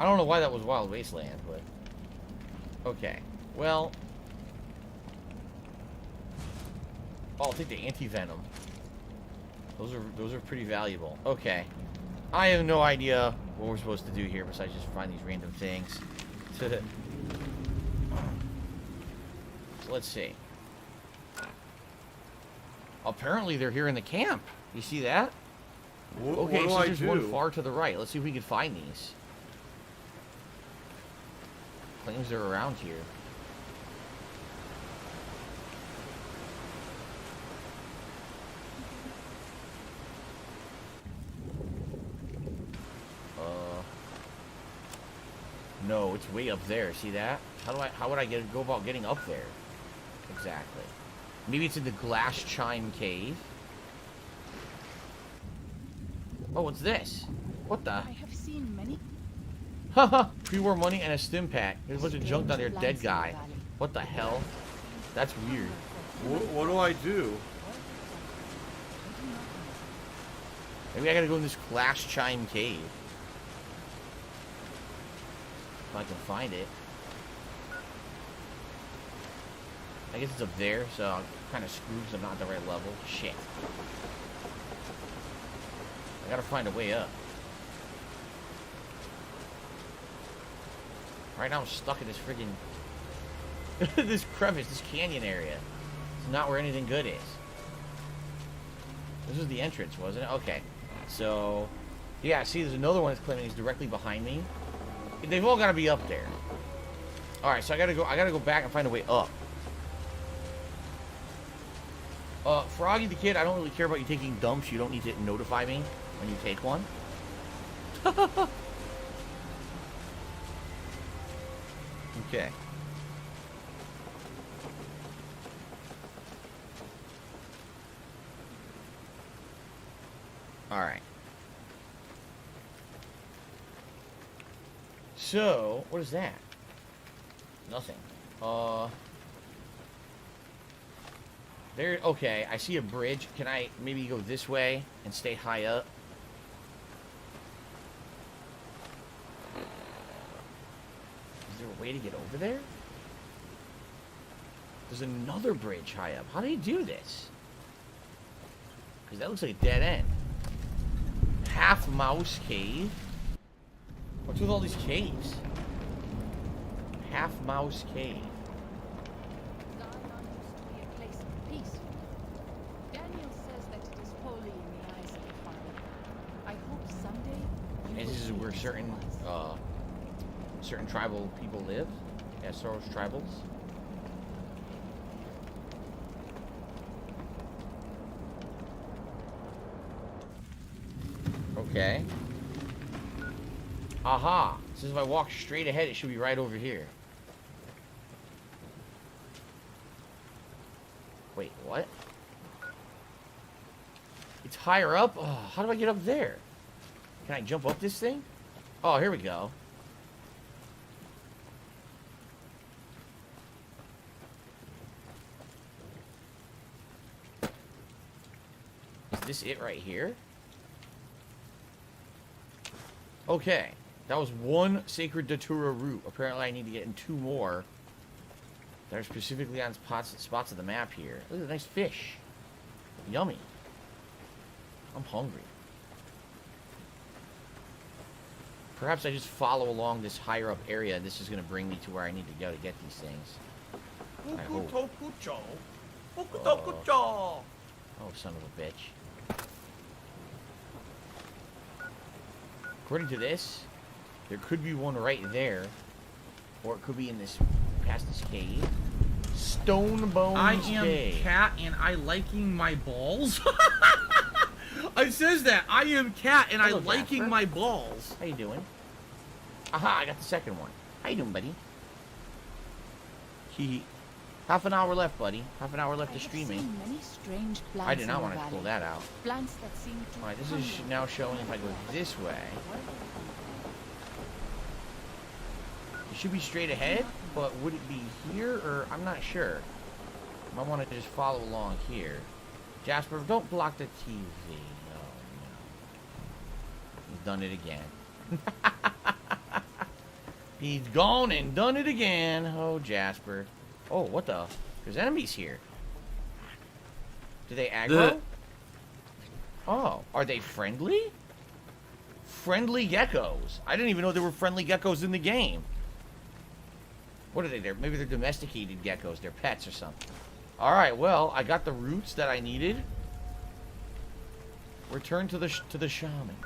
I don't know why that was Wild Wasteland, but... Okay. Well... Oh, I'll take the anti-venom. Those are pretty valuable. Okay. I have no idea what we're supposed to do here besides just find these random things. So let's see. Apparently they're here in the camp. You see that? Okay, so there's one far to the right. Let's see if we can find these. Claims they're around here. No, it's way up there. See that? How would I go about getting up there? Exactly. Maybe it's in the glass chime cave. Oh, what's this? What the? I have seen many. Haha! Pre-war money and a stim pack. There's a bunch of junk down there. Dead guy. What the hell? That's weird. What do I do? Maybe I gotta go in this glass chime cave. If I can find it. I guess it's up there, so I'm kind of screwed because I'm not at the right level. Shit. I gotta find a way up. Right now I'm stuck in this friggin' this crevice, this canyon area. It's not where anything good is. This is the entrance, wasn't it? Okay. So, yeah, see, there's another one that's claiming he's directly behind me. They've all got to be up there. All right, so I gotta go back and find a way up. Froggy the Kid, I don't really care about you taking dumps. You don't need to notify me when you take one. Okay. All right. So, what is that? Nothing. There, okay, I see a bridge. Can I maybe go this way and stay high up? Is there a way to get over there? There's another bridge high up. How do you do this? Because that looks like a dead end. Half Mouse Cave? What's with all these caves? Half Mouse Cave. And this is where certain tribal people live. Yeah, Soros tribals. Okay. Aha! So if I walk straight ahead, it should be right over here. Wait, what? It's higher up? Oh, how do I get up there? Can I jump up this thing? Oh, here we go. Is this it right here? Okay. That was one Sacred Datura route. Apparently I need to get in 2 more that are specifically on spots of the map here. Look at the nice fish. Yummy. I'm hungry. Perhaps I just follow along this higher up area and this is going to bring me to where I need to go to get these things. I hope. Oh, son of a bitch. According to this, there could be one right there. Or it could be in this, past this cave. Stone Bones I am Cave. Cat and I liking my balls. It says that. I am Cat and Hello, I liking Jasper. my balls. How you doing? Aha, I got the second one. How you doing, buddy? Hee. Half an hour left, buddy. Half an hour left of streaming. Many strange plants I did not in want the to pull valley. that out. Plants that seem to Alright, this is now showing if I go this way. It should be straight ahead, but would it be here or I'm not sure. I want to just follow along here. Jasper, don't block the TV. No, no. He's done it again. He's gone and done it again. Oh, Jasper. Oh, what the? There's enemies here. Do they aggro? Oh, are they friendly? Friendly geckos. I didn't even know there were friendly geckos in the game. What are they? Maybe they're domesticated geckos. They're pets or something. Alright, well, I got the roots that I needed. Return to the shaman.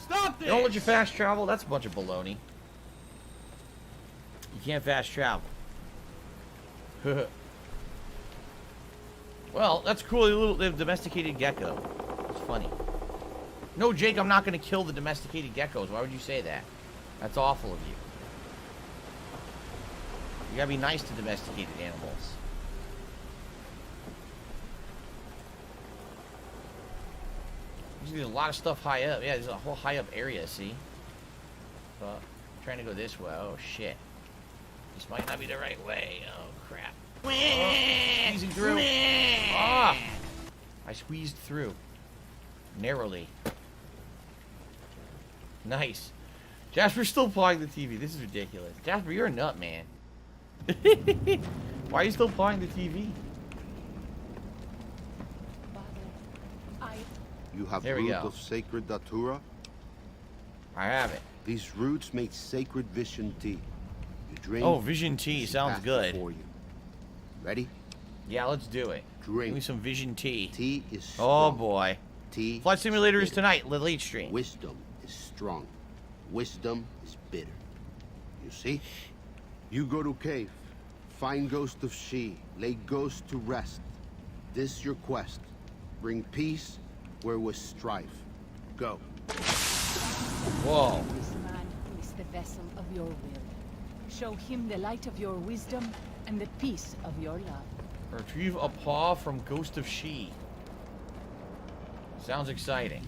Stop this! You don't let you fast travel? That's a bunch of baloney. You can't fast travel. Well, that's cool. They have domesticated gecko. It's funny. No, Jake, I'm not going to kill the domesticated geckos. Why would you say that? That's awful of you. You gotta be nice to domesticated animals. There's a lot of stuff high up. Yeah, there's a whole high up area, see? But I'm trying to go this way. Oh, shit. This might not be the right way. Oh, crap. Squeezing through. Ah! I squeezed through. Narrowly. Nice. Jasper's still playing the TV. This is ridiculous. Jasper, you're a nut, man. Why are you still playing the TV? You have There we root go. of sacred datura? I have it. These roots make sacred vision tea. You drink. Oh, vision tea. it's Sounds path good. before you. Ready? Yeah, let's do it. Drink. Give me some vision tea. Tea is Oh, strong. boy. Tea Flight Simulator is bitter. tonight, the late stream. Wisdom is strong. Wisdom is bitter. You see? You go to cave, find ghost of she, lay ghost to rest. This your quest. Bring peace where was strife. Go. Whoa. This man who is the vessel of your will. Show him the light of your wisdom and the peace of your love. Retrieve a paw from Ghost of She. Sounds exciting.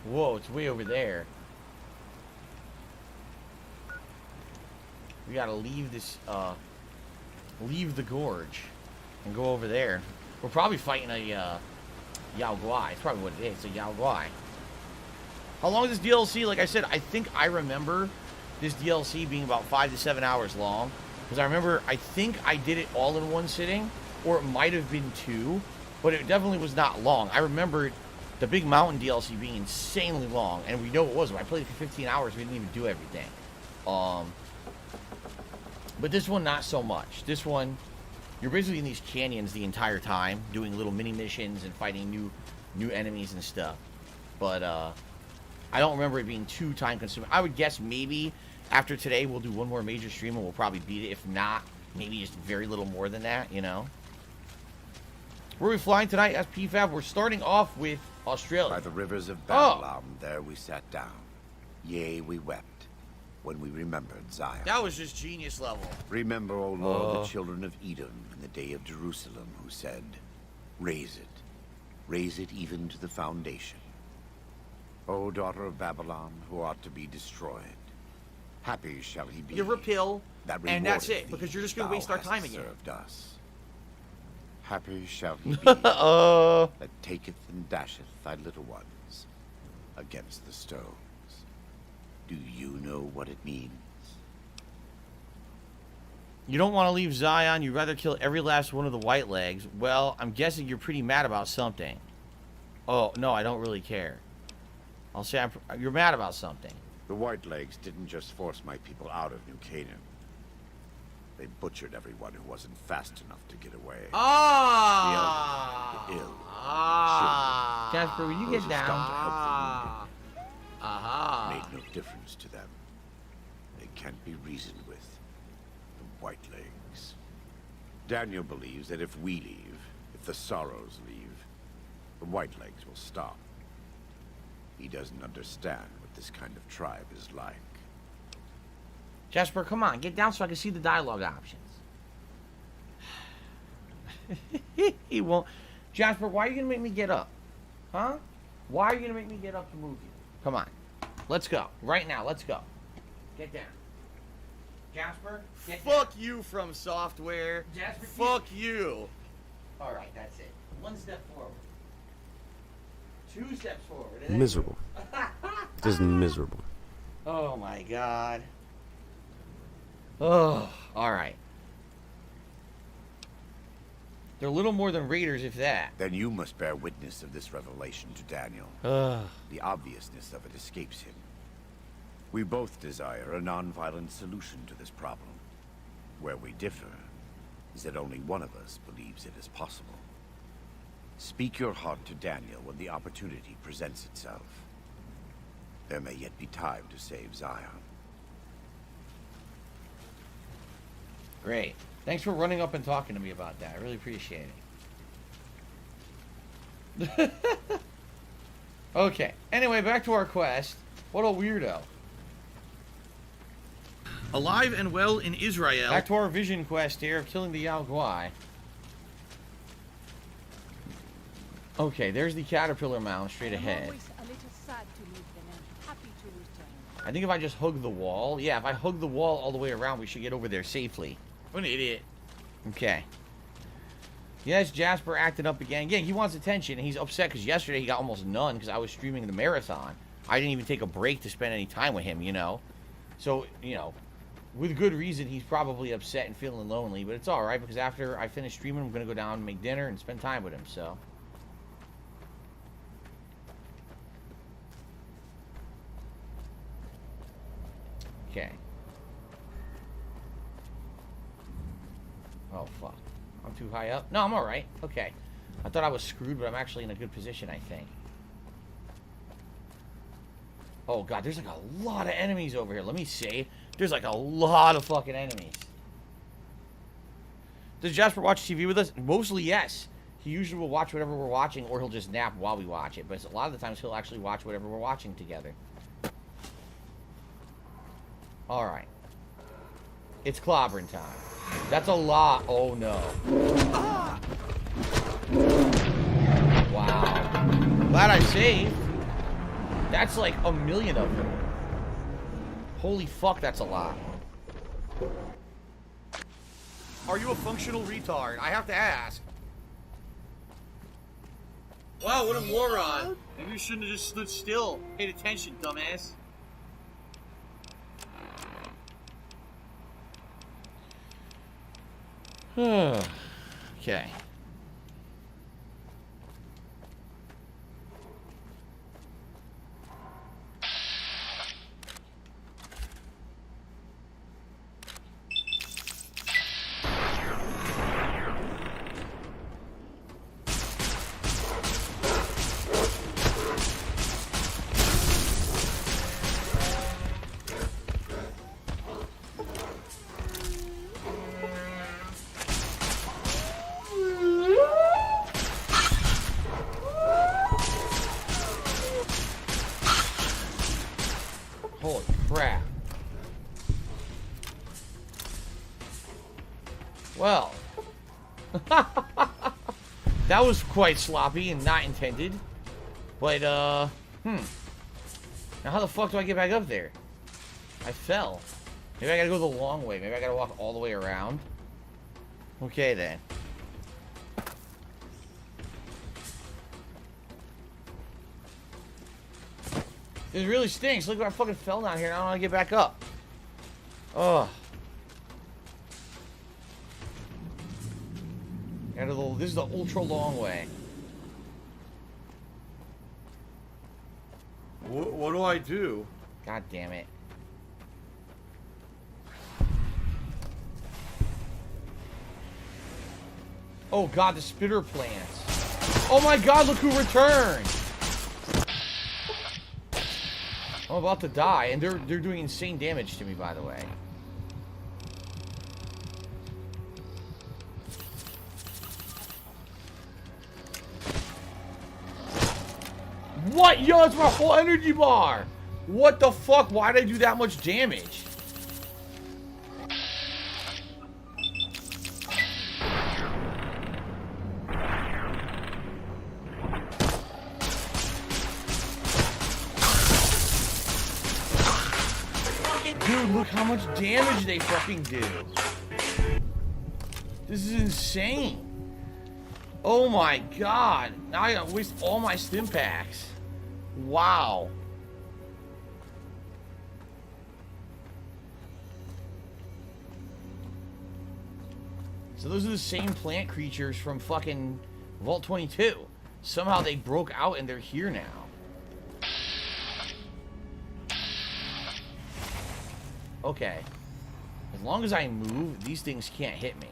Whoa, it's way over there. We gotta leave this, leave the gorge and go over there. We're probably fighting a, Yao Guai. It's probably what it is. It's a Yao Guai. How long is this DLC? Like I said, I think I remember this DLC being about 5 to 7 hours long. Because I remember, I think I did it all in one sitting. Or it might have been 2. But it definitely was not long. I remember the Big Mountain DLC being insanely long. And we know it was. When I played it for 15 hours, we didn't even do everything. But this one, not so much. This one, you're basically in these canyons the entire time. Doing little mini missions and fighting new enemies and stuff. But, I don't remember it being too time consuming. I would guess maybe after today we'll do one more major stream and we'll probably beat it. If not, maybe just very little more than that, you know. Where are we flying tonight as PFAB? We're starting off with Australia. By the rivers of Babylon, there we sat down. Yea, we wept when we remembered Zion. That was just genius level. Remember, O Lord, the children of Edom in the day of Jerusalem, who said, raise it even to the foundation. O daughter of Babylon, who ought to be destroyed, happy shall he be. You repeal, that and that's it, rewardeth because thee you're just going to thou waste our hast time again. Served us. Happy shall he be that taketh and dasheth thy little ones against the stones. Do you know what it means? You don't want to leave Zion. You'd rather kill every last one of the white legs. Well, I'm guessing you're pretty mad about something. Oh, no, I don't really care. I'll say you're mad about something. The white legs didn't just force my people out of New Canaan. They butchered everyone who wasn't fast enough to get away. Ah! The elderly, the ill, Jasper, will you those get who down? stopped to help the wounded. Aha! Made no difference to them. They can't be reasoned with. The white legs. Daniel believes that if we leave, if the Sorrows leave, the white legs will stop. He doesn't understand what this kind of tribe is like. Jasper, come on, get down so I can see the dialogue options. He won't. Jasper, why are you gonna make me get up? Huh? Why are you gonna make me get up to move you? Come on. Let's go. Right now, let's go. Get down. Jasper, get down. Fuck you, From Software. Jasper, Fuck you. Alright, that's it. 1 step forward. 2 steps forward. And then Miserable. Just miserable. Oh my god. Oh, alright. They're a little more than raiders, if that. Then you must bear witness of this revelation to Daniel. Ugh. The obviousness of it escapes him. We both desire a non-violent solution to this problem. Where we differ is that only one of us believes it is possible. Speak your heart to Daniel when the opportunity presents itself. There may yet be time to save Zion. Great. Thanks for running up and talking to me about that. I really appreciate it. Okay. Anyway, back to our quest. What a weirdo. Alive and well in Israel. Back to our vision quest here of killing the Yao Guai. Okay, there's the caterpillar mound straight ahead. I think if I just hug the wall... Yeah, if I hug the wall all the way around, we should get over there safely. What an idiot. Okay. Yes, Jasper acted up again. Yeah, he wants attention, and he's upset because yesterday he got almost none because I was streaming the marathon. I didn't even take a break to spend any time with him, you know? So, you know, with good reason, he's probably upset and feeling lonely, but it's alright because after I finish streaming, I'm going to go down and make dinner and spend time with him, so... Okay. Oh, fuck. I'm too high up? No, I'm alright. Okay. I thought I was screwed, but I'm actually in a good position, I think. Oh, God. There's like a lot of enemies over here. Let me see. There's like a lot of fucking enemies. Does Jasper watch TV with us? Mostly, yes. He usually will watch whatever we're watching, or he'll just nap while we watch it. But a lot of the times, he'll actually watch whatever we're watching together. Alright. It's clobbering time. That's a lot. Oh, no. Wow. Glad I saved. That's like a million of them. Holy fuck, that's a lot. Are you a functional retard? I have to ask. Wow, what a moron. Maybe you shouldn't have just stood still. Paid attention, dumbass. Okay. Holy crap. Well. That was quite sloppy and not intended. But, Now how the fuck do I get back up there? I fell. Maybe I gotta go the long way. Maybe I gotta walk all the way around. Okay, then. This really stinks. Look, I fucking fell down here and I don't want to get back up. Ugh. This is the ultra long way. What do I do? God damn it. Oh god, the spitter plants. Oh my god, look who returned! I'm about to die, and they're doing insane damage to me, by the way. What? Yo, that's my whole energy bar! What the fuck? Why'd I do that much damage? Dude, look how much damage they fucking do. This is insane. Oh my god. Now I gotta waste all my stim packs. Wow. So those are the same plant creatures from fucking Vault 22. Somehow they broke out and they're here now. Okay. As long as I move, these things can't hit me.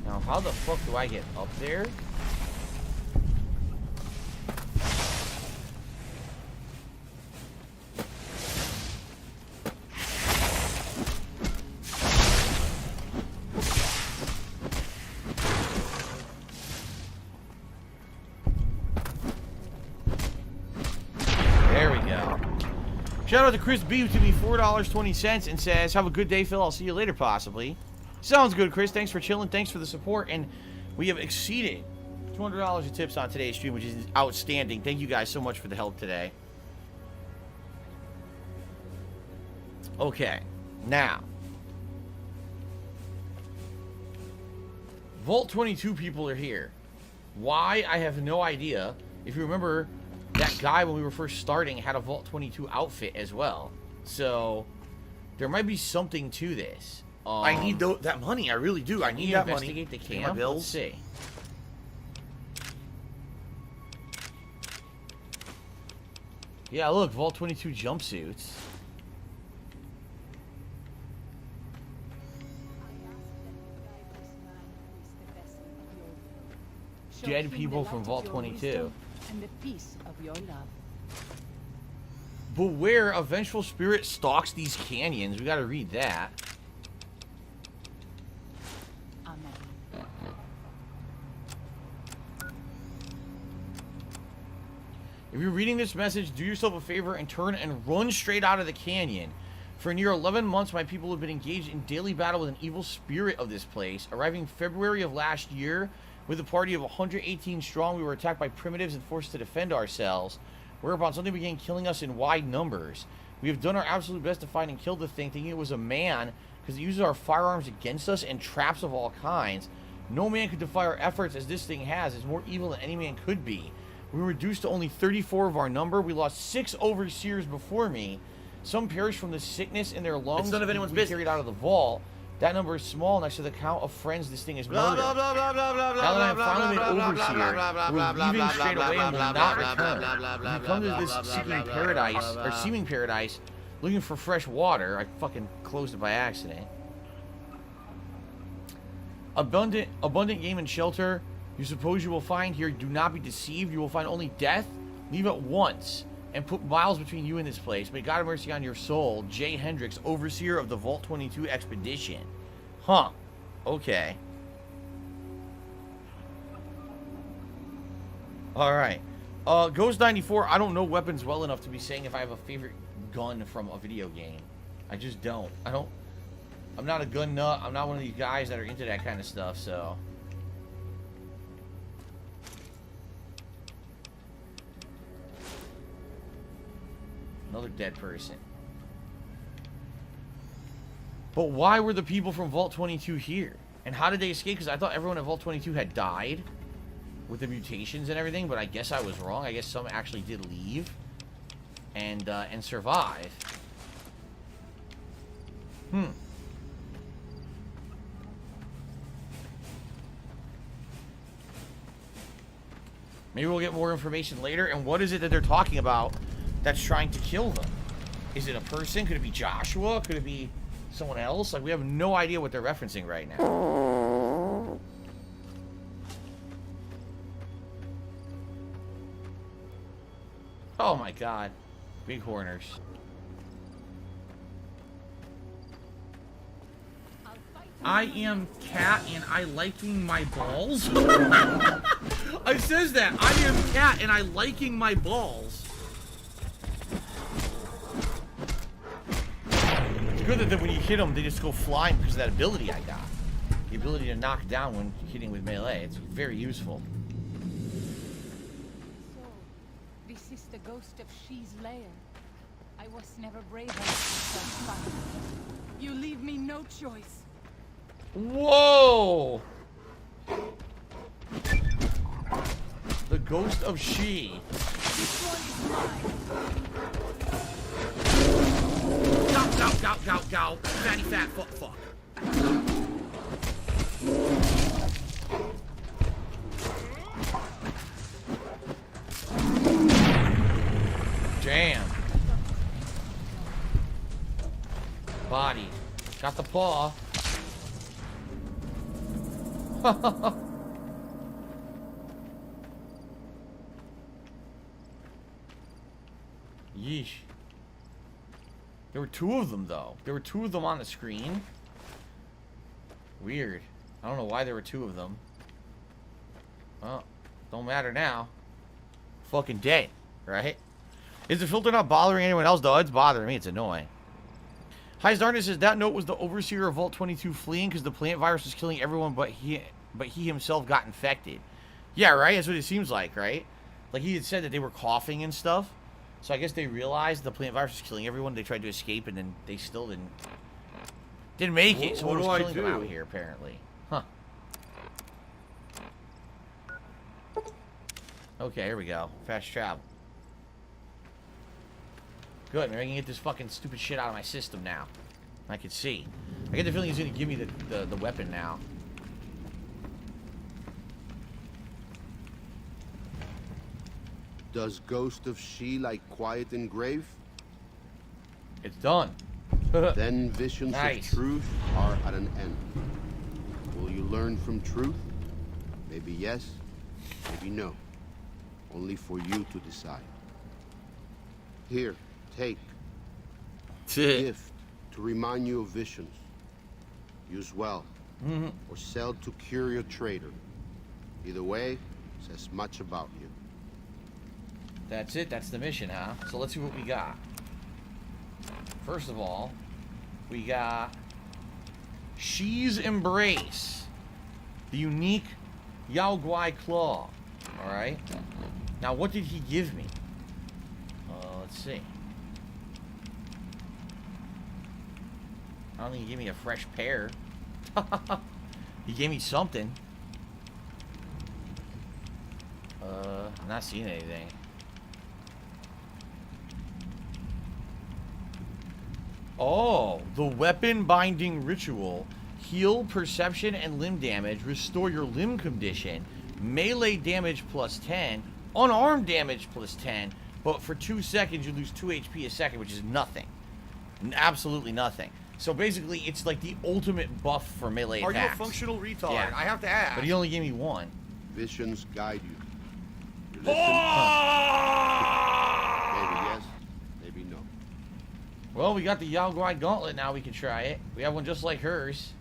Now, how the fuck do I get up there? Shout out to Chris B, who tipped me $4.20 and says, have a good day, Phil. I'll see you later, possibly. Sounds good, Chris. Thanks for chilling. Thanks for the support. And we have exceeded $200 of tips on today's stream, which is outstanding. Thank you guys so much for the help today. Okay. Now. Vault 22 people are here. Why? I have no idea. If you remember, that guy when we were first starting had a Vault 22 outfit as well. So, there might be something to this. I need that money. I really do. I need that money. Investigate the Pay my camp. bills. Let's see. Yeah, look, Vault 22 jumpsuits. Dead people from Vault 22. And the peace of your love. Beware, a vengeful spirit stalks these canyons. We gotta read that. Amen. If you're reading this message, do yourself a favor and turn and run straight out of the canyon. For near 11 months, my people have been engaged in daily battle with an evil spirit of this place. Arriving February of last year, with a party of 118 strong, we were attacked by primitives and forced to defend ourselves, whereupon something began killing us in wide numbers. We have done our absolute best to find and kill the thing, thinking it was a man, because it uses our firearms against us and traps of all kinds. No man could defy our efforts as this thing has. It's more evil than any man could be. We were reduced to only 34 of our number. We lost 6 overseers before me. Some perished from the sickness in their lungs. It's none of anyone's business. Carried out of the vault. That number is small next to the count of friends this thing is murdered. Blah, blah, blah, blah, blah, blah, Now that I'm blah, finally blah, been blah, overseer, we're leaving straight away and will not return. We come to this seeking paradise, or seeming paradise, looking for fresh water. I fucking closed it by accident. Abundant game and shelter. You suppose you will find here. Do not be deceived. You will find only death. Leave at once and put miles between you and this place. May God have mercy on your soul. J. Hendricks, overseer of the Vault 22 expedition. Huh. Okay. Alright. Ghost 94, I don't know weapons well enough to be saying if I have a favorite gun from a video game. I just don't. I'm not a gun nut. I'm not one of these guys that are into that kind of stuff, so. Another dead person. But why were the people from Vault 22 here? And how did they escape? Because I thought everyone at Vault 22 had died with the mutations and everything, but I guess I was wrong. I guess some actually did leave and survive. Maybe we'll get more information later. And what is it that they're talking about that's trying to kill them? Is it a person? Could it be Joshua? Could it be someone else? Like, we have no idea what they're referencing right now. Oh my god. Big horners. I am cat and I liking my balls. It says that. I am cat and I liking my balls. It's good that when you hit them, they just go flying because of that ability I got. The ability to knock down when hitting with melee. It's very useful. So, this is the ghost of She's lair. I was never brave enough to fight. You leave me no choice. Whoa! The ghost of She. Gow, gow, gow, gow, gow. Fatty fat fuck fuck. Damn. Body. Got the paw. Yeesh. There were 2 of them, though. There were 2 of them on the screen. Weird. I don't know why there were 2 of them. Well, don't matter now. Fucking dead, right? Is the filter not bothering anyone else, though? It's bothering me. It's annoying. High's Darkness says that note was the overseer of Vault 22 fleeing because the plant virus was killing everyone, but he himself got infected. Yeah, right? That's what it seems like, right? Like, he had said that they were coughing and stuff. So I guess they realized the plant virus was killing everyone. They tried to escape, and then they still didn't make it. So what was killing them out here, apparently? Huh. Okay, here we go. Fast travel. Good, man. I can get this fucking stupid shit out of my system now. I can see. I get the feeling he's going to give me the weapon now. Does Ghost of She like quiet and grave? It's done. Then visions Nice. of truth are at an end. Will you learn from truth? Maybe yes, maybe no. Only for you to decide. Here, take. Gift to remind you of visions. Use well. Or sell to cure your trader. Either way, says much about you. That's it. That's the mission, huh? So let's see what we got. First of all, we got She's Embrace. The unique Yao Guai Claw. Alright. Now, what did he give me? Let's see. I don't think he gave me a fresh pair. He gave me something. I'm not seeing anything. Oh, the weapon binding ritual. Heal perception and limb damage. Restore your limb condition. Melee damage plus 10. Unarmed damage plus 10. But for 2 seconds, you lose 2 HP a second, which is nothing. Absolutely nothing. So basically, it's like the ultimate buff for melee attacks. Are you a functional retard? Yeah. I have to ask. But he only gave me one. Visions guide you. You Oh! Maybe yes, maybe no. Well, we got the Yao Guai Gauntlet now. We can try it. We have one just like hers.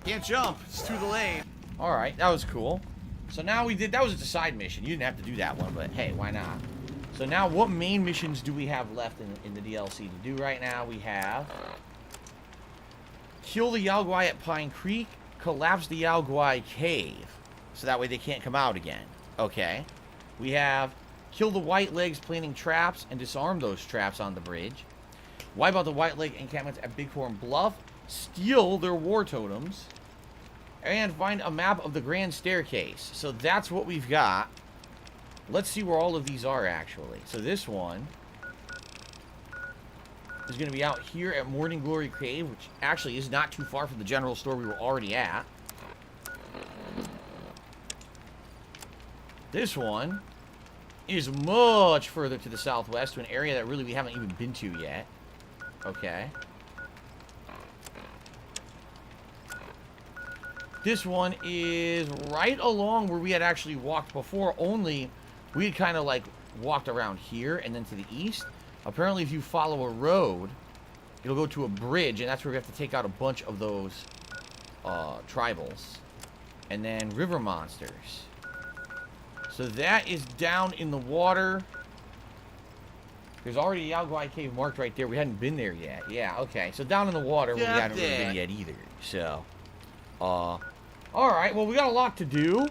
Can't jump. It's too delayed. Alright, that was cool. So now we did... That was just a side mission. You didn't have to do that one, but hey, why not? So now, what main missions do we have left in the DLC to do right now? We have... Kill the Yao Guai at Pine Creek. Collapse the Yao Guai Cave. So that way they can't come out again. Okay. We have... Kill the White Legs planting traps and disarm those traps on the bridge. Wipe out the White Leg encampments at Bighorn Bluff. Steal their war totems. And find a map of the Grand Staircase. So that's what we've got. Let's see where all of these are, actually. So this one is going to be out here at Morning Glory Cave, which actually is not too far from the general store we were already at. This one is much further to the southwest, to an area that really we haven't even been to yet. Okay. This one is right along where we had actually walked before, only we had kind of like walked around here and then to the east. Apparently, if you follow a road, it'll go to a bridge, and that's where we have to take out a bunch of those tribals. And then river monsters. So that is down in the water. There's already a Yao Guai Cave marked right there. We hadn't been there yet. Yeah, okay. So down in the water where we hadn't really been yet either. So, alright, well, we got a lot to do.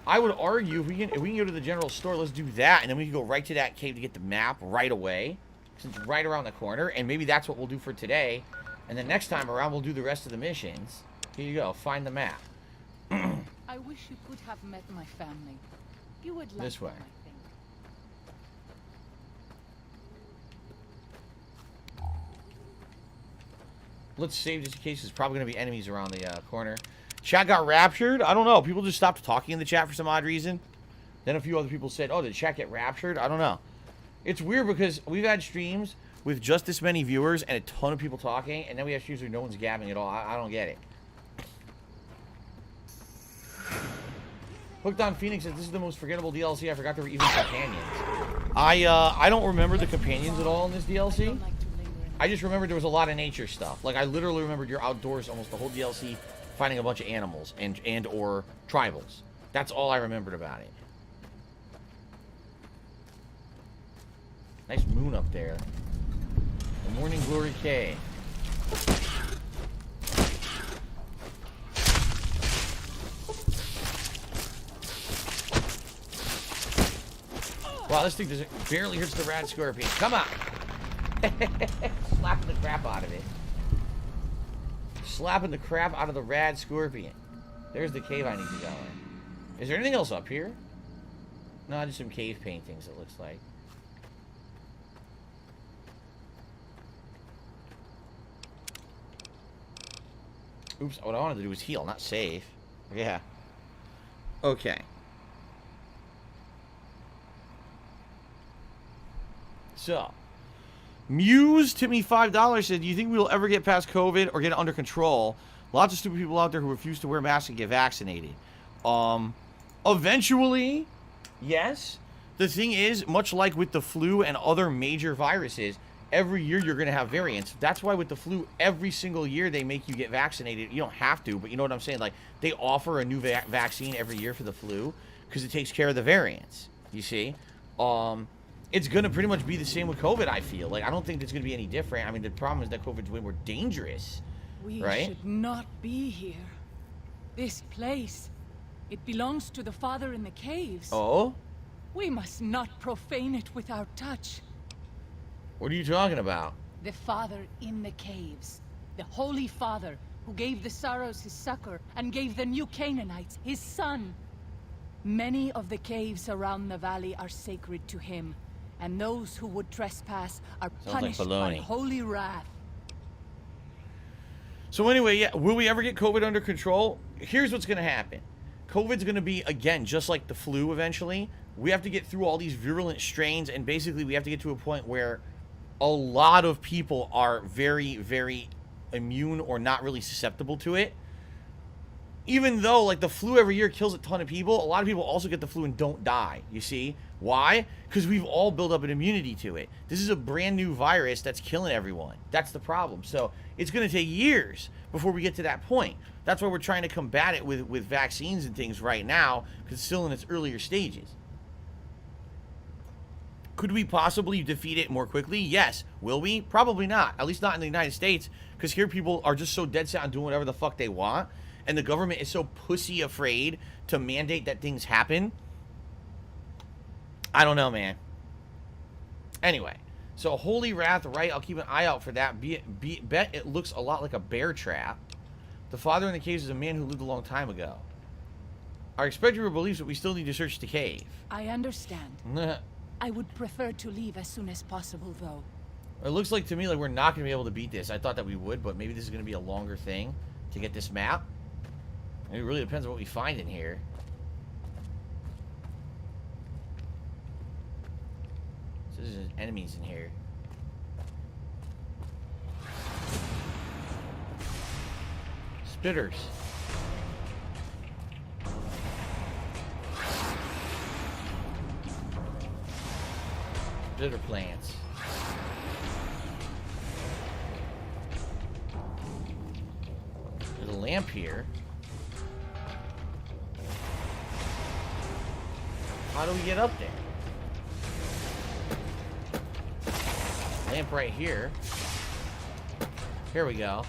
I would argue if we can go to the general store, let's do that, and then we can go right to that cave to get the map right away, since it's right around the corner, and maybe that's what we'll do for today, and then next time around we'll do the rest of the missions. Here you go, find the map. I wish you could have met my family. You would like This way. them, I think. Let's save just in case. There's probably going to be enemies around the corner. Chat got raptured? I don't know. People just stopped talking in the chat for some odd reason. Then a few other people said, oh, did chat get raptured? I don't know. It's weird because we've had streams with just this many viewers and a ton of people talking, and then we have streams where no one's gabbing at all. I don't get it. Hooked on Phoenix says, this is the most forgettable DLC. I forgot there were even companions. I don't remember the companions at all in this DLC. I just remembered there was a lot of nature stuff. Like, I literally remembered you're outdoors almost the whole DLC finding a bunch of animals and or tribals. That's all I remembered about it. Nice moon up there. The Morning Glory Cave. Wow, this thing barely hurts the rad scorpion. Come on! Slapping the crap out of it. Slapping the crap out of the rad scorpion. There's the cave I need to go in. Is there anything else up here? No, just some cave paintings, it looks like. Oops, what I wanted to do was heal, not save. Yeah. Okay. So, Muse tipped me $5, said, do you think we will ever get past COVID or get it under control? Lots of stupid people out there who refuse to wear masks and get vaccinated. Eventually, yes. The thing is, much like with the flu and other major viruses, every year you're going to have variants. That's why with the flu, every single year they make you get vaccinated. You don't have to, but you know what I'm saying? Like, they offer a new vaccine every year for the flu because it takes care of the variants. You see? It's going to pretty much be the same with COVID, I feel. Like, I don't think it's going to be any different. I mean, the problem is that COVID's way more dangerous. We right? should not be here. This place, it belongs to the Father in the caves. Oh? We must not profane it with our touch. What are you talking about? The Father in the caves. The Holy Father who gave the Sorrows his succor and gave the new Canaanites his son. Many of the caves around the valley are sacred to him, and those who would trespass are punished by holy wrath. So anyway, yeah, will we ever get COVID under control? Here's what's going to happen. COVID's going to be, again, just like the flu eventually. We have to get through all these virulent strains, and basically we have to get to a point where a lot of people are very, very immune or not really susceptible to it. Even though, like, the flu every year kills a ton of people, a lot of people also get the flu and don't die, you see? Why? Because we've all built up an immunity to it. This is a brand new virus that's killing everyone. That's the problem. So it's going to take years before we get to that point. That's why we're trying to combat it with vaccines and things right now, because it's still in its earlier stages. Could we possibly defeat it more quickly? Yes. Will we? Probably not. At least not in the United States, because here people are just so dead set on doing whatever the fuck they want, and the government is so pussy afraid to mandate that things happen. I don't know, man. Anyway, so Holy Wrath, right? I'll keep an eye out for that. Bet it looks a lot like a bear trap. The Father in the caves is a man who lived a long time ago. Our expector believes that we still need to search the cave. I understand. I would prefer to leave as soon as possible, though. It looks like to me like we're not going to be able to beat this. I thought that we would, but maybe this is going to be a longer thing to get this map. It really depends on what we find in here. So there's enemies in here. Spitters. Spitter plants. There's a lamp here. How do we get up there? Lamp right here. Here we go.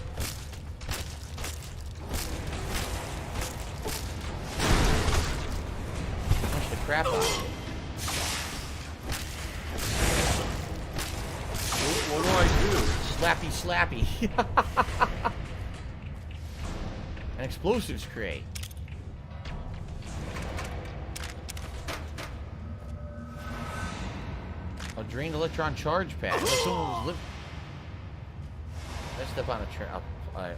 Punch the crap out of it. What do I do? Slappy slappy. An explosives crate. A drained electron charge pad. Someone was living. I stepped on a trap. I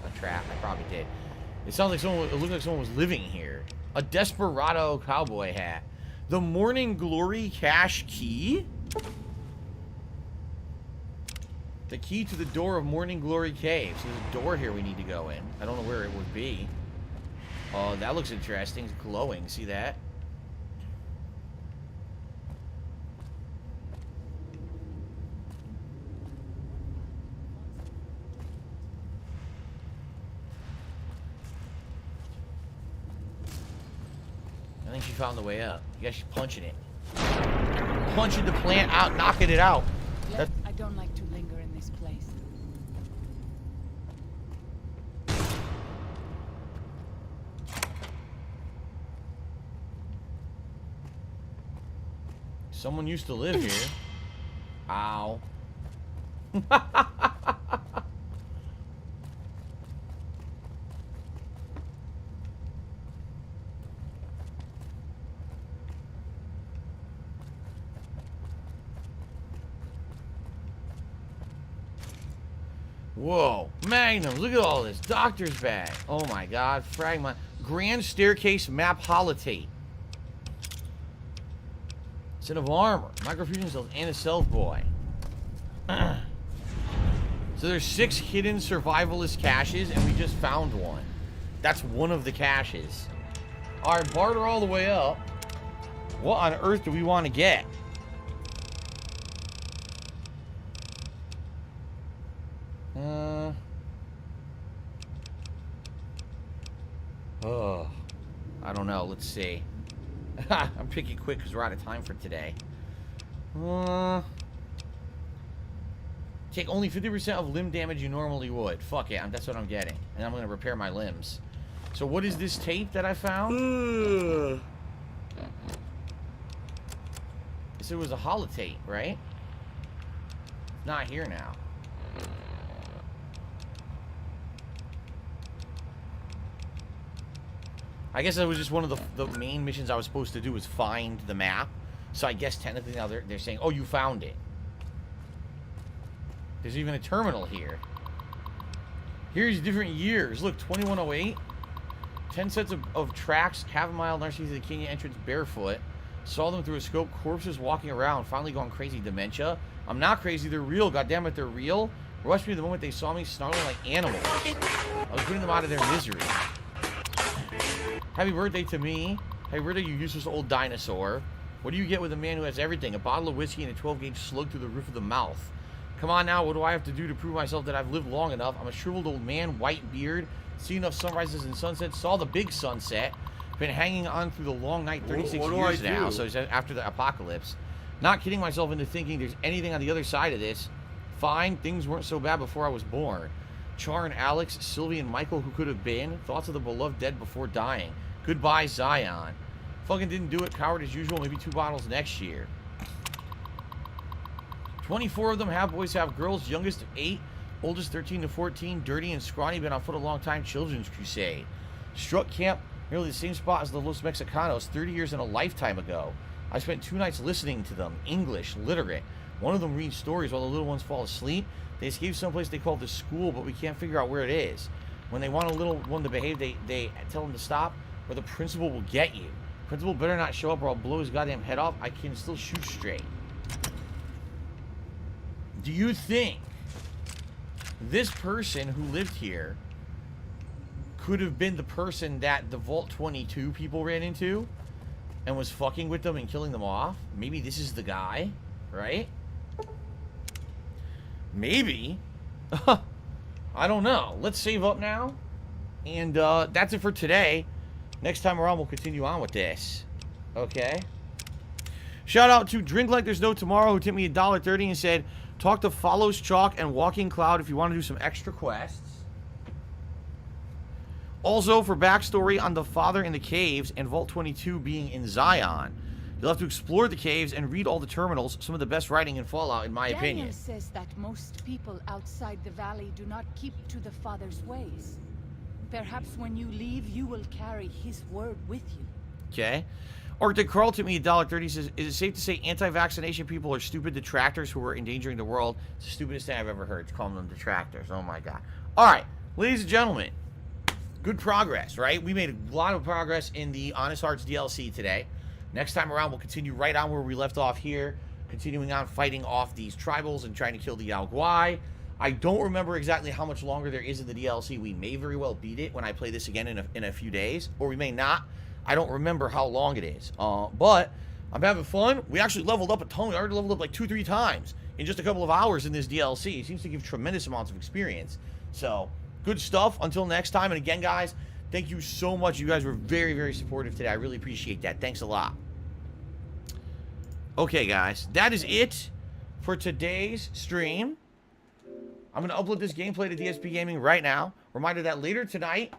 probably did. It sounds like someone. It looked like someone was living here. A desperado cowboy hat. The Morning Glory cache key. The key to the door of Morning Glory Caves. So there's a door here we need to go in. I don't know where it would be. Oh, that looks interesting. It's glowing. See that? I think she found the way up. You guys, she's punching it. Punching the plant out, knocking it out. I don't like to linger in this place. Someone used to live here. Ow. Whoa, Magnum, look at all this. Doctor's bag. Oh my god, fragment. Grand Staircase map holotape. Set of armor, microfusion cells, and a self boy. So there's 6 hidden survivalist caches, and we just found one. That's one of the caches. Alright, barter all the way up. What on earth do we want to get? Oh, I don't know. Let's see. I'm picking quick because we're out of time for today. Take only 50% of limb damage you normally would. Fuck it, that's what I'm getting. And I'm going to repair my limbs. So what is this tape that I found? This was a holotape, right? It's not here now. I guess that was just one of the main missions I was supposed to do was find the map. So I guess technically now they're saying, oh, you found it. There's even a terminal here. Here's different years. Look, 2108. 10 sets of tracks, half a mile north of the Canyon entrance barefoot. Saw them through a scope. Corpses walking around, finally going crazy. Dementia. I'm not crazy. They're real. Goddammit, they're real. Rushed me the moment they saw me snarling like animals. I was putting them out of their misery. Happy birthday to me. Happy birthday, you useless old dinosaur. What do you get with a man who has everything? A bottle of whiskey and a 12-gauge slug through the roof of the mouth. Come on now, what do I have to do to prove myself that I've lived long enough? I'm a shriveled old man, white beard, seen enough sunrises and sunsets, saw the big sunset, been hanging on through the long night 36 years now, so it's after the apocalypse. Not kidding myself into thinking there's anything on the other side of this. Fine, things weren't so bad before I was born. Char and Alex, Sylvie and Michael, who could have been. Thoughts of the beloved dead before dying. Goodbye, Zion. Fucking didn't do it. Coward as usual. Maybe 2 bottles next year. 24 of them. Half boys, half girls. Youngest of 8. Oldest 13 to 14. Dirty and scrawny. Been on foot a long time. Children's crusade. Struck camp nearly the same spot as the Los Mexicanos 30 years and a lifetime ago. I spent 2 nights listening to them. English. Literate. One of them reads stories while the little ones fall asleep. They escape someplace they call the school, but we can't figure out where it is. When they want a little one to behave, they tell them to stop, or the principal will get you. Principal better not show up or I'll blow his goddamn head off. I can still shoot straight. Do you think this person who lived here could have been the person that the Vault 22 people ran into and was fucking with them and killing them off? Maybe this is the guy, right? Maybe. I don't know. Let's save up now. And that's it for today. Next time around, we'll continue on with this. Okay? Shout out to Drink Like There's No Tomorrow, who tipped me $1.30 and said, talk to Follows Chalk and Walking Cloud if you want to do some extra quests. Also, for backstory on the Father in the Caves and Vault 22 being in Zion, you'll have to explore the caves and read all the terminals. Some of the best writing in Fallout, in my opinion. Daniel says that most people outside the valley do not keep to the Father's ways. Perhaps when you leave, you will carry his word with you. Okay. Arctic Carl to me $1.30 says, is it safe to say anti-vaccination people are stupid detractors who are endangering the world? It's the stupidest thing I've ever heard, calling them detractors. Oh my god. Alright, ladies and gentlemen, good progress, right? We made a lot of progress in the Honest Hearts DLC today. Next time around, we'll continue right on where we left off here, continuing on fighting off these tribals and trying to kill the Yao Guai. I don't remember exactly how much longer there is in the DLC. We may very well beat it when I play this again in a few days, or we may not. I don't remember how long it is. But I'm having fun. We actually leveled up a ton. We already leveled up like 2-3 times in just a couple of hours in this DLC. It seems to give tremendous amounts of experience. So, good stuff. Until next time. And again, guys, thank you so much. You guys were very, very supportive today. I really appreciate that. Thanks a lot. Okay, guys. That is it for today's stream. I'm going to upload this gameplay to DSP Gaming right now. Reminder that later tonight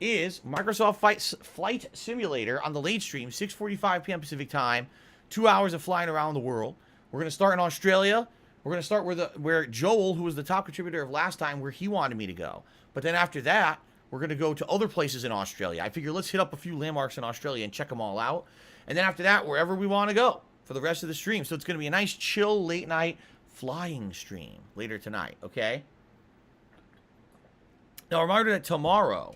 is Microsoft Flight Simulator on the late stream, 6:45 p.m. Pacific time. 2 hours of flying around the world. We're going to start in Australia. We're going to start where Joel, who was the top contributor of last time, where he wanted me to go. But then after that, we're going to go to other places in Australia. I figure let's hit up a few landmarks in Australia and check them all out. And then after that, wherever we want to go for the rest of the stream. So it's going to be a nice, chill, late night flying stream later tonight, okay? Now, a reminder that tomorrow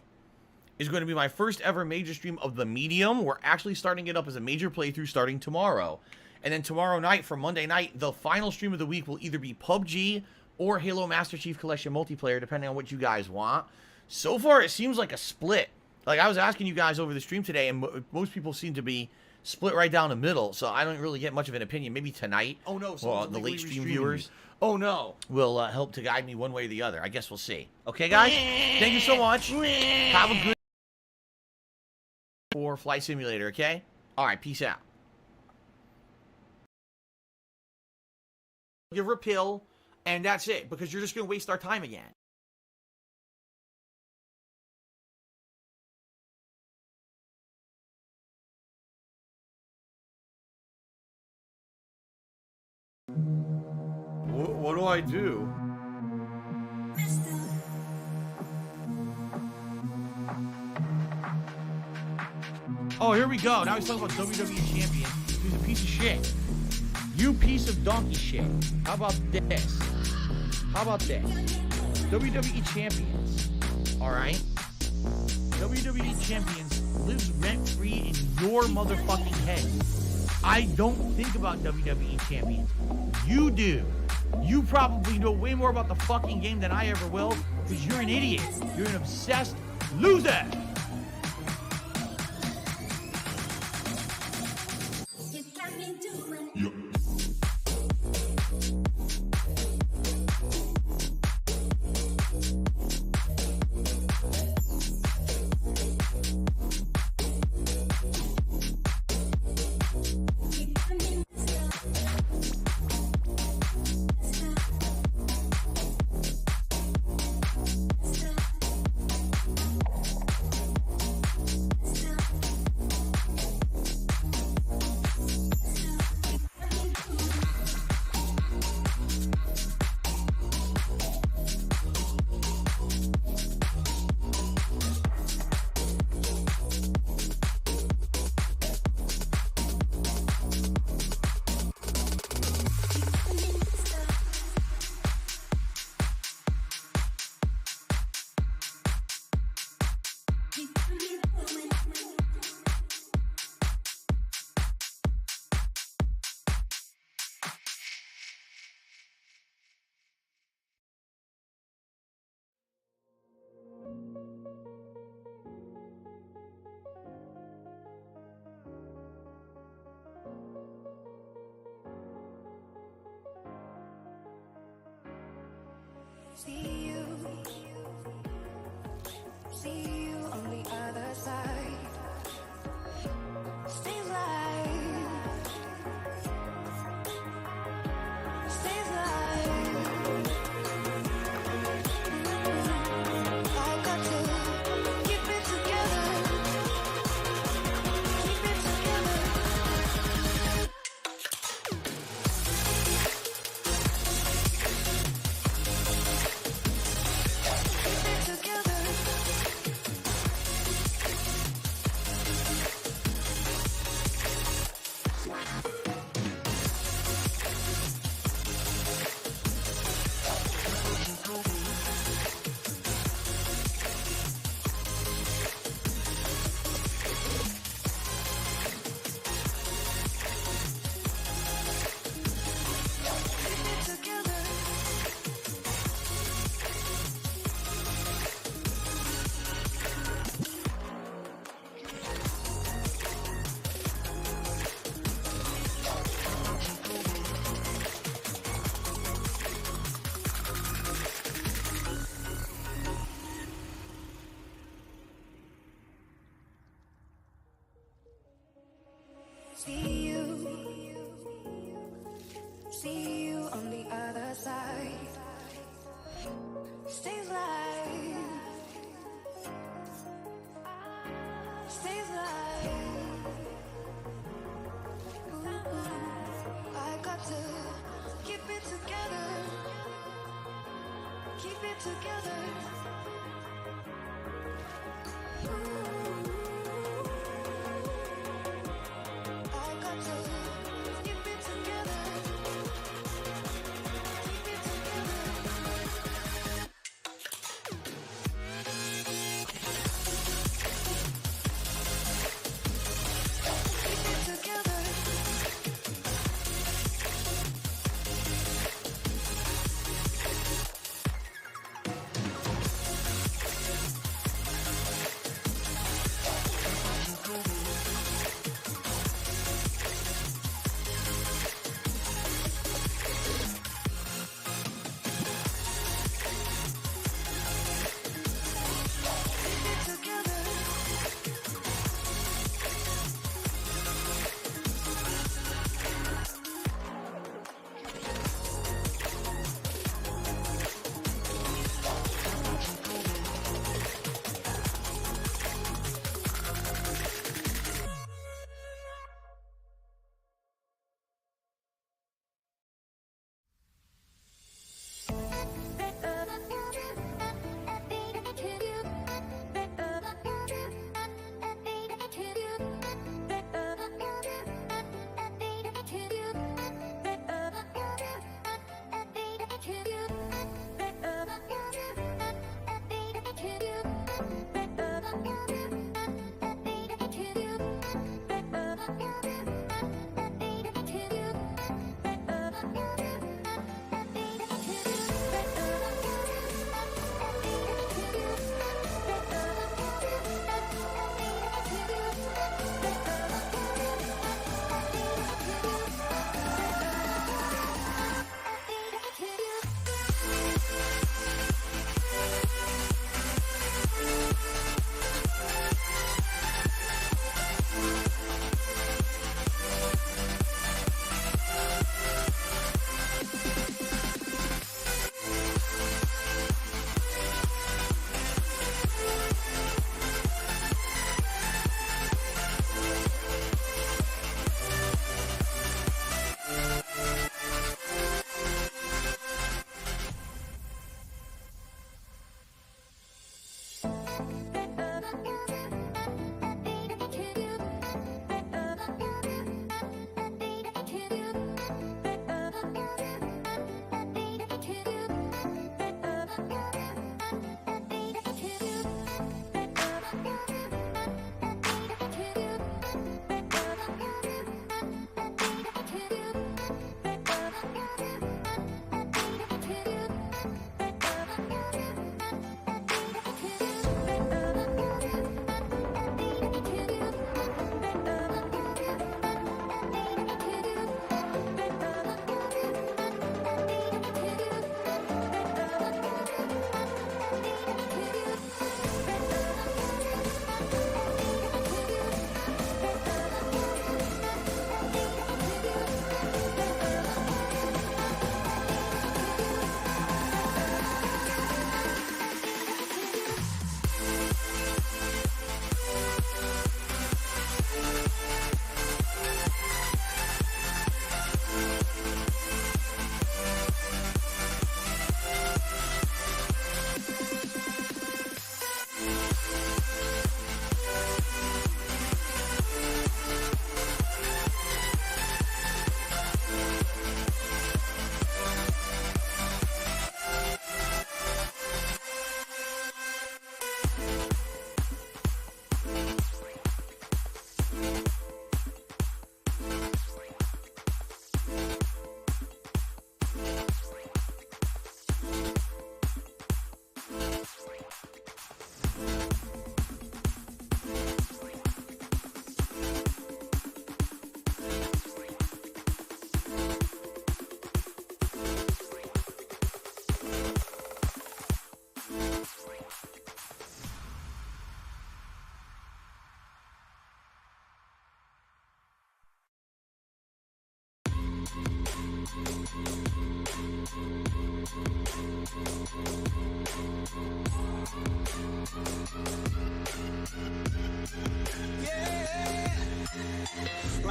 is going to be my first ever major stream of the Medium. We're actually starting it up as a major playthrough starting tomorrow. And then tomorrow night, for Monday night, the final stream of the week will either be PUBG or Halo Master Chief Collection multiplayer, depending on what you guys want. So far, it seems like a split. Like, I was asking you guys over the stream today, and most people seem to be split right down the middle, so I don't really get much of an opinion. Maybe tonight, well, the late stream viewers, will help to guide me one way or the other. I guess we'll see. Okay, guys? Thank you so much. Have a good for Flight Simulator, okay? All right, peace out. Give her a pill, and that's it, because you're just going to waste our time again. What do I do? Oh, here we go. Now he's talking about WWE champion. He's a piece of shit. You piece of donkey shit. How about this? How about this? WWE champions. Alright? WWE champions lives rent-free in your motherfucking head. I don't think about WWE champions. You do. You probably know way more about the fucking game than I ever will, because you're an idiot. You're an obsessed loser. See you on the other side. Stay alive. Stay alive. I got to keep it together. Keep it together. See you on the stays alive. Ooh, I got to keep it together. Keep it together. I got to keep it together. Keep it together. Keep it together.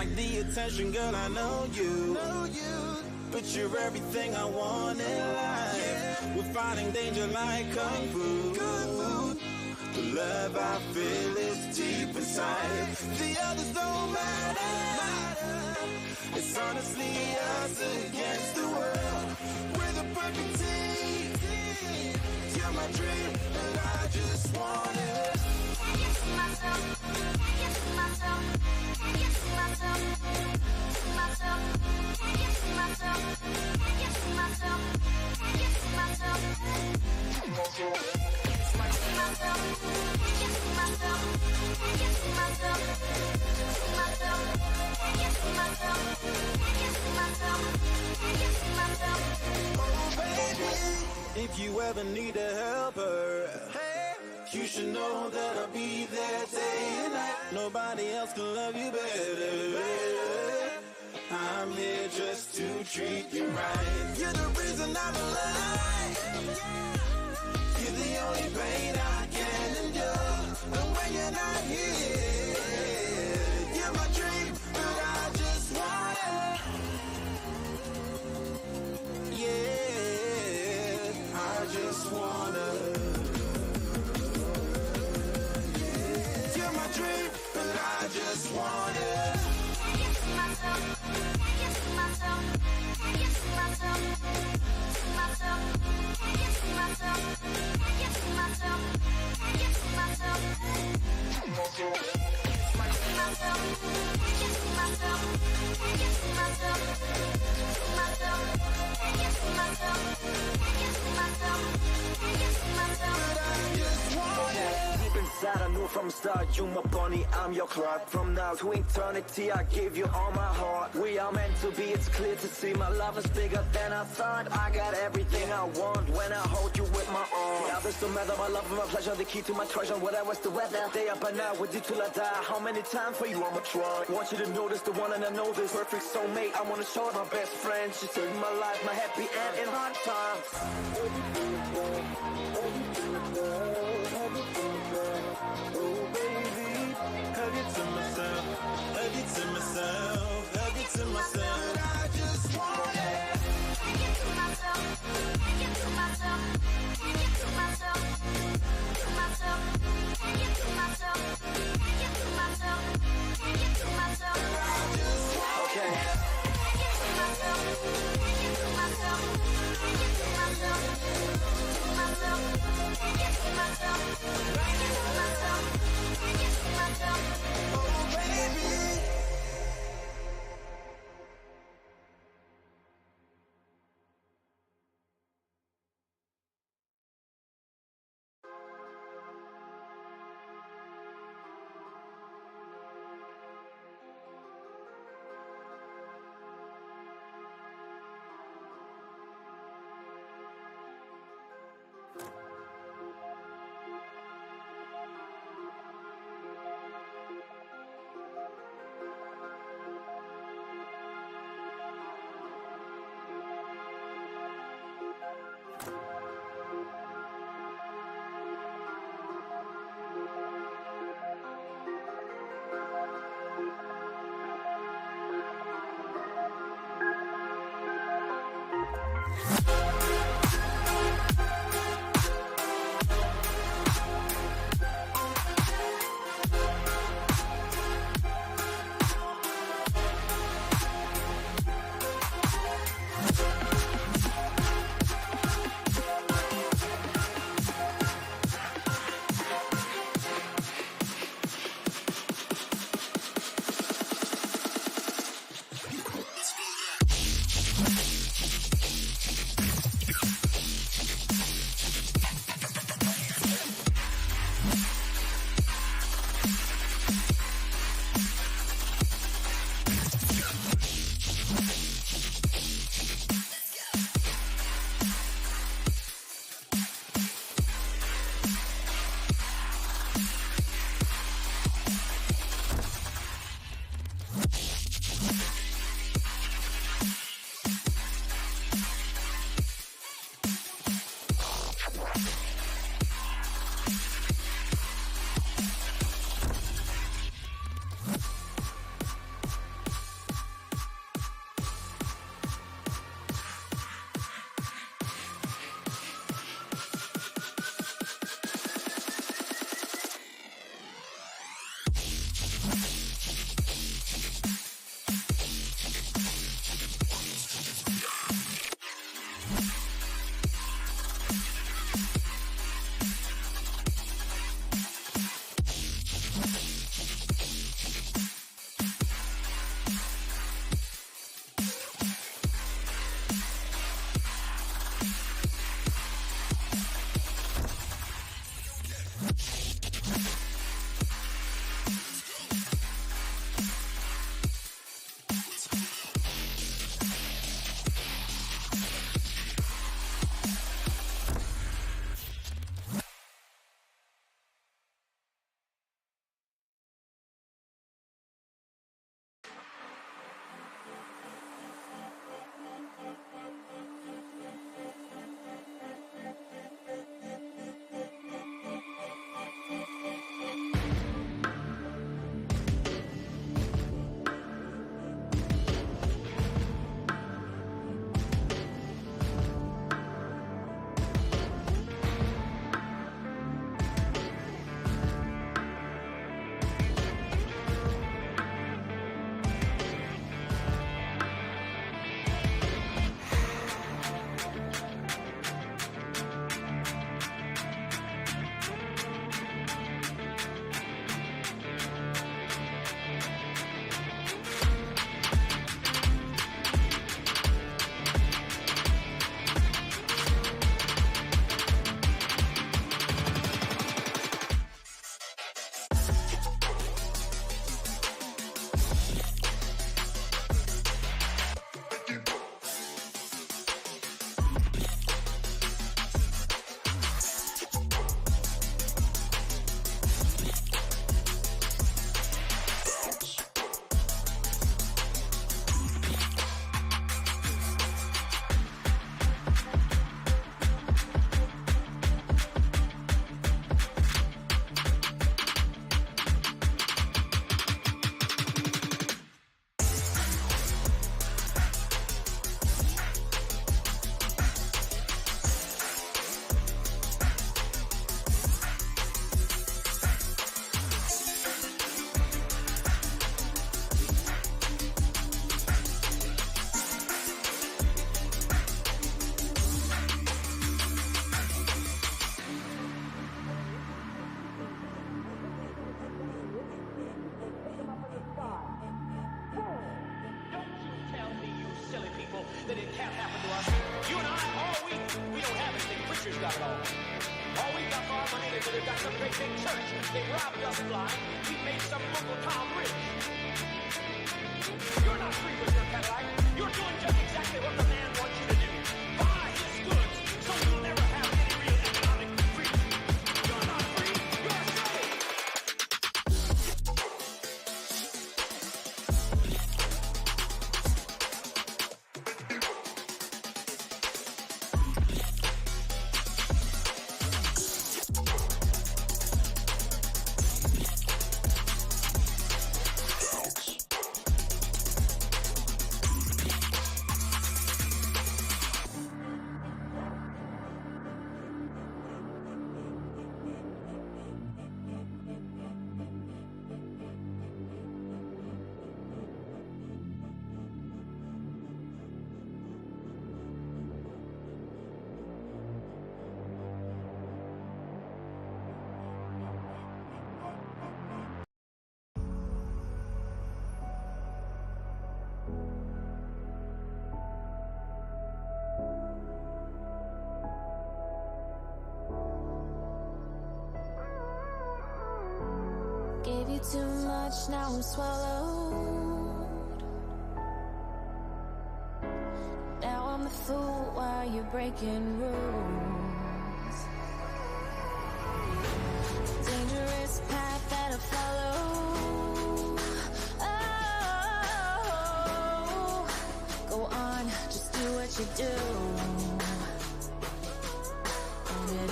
like the attention, girl, I know you. But you're everything I want in life. We're fighting danger like Kung Fu. The love I feel is deep inside. The others don't matter. It's honestly us against the world. We're the perfect team. You're my dream, and I just want it. Can you see myself? Can you see myself? Can you see myself? See myself? Can you see myself? Can you see myself? Can you see myself? See myself? Can you see myself? Can you see myself? See myself? Can you see myself? Can you see myself? Can you see myself? Oh baby, if you ever need a helper, you should know that I'll be there day and night. Nobody else can love you better. I'm here just to treat you right. You're the reason I'm alive. You're the only pain I can endure. And when you're not here, you're my dream, but I just want it. Yeah, I just wanna. You're my dream, but I just want it. Can you see myself? Can you see myself? Can you see myself? See myself? Can you see myself? Can you see myself? Can you see myself? See myself? See myself? Can you see myself? Can you see myself? See myself? Can you see myself? Can you see myself? Can you see myself? But I just want it. Deep inside, I knew from the start, you my bunny, I'm your Clark. From now to eternity, I give you all my heart. We are meant to be, it's clear to see. My love is bigger than I thought. I got everything I want when I hold you with my arms. Now this don't matter, my love and my pleasure, the key to my treasure. Whatever's the weather, stay up and out with you till I die. How many times for you I'ma try? Want you to notice the one and I know this perfect soulmate. I wanna show her my best friend. She saved my life, my happy end in hard times. Oh baby, hug it to myself, hug it to myself, hug it to myself. I just want it. Hug it to myself, hug it to myself, hug it to myself, to myself, hug it to myself, hug it to myself, hug it to myself. I just want it. Hug it to myself, hug it to myself, hug it to myself, to myself. that it can't happen to us. You and I, we don't have anything. Preachers got it all. All we've got for our money, they've got some great big church. They robbed us blind. We made some local town rich. You're not free with your Cadillac. You're doing just exactly what the man wants you to do. Buy his goods, so you'll never have any real economic freedom. You're not free, you're a slave. Gave you too much, now I'm swallowed. Now I'm the fool while you're breaking rules. Dangerous path that I follow. Oh, go on, just do what you do. And it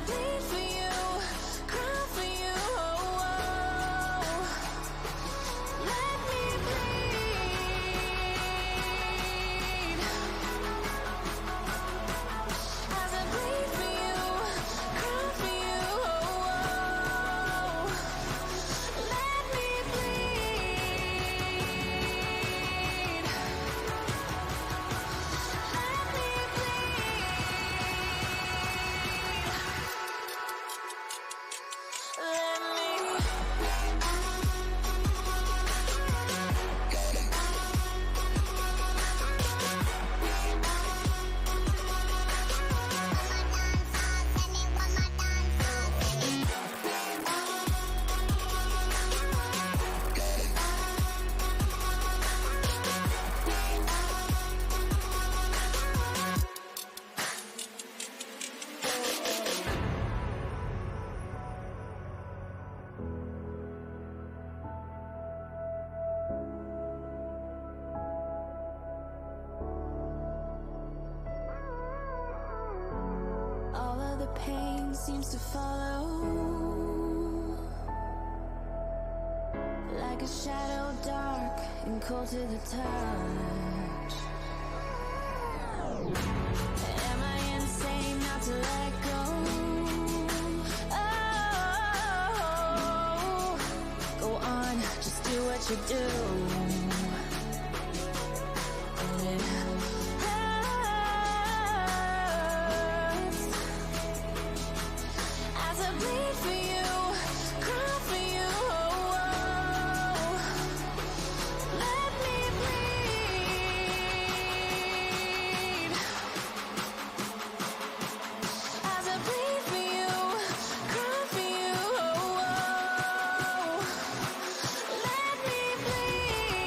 bleed for you, cry for you, oh, oh. Let me bleed. As I bleed for you, cry for you, oh, oh. Let me bleed. Let me all of the pain seems to follow like a shadow, dark and cold to the touch. Am I insane not to let go? Oh, go on, just do what you do. And it as I bleed for you, cry for you, oh, oh. Let me bleed. As I bleed for you, cry for you, oh, oh. Let me bleed.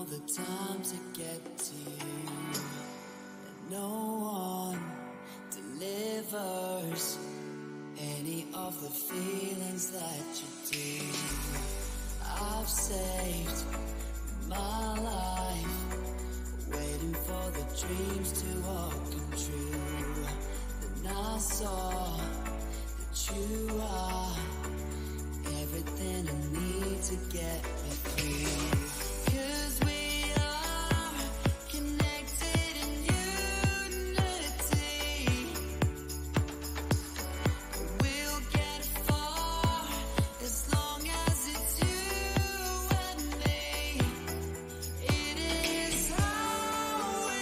all the time to get to you, and no one delivers any of the feelings that you do. I've saved my life, waiting for the dreams to all come true. Then I saw that you are everything I need to get me through. 'Cause we are connected in unity. We'll get far as long as it's you and me. It is how we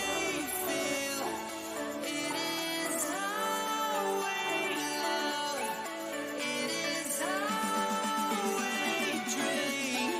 feel. It is how we love. It is how we dream.